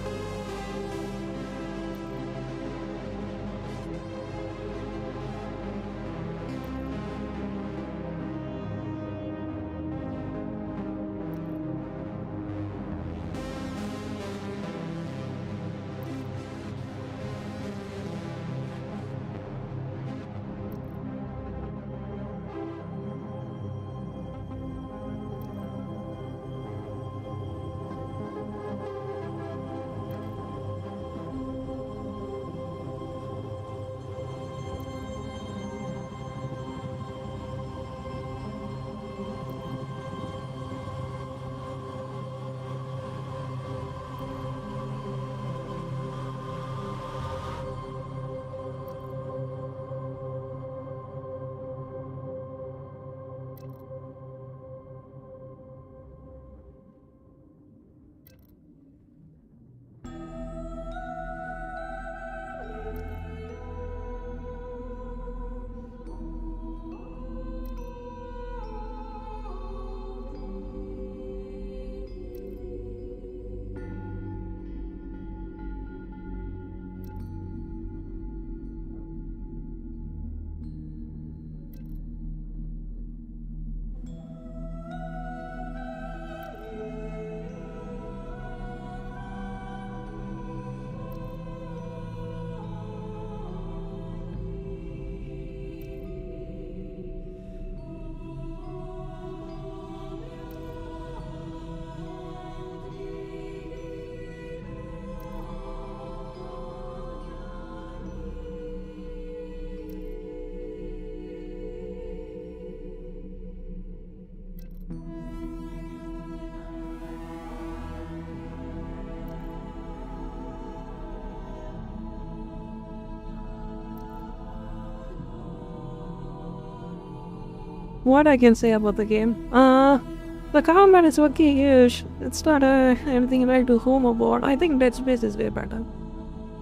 what I can say about the game. The combat is okay-ish. It's not anything like to home about. I think Dead Space is way better.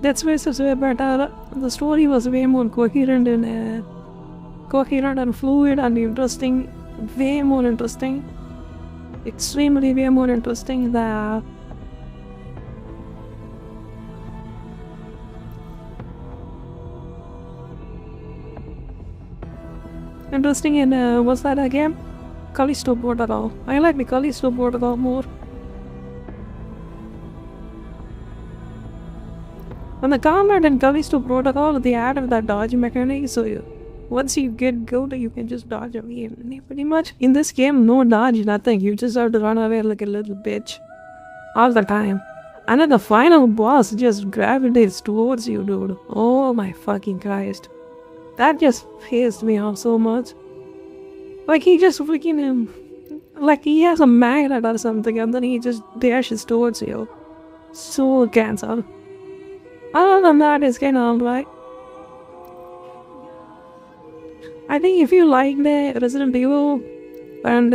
Dead Space is way better. The story was way more coherent and fluid and interesting. Way more interesting. Extremely way more interesting than interesting in what's that again? Callisto Protocol. I like the Callisto Protocol more. On the combat in Callisto Protocol, they added that dodge mechanic, so once you get good, you can just dodge away. Pretty much in this game, no dodge, nothing. You just have to run away like a little bitch all the time. And then the final boss just gravitates towards you, dude. Oh my fucking Christ. That just pissed me off so much. Like he just freaking like he has a magnet or something and then he just dashes towards you. So cancelled. Other than that, it's kinda alright. I think if you like the Resident Evil and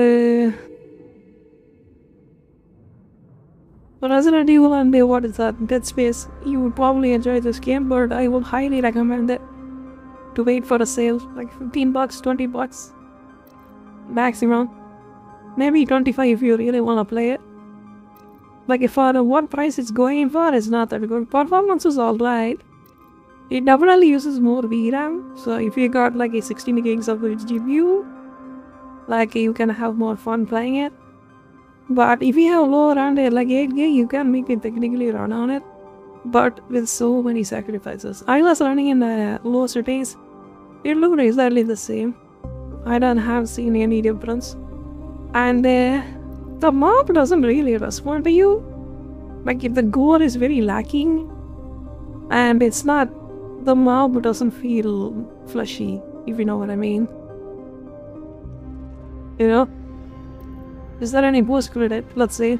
what is that, Dead Space, you would probably enjoy this game, but I would highly recommend it to wait for a sale, like $15, $20 maximum. Maybe 25 if you really want to play it. Like if for what price it's going for, it's not that good. Performance is alright. It definitely uses more VRAM, so if you got like a 16 gigs of GPU, like you can have more fun playing it. But if you have low around it, like 8 gig, you can make it technically run on it. But with so many sacrifices. I was running in low settings. It looked exactly the same. I don't have seen any difference. And the mob doesn't really respond to you. Like if the gore is very lacking and it's not, the mob doesn't feel fleshy, if you know what I mean. You know? Is there any post credit? Let's see.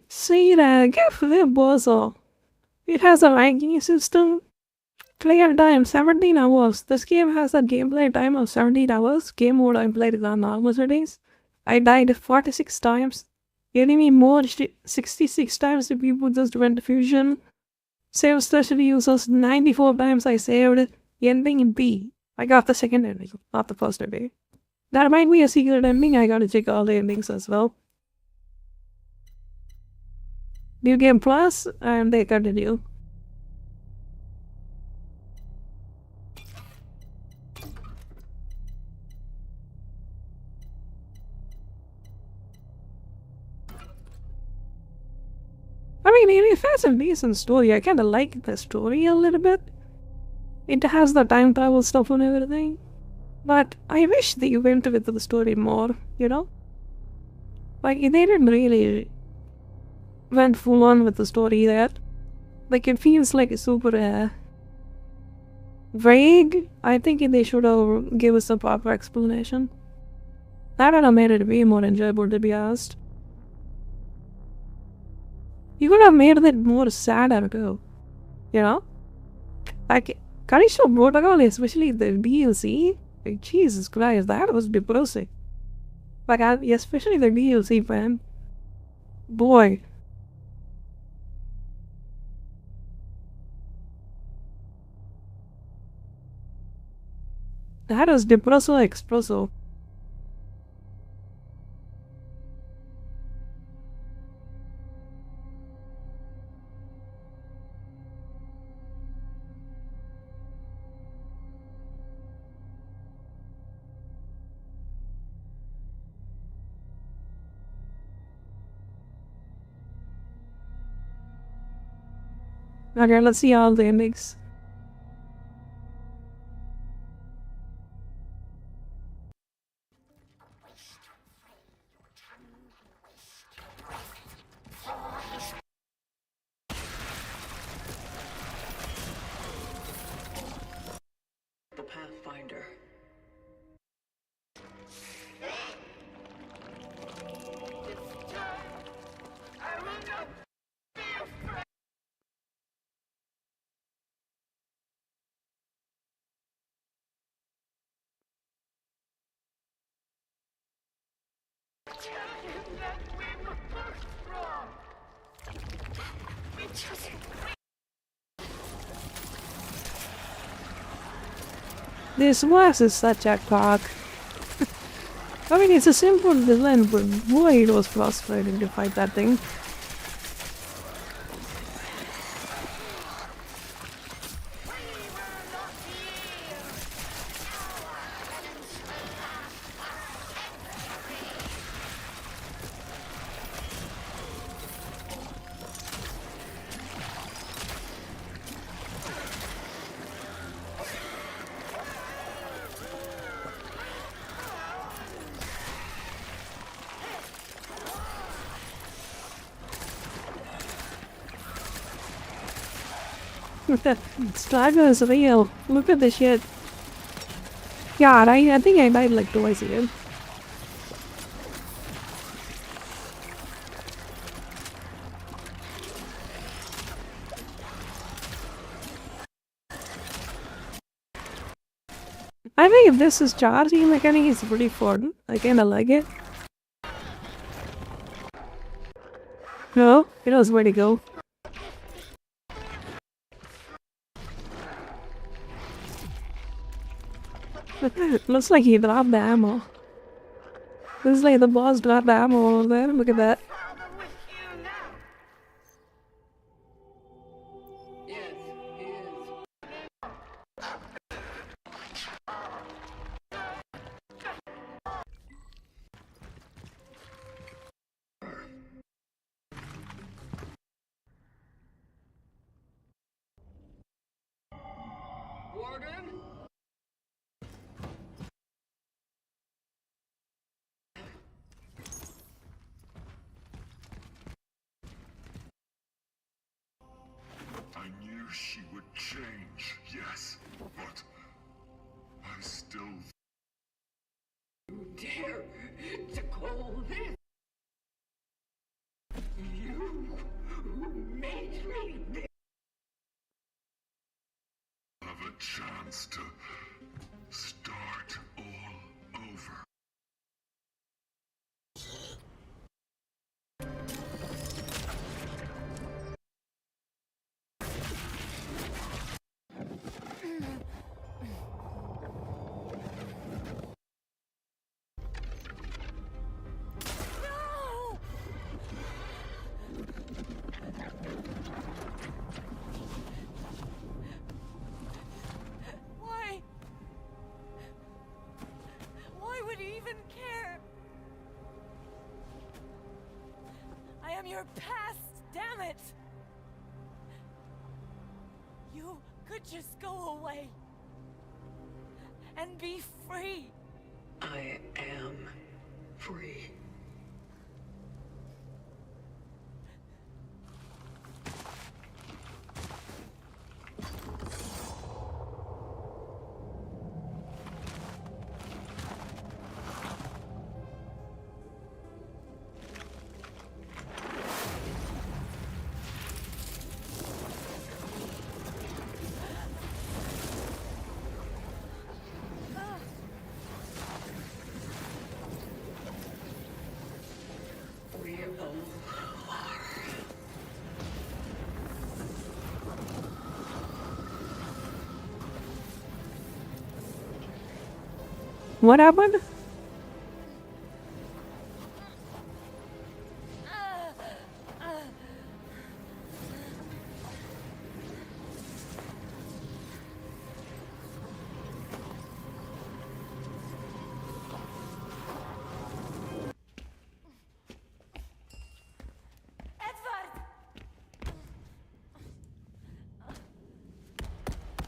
See that give also. It has a ranking system. Player time 17 hours. This game has a gameplay time of 17 hours. Game mode I played it on normal settings. I died 46 times. Enemy mode 66 times the people just went fusion. Save special users 94 times I saved. Ending in B. I got the second ending, not the first ending. That might be a secret ending. I gotta check all the endings as well. New Game Plus, and they continue. I mean, it has a decent story. I kinda like the story a little bit. It has the time travel stuff and everything. But I wish they went with the story more, you know? Like, they didn't really went full on with the story there. Like, it feels like super vague. I think they should have given us a proper explanation. That would have made it way more enjoyable, to be honest. You could have made it more sadder too. You know? Like, Karisho Protocol, especially the DLC, like, Jesus Christ, that was depressing. Like, especially the DLC, man. Boy. That was depresso espresso. Okay, let's see all the endings.
The Pathfinder.
This was is such a cock. I mean, it's a simple villain, but boy, it was frustrating to fight that thing. Struggle is real. Look at this shit. God, I think I died like twice again. I think if this is charging mechanic, it's pretty fun. I kinda like it. No, it knows where to go. Looks like he dropped the ammo. Looks like the boss dropped the ammo over there. Look at that.
Yes, he is. Warden?
I knew she would change, yes, but I still...
You dare to call this? You who made me this?
have a chance to start all over.
your past, damn it! You could just go away and be free.
I am free. We all are.
What happened?
Edward!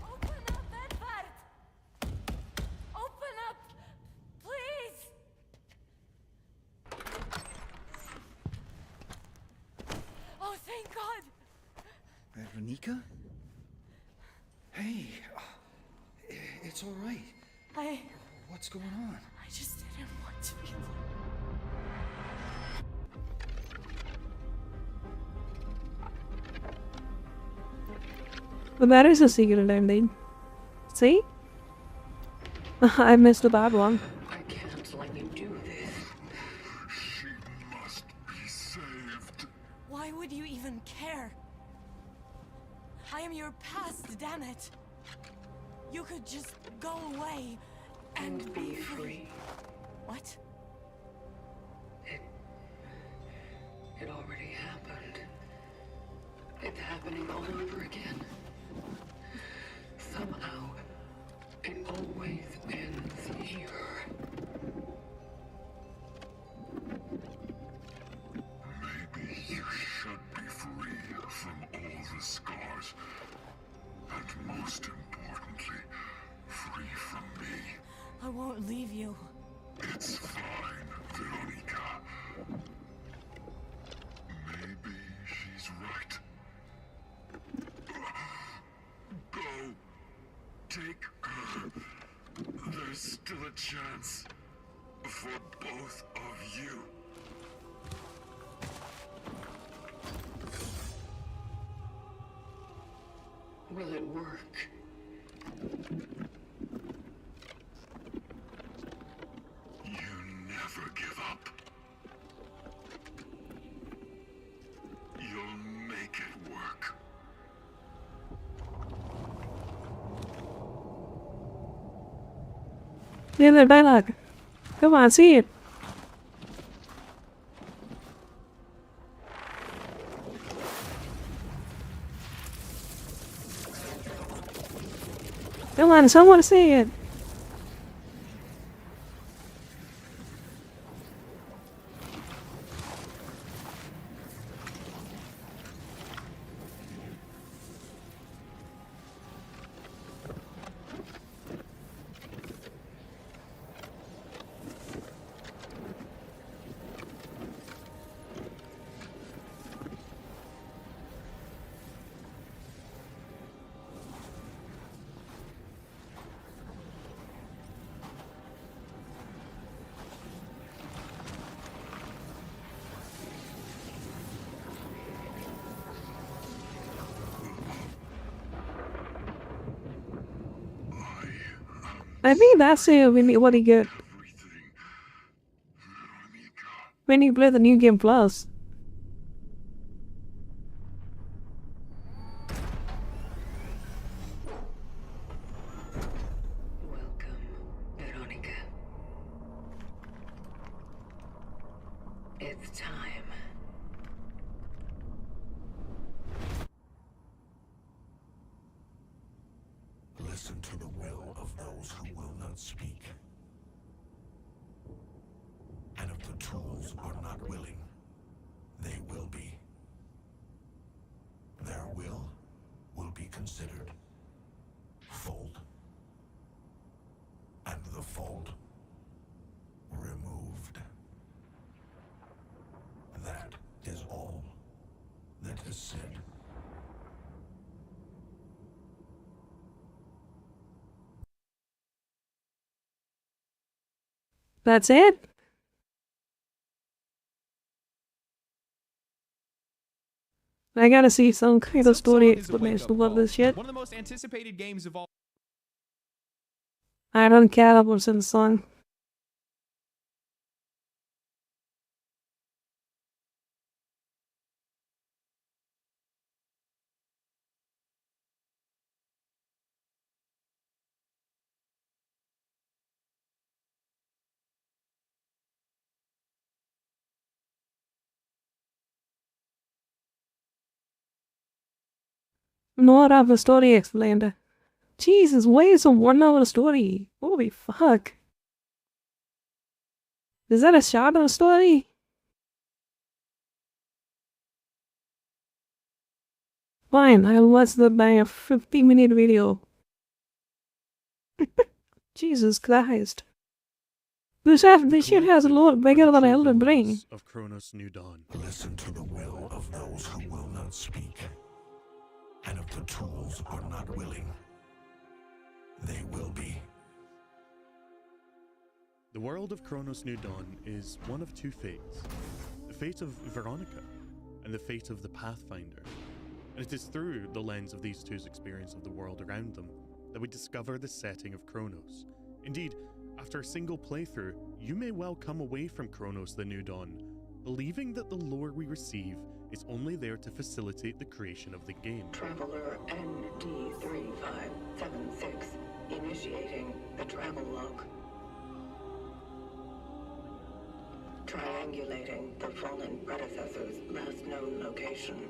Open up, Edward! Open up, please! Oh, thank God!
Veronica? Hey, it's all right. What's going on?
I just didn't want to be alone.
But that is a secret ending. See? I missed a bad one.
I can't let you do this.
She must be saved.
Why would you even care? I am your past, damn it. You could just go away and
be free.
What?
It already happened. It's happening all over again. Somehow, it always ends here.
Maybe you should be free from all the scars. And most importantly, free from me.
I won't leave you.
It's fine, Veronica. Maybe she's right. Go. Take her. There's still a chance for both of you.
Will it work?
You never give up. You'll make it work.
The other dialogue. Come on, see it. Come on, someone say it. I think that's it when you, what he get when you play the new game plus.
Welcome, Veronica. It's time.
Listen to the will of those who will not speak. And if the tools are not willing, they will be.
That's it? I gotta see some kind of story explanation about this shit.
One of the most anticipated games of all.
I don't care about the song. Not have a story explained. Jesus, why is a 1 hour story? Holy fuck. Is that a shadow story? Fine, I'll watch the by a 50-minute video. Jesus Christ. This shit has a lot bigger than Elden Ring.
Of Kronos' New Dawn.
Listen to the will of those who will not speak. And if the tools are not willing, they will be.
The world of Kronos' New Dawn is one of two fates. The fate of Veronica and the fate of the Pathfinder. And it is through the lens of these two's experience of the world around them that we discover the setting of Kronos. Indeed, after a single playthrough, you may well come away from Kronos the New Dawn, believing that the lore we receive is only there to facilitate the creation of the game.
Traveler ND3576, initiating the travel log. Triangulating the fallen predecessor's last known location.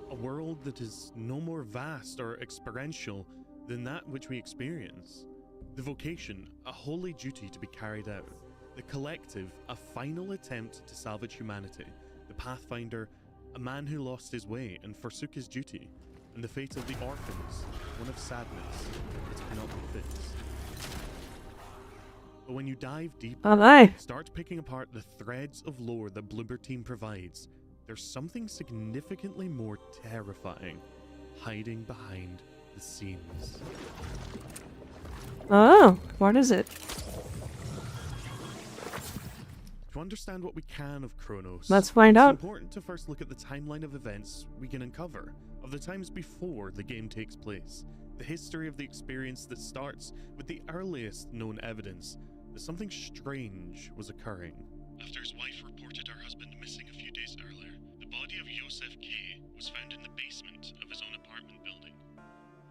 A world that is no more vast or experiential than that which we experience. The vocation, a holy duty to be carried out. The collective, a final attempt to salvage humanity. The Pathfinder, a man who lost his way and forsook his duty. And the fate of the orphans, one of sadness that cannot be fixed. But when you dive deeper, start picking apart the threads of lore that Bloober Team provides, there's something significantly more terrifying hiding behind the scenes.
Oh, what is it?
To understand what we can of Kronos,
let's find out.
It's important to first look at the timeline of events we can uncover, of the times before the game takes place, the history of the experience that starts with the earliest known evidence that something strange was occurring. After his wife reported her husband missing a few days earlier, the body of Yosef K. was found in the basement of his own apartment building.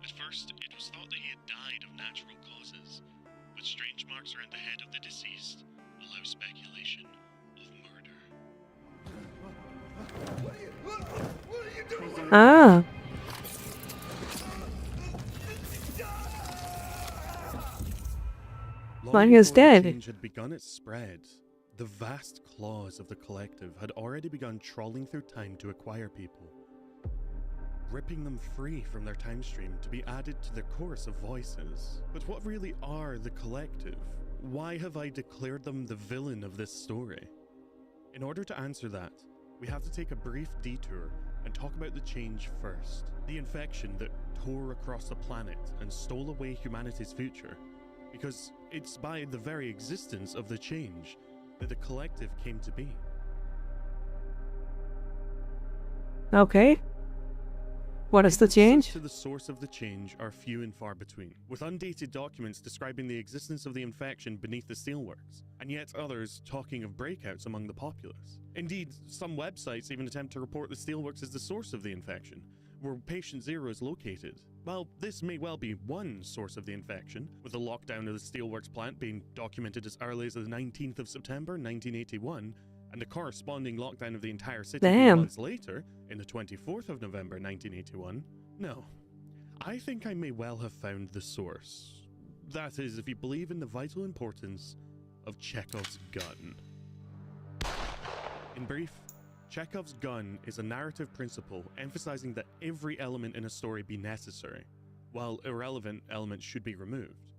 At first, it was thought that he had died of natural causes, but strange marks around the head of the deceased allow speculation of murder.
What are you doing?
Ah.
Long
he is
before the
dead.
change had begun its spread, the vast claws of the collective had already begun trawling through time to acquire people, ripping them free from their time stream to be added to their chorus of voices. But what really are the collective? Why have I declared them the villain of this story? In order to answer that, we have to take a brief detour and talk about the change first. The infection that tore across the planet and stole away humanity's future. Because it's by the very existence of the change that the collective came to be.
Okay. What is the change?
To the source of the change are few and far between, with undated documents describing the existence of the infection beneath the steelworks, and yet others talking of breakouts among the populace. Indeed, some websites even attempt to report the steelworks as the source of the infection, where patient zero is located. While this may well be one source of the infection, with the lockdown of the steelworks plant being documented as early as the 19th of September 1981, and the corresponding lockdown of the entire city months later, in the 24th of November 1981, no. I think I may well have found the source. That is, if you believe in the vital importance of Chekhov's gun. In brief, Chekhov's gun is a narrative principle emphasizing that every element in a story be necessary, while irrelevant elements should be removed.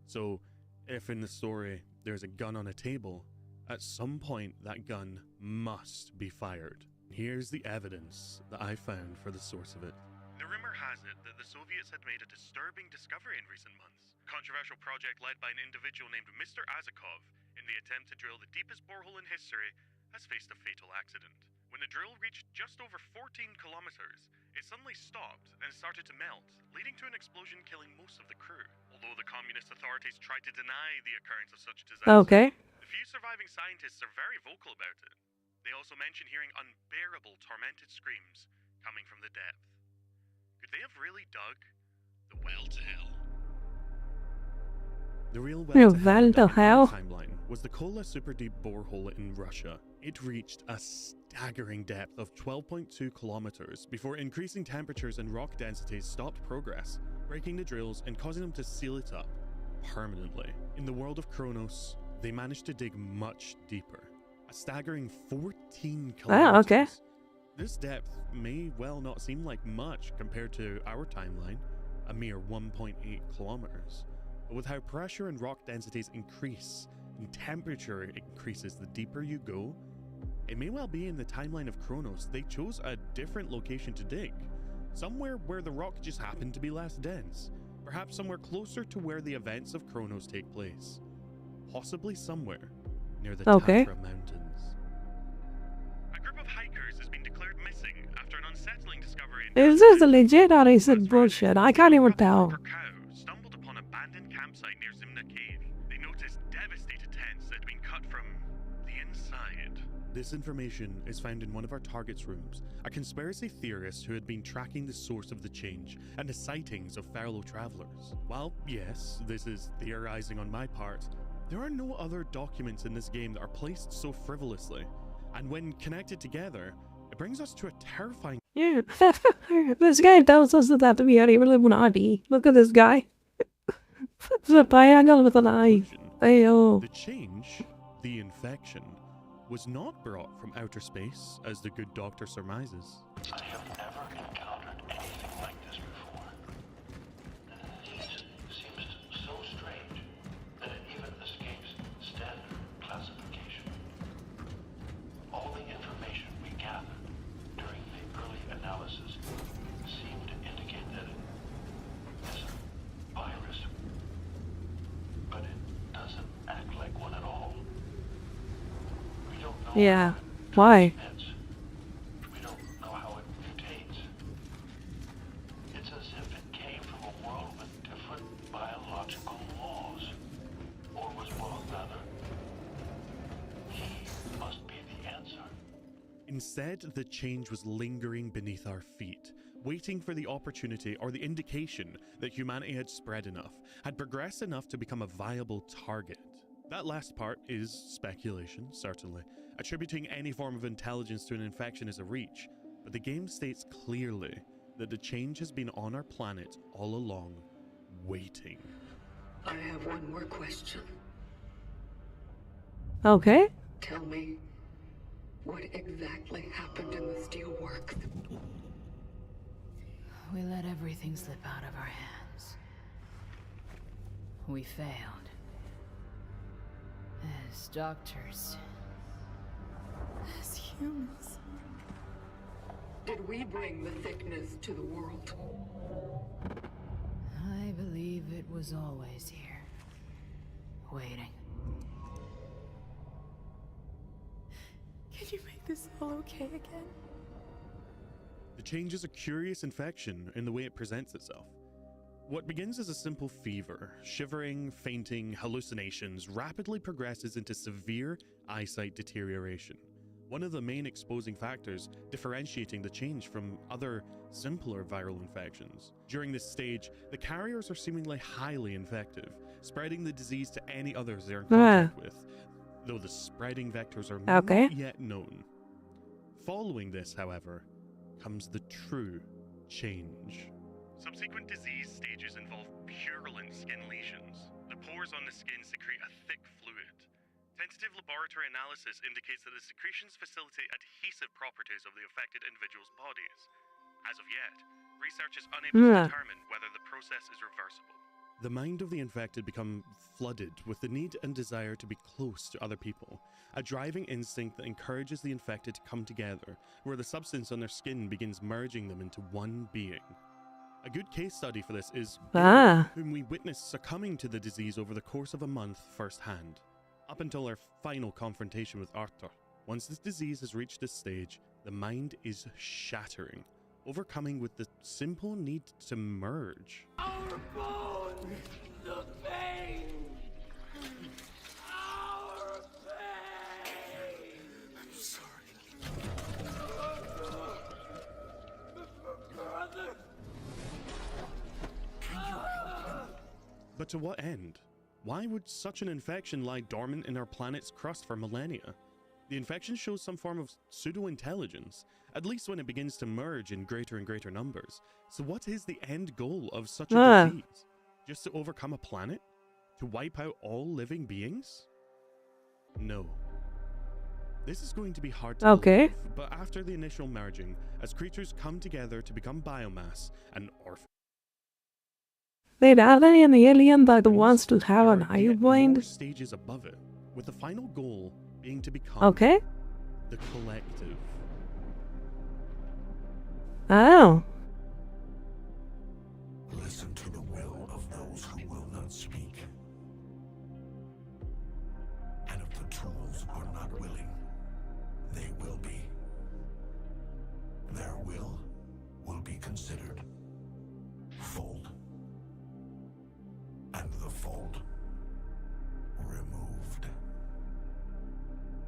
So, if in the story there's a gun on a table, at some point that gun must be fired. Here's the evidence that I found for the source of it. The rumor has it that the Soviets had made a disturbing discovery in recent months. A controversial project led by an individual named Mr. Azakov, in the attempt to drill the deepest borehole in history, has faced a fatal accident. When the drill reached just over 14 kilometers, it suddenly stopped and started to melt, leading to an explosion killing most of the crew. Although the communist authorities tried to deny the occurrence of such disaster,
Okay.
the few surviving scientists are very vocal about it. They also mention hearing unbearable, tormented screams coming from the depth. Could they have really dug the well to hell? The real well to hell timeline was the Kola super deep borehole in Russia. It reached a staggering depth of 12.2 kilometers before increasing temperatures and rock densities stopped progress, breaking the drills and causing them to seal it up permanently. In the world of Kronos, they managed to dig much deeper, a staggering 14 kilometers.
Ah, okay.
This depth may well not seem like much compared to our timeline, a mere 1.8 kilometers. But with how pressure and rock densities increase and temperature increases the deeper you go, it may well be in the timeline of Kronos they chose a different location to dig, somewhere where the rock just happened to be less dense, perhaps somewhere closer to where the events of Kronos take place, possibly somewhere near the Tatra Mountains. A group of hikers has been declared missing after an unsettling discovery.
Is this legit or is it bullshit? I can't even tell.
Stumbled upon an abandoned campsite near Zimna Cave. They noticed devastated tents that had been cut from the inside. This information is found in one of our target's rooms, a conspiracy theorist who had been tracking the source of the change and the sightings of fellow travelers. While, yes, this is theorizing on my part, there are no other documents in this game that are placed so frivolously, and when connected together, it brings us to a terrifying—
Yeah, this guy tells us that we are Illuminati. Look at this guy. The triangle with an eye. Ayo.
The change, the infection, was not brought from outer space, as the good doctor surmises.
I have never encountered anything like this before. It seems so strange that it even escapes standard classification. All the information we gathered during the early analysis seemed to indicate that it is a virus, but it doesn't act like one at all. We don't know.
Yeah. Why?
We don't know how it mutates. It's as if it came from a world with different biological laws. Or was Bob rather? He must be the answer.
Instead, the change was lingering beneath our feet, waiting for the opportunity or the indication that humanity had spread enough, had progressed enough to become a viable target. That last part is speculation, certainly. Attributing any form of intelligence to an infection is a reach, but the game states clearly that the change has been on our planet all along, waiting.
I have one more question.
Okay.
Tell me, what exactly happened in the steelworks?
We let everything slip out of our hands. We failed. As doctors. As humans.
Did we bring the thickness to the world?
I believe it was always here. Waiting. Can you make this all okay again?
The change is a curious infection in the way it presents itself. What begins as a simple fever, shivering, fainting, hallucinations, rapidly progresses into severe eyesight deterioration. One of the main exposing factors differentiating the change from other, simpler viral infections. During this stage, the carriers are seemingly highly infective, spreading the disease to any others they're in contact with, though the spreading vectors are not yet known. Following this, however, comes the true change. Subsequent disease stages involve purulent skin lesions. The pores on the skin secrete a thick fluid. Tentative laboratory analysis indicates that the secretions facilitate adhesive properties of the affected individual's bodies. As of yet, research is unable to determine whether the process is reversible. The mind of the infected become flooded with the need and desire to be close to other people, a driving instinct that encourages the infected to come together, where the substance on their skin begins merging them into one being. A good case study for this is
Ah.
whom we witnessed succumbing to the disease over the course of a month firsthand, up until our final confrontation with Arthur. Once this disease has reached this stage, the mind is shattering, overcoming with the simple need to merge.
Our bones, the pain. Our pain.
I'm sorry.
Brother.
But to what end? Why would such an infection lie dormant in our planet's crust for millennia? The infection shows some form of pseudo-intelligence, at least when it begins to merge in greater and greater numbers. So what is the end goal of such a disease? Just to overcome a planet? To wipe out all living beings? No. This is going to be hard to believe, but after the initial merging, as creatures come together to become biomass and orphan.
Wait, are they and the alien like the ones to have an eye blind?
Stages above it, with the final goal being to become the collective.
Oh.
Listen to the will of those who will not speak. And if the tools are not willing, they will be. Their will be considered. Fold. And the fold removed.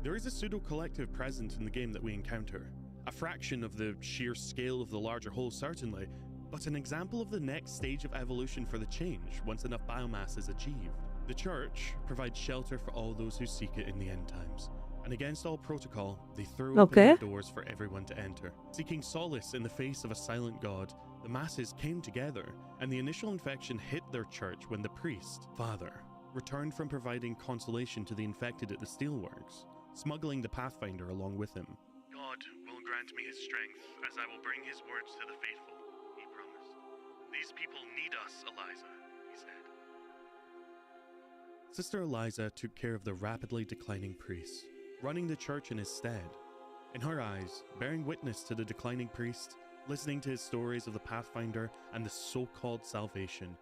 There is a pseudo-collective present in the game that we encounter. A fraction of the sheer scale of the larger whole, certainly, but an example of the next stage of evolution for the change once enough biomass is achieved. The Church provides shelter for all those who seek it in the end times, and against all protocol, they throw open their doors for everyone to enter. Seeking solace in the face of a silent God, the masses came together, and the initial infection hit their church when the priest, Father, returned from providing consolation to the infected at the steelworks, smuggling the Pathfinder along with him. God will grant me his strength, as I will bring his words to the faithful, he promised. These people need us, Eliza, he said. Sister Eliza took care of the rapidly declining priest, running the church in his stead. In her eyes, bearing witness to the declining priest, listening to his stories of the Pathfinder and the so-called salvation,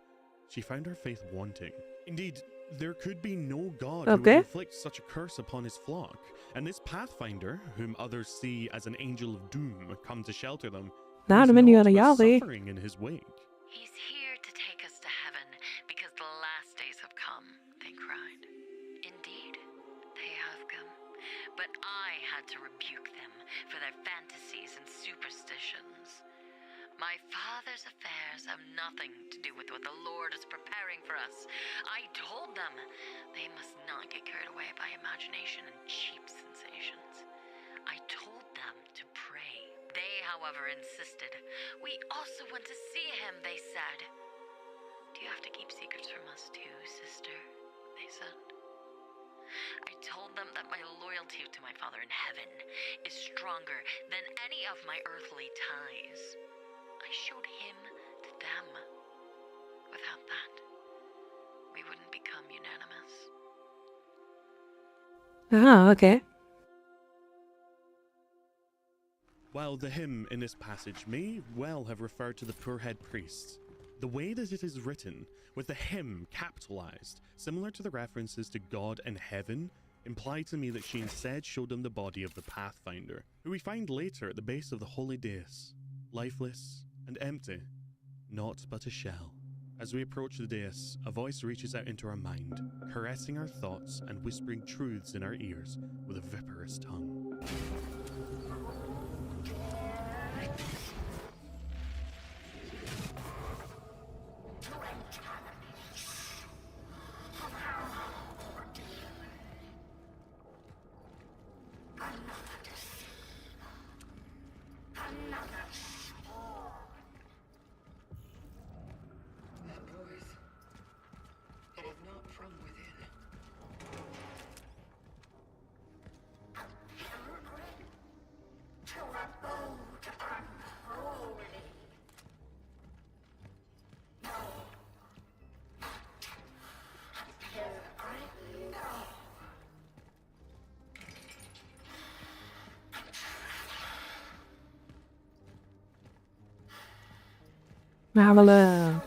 she found her faith wanting. Indeed, there could be no God who would inflict such a curse upon his flock, and this Pathfinder, whom others see as an angel of doom come to shelter them, is not but suffering in his wake.
He's here to take us to heaven because the last days have come, they cried. Indeed, they have come. But I had to rebuke them for their fantasies and superstitions. My father's affairs have nothing to do with what the Lord is preparing for us. I told them they must not get carried away by imagination and cheap sensations. I told them to pray. They, however, insisted. We also want to see him, they said. Do you have to keep secrets from us too, sister? They said. I told them that my loyalty to my Father in heaven is stronger than any of my earthly ties. I showed him to them. Without that, we wouldn't become unanimous.
Ah, okay.
While the hymn in this passage may well have referred to the poor head priest, the way that it is written, with the hymn capitalized, similar to the references to God and heaven, implied to me that she instead showed them the body of the Pathfinder, who we find later at the base of the holy dais, lifeless and empty, naught but a shell. As we approach the dais, a voice reaches out into our mind, caressing our thoughts and whispering truths in our ears with a viperous tongue.
have a look.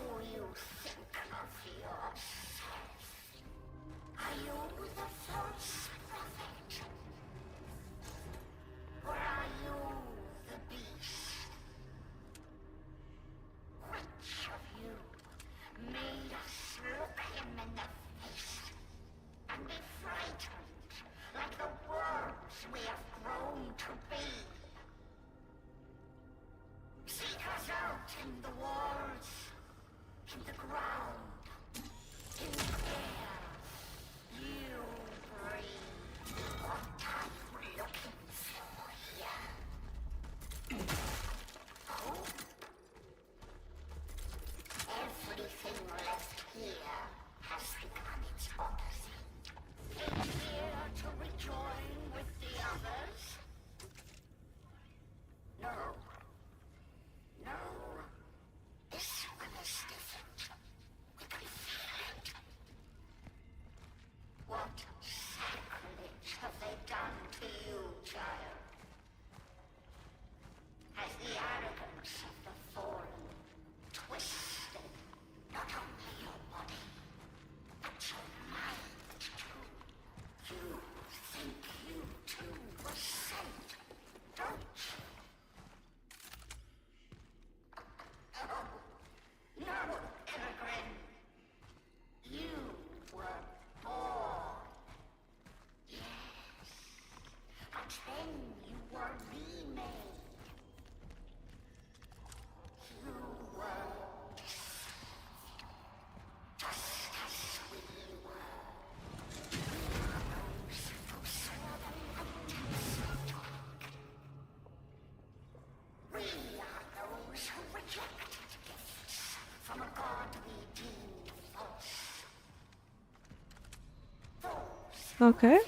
Okay.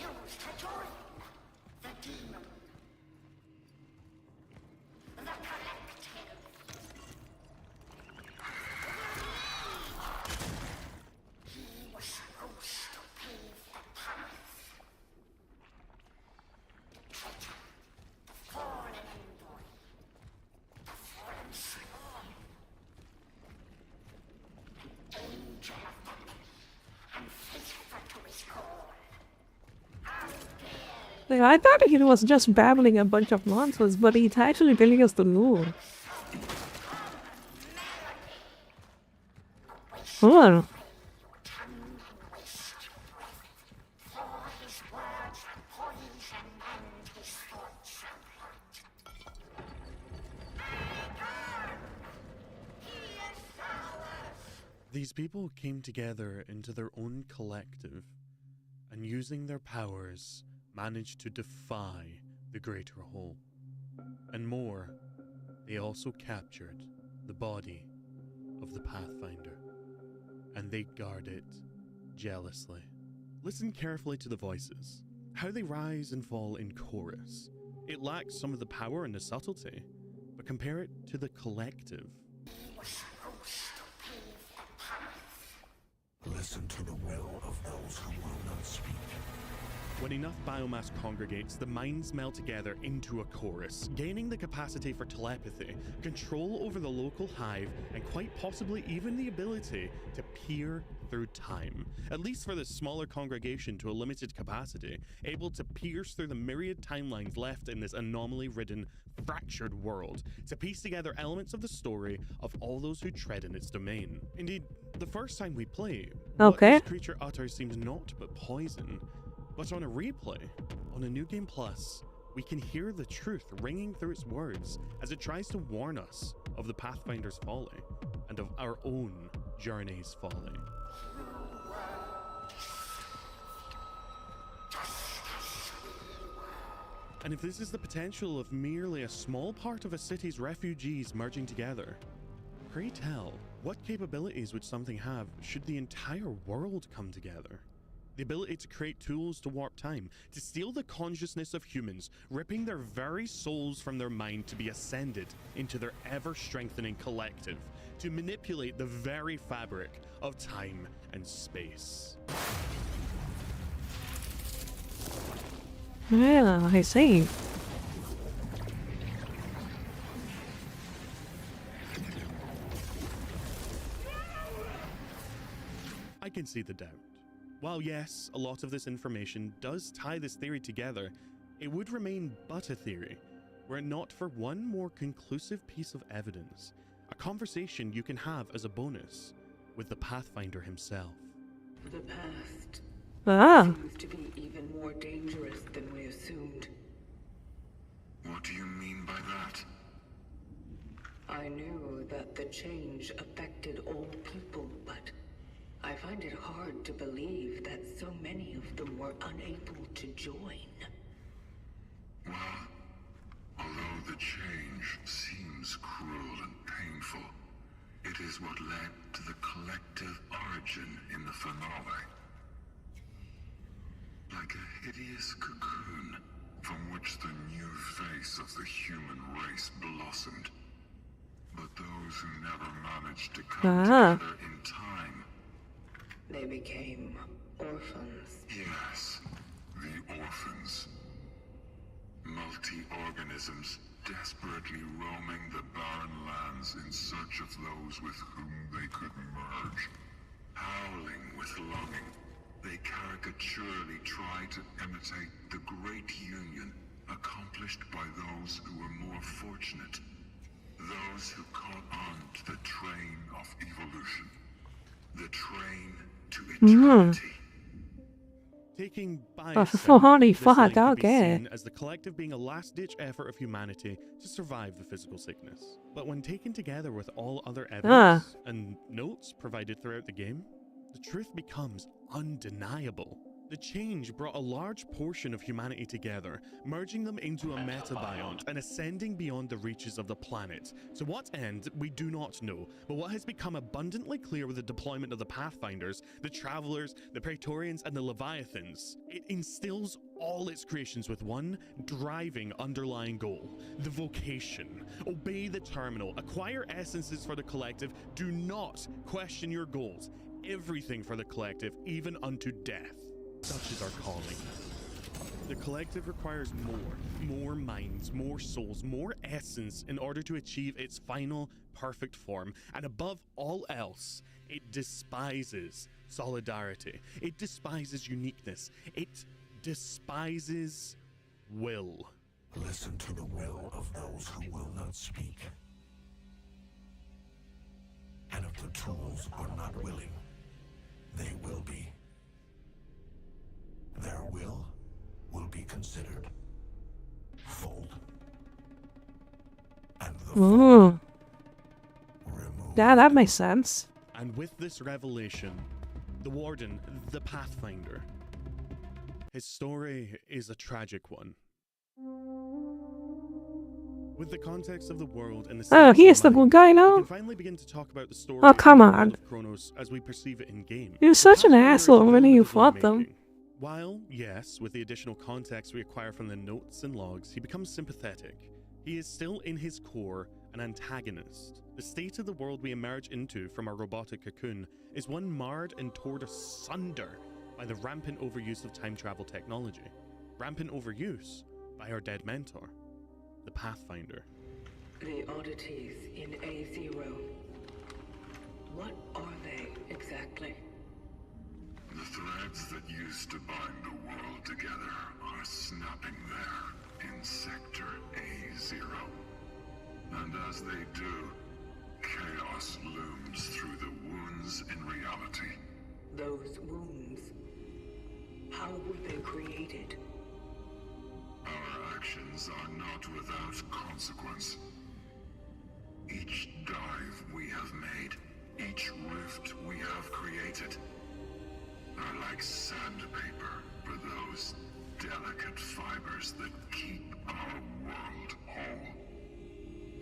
Like, I thought he was just babbling a bunch of nonsense, but he's actually telling us the lore. Hold on.
These people came together into their own collective, and using their powers, managed to defy the greater whole. And more, they also captured the body of the Pathfinder, and they guard it jealously. Listen carefully to the voices, how they rise and fall in chorus. It lacks some of the power and the subtlety, but compare it to the collective.
Listen to the will of those who will not speak.
When enough biomass congregates, the minds meld together into a chorus, gaining the capacity for telepathy, control over the local hive, and quite possibly even the ability to peer through time. At least for this smaller congregation to a limited capacity, able to pierce through the myriad timelines left in this anomaly-ridden, fractured world, to piece together elements of the story of all those who tread in its domain. Indeed, the first time we play, what this creature utters seems naught but poison. But on a replay, on a New Game Plus, we can hear the truth ringing through its words as it tries to warn us of the Pathfinder's folly and of our own journey's folly. And if this is the potential of merely a small part of a city's refugees merging together, pray tell, what capabilities would something have should the entire world come together? The ability to create tools to warp time, to steal the consciousness of humans, ripping their very souls from their mind to be ascended into their ever-strengthening collective, to manipulate the very fabric of time and space.
Yeah, I see.
can see the doubt. While yes, a lot of this information does tie this theory together, it would remain but a theory, were it not for one more conclusive piece of evidence, a conversation you can have as a bonus with the Pathfinder himself.
The past
Ah.
seems to be even more dangerous than we assumed.
What do you mean by that?
I knew that the change affected all people, but I find it hard to believe that so many of them were unable to join.
Well, although the change seems cruel and painful, it is what led to the collective origin in the finale. Like a hideous cocoon from which the new face of the human race blossomed. But those who never managed to come together in time.
They became orphans.
Yes, the orphans. Multi-organisms desperately roaming the barren lands in search of those with whom they could merge. Howling with longing, they caricaturely try to imitate the great union accomplished by those who were more fortunate. Those who caught on to the train of evolution. The train to eternity.
Taking bias
Varför
out,
får han det
this line could
fatta?
be
Okej.
seen as the collective being a last-ditch effort of humanity to survive the physical sickness. But when taken together with all other evidence and notes provided throughout the game, the truth becomes undeniable. The change brought a large portion of humanity together, merging them into a metabiont and ascending beyond the reaches of the planet. To what end, we do not know, but what has become abundantly clear with the deployment of the Pathfinders, the Travelers, the Praetorians, and the Leviathans, it instills all its creations with one driving underlying goal: the vocation. Obey the terminal, acquire essences for the collective, do not question your goals. Everything for the collective, even unto death. Such is our calling. The collective requires more minds, more souls, more essence in order to achieve its final, perfect form. And above all else, it despises solidarity. It despises uniqueness. It despises will.
Listen to the will of those who will not speak. And if the tools are not willing, they will be. Their will be considered full. And the
Ooh. Yeah, that makes sense.
And with this revelation, the Warden, the Pathfinder, his story is a tragic one. With the context of the world and the
Oh, he is the good guy
we
now?
can finally begin to talk about the story
Oh, come
of the
on.
world of Chronos as we perceive it in game.
You're such an asshole when you fought them.
While, yes, with the additional context we acquire from the notes and logs, he becomes sympathetic, he is still in his core an antagonist. The state of the world we emerge into from our robotic cocoon is one marred and torn asunder by the rampant overuse of time travel technology. Rampant overuse by our dead mentor, the Pathfinder.
The oddities in A0. What are they exactly?
The threads that used to bind the world together are snapping there in Sector A0. And as they do, chaos looms through the wounds in reality.
Those wounds, how were they created?
Our actions are not without consequence. Each dive we have made, each rift we have created, are like sandpaper for those delicate fibers that keep our world whole.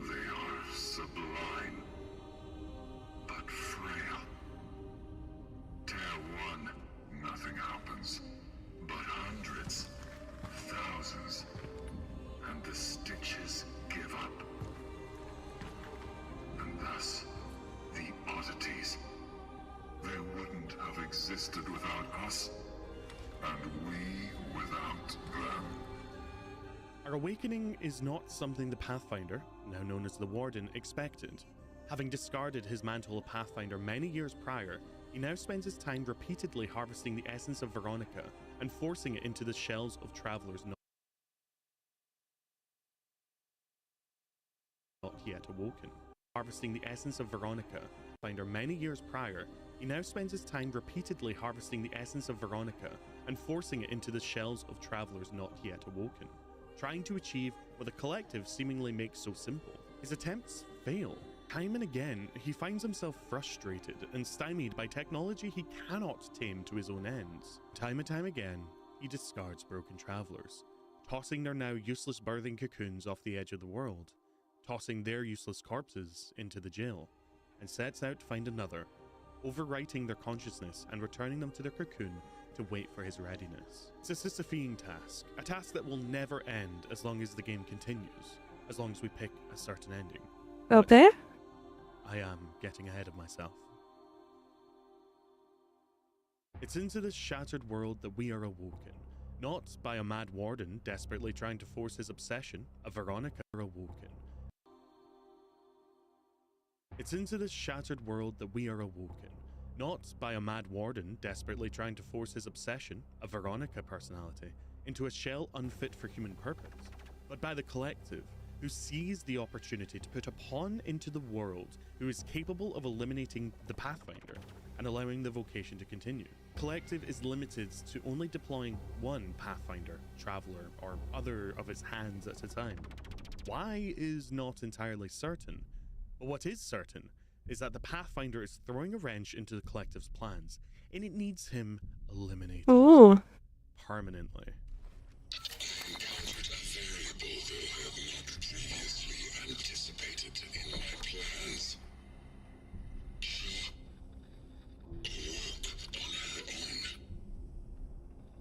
They are sublime, but frail. Tear one, nothing happens, but hundreds, thousands, and the stitches give up. And thus, the oddities, they wouldn't have existed without us, and we without them.
Our awakening is not something the Pathfinder, now known as the Warden, expected. Having discarded his mantle of Pathfinder many years prior, he now spends his time repeatedly harvesting the essence of Veronica and forcing it into the shells of travelers not yet awoken. Harvesting the essence of Veronica. Finder many years prior, he now spends his time repeatedly harvesting the essence of Veronica and forcing it into the shells of travelers not yet awoken, trying to achieve what the collective seemingly makes so simple. His attempts fail. Time and again, he finds himself frustrated and stymied by technology he cannot tame to his own ends. Time and time again, he discards broken travelers, tossing their now useless birthing cocoons off the edge of the world, tossing their useless corpses into the jail, and sets out to find another, overwriting their consciousness and returning them to their cocoon to wait for his readiness. It's a Sisyphean task, a task that will never end as long as the game continues, as long as we pick a certain ending.
Okay.
I am getting ahead of myself. It's into this shattered world that we are awoken, not by a mad warden desperately trying to force his obsession, a Veronica awoken. It's into this shattered world that we are awoken, not by a mad warden desperately trying to force his obsession, a Veronica personality, into a shell unfit for human purpose, but by the collective, who sees the opportunity to put a pawn into the world who is capable of eliminating the Pathfinder and allowing the vocation to continue. Collective is limited to only deploying one Pathfinder, Traveler, or other of its hands at a time. Why is not entirely certain, but what is certain is that the Pathfinder is throwing a wrench into the collective's plans, and it needs him eliminated.
Ooh.
Permanently.
Anticipated in my plans. She awoke on her own.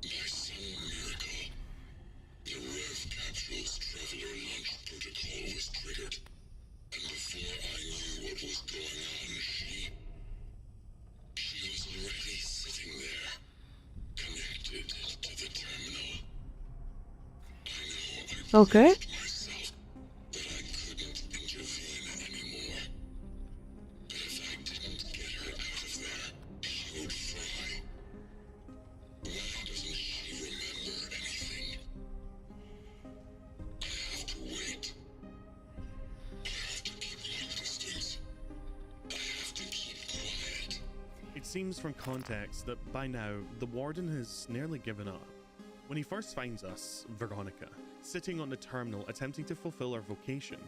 By some miracle, the Rev Capsule's Traveler launch protocol was triggered, and before I knew what was going on, she was already sitting there, connected to the terminal. I know I
Okay.
myself that I couldn't intervene anymore. But if I didn't get her out of there, she would fry. Why doesn't she remember anything? I have to wait. I have to keep my distance. I have to keep quiet.
It seems from context that by now, the Warden has nearly given up. When he first finds us, Veronica, sitting on the terminal attempting to fulfill our vocation,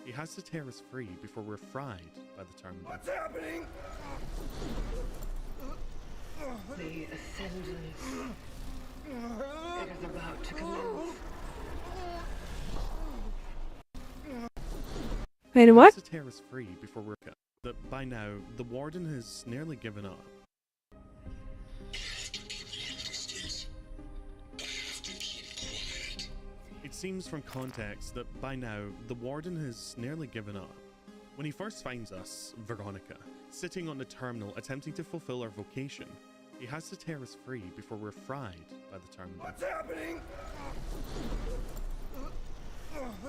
he has to tear us free before we're fried by the terminal.
What's happening?
The ascendance. It is about to commence.
Wait,
He
what?
has to tear us free before we're that by now, the Warden has nearly given up. It seems from context that by now, the Warden has nearly given up. When he first finds us, Veronica, sitting on the terminal attempting to fulfill our vocation, he has to tear us free before we're fried by the terminal.
What's happening?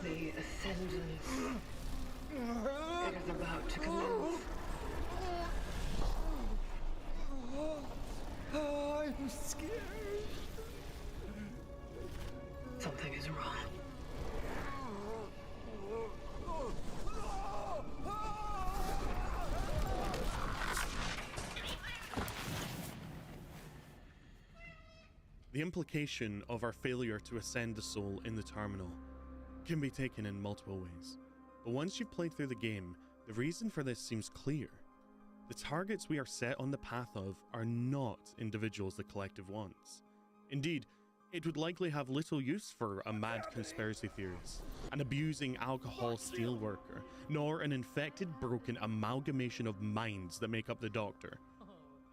The ascendance. It is about to commence.
I'm scared.
Something is wrong.
The implication of our failure to ascend the soul in the terminal can be taken in multiple ways. But once you've played through the game, the reason for this seems clear. The targets we are set on the path of are not individuals the collective wants. Indeed, it would likely have little use for a mad conspiracy theorist, an abusing alcohol steelworker, nor an infected, broken amalgamation of minds that make up the Doctor.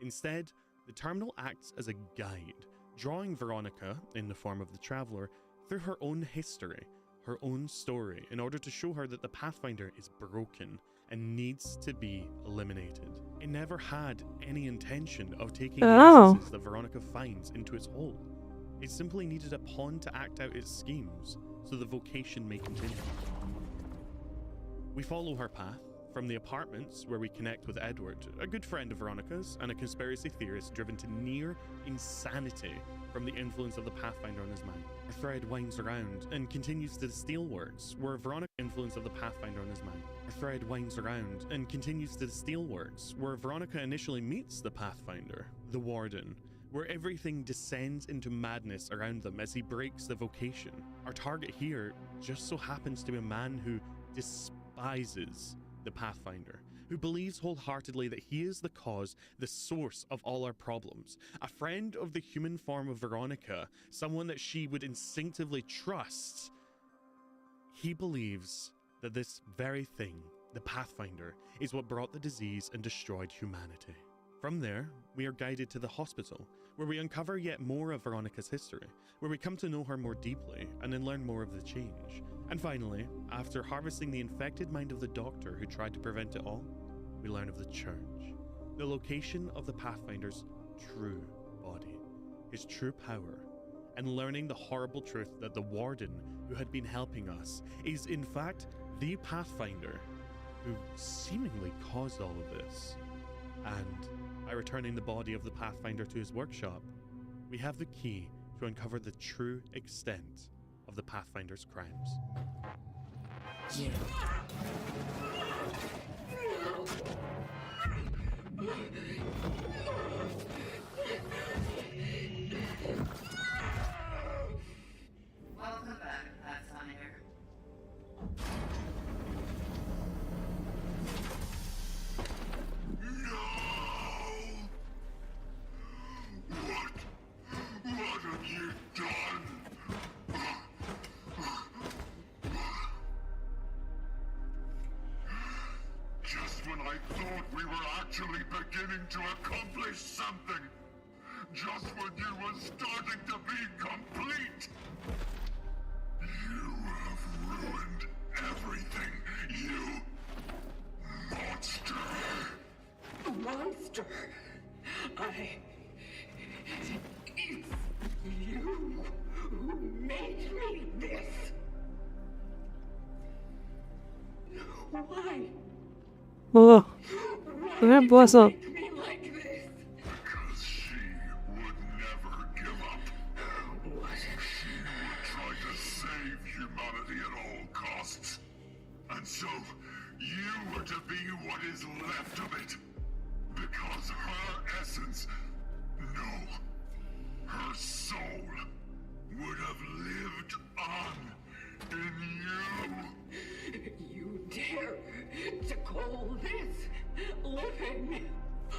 Instead, the terminal acts as a guide, drawing Veronica, in the form of the Traveler, through her own history, her own story, in order to show her that the Pathfinder is broken and needs to be eliminated. It never had any intention of taking the essences that Veronica finds into its hold. It simply needed a pawn to act out its schemes, so the vocation may continue. We follow her path, From the apartments, where we connect with Edward, a good friend of Veronica's and a conspiracy theorist driven to near insanity from the influence of the Pathfinder on his mind. Our thread winds around and continues to the Steelworks, where Veronica influence of the Pathfinder on his mind. Our thread winds around and continues to the Steelworks, where Veronica initially meets the Pathfinder, the Warden, where everything descends into madness around them as he breaks the vocation. Our target here just so happens to be a man who despises the Pathfinder, who believes wholeheartedly that he is the cause, the source of all our problems. A friend of the human form of Veronica, someone that she would instinctively trust. He believes that this very thing, the Pathfinder, is what brought the disease and destroyed humanity. From there, we are guided to the hospital, where we uncover yet more of Veronica's history, where we come to know her more deeply and then learn more of the change. And finally, after harvesting the infected mind of the doctor who tried to prevent it all, we learn of the church, the location of the Pathfinder's true body, his true power, and learning the horrible truth that the Warden who had been helping us is in fact the Pathfinder who seemingly caused all of this. And by returning the body of the Pathfinder to his workshop, we have the key to uncover the true extent of the Pathfinder's crimes.
Yeah.
Welcome back, Pathfinder.
What have you done? Just when I thought we were actually beginning to accomplish something. Just when you were starting to be complete. You have ruined everything, you monster.
Monster? It's you who made me this. Why?
Oh, that was up.
Make me like this?
Because she would never give up.
What?
She would try to save humanity at all costs. And so, you were to be what is left of it. Because her essence, no, her soul, would have lived on in you.
You dare to call this living?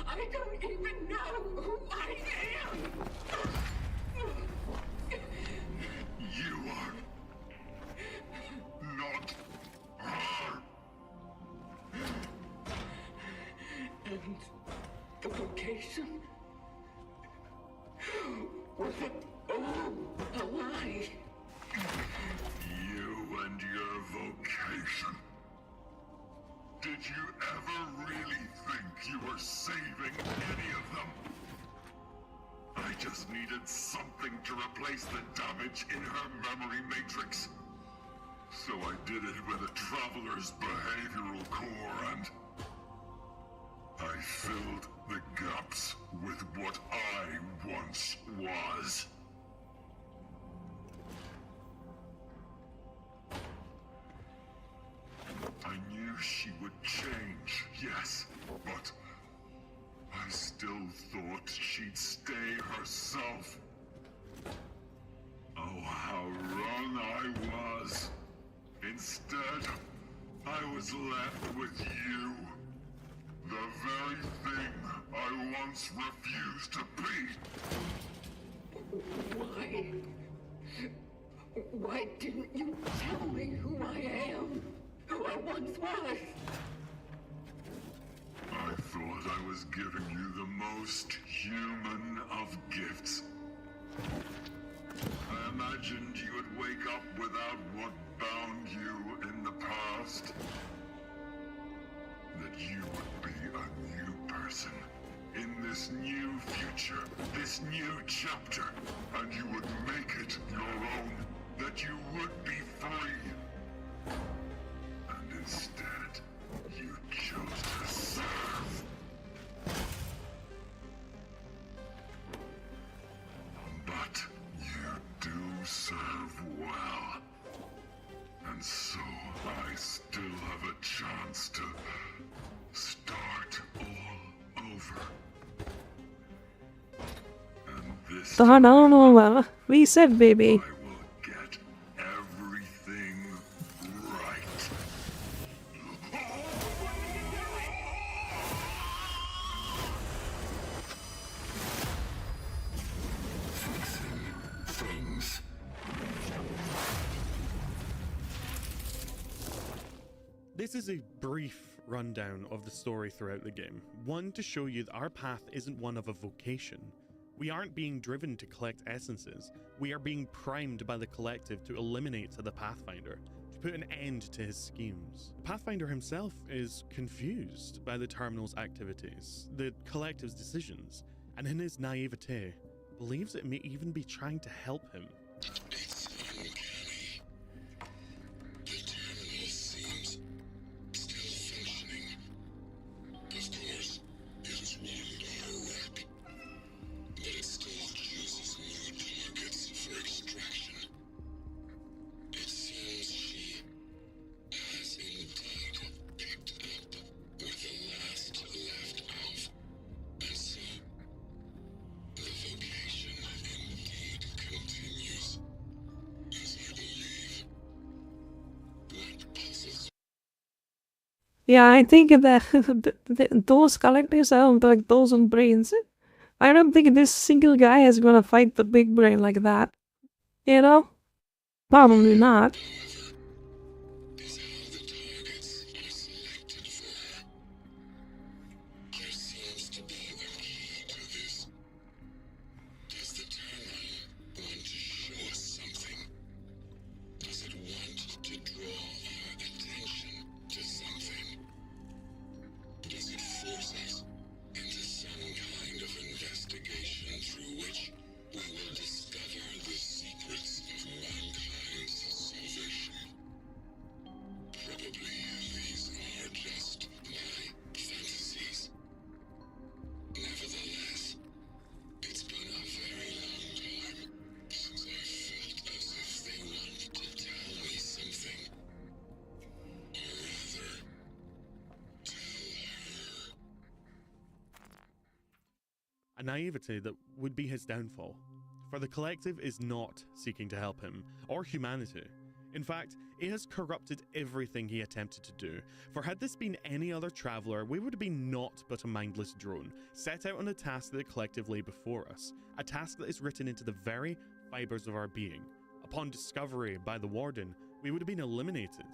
I don't even know who I am.
You are not her.
And the vocation? Was it all a lie?
You and your vocation. Did you ever really think you were saving any of them? I just needed something to replace the damage in her memory matrix. So I did it with a traveler's behavioral core and I filled the gaps with what I once was. I knew she would change, yes, but I still thought she'd stay herself. Oh, how wrong I was. Instead, I was left with you. The very thing I once refused to be.
Why? Why didn't you tell me who I am? Who I once was?
I thought I was giving you the most human of gifts. I imagined you would wake up without what bound you in the past. That you would be a new person in this new future, this new chapter, and you would make it your own, that you would be free. And instead, you chose to serve. But you do serve well. And so I still have a chance to start all over. And this
Start on over. Reset, baby.
get everything right. Fixing things.
This is a brief rundown of the story throughout the game. One, to show you that our path isn't one of a vocation. We aren't being driven to collect essences. We are being primed by the collective to eliminate the Pathfinder, to put an end to his schemes. Pathfinder himself is confused by the Terminal's activities, the collective's decisions, and in his naivete, believes it may even be trying to help him.
It's uncanny. The terminal seems still functioning. Of course, it is one wreck, but it still chooses new targets for extraction. It seems she has indeed picked up where the last left off, and so the vocation indeed continues, as I believe. What puzzles
Yeah, I think that those characters are like those on brains. I don't think this single guy is gonna fight the big brain like that. You know? Probably not.
is how the targets are selected for her. There seems to be a key to this. Does the terminal want to show us something? Does it want to draw our attention to something? Does it force us into some kind of investigation through which we will discover the secrets of mankind's salvation? Probably these are just my fantasies. Nevertheless, it's been a very long time since I felt as if they wanted to tell me something. Or rather, tell her.
A naivete that would be his downfall. For the collective is not seeking to help him, or humanity. In fact, it has corrupted everything he attempted to do. For had this been any other traveller, we would have been naught but a mindless drone, set out on a task that the collective lay before us, a task that is written into the very fibres of our being. Upon discovery by the Warden, we would have been eliminated,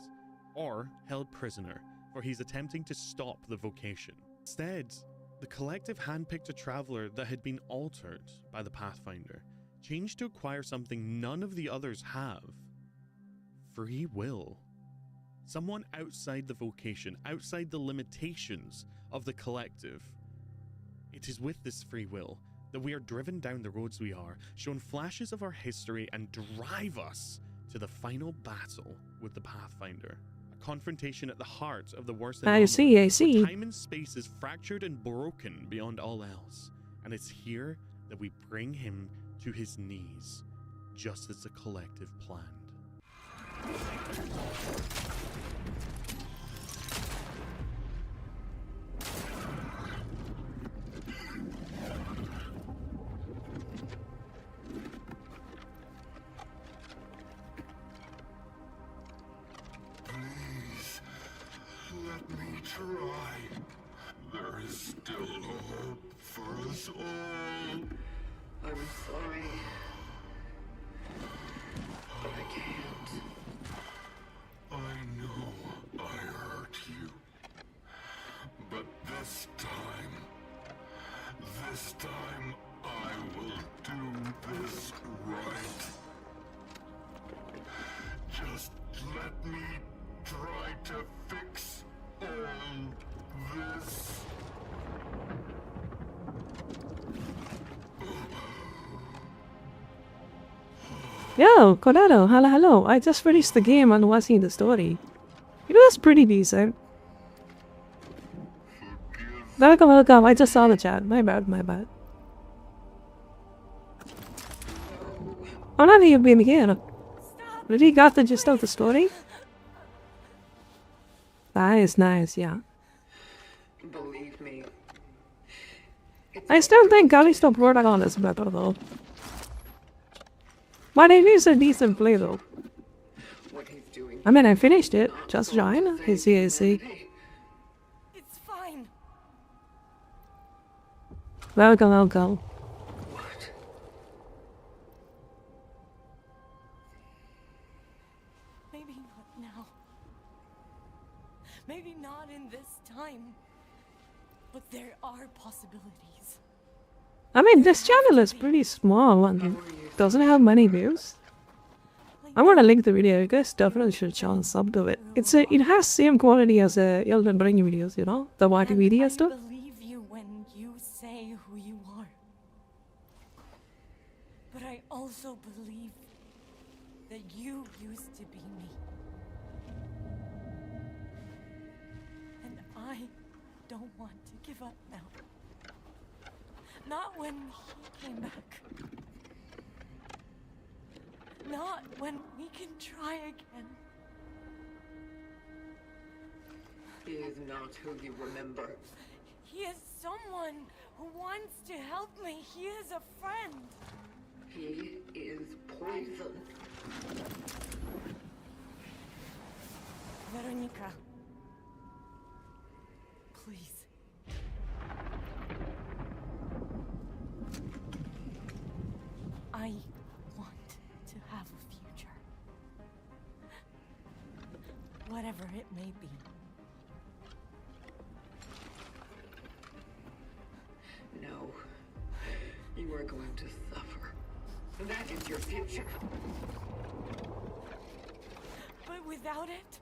or held prisoner, for he's attempting to stop the vocation. Instead, the collective handpicked a traveller that had been altered by the Pathfinder, changed to acquire something none of the others have. Free will. Someone outside the vocation, outside the limitations of the collective. It is with this free will that we are driven down the roads we are, shown flashes of our history, and drive us to the final battle with the Pathfinder. A confrontation at the heart of the worst
I see.
where time and space is fractured and broken beyond all else. And it's here that we bring him to his knees, just as the collective planned.
Please, let me try. There is still hope for us all.
I'm sorry. But I can't.
I know I hurt you. But this time I will do this right. Just let me try to fix all this.
Yo, Colorado, hello. I just finished the game and watching the story. You know, that's pretty decent. Welcome, welcome. I just saw the chat. My bad, my bad. Oh, now that you've been here. Really got the gist of the story? Nice, nice, yeah.
Believe me.
I still think Callisto Protocol is better though. But it is a decent play though.
What he's doing.
I mean, I finished it. Just join. I see.
It's fine.
Welcome, welcome.
What?
Maybe not now. Maybe not in this time. But there are possibilities.
I mean, this channel is pretty small and doesn't have many views. I'm gonna link the video. You guys definitely should channel sub to it. It has same quality as Elden Ring videos, you know, the YTVD stuff.
I believe you when you say who you are. But I also believe that you used to be me. And I don't want to give up now. Not when he came back. Not when we can try again.
He is not who you remember.
He is someone who wants to help me. He is a friend.
He is poison.
Veronica. Please. I want to have a future. Whatever it may be.
No. You are going to suffer. That is your future.
But without it,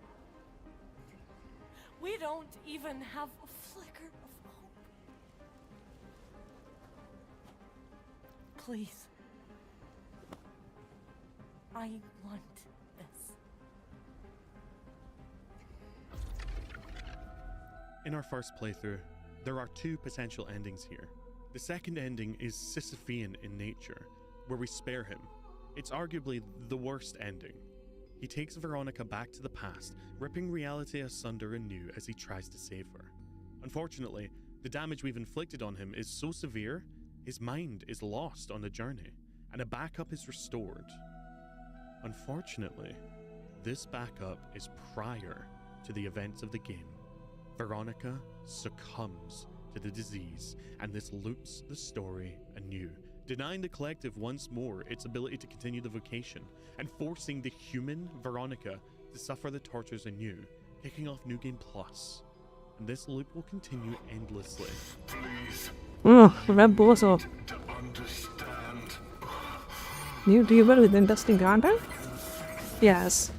we don't even have a flicker of hope. Please. I want this.
In our first playthrough, there are two potential endings here. The second ending is Sisyphean in nature, where we spare him. It's arguably the worst ending. He takes Veronica back to the past, ripping reality asunder anew as he tries to save her. Unfortunately, the damage we've inflicted on him is so severe, his mind is lost on the journey, and a backup is restored. Unfortunately, this backup is prior to the events of the game. Veronica succumbs to the disease, and this loops the story anew, denying the collective once more its ability to continue the vocation, and forcing the human Veronica to suffer the tortures anew, kicking off New Game Plus. And this loop will continue endlessly.
Please.
Red Bulls off.
To understand.
New viewer with interesting content? Yes.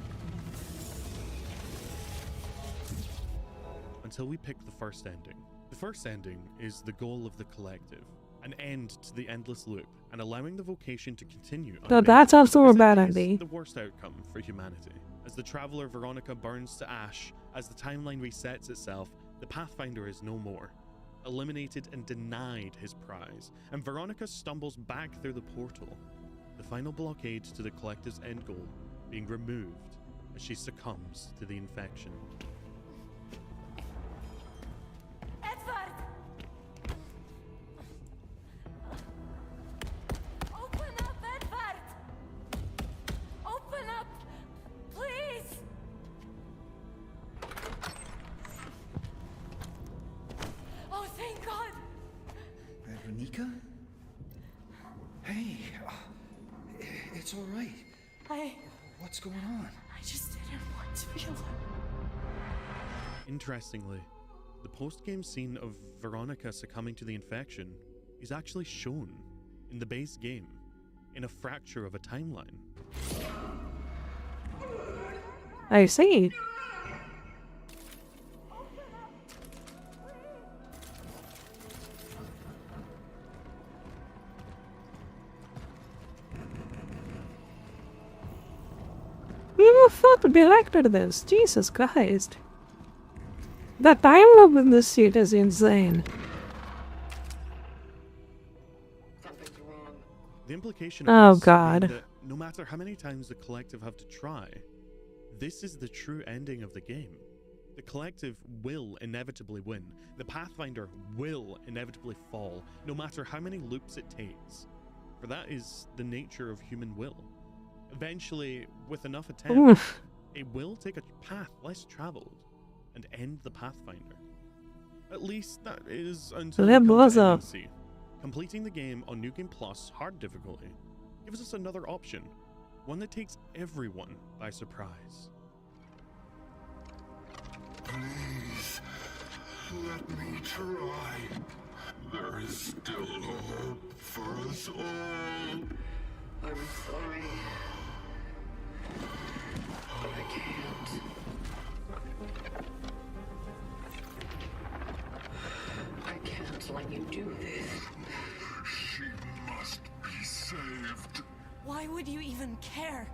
Until we pick the first ending. The first ending is the goal of the collective, an end to the endless loop, and allowing the vocation to continue.
So that's also a bad idea.
The worst outcome for humanity. As the traveler Veronica burns to ash, as the timeline resets itself, the Pathfinder is no more. Eliminated and denied his prize, and Veronica stumbles back through the portal. The final blockade to the collective's end goal being removed as she succumbs to the infection.
Edward! Open up, Edward! Open up! Please! Oh, thank God!
Veronica? Hey, it's all right. What's going on?
I just didn't want to feel her.
Interestingly, the post-game scene of Veronica succumbing to the infection is actually shown in the base game, in a fracture of a timeline.
I see. Who thought would be elected to this? Jesus Christ. The time loop in this shit is insane.
Something's wrong.
The implication
Oh,
of this
God.
being that no matter how many times the collective have to try, this is the true ending of the game. The collective will inevitably win. The Pathfinder will inevitably fall, no matter how many loops it takes. For that is the nature of human will. Eventually, with enough attempts, it will take a path less traveled and end the Pathfinder. At least that is until we come to NBC. Completing the game on New Game Plus hard difficulty gives us another option, one that takes everyone by surprise.
Please, let me try. There is still hope for us all.
I'm sorry. But I can't. I can't let you do this.
She must be saved.
Why would you even care?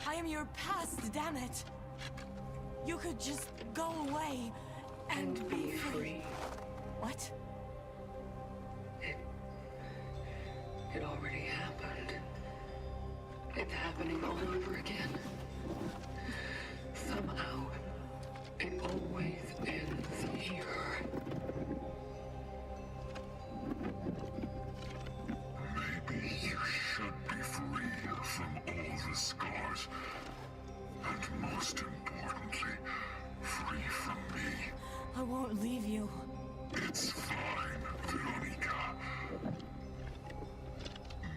I am your past, damn it. You could just go away and be free. What?
It already happened. It's happening all over again. Somehow, it always ends here.
Maybe you should be free from all the scars. And most importantly, free from me.
I won't leave you.
It's fine, Veronica.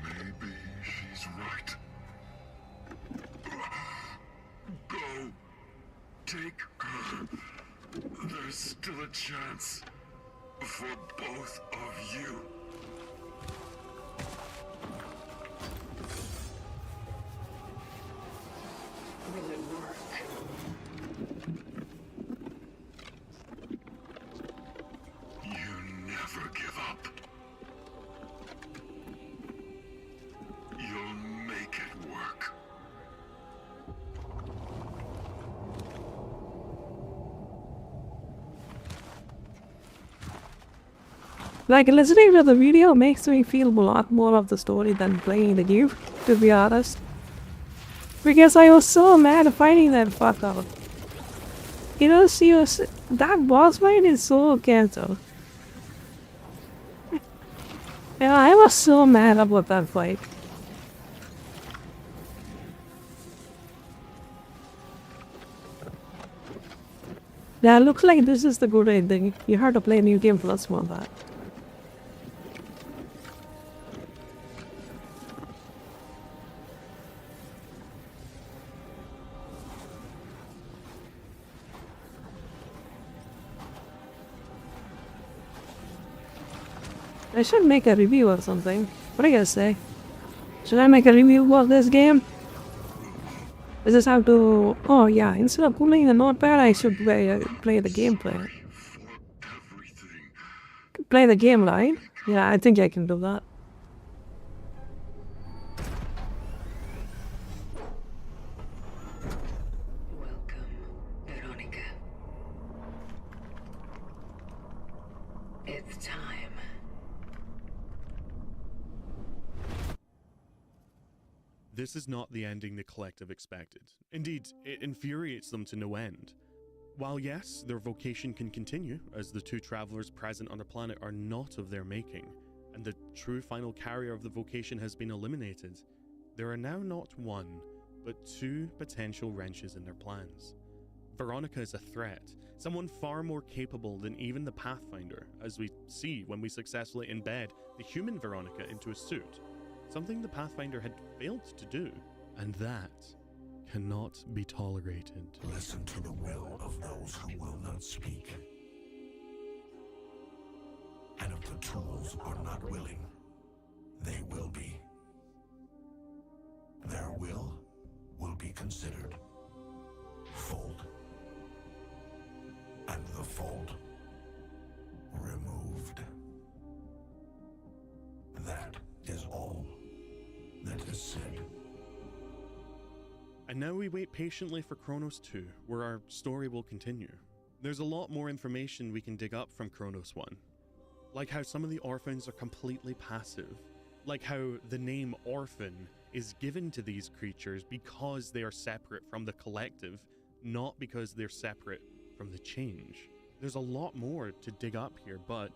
Maybe she's right. Go. Take her. There's still a chance for both of you.
Will it work?
You never give up. You'll make it work.
Like, listening to the video makes me feel a lot more of the story than playing the game, to be honest. Because I was so mad at fighting that fuck up. You know, that boss fight is so cancelled. Yeah, I was so mad about that fight. Yeah, looks like this is the good ending. You have to play New Game Plus for that. I should make a review or something. What do you guys say? Should I make a review of this game? Is this how to... Oh yeah, instead of pulling the notepad, I should play the gameplay. Play the game line? Yeah, I think I can do that.
Welcome, Veronica. It's time.
This is not the ending the collective expected. Indeed, it infuriates them to no end. While yes, their vocation can continue, as the two travelers present on the planet are not of their making, and the true final carrier of the vocation has been eliminated, there are now not one, but two potential wrenches in their plans. Veronica is a threat, someone far more capable than even the Pathfinder, as we see when we successfully embed the human Veronica into a suit, something the Pathfinder had failed to do, and that cannot be tolerated.
Listen to the will of those who will not speak. And if the tools are not willing, they will be. Their will be considered. Fold. And the fold removed. That is all that is said.
And now we wait patiently for Chronos 2, where our story will continue. There's a lot more information we can dig up from Chronos 1. Like how some of the orphans are completely passive. Like how the name orphan is given to these creatures because they are separate from the collective, not because they're separate from the change. There's a lot more to dig up here, but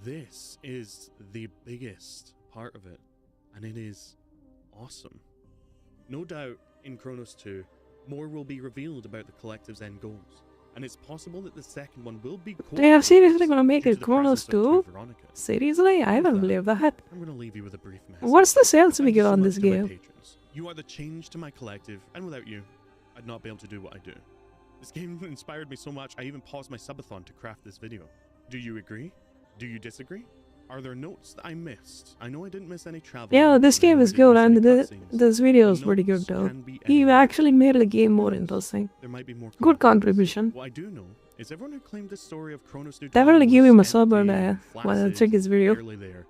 this is the biggest part of it, and it is awesome. No doubt, in Chronos 2, more will be revealed about the collective's end goals, and it's possible that the second one will be
They are seriously gonna make a Chronos 2? Seriously? I don't believe that.
I'm gonna leave you with a brief message.
What's the sales
Thank you
figure
so
on
much
this
to my
game?
patrons. You are the change to my collective, and without you, I'd not be able to do what I do. This game inspired me so much, I even paused my subathon to craft this video. Do you agree? Do you disagree? Are there notes that I missed? I know I didn't miss any travel.
Yeah, this game is good, and this video is pretty good though. He actually made the game more interesting.
There might be more
Good contribution.
What I do know is everyone who claimed the story of Chronos New Dawn
Definitely give
was
him a sub on
empty,
when I
flaccid,
check his video.
barely there.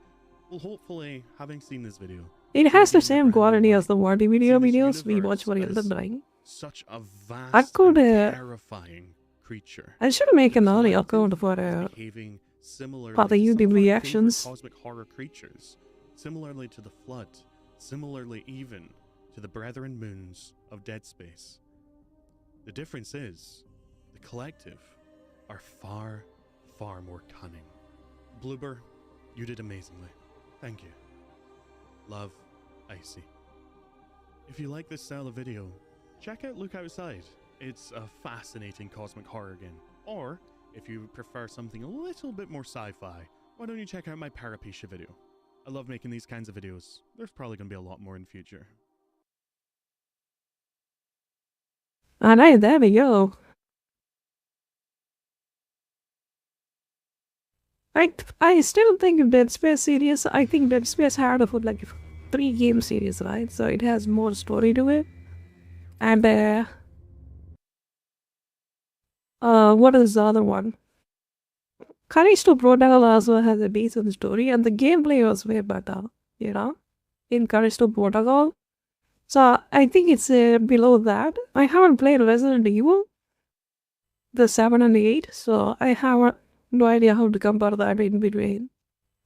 Well, hopefully, having seen this video,
It has the same quality as the Wardy video videos we watch for the other night.
such a
I
vast
could,
and terrifying creature.
I should make an audio account for
Behaving similarly
the
to some
YouTube
of our favorite
reactions.
cosmic horror creatures, similarly to the Flood, similarly even to the Brethren Moons of Dead Space. The difference is, the collective are far, far more cunning. Bloober, you did amazingly. Thank you. Love, Icy. If you like this style of video, check out Look Outside. It's a fascinating cosmic horror game. Or, if you prefer something a little bit more sci-fi, why don't you check out my Parapecia video? I love making these kinds of videos. There's probably going to be a lot more in the future.
Alright, there we go. I still think Dead Space series, I think Dead Space had a like 3 game series, right? So it has more story to it. And what is the other one? Callisto Protocol also has a decent story, and the gameplay was way better, you know, in Callisto Protocol. So I think it's below that. I haven't played Resident Evil, the 7 and the 8, so I have no idea how to compare that in between.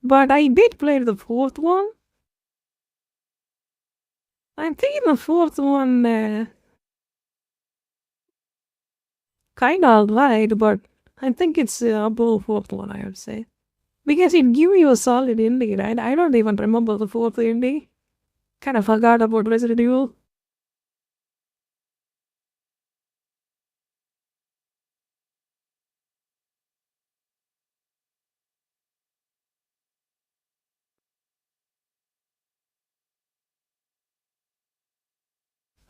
But I did play the 4th one. I'm thinking the 4th one kinda alright, but I think it's above 4th one, I would say. Because it gives you a solid indie, right? I don't even remember the 4th indie. Kinda forgot about Resident Evil.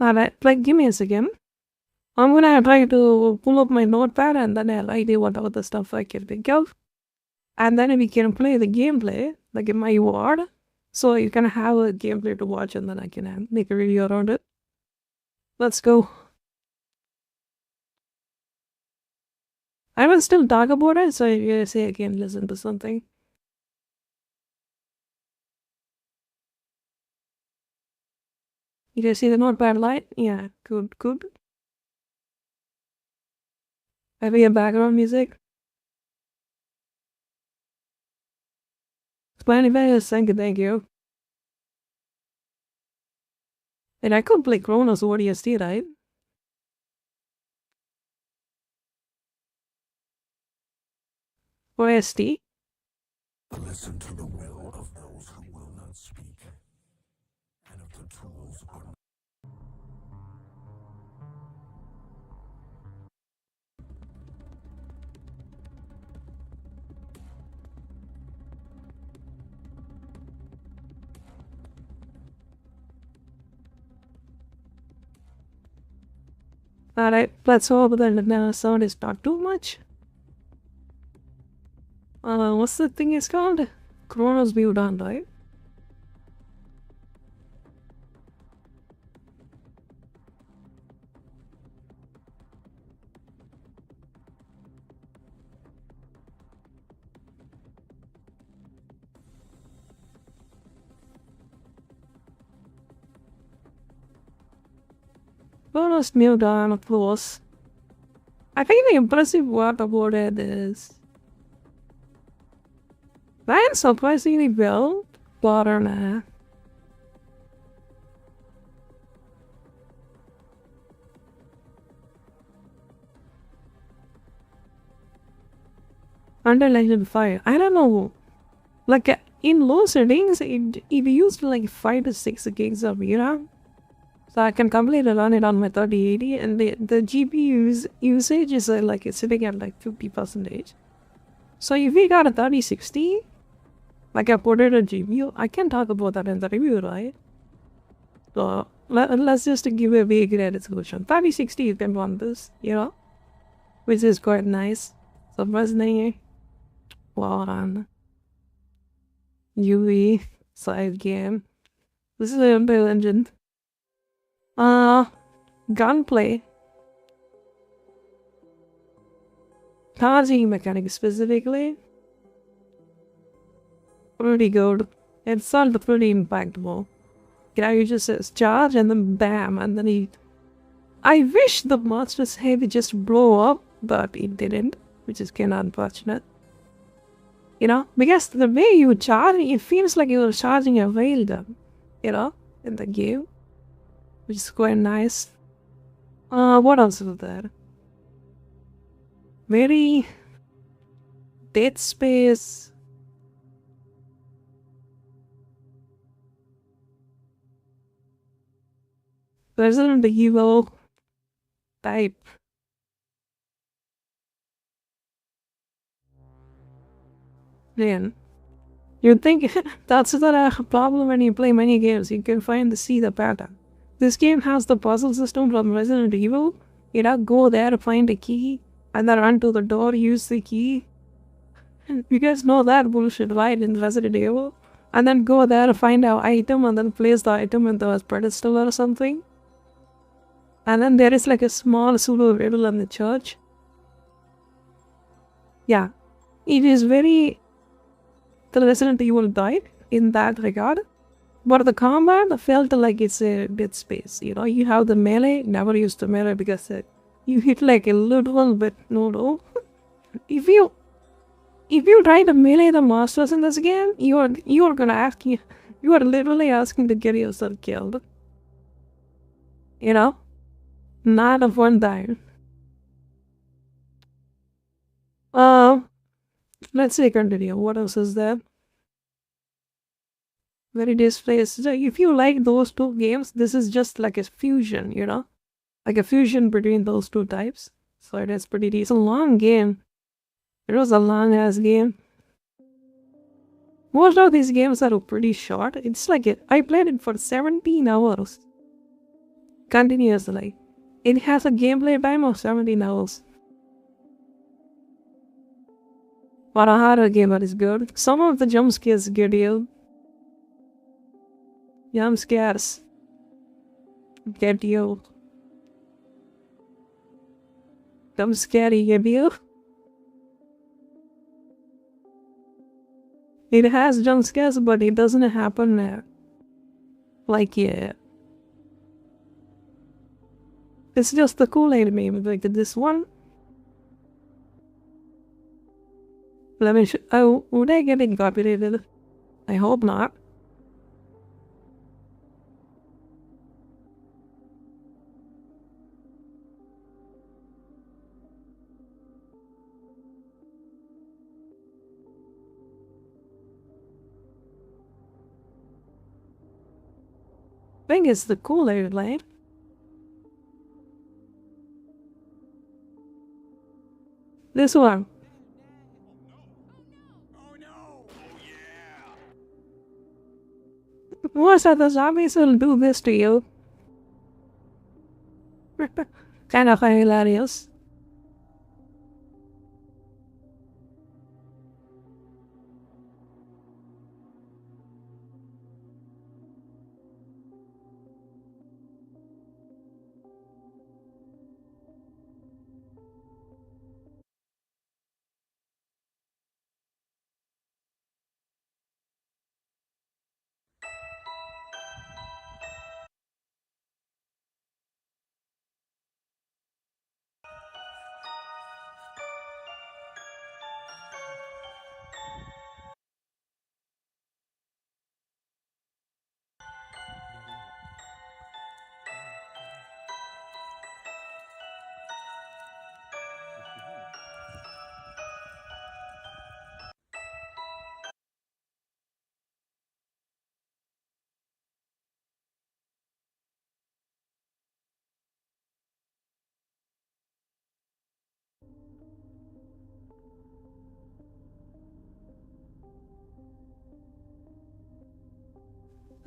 Alright, like give me a second. I'm gonna try to pull up my notepad and then I'll idea what other stuff I can think of. And then we can play the gameplay, like in my ward. So you can have a gameplay to watch and then I can make a review around it. Let's go. I will still talk about it, so if you say I can listen to something. You can see the notepad light? Yeah, good, good. Have you background music? Spiny Vegas, thank you. And I could play Chronos ODST, right? OST?
Listen to the will of those who will not speak. And if the tools are not.
Alright, let's hope that the sound is not too much. What's the thing it's called? Chronos View Done, right? Chronos View Done, of course. I think the impressive part about it is that went surprisingly well, but under Legend 5, I don't know. Like in low settings, it used like 5 to 6 gigs of RAM. So I can completely run it on my 3080, and the GPU usage is like it's sitting at like 50%. So if we got a 3060, like I put it a GPU, I can talk about that in the review, right? So let's just give a big resolution. 3060 you can run this, you know, which is quite nice. Surprisingly, well on UV side game. This is Unreal Engine. Gunplay. Charging mechanic specifically. Pretty good. It's not pretty impactful. You know, you just says charge and then bam, and then he... I wish the monster's head would just blow up, but it didn't, which is kinda unfortunate. You know, because the way you charge, it feels like you were charging a railgun, you know, in the game, which is quite nice. What else is there? Very Dead Space. Resident Evil type. Man, you'd think that's the problem when you play many games. You can see the pattern. This game has the puzzle system from Resident Evil. You know, go there, find a key, and then run to the door, use the key. You guys know that bullshit, right, in Resident Evil? And then go there, find an item, and then place the item in the pedestal or something. And then there is like a small pseudo riddle in the church. Yeah, it is very... The Resident Evil died in that regard. But the combat felt like it's a Dead Space, you know? You have the melee, never used the melee because you hit like a little bit, no. If you try to melee the monsters in this game, you are literally asking to get yourself killed. You know? Not a fun time. Let's say continue. What else is there? Very displays. So if you like those two games, this is just like a fusion, you know? Like a fusion between those two types. So it is pretty decent. It's a long game. It was a long ass game. Most of these games are pretty short. It's like I played it for 17 hours. Continuously. It has a gameplay time of 17 hours. For a horror game, that is good. Some of the jump scares get you. Jump scares get you. Jump scary get you. It has jump scares, but it doesn't happen like, yeah. It's just the Kool-Aid meme, like this one. Let me oh, would I get it copyrighted? I hope not. I think it's the Kool-Aid line. This one. Most of the zombies will do this to you. Kinda hilarious.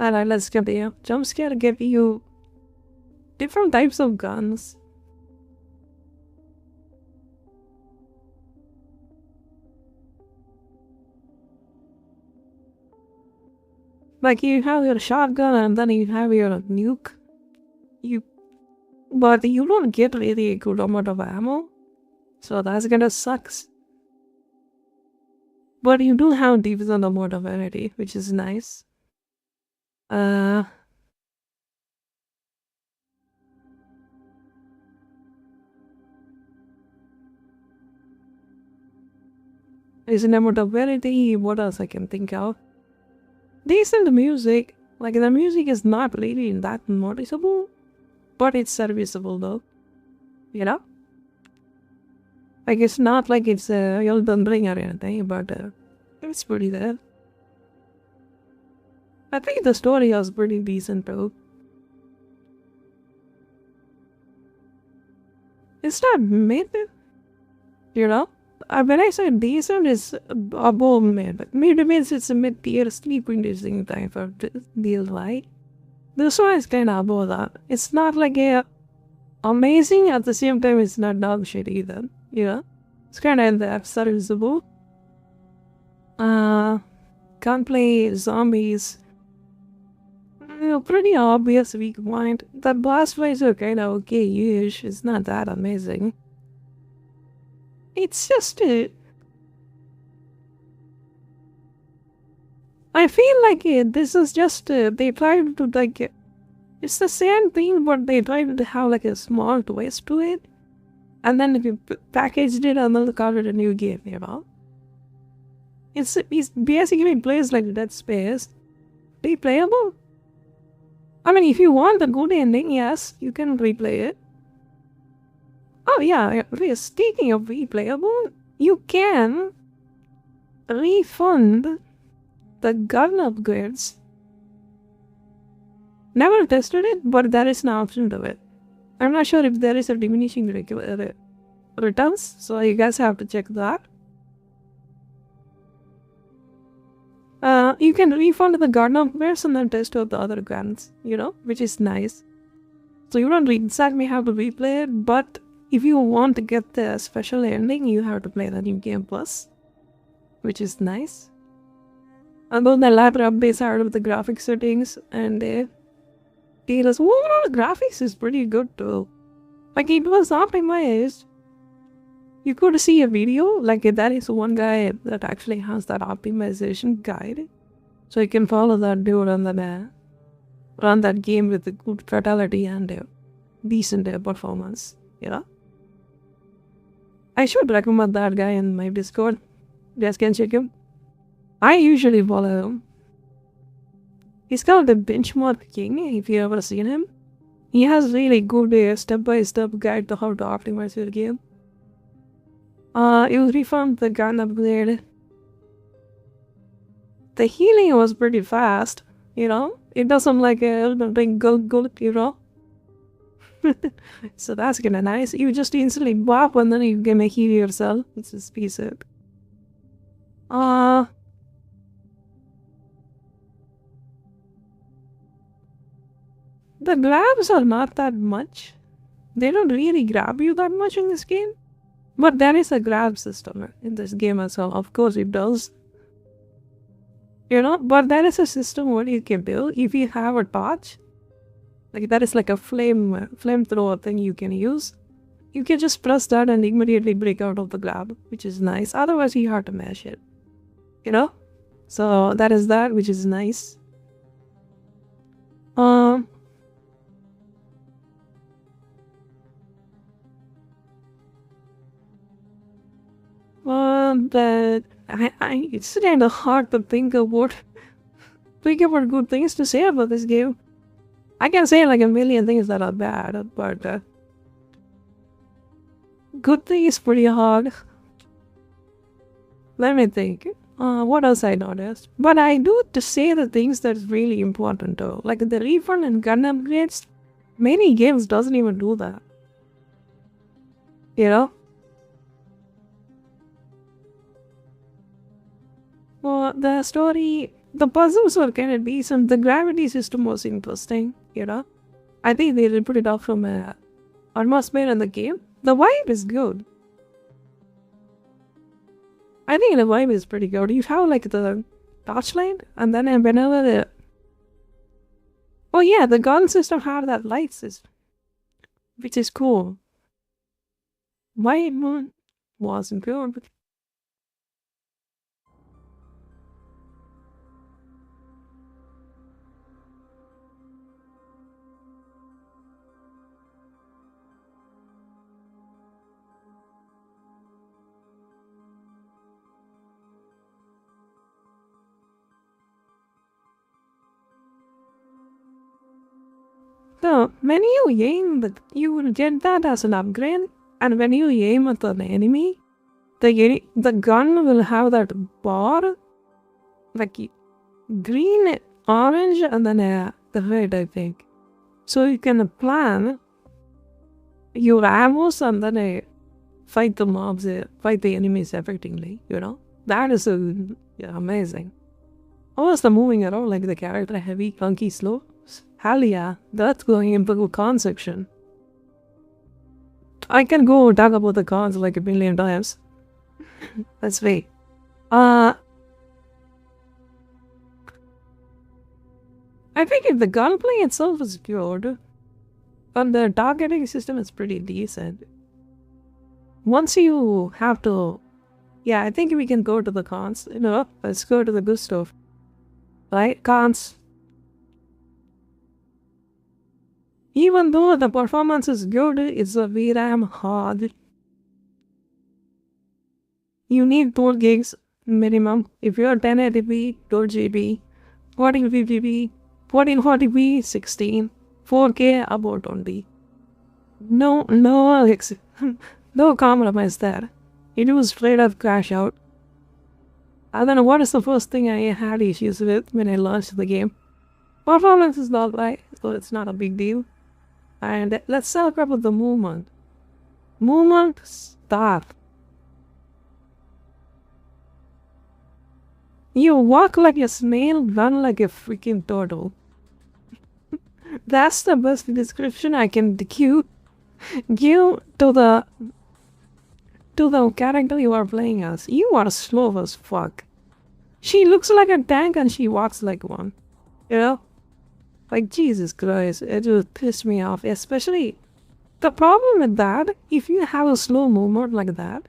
Alright, let's continue. Jump scare give you different types of guns. Like you have your shotgun and then you have your nuke. But you don't get really a good amount of ammo. So that's kinda sucks. But you do have decent amount of variety, which is nice. Is an amount of variety, what else I can think of? Decent music. Like the music is not really that noticeable, but it's serviceable though. You know? Like it's not like it's you'll bring or anything, but it's pretty there. I think the story was pretty decent too. It's not mid, you know? When I say decent, it's above mid. But mid means it's a mid-tier sleep-inducing type of deal, right? This one is kind of above that. It's not like a amazing, at the same time it's not dog shit either, you know? It's kind of in the serviceable. Can't play zombies. Pretty obvious weak point. The boss fights are kind of okay-ish. It's not that amazing. It's just I feel like this is just they tried to like it's the same thing, but they tried to have like a small twist to it, and then if you packaged it and then called it a new game, you know. It's basically plays like Dead Space. Replayable. I mean, if you want the good ending, yes, you can replay it. Oh yeah, speaking of replayable, you can refund the gun upgrades. Never tested it, but there is an option to it. I'm not sure if there is a diminishing returns, so you guys have to check that. You can refund the gun upgrades and then test out the other guns, you know, which is nice. So you don't exactly have to replay it, but if you want to get the special ending, you have to play the new game plus, which is nice. Although the latter updates are with the graphics settings and the graphics is pretty good too. Like it was optimized. You could see a video, like there is one guy that actually has that optimization guide. So you can follow that dude and then run that game with a good fatality and decent performance, you know? I should recommend that guy in my Discord. You guys can check him. I usually follow him. He's called the Benchmark King, if you ever seen him. He has really good step-by-step guide to how to optimize your game. You refund the gun upgrade. The healing was pretty fast, you know? It doesn't like a big gulp, you know? So that's kinda nice. You just instantly bop and then you can heal yourself. It's just piece it. The grabs are not that much. They don't really grab you that much in this game. But there is a grab system in this game as well. Of course it does. You know, but there is a system where you can do if you have a torch. Like that is like a flamethrower thing you can use. You can just press that and immediately break out of the grab, which is nice. Otherwise you have to mash it. You know? So that is that, which is nice. But it's kind of hard to think about good things to say about this game. I can say like a million things that are bad, but good thing is pretty hard. Let me think. What else I noticed? But I do to say the things that's really important though. Like the refund and gun upgrades. Many games doesn't even do that. You know? Well, the story The puzzles were kind of decent. The gravity system was interesting, you know. I think they did put it off from atmosphere in the game. The vibe is good. I think the vibe is pretty good. You have like the torchlight, and then whenever the... Oh yeah, the gun system have that light system, which is cool. White Moon wasn't good. So, when you aim, you will get that as an upgrade, and when you aim at an enemy, the gun will have that bar, like green, orange, and then the red, I think. So you can plan your ammos and then fight the mobs, fight the enemies effectively, you know? That is amazing. How was the moving around like the character heavy, clunky, slow? Hell yeah, that's going into the con section. I can go talk about the cons like a million times. Let's wait. I think if the gunplay itself is good, but the targeting system is pretty decent. Once you have to... Yeah, I think we can go to the cons. You know, let's go to the good stuff. Right? Cons. Even though the performance is good, it's a VRAM hard. You need 4 gigs minimum. If you're 1080p, 12 GB, 1450p, 1440p, 16, 4K, about 20. No compromise there. It was straight up crash out. I don't know what is the first thing I had issues with when I launched the game. Performance is not right, so it's not a big deal. And let's talk about the movement. Movement start. You walk like a snail, run like a freaking turtle. That's the best description I can give to the character you are playing as. You are slow as fuck. She looks like a tank and she walks like one. You know? Like, Jesus Christ, it would piss me off. Especially, the problem with that, if you have a slow movement like that,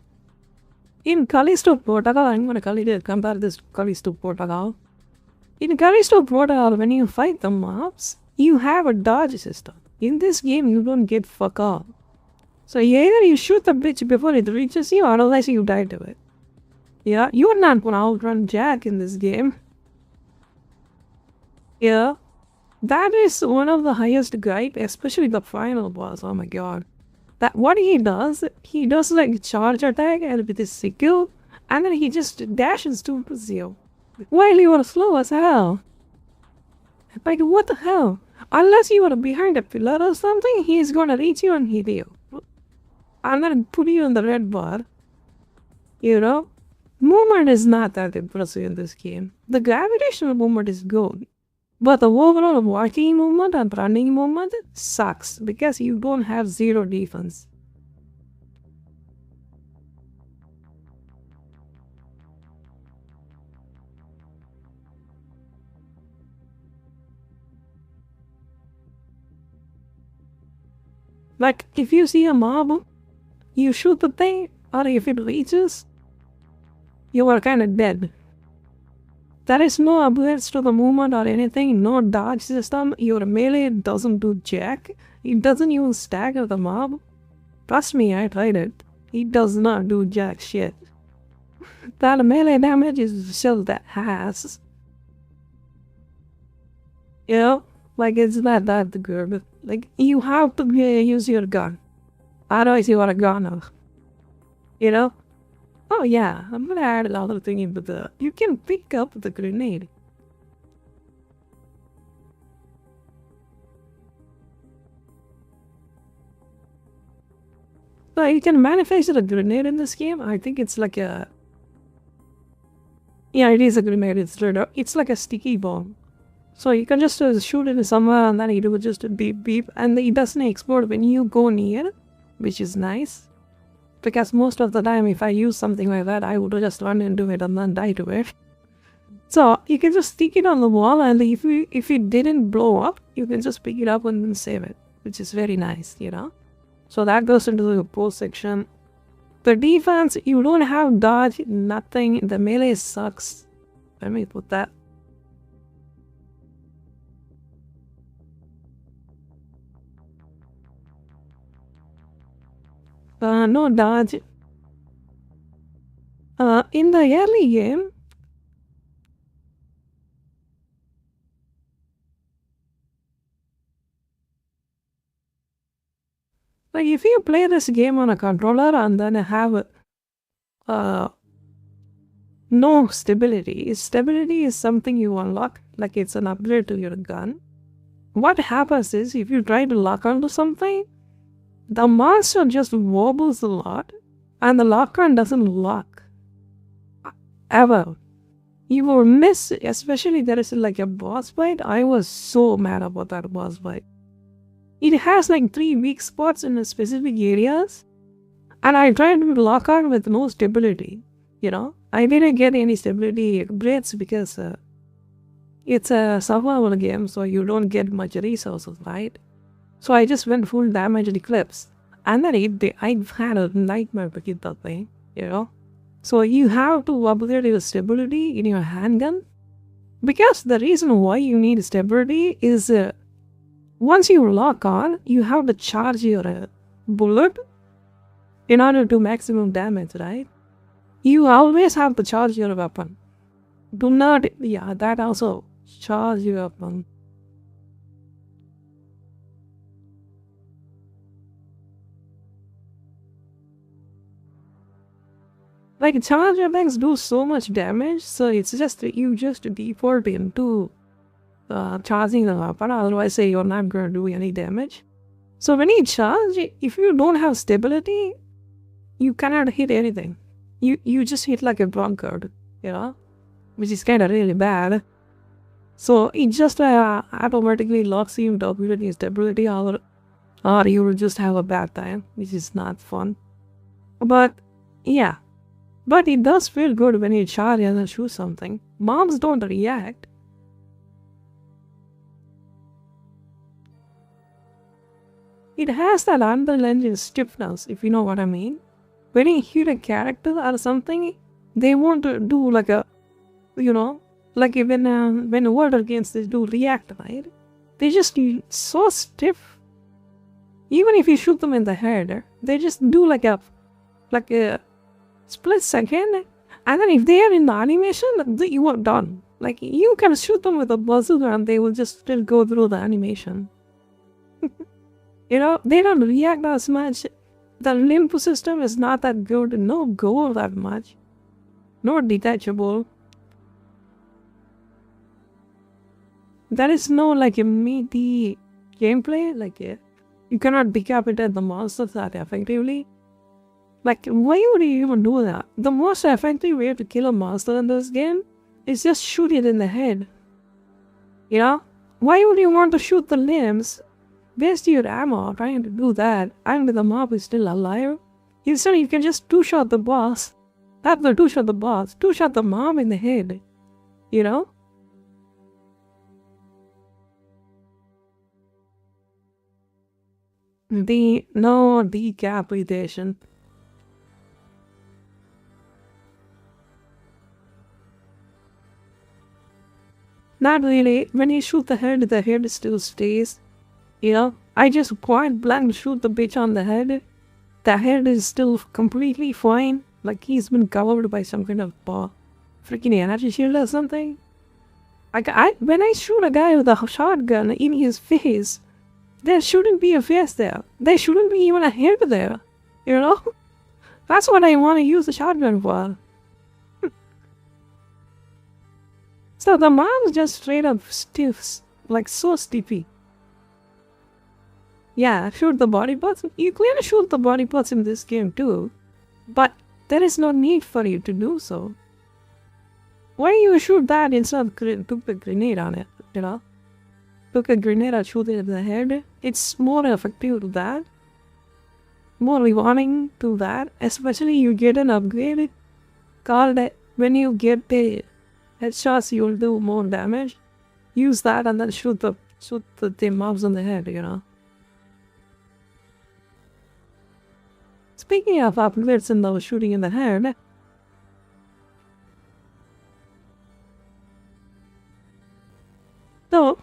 in Callisto Protocol, I'm going to compare this to Callisto Protocol. In Callisto Protocol, when you fight the mobs, you have a dodge system. In this game, you don't get fuck all. So either you shoot the bitch before it reaches you, or otherwise you die to it. Yeah, you're not going to outrun Jack in this game. Yeah. That is one of the highest gripe, especially the final boss. Oh my god. That what he does like charge attack and with his skill, and then he just dashes towards you. While you are slow as hell. Like, what the hell? Unless you are behind a pillar or something, he is gonna reach you and hit you. And then put you in the red bar. You know? Movement is not that impressive in this game. The gravitational movement is good. But the overall walking movement and running movement sucks because you don't have zero defense. Like, if you see a mob, you shoot the thing, or if it reaches, you are kind of dead. There is no upgrades to the movement or anything, no dodge system, your melee doesn't do jack, it doesn't even stagger the mob. Trust me, I tried it. It does not do jack shit. That melee damage is still that has. You know, like it's not that good. Like, you have to use your gun. Otherwise you are a gunner. You know? Oh yeah, I'm gonna add another thing into the... You can pick up the grenade. So you can manufacture a grenade in this game. I think it's like a... Yeah, it is a grenade. It's like a sticky bomb. So you can just shoot it somewhere and then it will just beep beep and it doesn't explode when you go near, which is nice. Because most of the time if I use something like that, I would just run into it and then die to it. So you can just stick it on the wall and if it didn't blow up, you can just pick it up and then save it, which is very nice, you know. So that goes into the post section. The defense, you don't have dodge, nothing. The melee sucks. Let me put that. No dodge. In the early game, like if you play this game on a controller and then have no stability. Stability is something you unlock, like it's an upgrade to your gun. What happens is if you try to lock onto something, the monster just wobbles a lot and the lock on doesn't lock. Ever. You will miss, especially there is like a boss fight. I was so mad about that boss fight. It has like 3 weak spots in specific areas. And I tried to lock on with no stability. You know, I didn't get any stability upgrades because it's a survival game, so you don't get much resources, right? So I just went full damage eclipse. And then I had a nightmare to get that thing, you know. So you have to upgrade your stability in your handgun. Because the reason why you need stability is once you lock on, you have to charge your bullet in order to maximum damage, right? You always have to charge your weapon. Do not, yeah, that also, charge your weapon. Like, charge weapons do so much damage, so it's just, you just default into charging the weapon, otherwise you're not going to do any damage. So when you charge, if you don't have stability, you cannot hit anything. You just hit like a drunkard, you know, which is kind of really bad. So it just automatically locks you into upgrading stability, or you will just have a bad time, which is not fun. But yeah, but it does feel good when you charge and then shoot something. Mobs don't react. It has that Unreal Engine stiffness, if you know what I mean. When you hit a character or something, they won't do like a, you know, like when water games they do react, right? They just so stiff. Even if you shoot them in the head, they just do like a split second, and then if they are in the animation, you are done. Like you can shoot them with a bazooka and they will just still go through the animation. You know, they don't react as much. The limb system is not that good. No go that much. No detachable. There is no like a meaty gameplay. Like you cannot decapitate the monsters that effectively. Like why would you even do that? The most effective way to kill a monster in this game is just shoot it in the head. You know? Why would you want to shoot the limbs? Waste your ammo trying to do that, and the mob is still alive. Instead, you can just two-shot the boss. Not the two-shot the boss, two-shot the mob in the head. You know? No decapitation. Not really. When you shoot the head still stays. You know, I just point blank shoot the bitch on the head. The head is still completely fine. Like he's been covered by some kind of freaking energy shield or something. When I shoot a guy with a shotgun in his face, there shouldn't be a face there. There shouldn't be even a head there. You know? That's what I want to use the shotgun for. So the mom's just straight up stiff. Like so stiffy. Yeah, shoot the body parts. You clearly shoot the body parts in this game too. But there is no need for you to do so. Why you shoot that instead of took a grenade on it, you know? Took a grenade and shoot it in the head. It's more effective to that. More rewarding to that. Especially you get an upgrade called when you get the headshots you'll do more damage. Use that and then shoot the mobs on the head, you know? Speaking of upgrades and those shooting in the head, so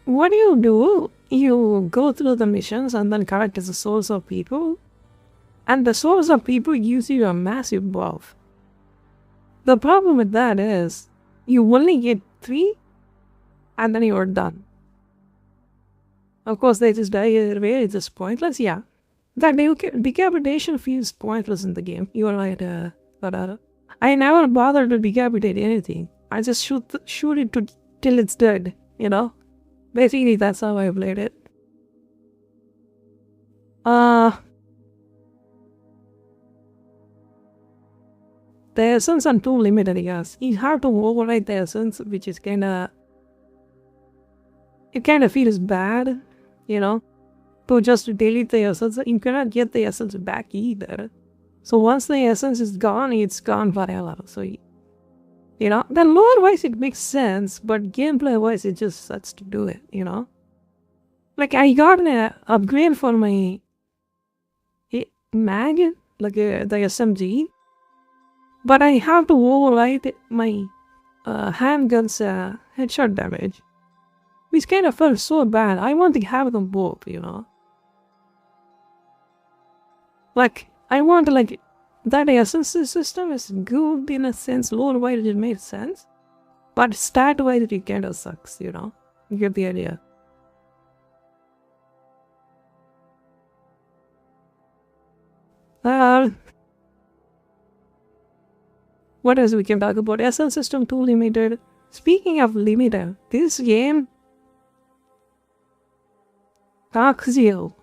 what do? You go through the missions and then collect the souls of people, and the souls of people gives you a massive buff. The problem with that is you only get 3 and then you're done. Of course, they just die either way, it's just pointless, yeah. That decapitation feels pointless in the game. You're right, I never bothered to decapitate anything. I just shoot it till it's dead, you know? Basically, that's how I played it. The essence are too limited, yes. You have to override the essence, which is kinda... It kinda feels bad, you know? To just delete the essence, you cannot get the essence back either. So once the essence is gone, it's gone forever. So, you know, then lore-wise it makes sense, but gameplay-wise it just sucks to do it, you know? Like, I got an upgrade for my mag, like the SMG, but I have to override my handgun's headshot damage. Which kind of felt so bad. I want to have them both, you know? Like, I want like that essence system is good in a sense, lore-wise it made sense. But stat-wise it kind of sucks, you know? You get the idea. What else we can talk about? Essence system too limited. Speaking of limited, this game talks you.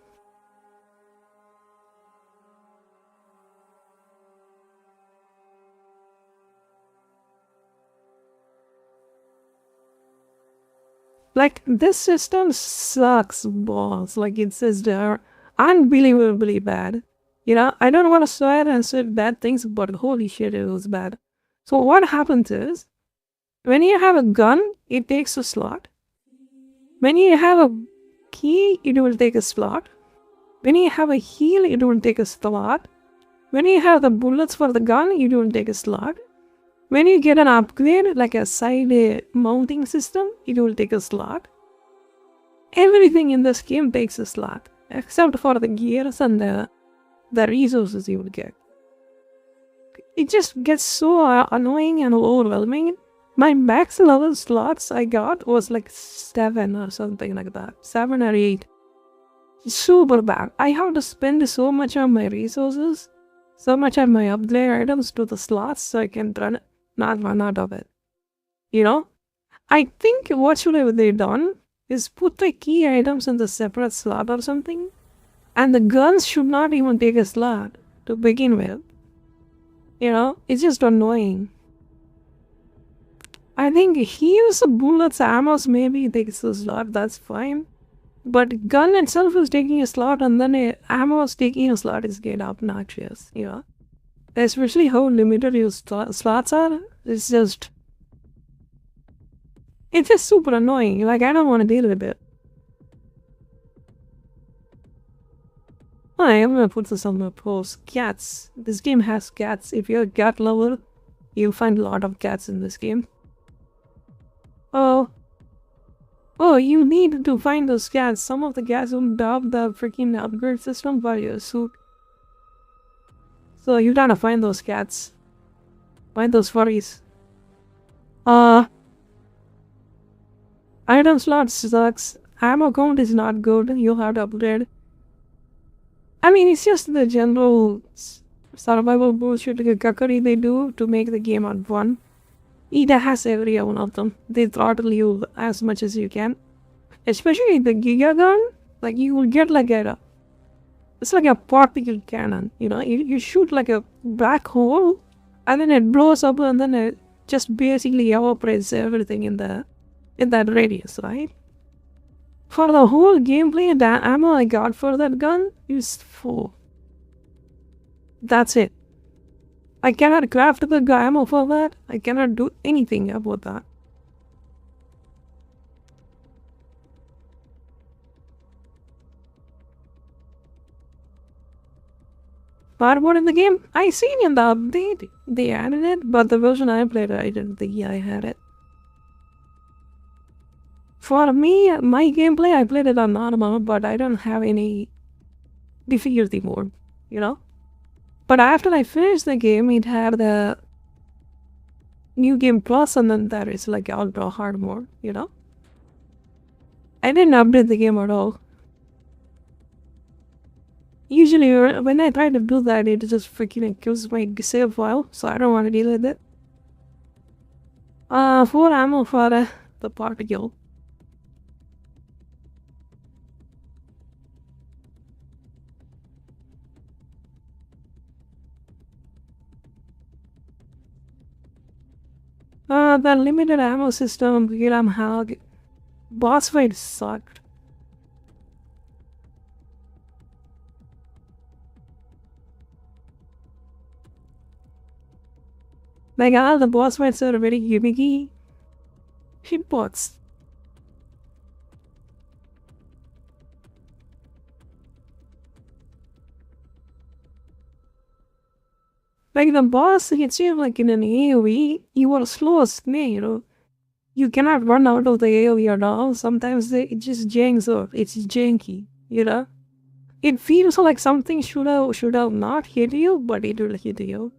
Like, this system sucks balls. Like, it says they're unbelievably bad. You know, I don't want to swear and say bad things, but holy shit, it was bad. So what happens is, when you have a gun, it takes a slot. When you have a key, it will take a slot. When you have a heal, it will take a slot. When you have the bullets for the gun, it will take a slot. When you get an upgrade, like a side mounting system, it will take a slot. Everything in this game takes a slot, except for the gears and the resources you will get. It just gets so annoying and overwhelming. My max level slots I got was like 7 or something like that. 7 or 8. Super bad. I have to spend so much on my resources, so much on my upgrade items to the slots so I can not run out of it. You know? I think what should have they done is put the key items in the separate slot or something. And the guns should not even take a slot to begin with. You know? It's just annoying. I think heals, bullets, ammo maybe takes a slot, that's fine. But gun itself is taking a slot and then ammo is taking a slot is getting obnoxious, you know? Especially how limited your slots are, it's just super annoying, like I don't want to deal with it. I am gonna put this on my post. Cats. This game has cats. If you're a cat lover, you'll find a lot of cats in this game. Oh, you need to find those cats. Some of the cats will adopt the freaking upgrade system for your suit. So you gotta find those cats. Find those furries. Item slot sucks. Ammo count is not good. You'll have to upgrade. I mean, it's just the general survival bullshit cuckery they do to make the game fun. It has every one of them. They throttle you as much as you can. Especially the Giga gun. Like, you will get like it's like a particle cannon, you know? You shoot like a black hole, and then it blows up, and then just basically evaporates everything in that radius, right? For the whole gameplay, the ammo I got for that gun is 4. That's it. I cannot craft the ammo for that. I cannot do anything about that. Fireboard in the game? I seen in the update they added it, but the version I played, I didn't think I had it. For me, my gameplay, I played it on normal, but I don't have any difficulty mode, you know? But after I finished the game, it had the New Game Plus, and then there is like ultra hard mode, you know? I didn't update the game at all. Usually, when I try to do that, it just freaking kills my save file, so I don't want to deal with it. 4 ammo for the particle. The limited ammo system, Gram Hog. Boss fight sucked. Like, all the boss fights are very gimmicky. Shitbots. Like, the boss hits you like in an AoE, you are slow as snail. You cannot run out of the AoE at all. Sometimes it just janks up. It's janky, you know? It feels like something should have not hit you, but it will hit you.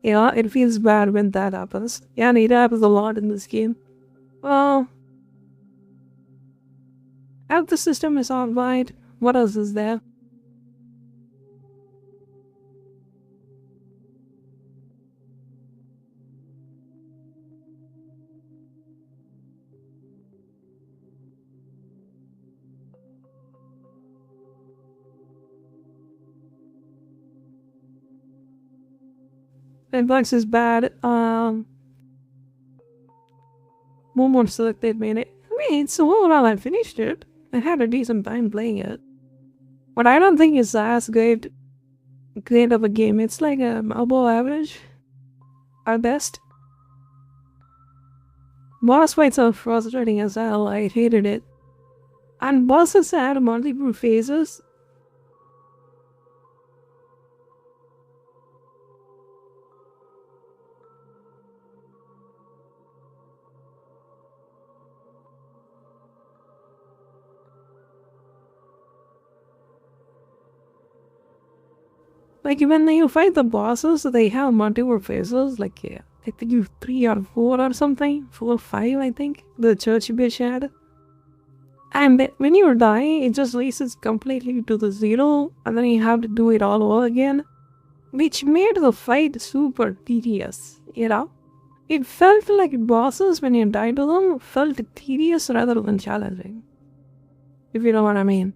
Yeah, it feels bad when that happens. Yeah, and it happens a lot in this game. Well, health system is alright. What else is there? Bugs is bad. More selected made it. I mean, so overall I finished it. I had a decent time playing it. But I don't think it's as great of a game. It's like above average. At best. Boss fights are frustrating as hell. I hated it. And bosses had multiple phases. Like, when you fight the bosses, they have multiple phases, like, yeah, I think you 3 or 4 or something, 4 or 5, I think, the church bitch had. And when you die, it just resets completely to the 0, and then you have to do it all over again, which made the fight super tedious, you know? It felt like bosses, when you died to them, felt tedious rather than challenging, if you know what I mean.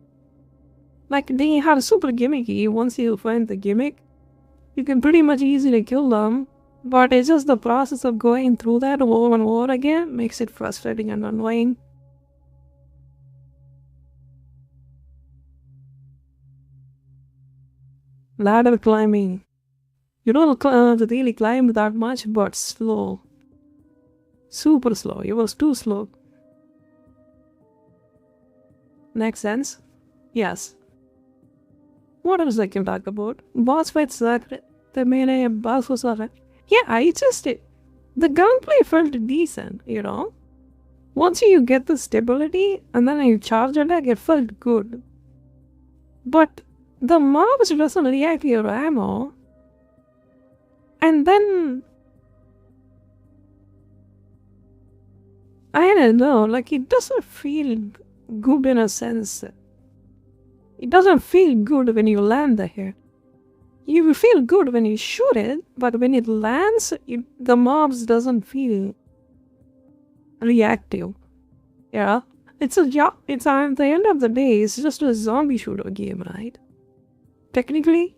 Like, they are super gimmicky. Once you find the gimmick, you can pretty much easily kill them. But it's just the process of going through that over and over again makes it frustrating and annoying. Ladder climbing. You don't really climb that much, but slow. Super slow. It was too slow. Makes sense? Yes. What else I can talk about? Boss fights sucked. The melee boss was alright. Yeah, the gunplay felt decent, you know? Once you get the stability, and then you charge attack, it felt good. But the mobs doesn't react to your ammo. And then... I don't know, like, it doesn't feel good in a sense. It doesn't feel good when you land the hit. You feel good when you shoot it, but when it lands, the mobs doesn't feel reactive. Yeah? It's at the end of the day, it's just a zombie shooter game, right? Technically.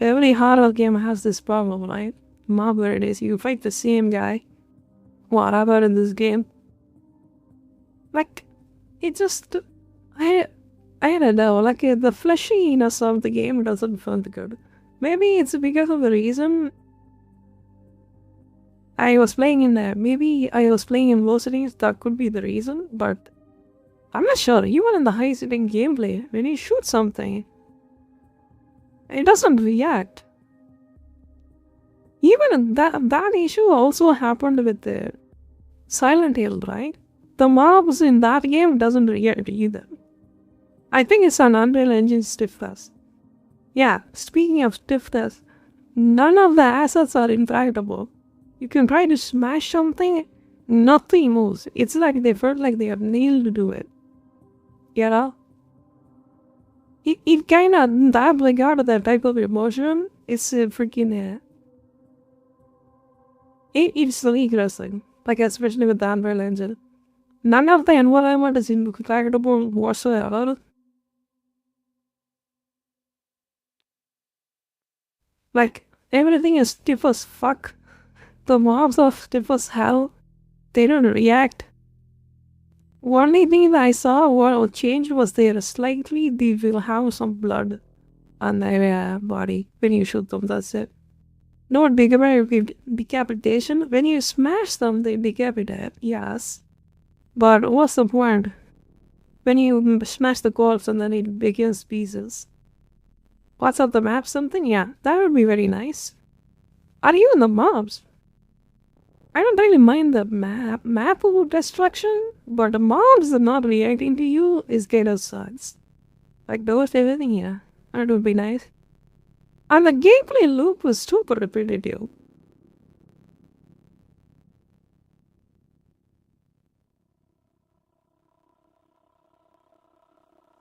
every horror game has this problem, right? Mob where it is, you fight the same guy, whatever in this game. Like, it just, I don't know, like the fleshiness of the game doesn't feel good. Maybe it's because of the reason I was playing in there. Maybe I was playing in low settings, that could be the reason, but I'm not sure. Even in the high setting gameplay, when you shoot something, it doesn't react. Even that issue also happened with the Silent Hill, right? The mobs in that game doesn't react either. I think it's an Unreal Engine stiffness. Yeah, speaking of stiffness, none of the assets are interactable. You can try to smash something, nothing moves. It's like they felt like they are nailed to do it. You know? It kind of, that regard that type of emotion, it's freaking, it's regressing. Like, especially with the Unreal Engine. None of the environment is interactable whatsoever. Like, everything is stiff as fuck. The mobs are stiff as hell. They don't react. Only thing that I saw what changed was they will have some blood on their body when you shoot them, that's it. No decapitation. When you smash them, they decapitate, yes. But what's the point? When you smash the corpse and then it begins pieces. What's up the map something? Yeah, that would be very nice. Are you in the mobs? I don't really mind the map destruction, but the mobs not reacting to you is kind of sucks. Like those everything here. That would be nice. And the gameplay loop was super repetitive.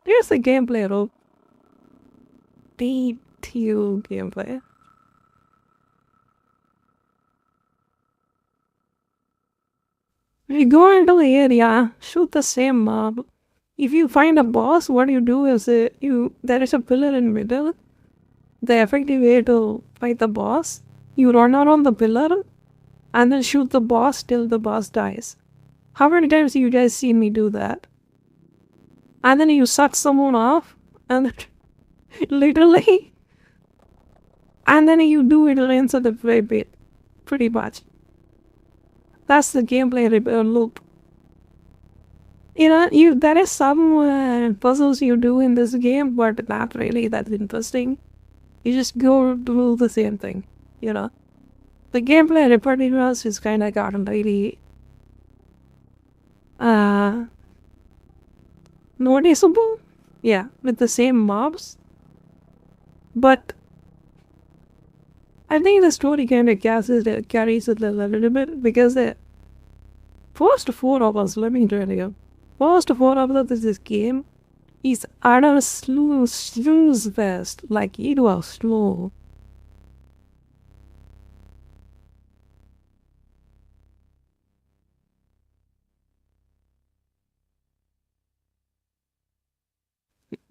Here's the gameplay loop. Detailed gameplay. You go into the area, shoot the same mob. If you find a boss, what you do is there is a pillar in the middle. The effective way to fight the boss, you run around the pillar and then shoot the boss till the boss dies. How many times have you guys seen me do that? And then you suck someone off and literally, and then you do it rinse at the very bit, pretty much. That's the gameplay loop. You know, there is some puzzles you do in this game, but not really that interesting. You just go do the same thing, you know. The gameplay repetitiveness is kind of gotten really noticeable, yeah, with the same mobs. But I think the story kind of carries it a little bit because the first 4 hours, let me tell you, first 4 hours of this game is utter snooze fest, like it was slow.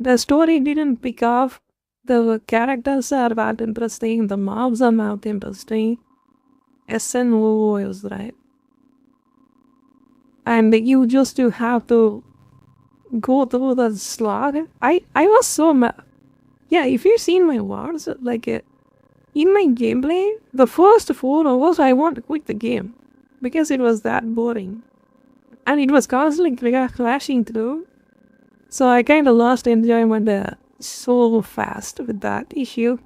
The story didn't pick off. The characters are not interesting. The mobs are not interesting. SNO is right. And you just have to go through the slog. I was so mad. Yeah, if you've seen my words, like in my gameplay, the first 4 hours I want to quit the game because it was that boring. And it was constantly crashing through. So I kind of lost enjoyment so fast with that issue,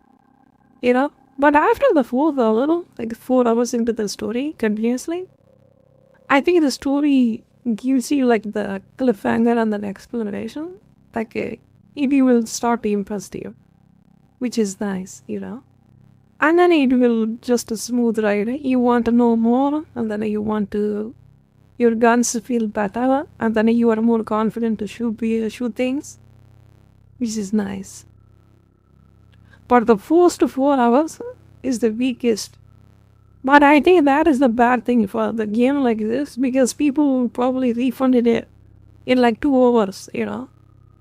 you know. But after the 4th hour, like 4 hours into the story continuously, I think the story gives you like the cliffhanger and the explanation. Like it will start to impress you, which is nice, you know. And then it will just a smooth ride. You want to know more, and then you want to your guns feel better, and then you are more confident to shoot things, which is nice. But the first 4 hours is the weakest. But I think that is the bad thing for the game like this, because people probably refunded it in like 2 hours, you know.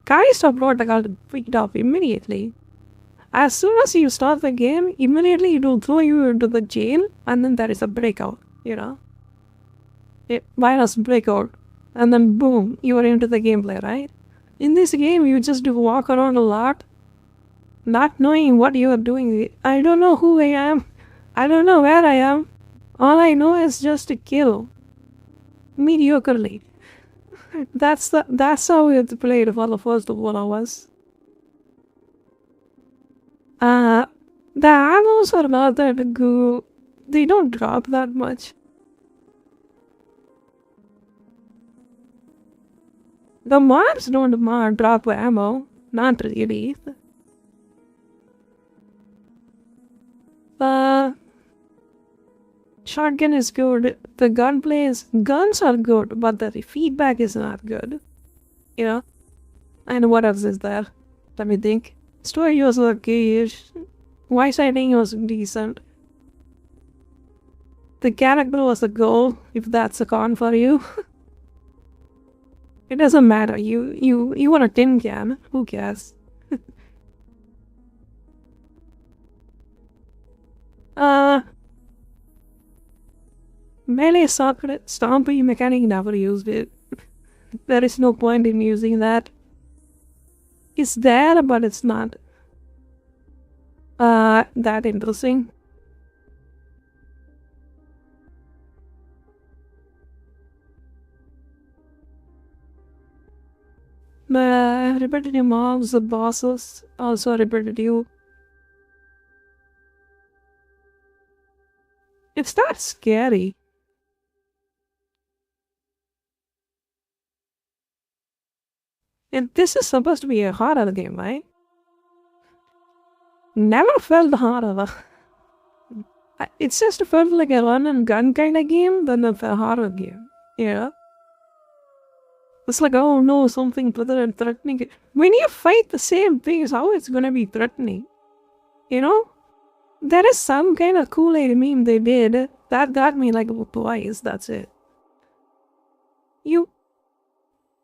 Callisto Protocol picked up immediately. As soon as you start the game, immediately it will throw you into the jail, and then there is a breakout, you know? Virus breakout. And then boom, you are into the gameplay, right? In this game, you just walk around a lot, not knowing what you are doing. I don't know who I am. I don't know where I am. All I know is just to kill. Mediocrely. That's how it's played for the first 1 hours. The ammos are not that good. They don't drop that much. The mobs don't drop ammo. Not really. The shotgun is good. The guns are good, but the feedback is not good. You know? And what else is there? Let me think. Story was okay-ish. Voice acting was decent. The character was a goal, if that's a con for you. It doesn't matter. You want a tin can. Who cares? Melee socket stompy mechanic, never used it. There is no point in using that. It's there, but it's not that interesting. The repetitive mobs, the bosses, also repetitive. It's not scary. And this is supposed to be a horror game, right? Never felt horror. It's just felt like a run and gun kind of game than a horror game. Yeah. It's like, oh no, something threatening. When you fight the same things, how it's gonna be threatening? You know? There is some kind of Kool-Aid meme they did that got me like twice, that's it.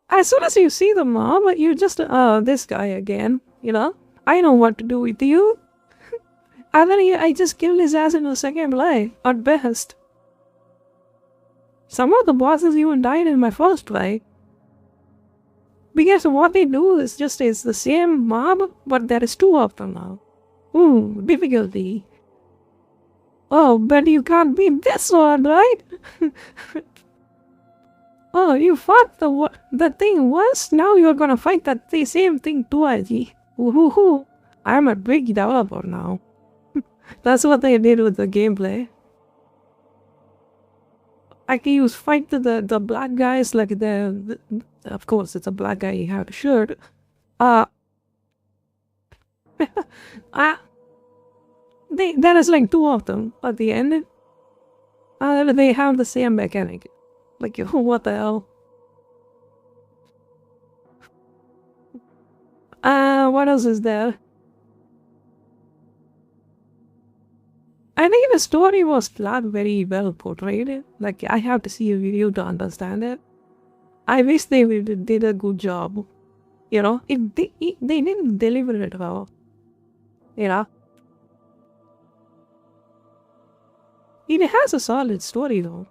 As soon as you see the mob, you just, oh, this guy again, you know? I know what to do with you. And then I just killed his ass in the second play, at best. Some of the bosses even died in my first play. Because what they do is just it's the same mob, but there is 2 of them now. Ooh, difficulty. Oh, but you can't beat this one, right? Oh, you fought the thing once, now you're gonna fight the same thing twice. Woohoo! I'm a big developer now. That's what they did with the gameplay. I can use fight the black guys like of course it's a black guy, you have a shirt. There is like 2 of them at the end. They have the same mechanic. Like, what the hell? What else is there? I think the story was not very well portrayed. Like, I have to see a video to understand it. I wish they did a good job. You know, they didn't deliver it well. You know? It has a solid story though.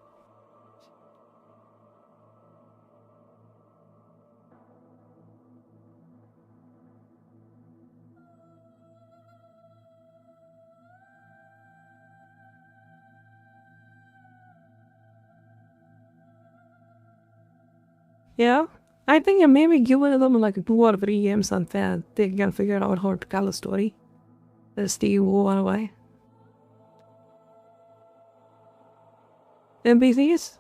Yeah, I think maybe give them like 2 or 3 games and then they can figure out how to tell a story. Steve why? NPCs?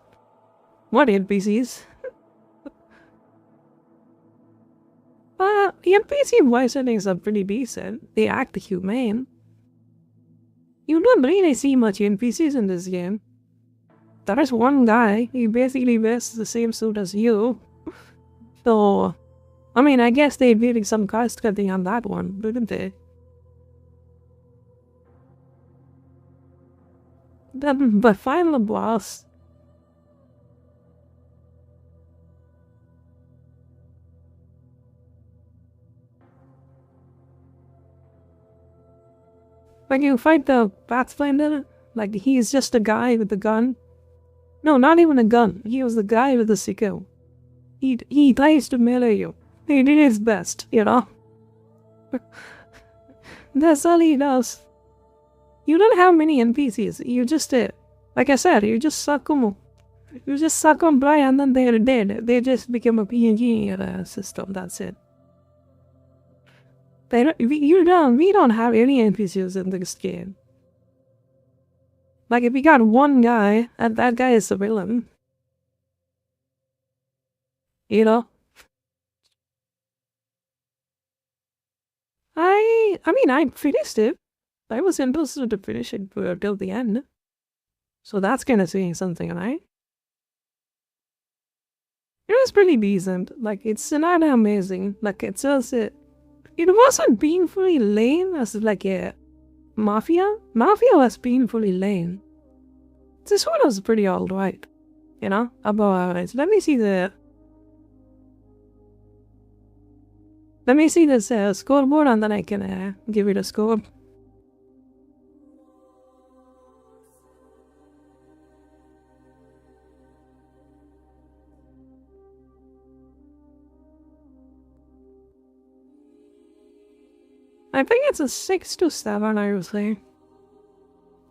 What NPCs? NPC voice settings are pretty decent. They act humane. You don't really see much NPCs in this game. There is one guy, he basically wears the same suit as you. So, I mean, I guess they did some cost cutting on that one, didn't they? But final boss. Like you fight the Pathfinder, like he's just a guy with a gun. No, not even a gun. He was the guy with the sickle. He tries to melee you. He did his best, you know? That's all he does. You don't have many NPCs. You just, like I said, you just suck them. You just suck on Brian and then they're dead. They just become a PNG system. That's it. We don't have any NPCs in this game. Like if we got one guy, and that guy is the villain. You know? I mean, I finished it. I was interested to finish it till the end. So that's kind of saying something, right? It was pretty decent. Like, it's not amazing. Like, it's just, it wasn't painfully lame as like a Mafia. Mafia was painfully lame. This one was pretty alright. You know? Above average. Let me see this scoreboard and then I can give it a score. I think it's a 6 to 7, I would say.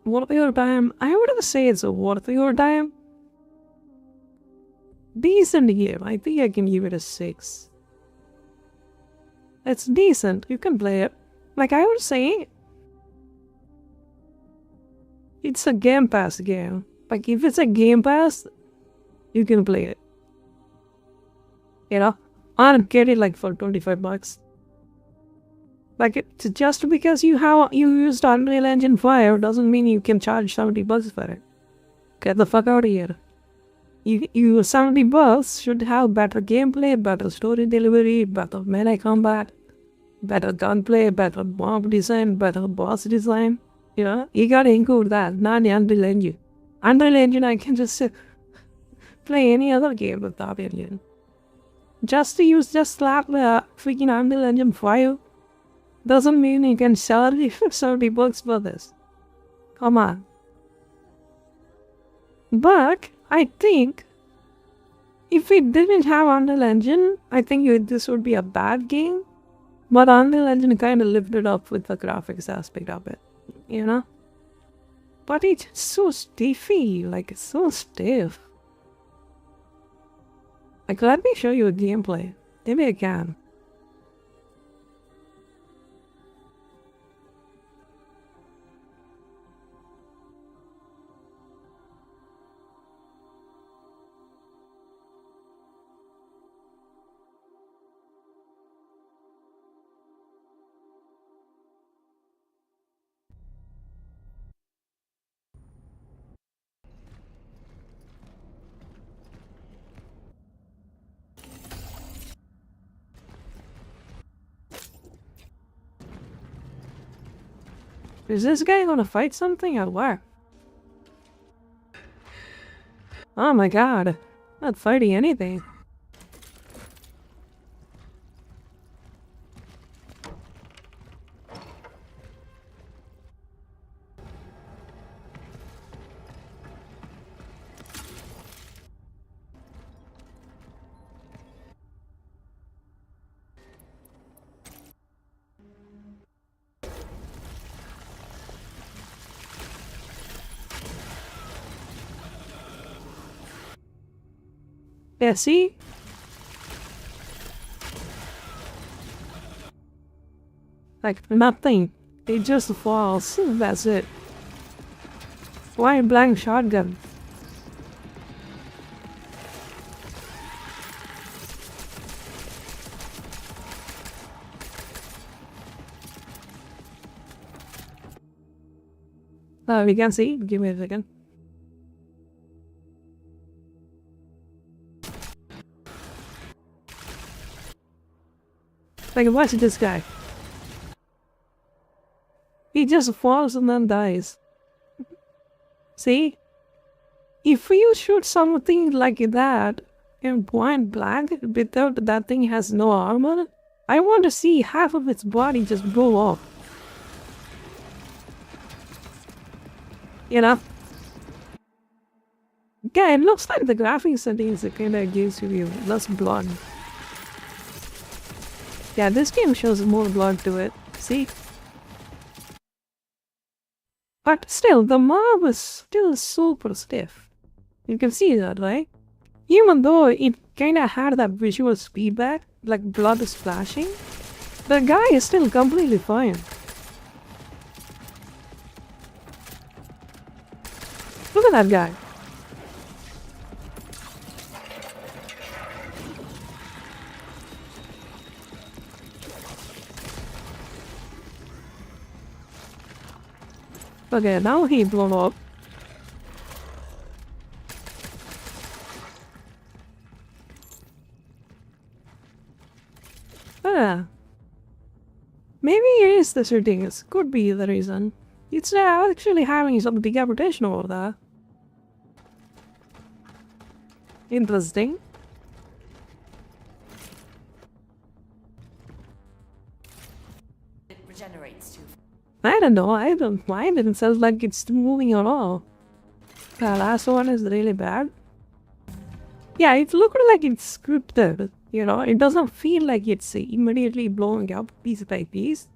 Worth your time? I wouldn't say it's worth your time. Decent game. I think I can give it a 6. It's decent. You can play it. Like I would say, it's a Game Pass game. Like if it's a Game Pass, you can play it. You know? And get it like for $25. Like it's just because you used Unreal Engine 5 doesn't mean you can charge $70 for it. Get the fuck out of here. You $70 should have better gameplay, better story delivery, better melee combat, better gunplay, better mob design, better boss design. You know, you gotta include that, not the Unreal Engine. Unreal Engine, I can just play any other game with that engine. Just slap the freaking Unreal Engine 5 doesn't mean you can sell it for $70 for this. Come on. But I think if we didn't have Unreal Engine, I think this would be a bad game. But Unreal Engine kind of lifted up with the graphics aspect of it, you know? But it's so stiffy, like it's so stiff. Like let me show you a gameplay. Maybe I can. Is this guy gonna fight something or what? Oh my god. Not fighting anything. Yeah, see? Like, nothing. It just falls. That's it. Why blank shotgun? We can see. Give me a second. Like, watch this guy. He just falls and then dies. See? If you shoot something like that in point blank without that thing has no armor, I want to see half of its body just blow off. You know? Yeah, it looks like the graphics settings that kind of gives you less blood. Yeah, this game shows more blood to it. See? But still, the mob is still super stiff. You can see that, right? Even though it kinda had that visual feedback, like blood is splashing, the guy is still completely fine. Look at that guy. Okay, now he blown up. Maybe it is the settings. Could be the reason. It's actually having some decapitation over there. Interesting.
It regenerates too.
I don't know. I don't mind it. It sounds like it's moving at all. The last one is really bad. Yeah, it looked like it's scripted. You know, it doesn't feel like it's immediately blowing up piece by piece.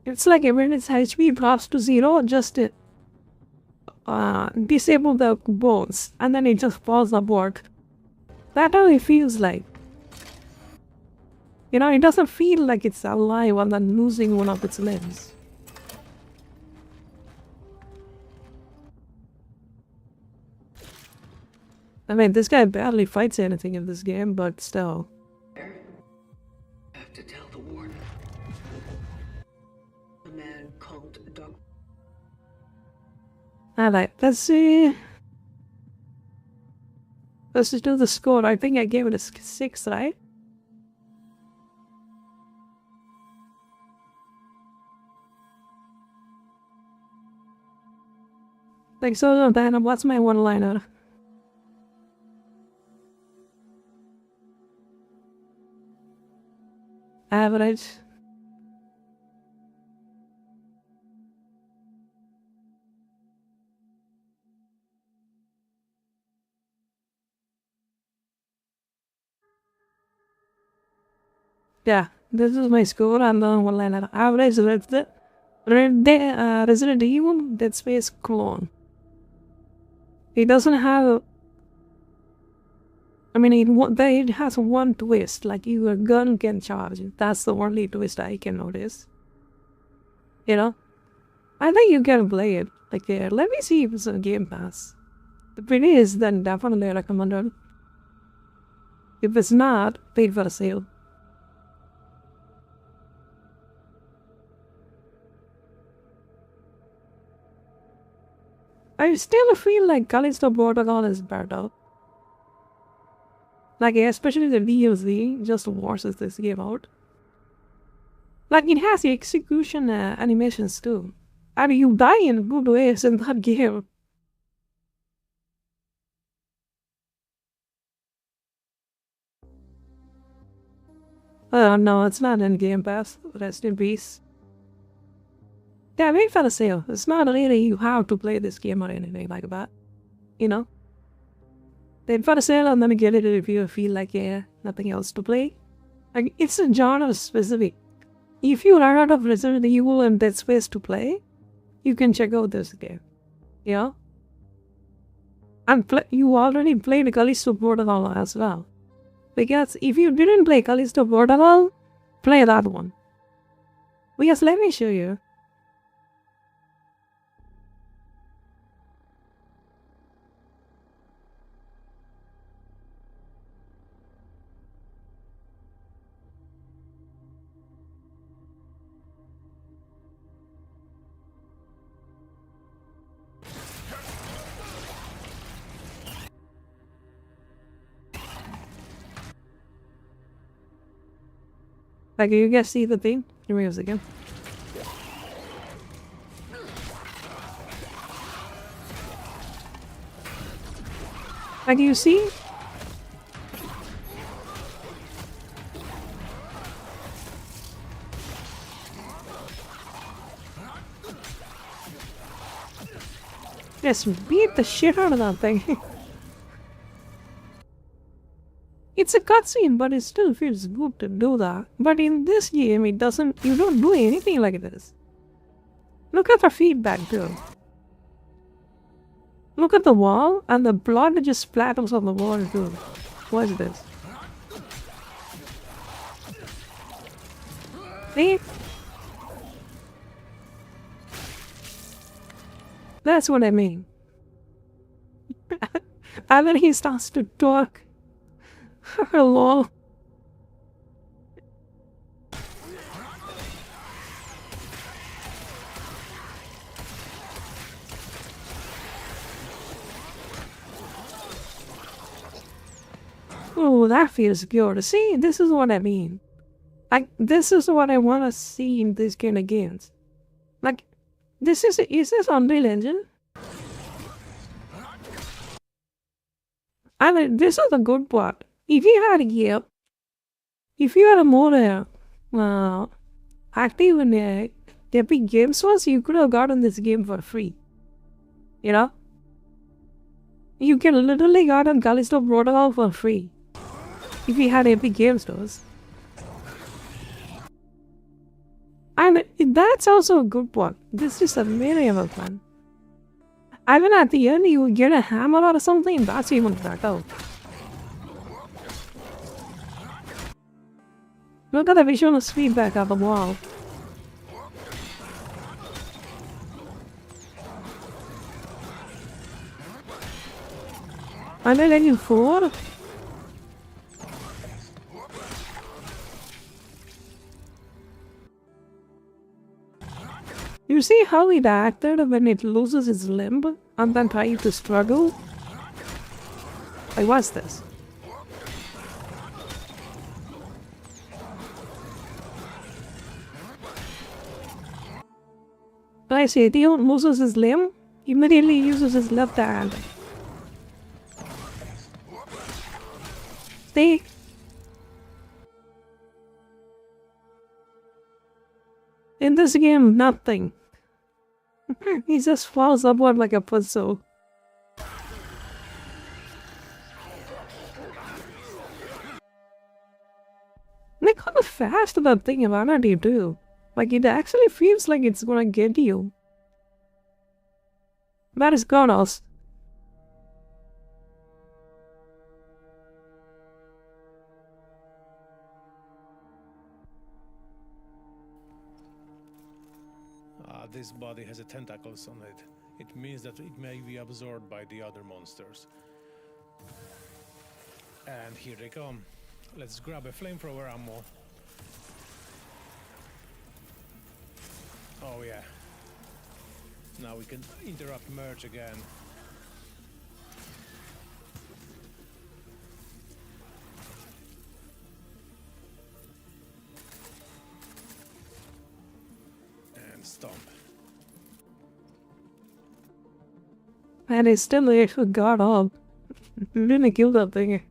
It's like when its HP drops to 0, just disable the bones, and then it just falls apart. That's how it feels like. You know, it doesn't feel like it's alive and then losing one of its limbs. I mean, this guy barely fights anything in this game, but still.
I have to tell the warden. A man called Doc.
Alright, let's see. Let's just do the score. I think I gave it a 6, right? Like, so then, what's my one-liner? Average. Yeah, this is my score and the one-liner. Average Resident Evil Dead Space clone. It doesn't have... I mean, it has one twist, like your gun can charge. That's the only twist I can notice. You know? I think you can play it. Like, let me see if it's a Game Pass. If it is, then definitely recommend it. If it's not, paid for a sale. I still feel like Callisto Protocol is better. Like, especially the DLC just washes this game out. Like, it has the execution animations too. And you die in good ways in that game. No, it's not in Game Pass. Rest in peace. Yeah, wait for the sale. It's not really you have to play this game or anything like that. You know? Then for the sale and then get it if you feel like nothing else to play. Like, it's a genre specific. If you run out of Resident Evil and Dead Space to play, you can check out this game. Yeah? And you already played Callisto Protocol as well. Because if you didn't play Callisto Protocol, play that one. Because let me show you. Like, you guys see the thing? Here we go again. Like, you see? Just beat the shit out of that thing. It's a cutscene, but it still feels good to do that. But in this game, it doesn't. You don't do anything like this. Look at the feedback too. Look at the wall, and the blood just splatters on the wall too. What is this? See? That's what I mean. And then he starts to talk. Hello. Oh, that feels good. See, this is what I mean. This is what I want to see in this kind of games. Like, is this Unreal Engine? I mean, this is the good part. If you had a game, if you had a more active in Epic Games Stores, you could have gotten this game for free. You know? You can literally gotten Callisto Protocol for free. If you had Epic Games Stores. And that's also a good part. This is a variable plan. And then at the end you get a hammer or something, that's even better. Look at the visual feedback of the wall. And then you 4. You see how it acted when it loses its limb and then tried to struggle? Like, what's this? I say, Dion loses his limb, immediately uses his left hand. See? In this game, nothing. He just falls upward like a puzzle. Look how fast that thing of Vanity too. Like, it actually feels like it's gonna get you. That is Gonos.
This body has a tentacles on it. It means that it may be absorbed by the other monsters. And here they come. Let's grab a flamethrower ammo. Oh yeah. Now we can interrupt merge again. And stomp.
And it's still actually got up. Didn't kill that thing.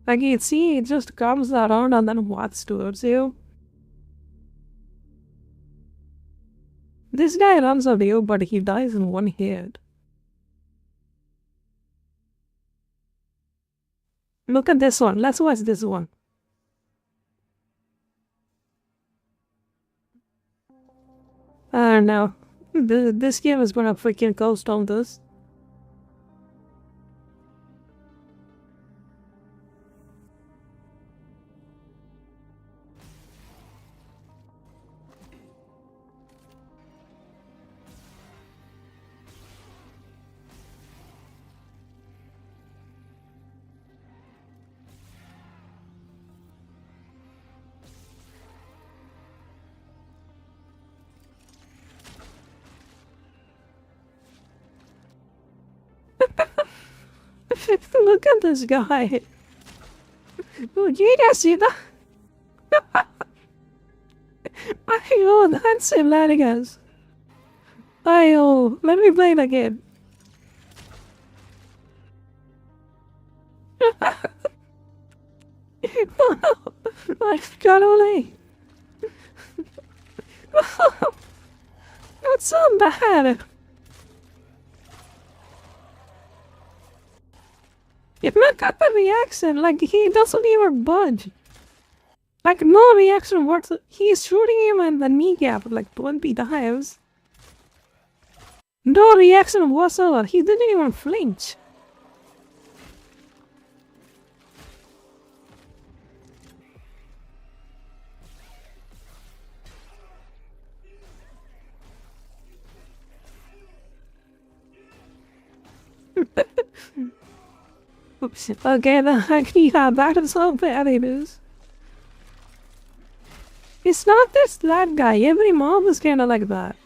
Like, you see, it just comes around and then walks towards you. This guy runs at you, but he dies in one hit. Look at this one. Let's watch this one. I don't know. This game is gonna freaking coast on this. Look at this guy. Would you just see that? Ayo, that's hilarious. Ayo, let me play it again. I got only. It's so bad. If look at the reaction, like he doesn't even budge. Like no reaction whatsoever. He's shooting him in the kneecap like 20 times. No reaction whatsoever. He didn't even flinch. Oops. Okay, the actually that is so bad it is. It's not this that guy. Every mob is kinda like that.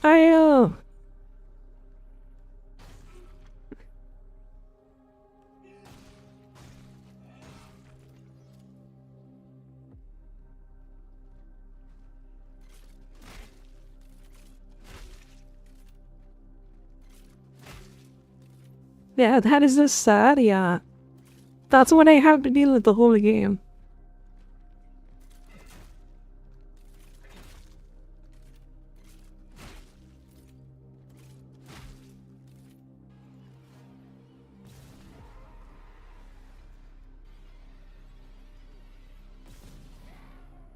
I Yeah, that is just sad, yeah. That's what I have to deal with the whole game.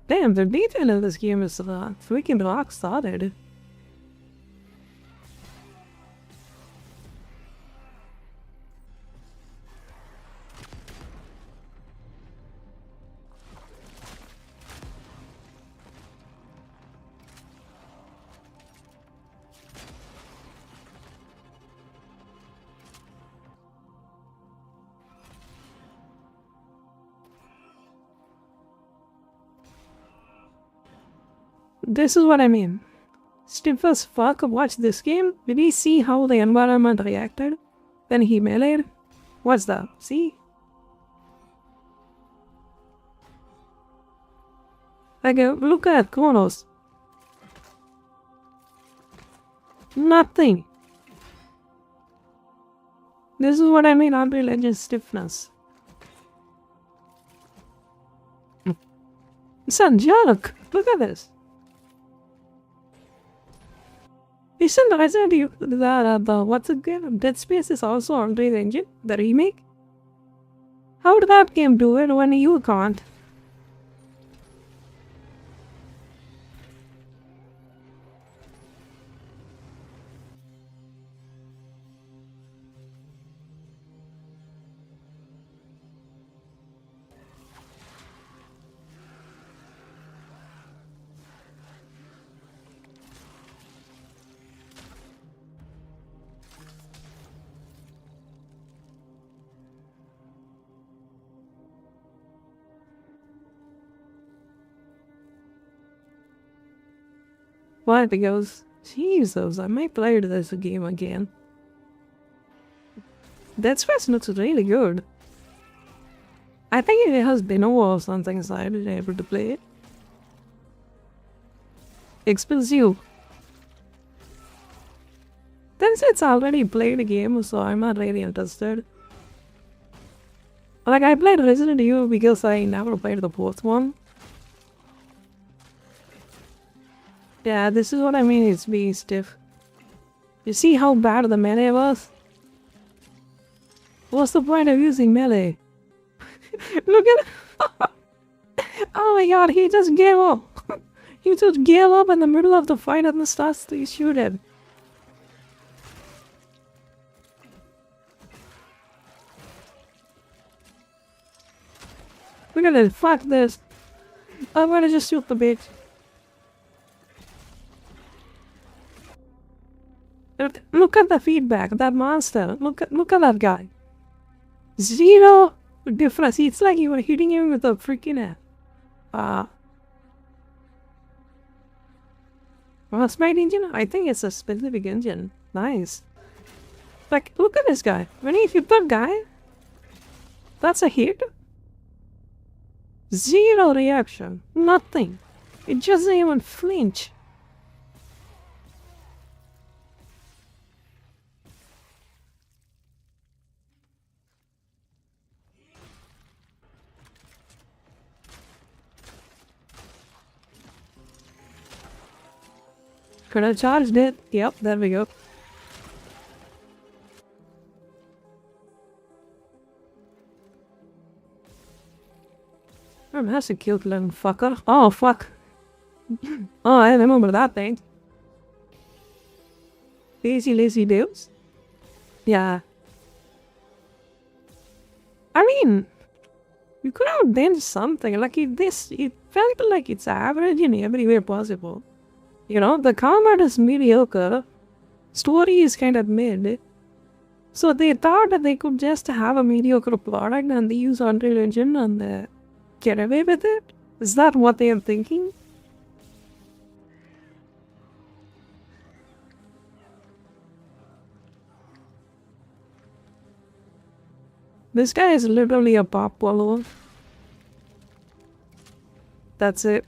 Damn, the detail in this game is freaking rock solid. This is what I mean. Stiff as fuck watched this game. Did he see how the environment reacted? Then he meleeed? What's that? See? Like, look at Kronos. Nothing. This is what I mean, Unreal Engine stiffness. It's a joke. Look at this. Isn't Resident Evil what's the game? Dead Space is also Unreal Engine, the remake? How did that game do it when you can't? Why? Because, Jesus, I might play this game again. Dead Space looks really good. I think it has been a while since I've been able to play it. Exclusive. Then since I already played the game, so I'm not really interested. Like, I played Resident Evil because I never played the fourth one. Yeah, this is what I mean, it's being stiff. You see how bad the melee was? What's the point of using melee? Look at oh my god, he just gave up. He just gave up in the middle of the fight and starts to shoot him. Look at this, fuck this. I'm gonna just shoot the bitch. Look at the feedback, that monster. Look at that guy. Zero difference. It's like you were hitting him with a freaking Frostbite engine? I think it's a specific engine. Nice. Like, look at this guy. When he hit that guy, that's a hit. Zero reaction. Nothing. It doesn't even flinch. Could have charged it. Yep, there we go. Oh, that's a cute little fucker. Oh, fuck. Oh, I remember that thing. Lazy dudes. Yeah. I mean, you could have done something. Like, it felt like it's average in every way possible. You know, the combat is mediocre. Story is kind of mid. So they thought that they could just have a mediocre product and they use Unreal Engine and get away with it? Is that what they are thinking? This guy is literally a pop follower. That's it.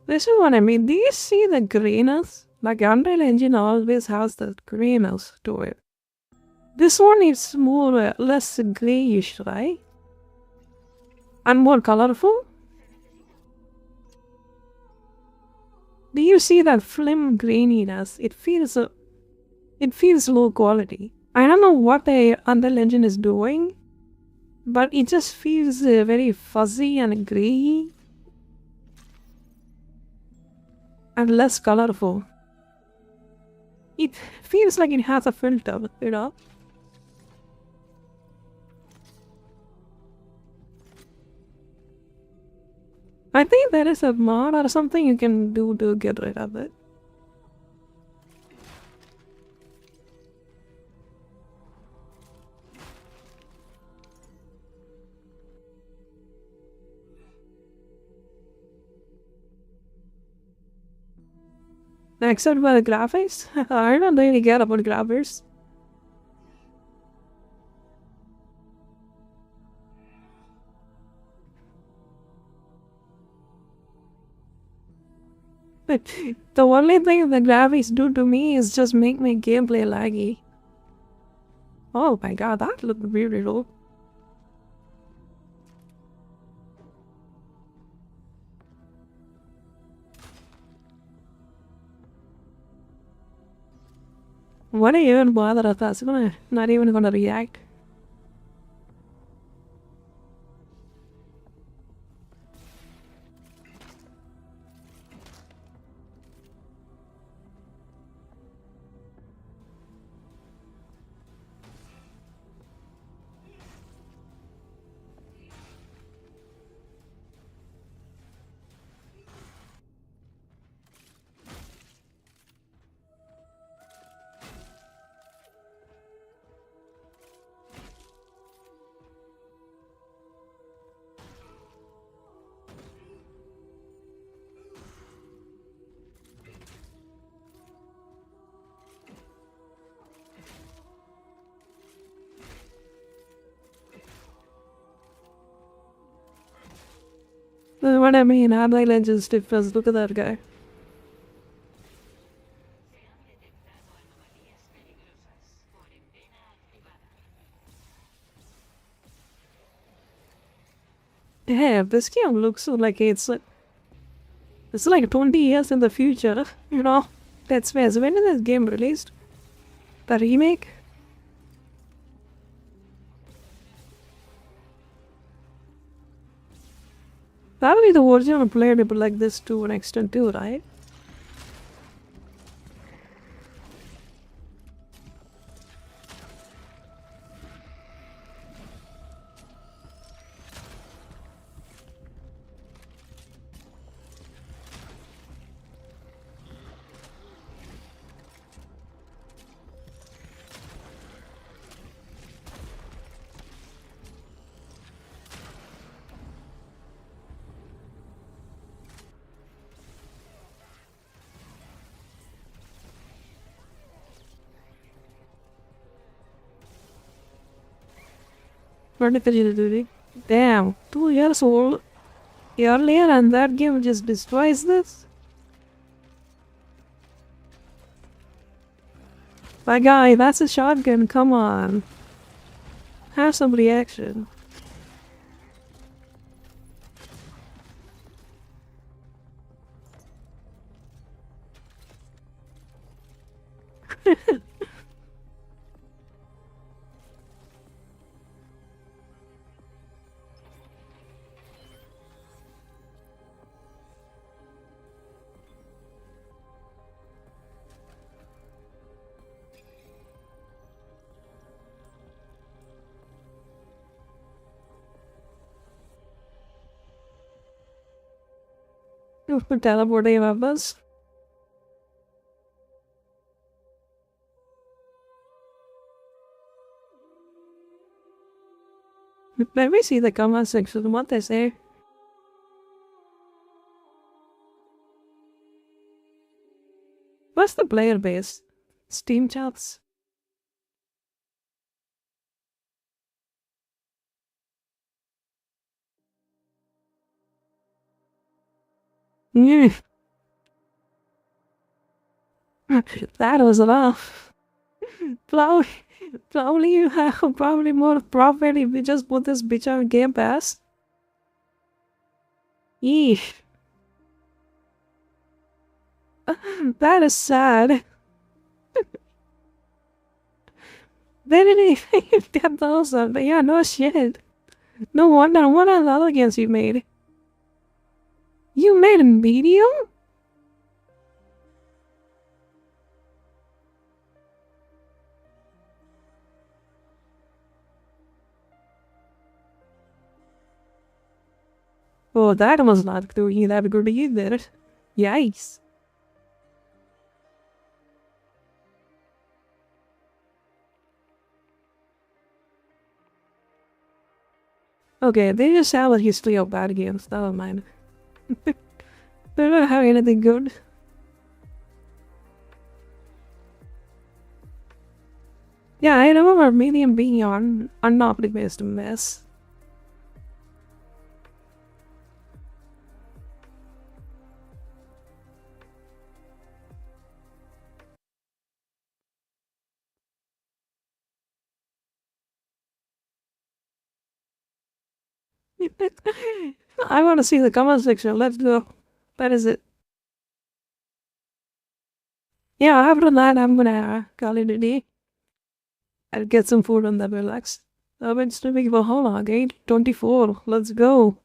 This is what I mean. Do you see the grayness? Like Unreal Engine always has that grayness to it. This one is more less grayish, right? And more colorful. Do you see that film graininess? It feels low quality. I don't know what the Unreal Engine is doing, but it just feels very fuzzy and gray. And less colorful. It feels like it has a filter, you know? I think there is a mod or something you can do to get rid of it. Except for the graphics? I don't really care about graphics. But the only thing the graphics do to me is just make my gameplay laggy. Oh my god, that looked really low. What are you even bother at that? Not even gonna react. What I mean, I'm like legends difference. Look at that guy. Yeah, this game looks like it's like 20 years in the future, you know? That's fair. So when is this game released? The remake? Probably the original playable like this to an extent too, right? What if it is? Damn, 2 years old. Earlier, and that game just destroys this? My guy, that's a shotgun, come on. Have some reaction. Teleporting weapons. Let me see the comment section, what they say. What's the player base? Steam chats? That was enough. Probably you have probably more profit if you just put this bitch on Game Pass. Yeesh. That is sad. They didn't even get 10,000, but yeah, no shit. No wonder, what are the other games you made? You made a medium? Oh, that was not doing that good either. Yikes. Okay, they just have a history of bad games, never mind. They don't have anything good. Yeah, I remember Medium being on unoptimized mess. I want to see the comment section. Let's go. That is it. Yeah, after that, I'm gonna call it a day. I'll get some food and then relax. I've been streaming for how long? 8:24. Let's go.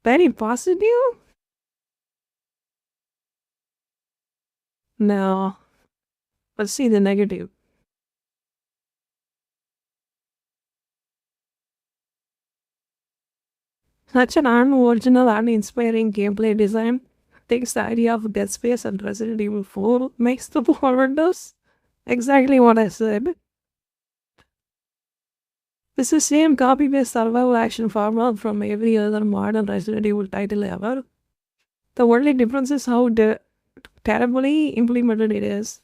Very positive? No. Let's see the negative. Such an unoriginal and inspiring gameplay design takes the idea of Dead Space and Resident Evil 4, makes the forwarders. Exactly what I said. This is the same copy-paste survival action formula from every other modern Resident Evil title ever. The only difference is how terribly implemented it is.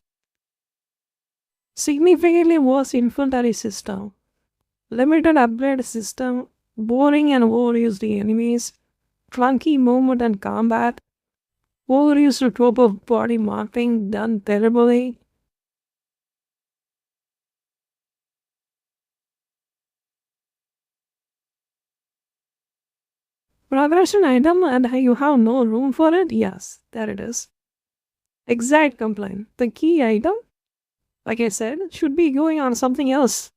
Significantly worse inventory system. Limited upgrade system. Boring and overused enemies. Clunky movement and combat. Overused trope of body morphing done terribly. Progression item and you have no room for it? Yes, there it is. Exact complaint. The key item, like I said, should be going on something else.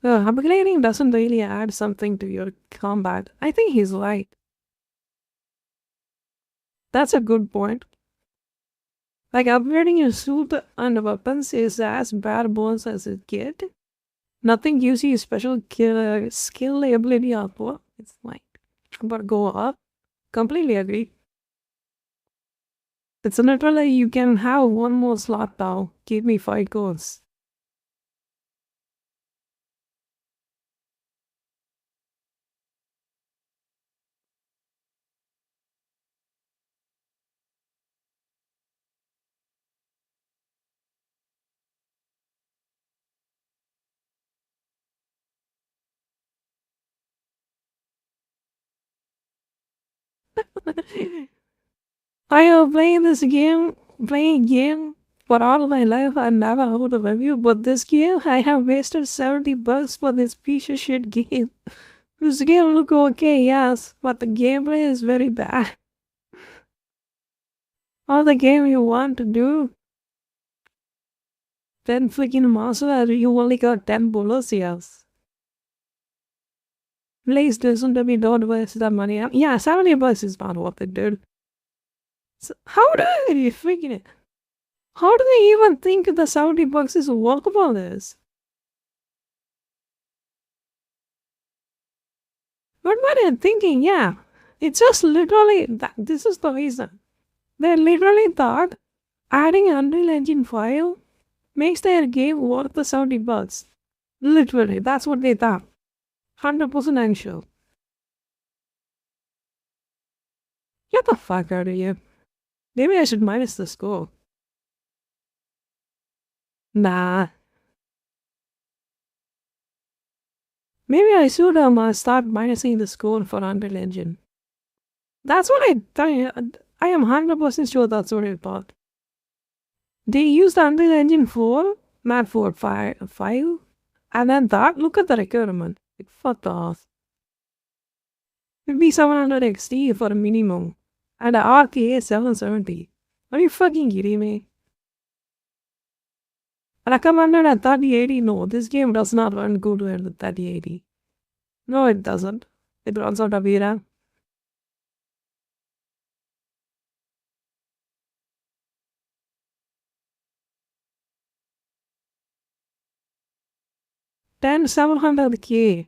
Upgrading doesn't really add something to your combat. I think he's right. That's a good point. Like, upgrading your suit and weapons is as bare bones as it gets. Nothing gives you special skill ability up. It's like, but go up. Completely agree. It's literally you can have one more slot now. Give me 5 codes. I am playing this game, for all my life. I never heard of review, but this game, I have wasted $70 for this piece of shit game. This game look okay, yes, but the gameplay is very bad. All the game you want to do, 10 freaking monster, you only got 10 bullets, yes. Please listen to me, don't waste that money. Yeah, $70 is not worth it, dude. So how do you freaking it? How do they even think the $70 is workable this? What were they thinking? Yeah, it's just literally that. This is the reason. They literally thought adding Unreal Engine 5 makes their game worth the $70. Literally, that's what they thought. 100% I'm sure. Get the fuck out of here. Maybe I should minus the score. Nah. Maybe I should start minusing the score for Unreal Engine. That's what I am 100% sure that's what I thought. They used Unreal Engine 4, not 4, 5, and then that, look at the requirement. It fucked off. It'd be 700 XT for a minimum, and a RTA 770. Are you fucking kidding me? Recommended at 3080, no, this game does not run good at 3080. No, it doesn't. It runs out of VRAM. Then 700K.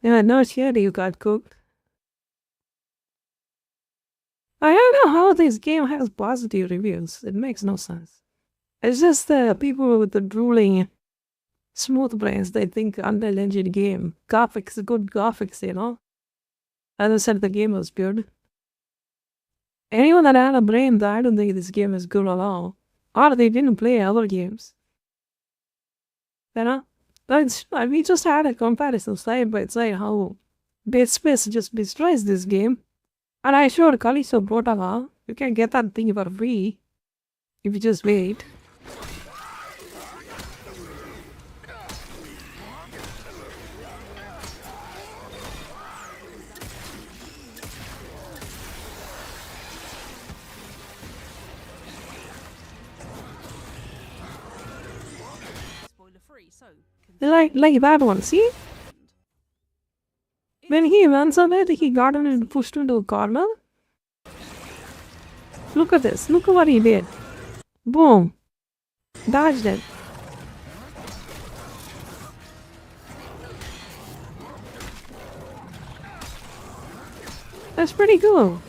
Yeah, no shit, you got cooked. I don't know how this game has positive reviews. It makes no sense. It's just the people with the drooling smooth brains, they think Unreal Engine game. Graphics, good graphics, you know? As I said, the game was good. Anyone that had a brain, I don't think this game is good at all. Or they didn't play other games. You know? We just had a comparison side by side how Dead Space just destroys this game. And I showed Callisto Protocol. You can get that thing for free if you just wait. Like that one, see? When he runs away, he got him and pushed into a corner. Look at this. Look at what he did. Boom. Dodged it. That's pretty cool.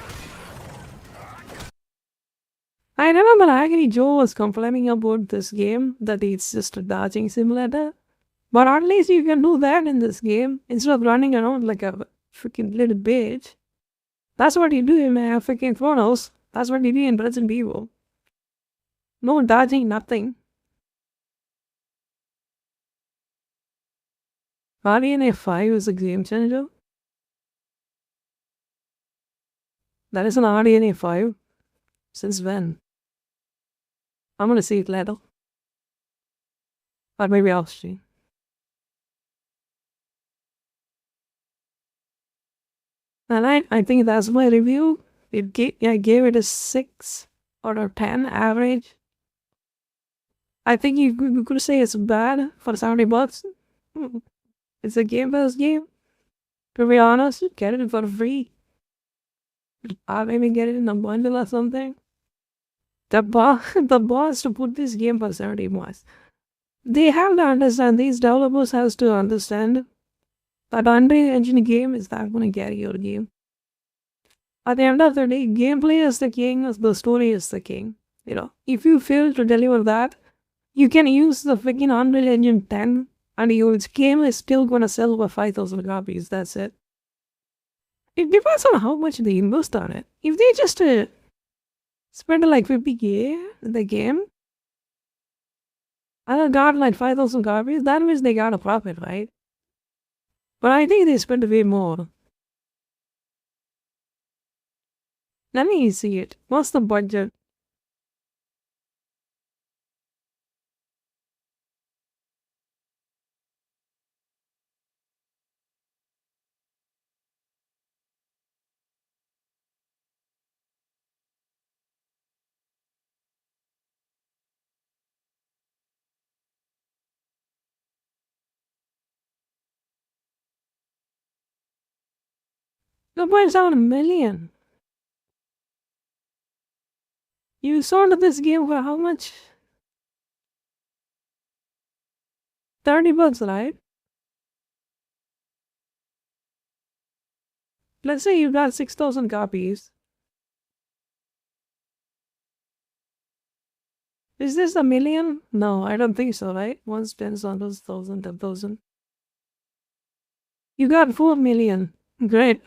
I remember actually Joe was complaining about this game, that it's just a dodging simulator. But at least you can do that in this game, instead of running around like a freaking little bitch. That's what you do in freaking Chronos. That's what you do in Resident Evil. No dodging, nothing. RDNA 5 is a game changer. That is an RDNA 5. Since when? I'm gonna see it later. Or maybe off stream. And I think that's my review. I gave it a 6 out of 10 average. I think you could say it's bad for $70. It's a Game Pass game. To be honest, get it for free. I'll maybe get it in a bundle or something. The boss to put this game for $70. They have to understand, these developers have to understand That Unreal Engine game is that gonna carry your game. At the end of the day, gameplay is the king, the story is the king. You know, if you fail to deliver that, you can use the freaking Unreal Engine 10 and your game is still gonna sell for 5,000 copies. That's it. It depends on how much they invest on it. If they just spend like 50K in the game and got like 5,000 copies, that means they got a profit, right? But I think they spend way more. Let me see it. What's the budget? $2.7 million. You sold this game for how much? $30, right? Let's say you got 6,000 copies. Is this a million? No, I don't think so, right? One spends on those 1,000, 10,000. You got 4 million. Great.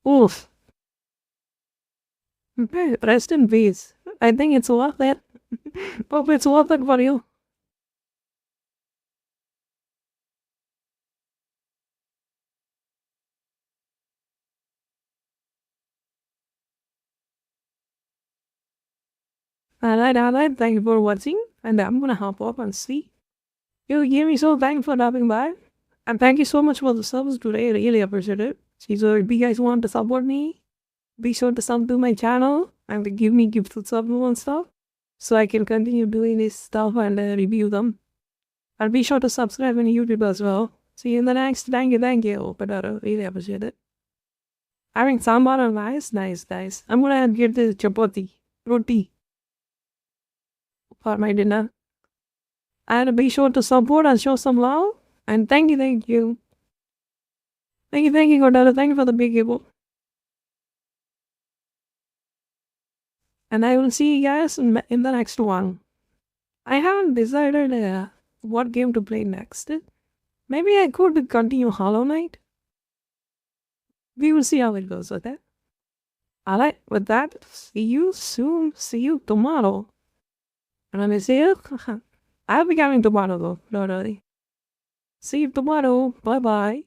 Oof. Okay, rest in peace. I think it's worth it. Hope it's worth it for you. Alright, thank you for watching, and I'm gonna hop off and see. You gave me so thanks for dropping by, and thank you so much for the subs today, I really appreciate it. So if you guys want to support me, be sure to sub to my channel, and give me gifts to sub and stuff, so I can continue doing this stuff and review them. And be sure to subscribe on YouTube as well. See you in the next, thank you, but I really appreciate it. Having sambar and rice, nice. I'm gonna get the chapati, roti, for my dinner. And be sure to support and show some love. And thank you. Thank you, Godara. Thank you for the big gift. And I will see you guys in the next one. I haven't decided what game to play next. Maybe I could continue Hollow Knight. We will see how it goes with that. Alright, with that, see you soon. See you tomorrow. And I may say it. I'll be coming tomorrow though, not early. See you tomorrow. Bye bye.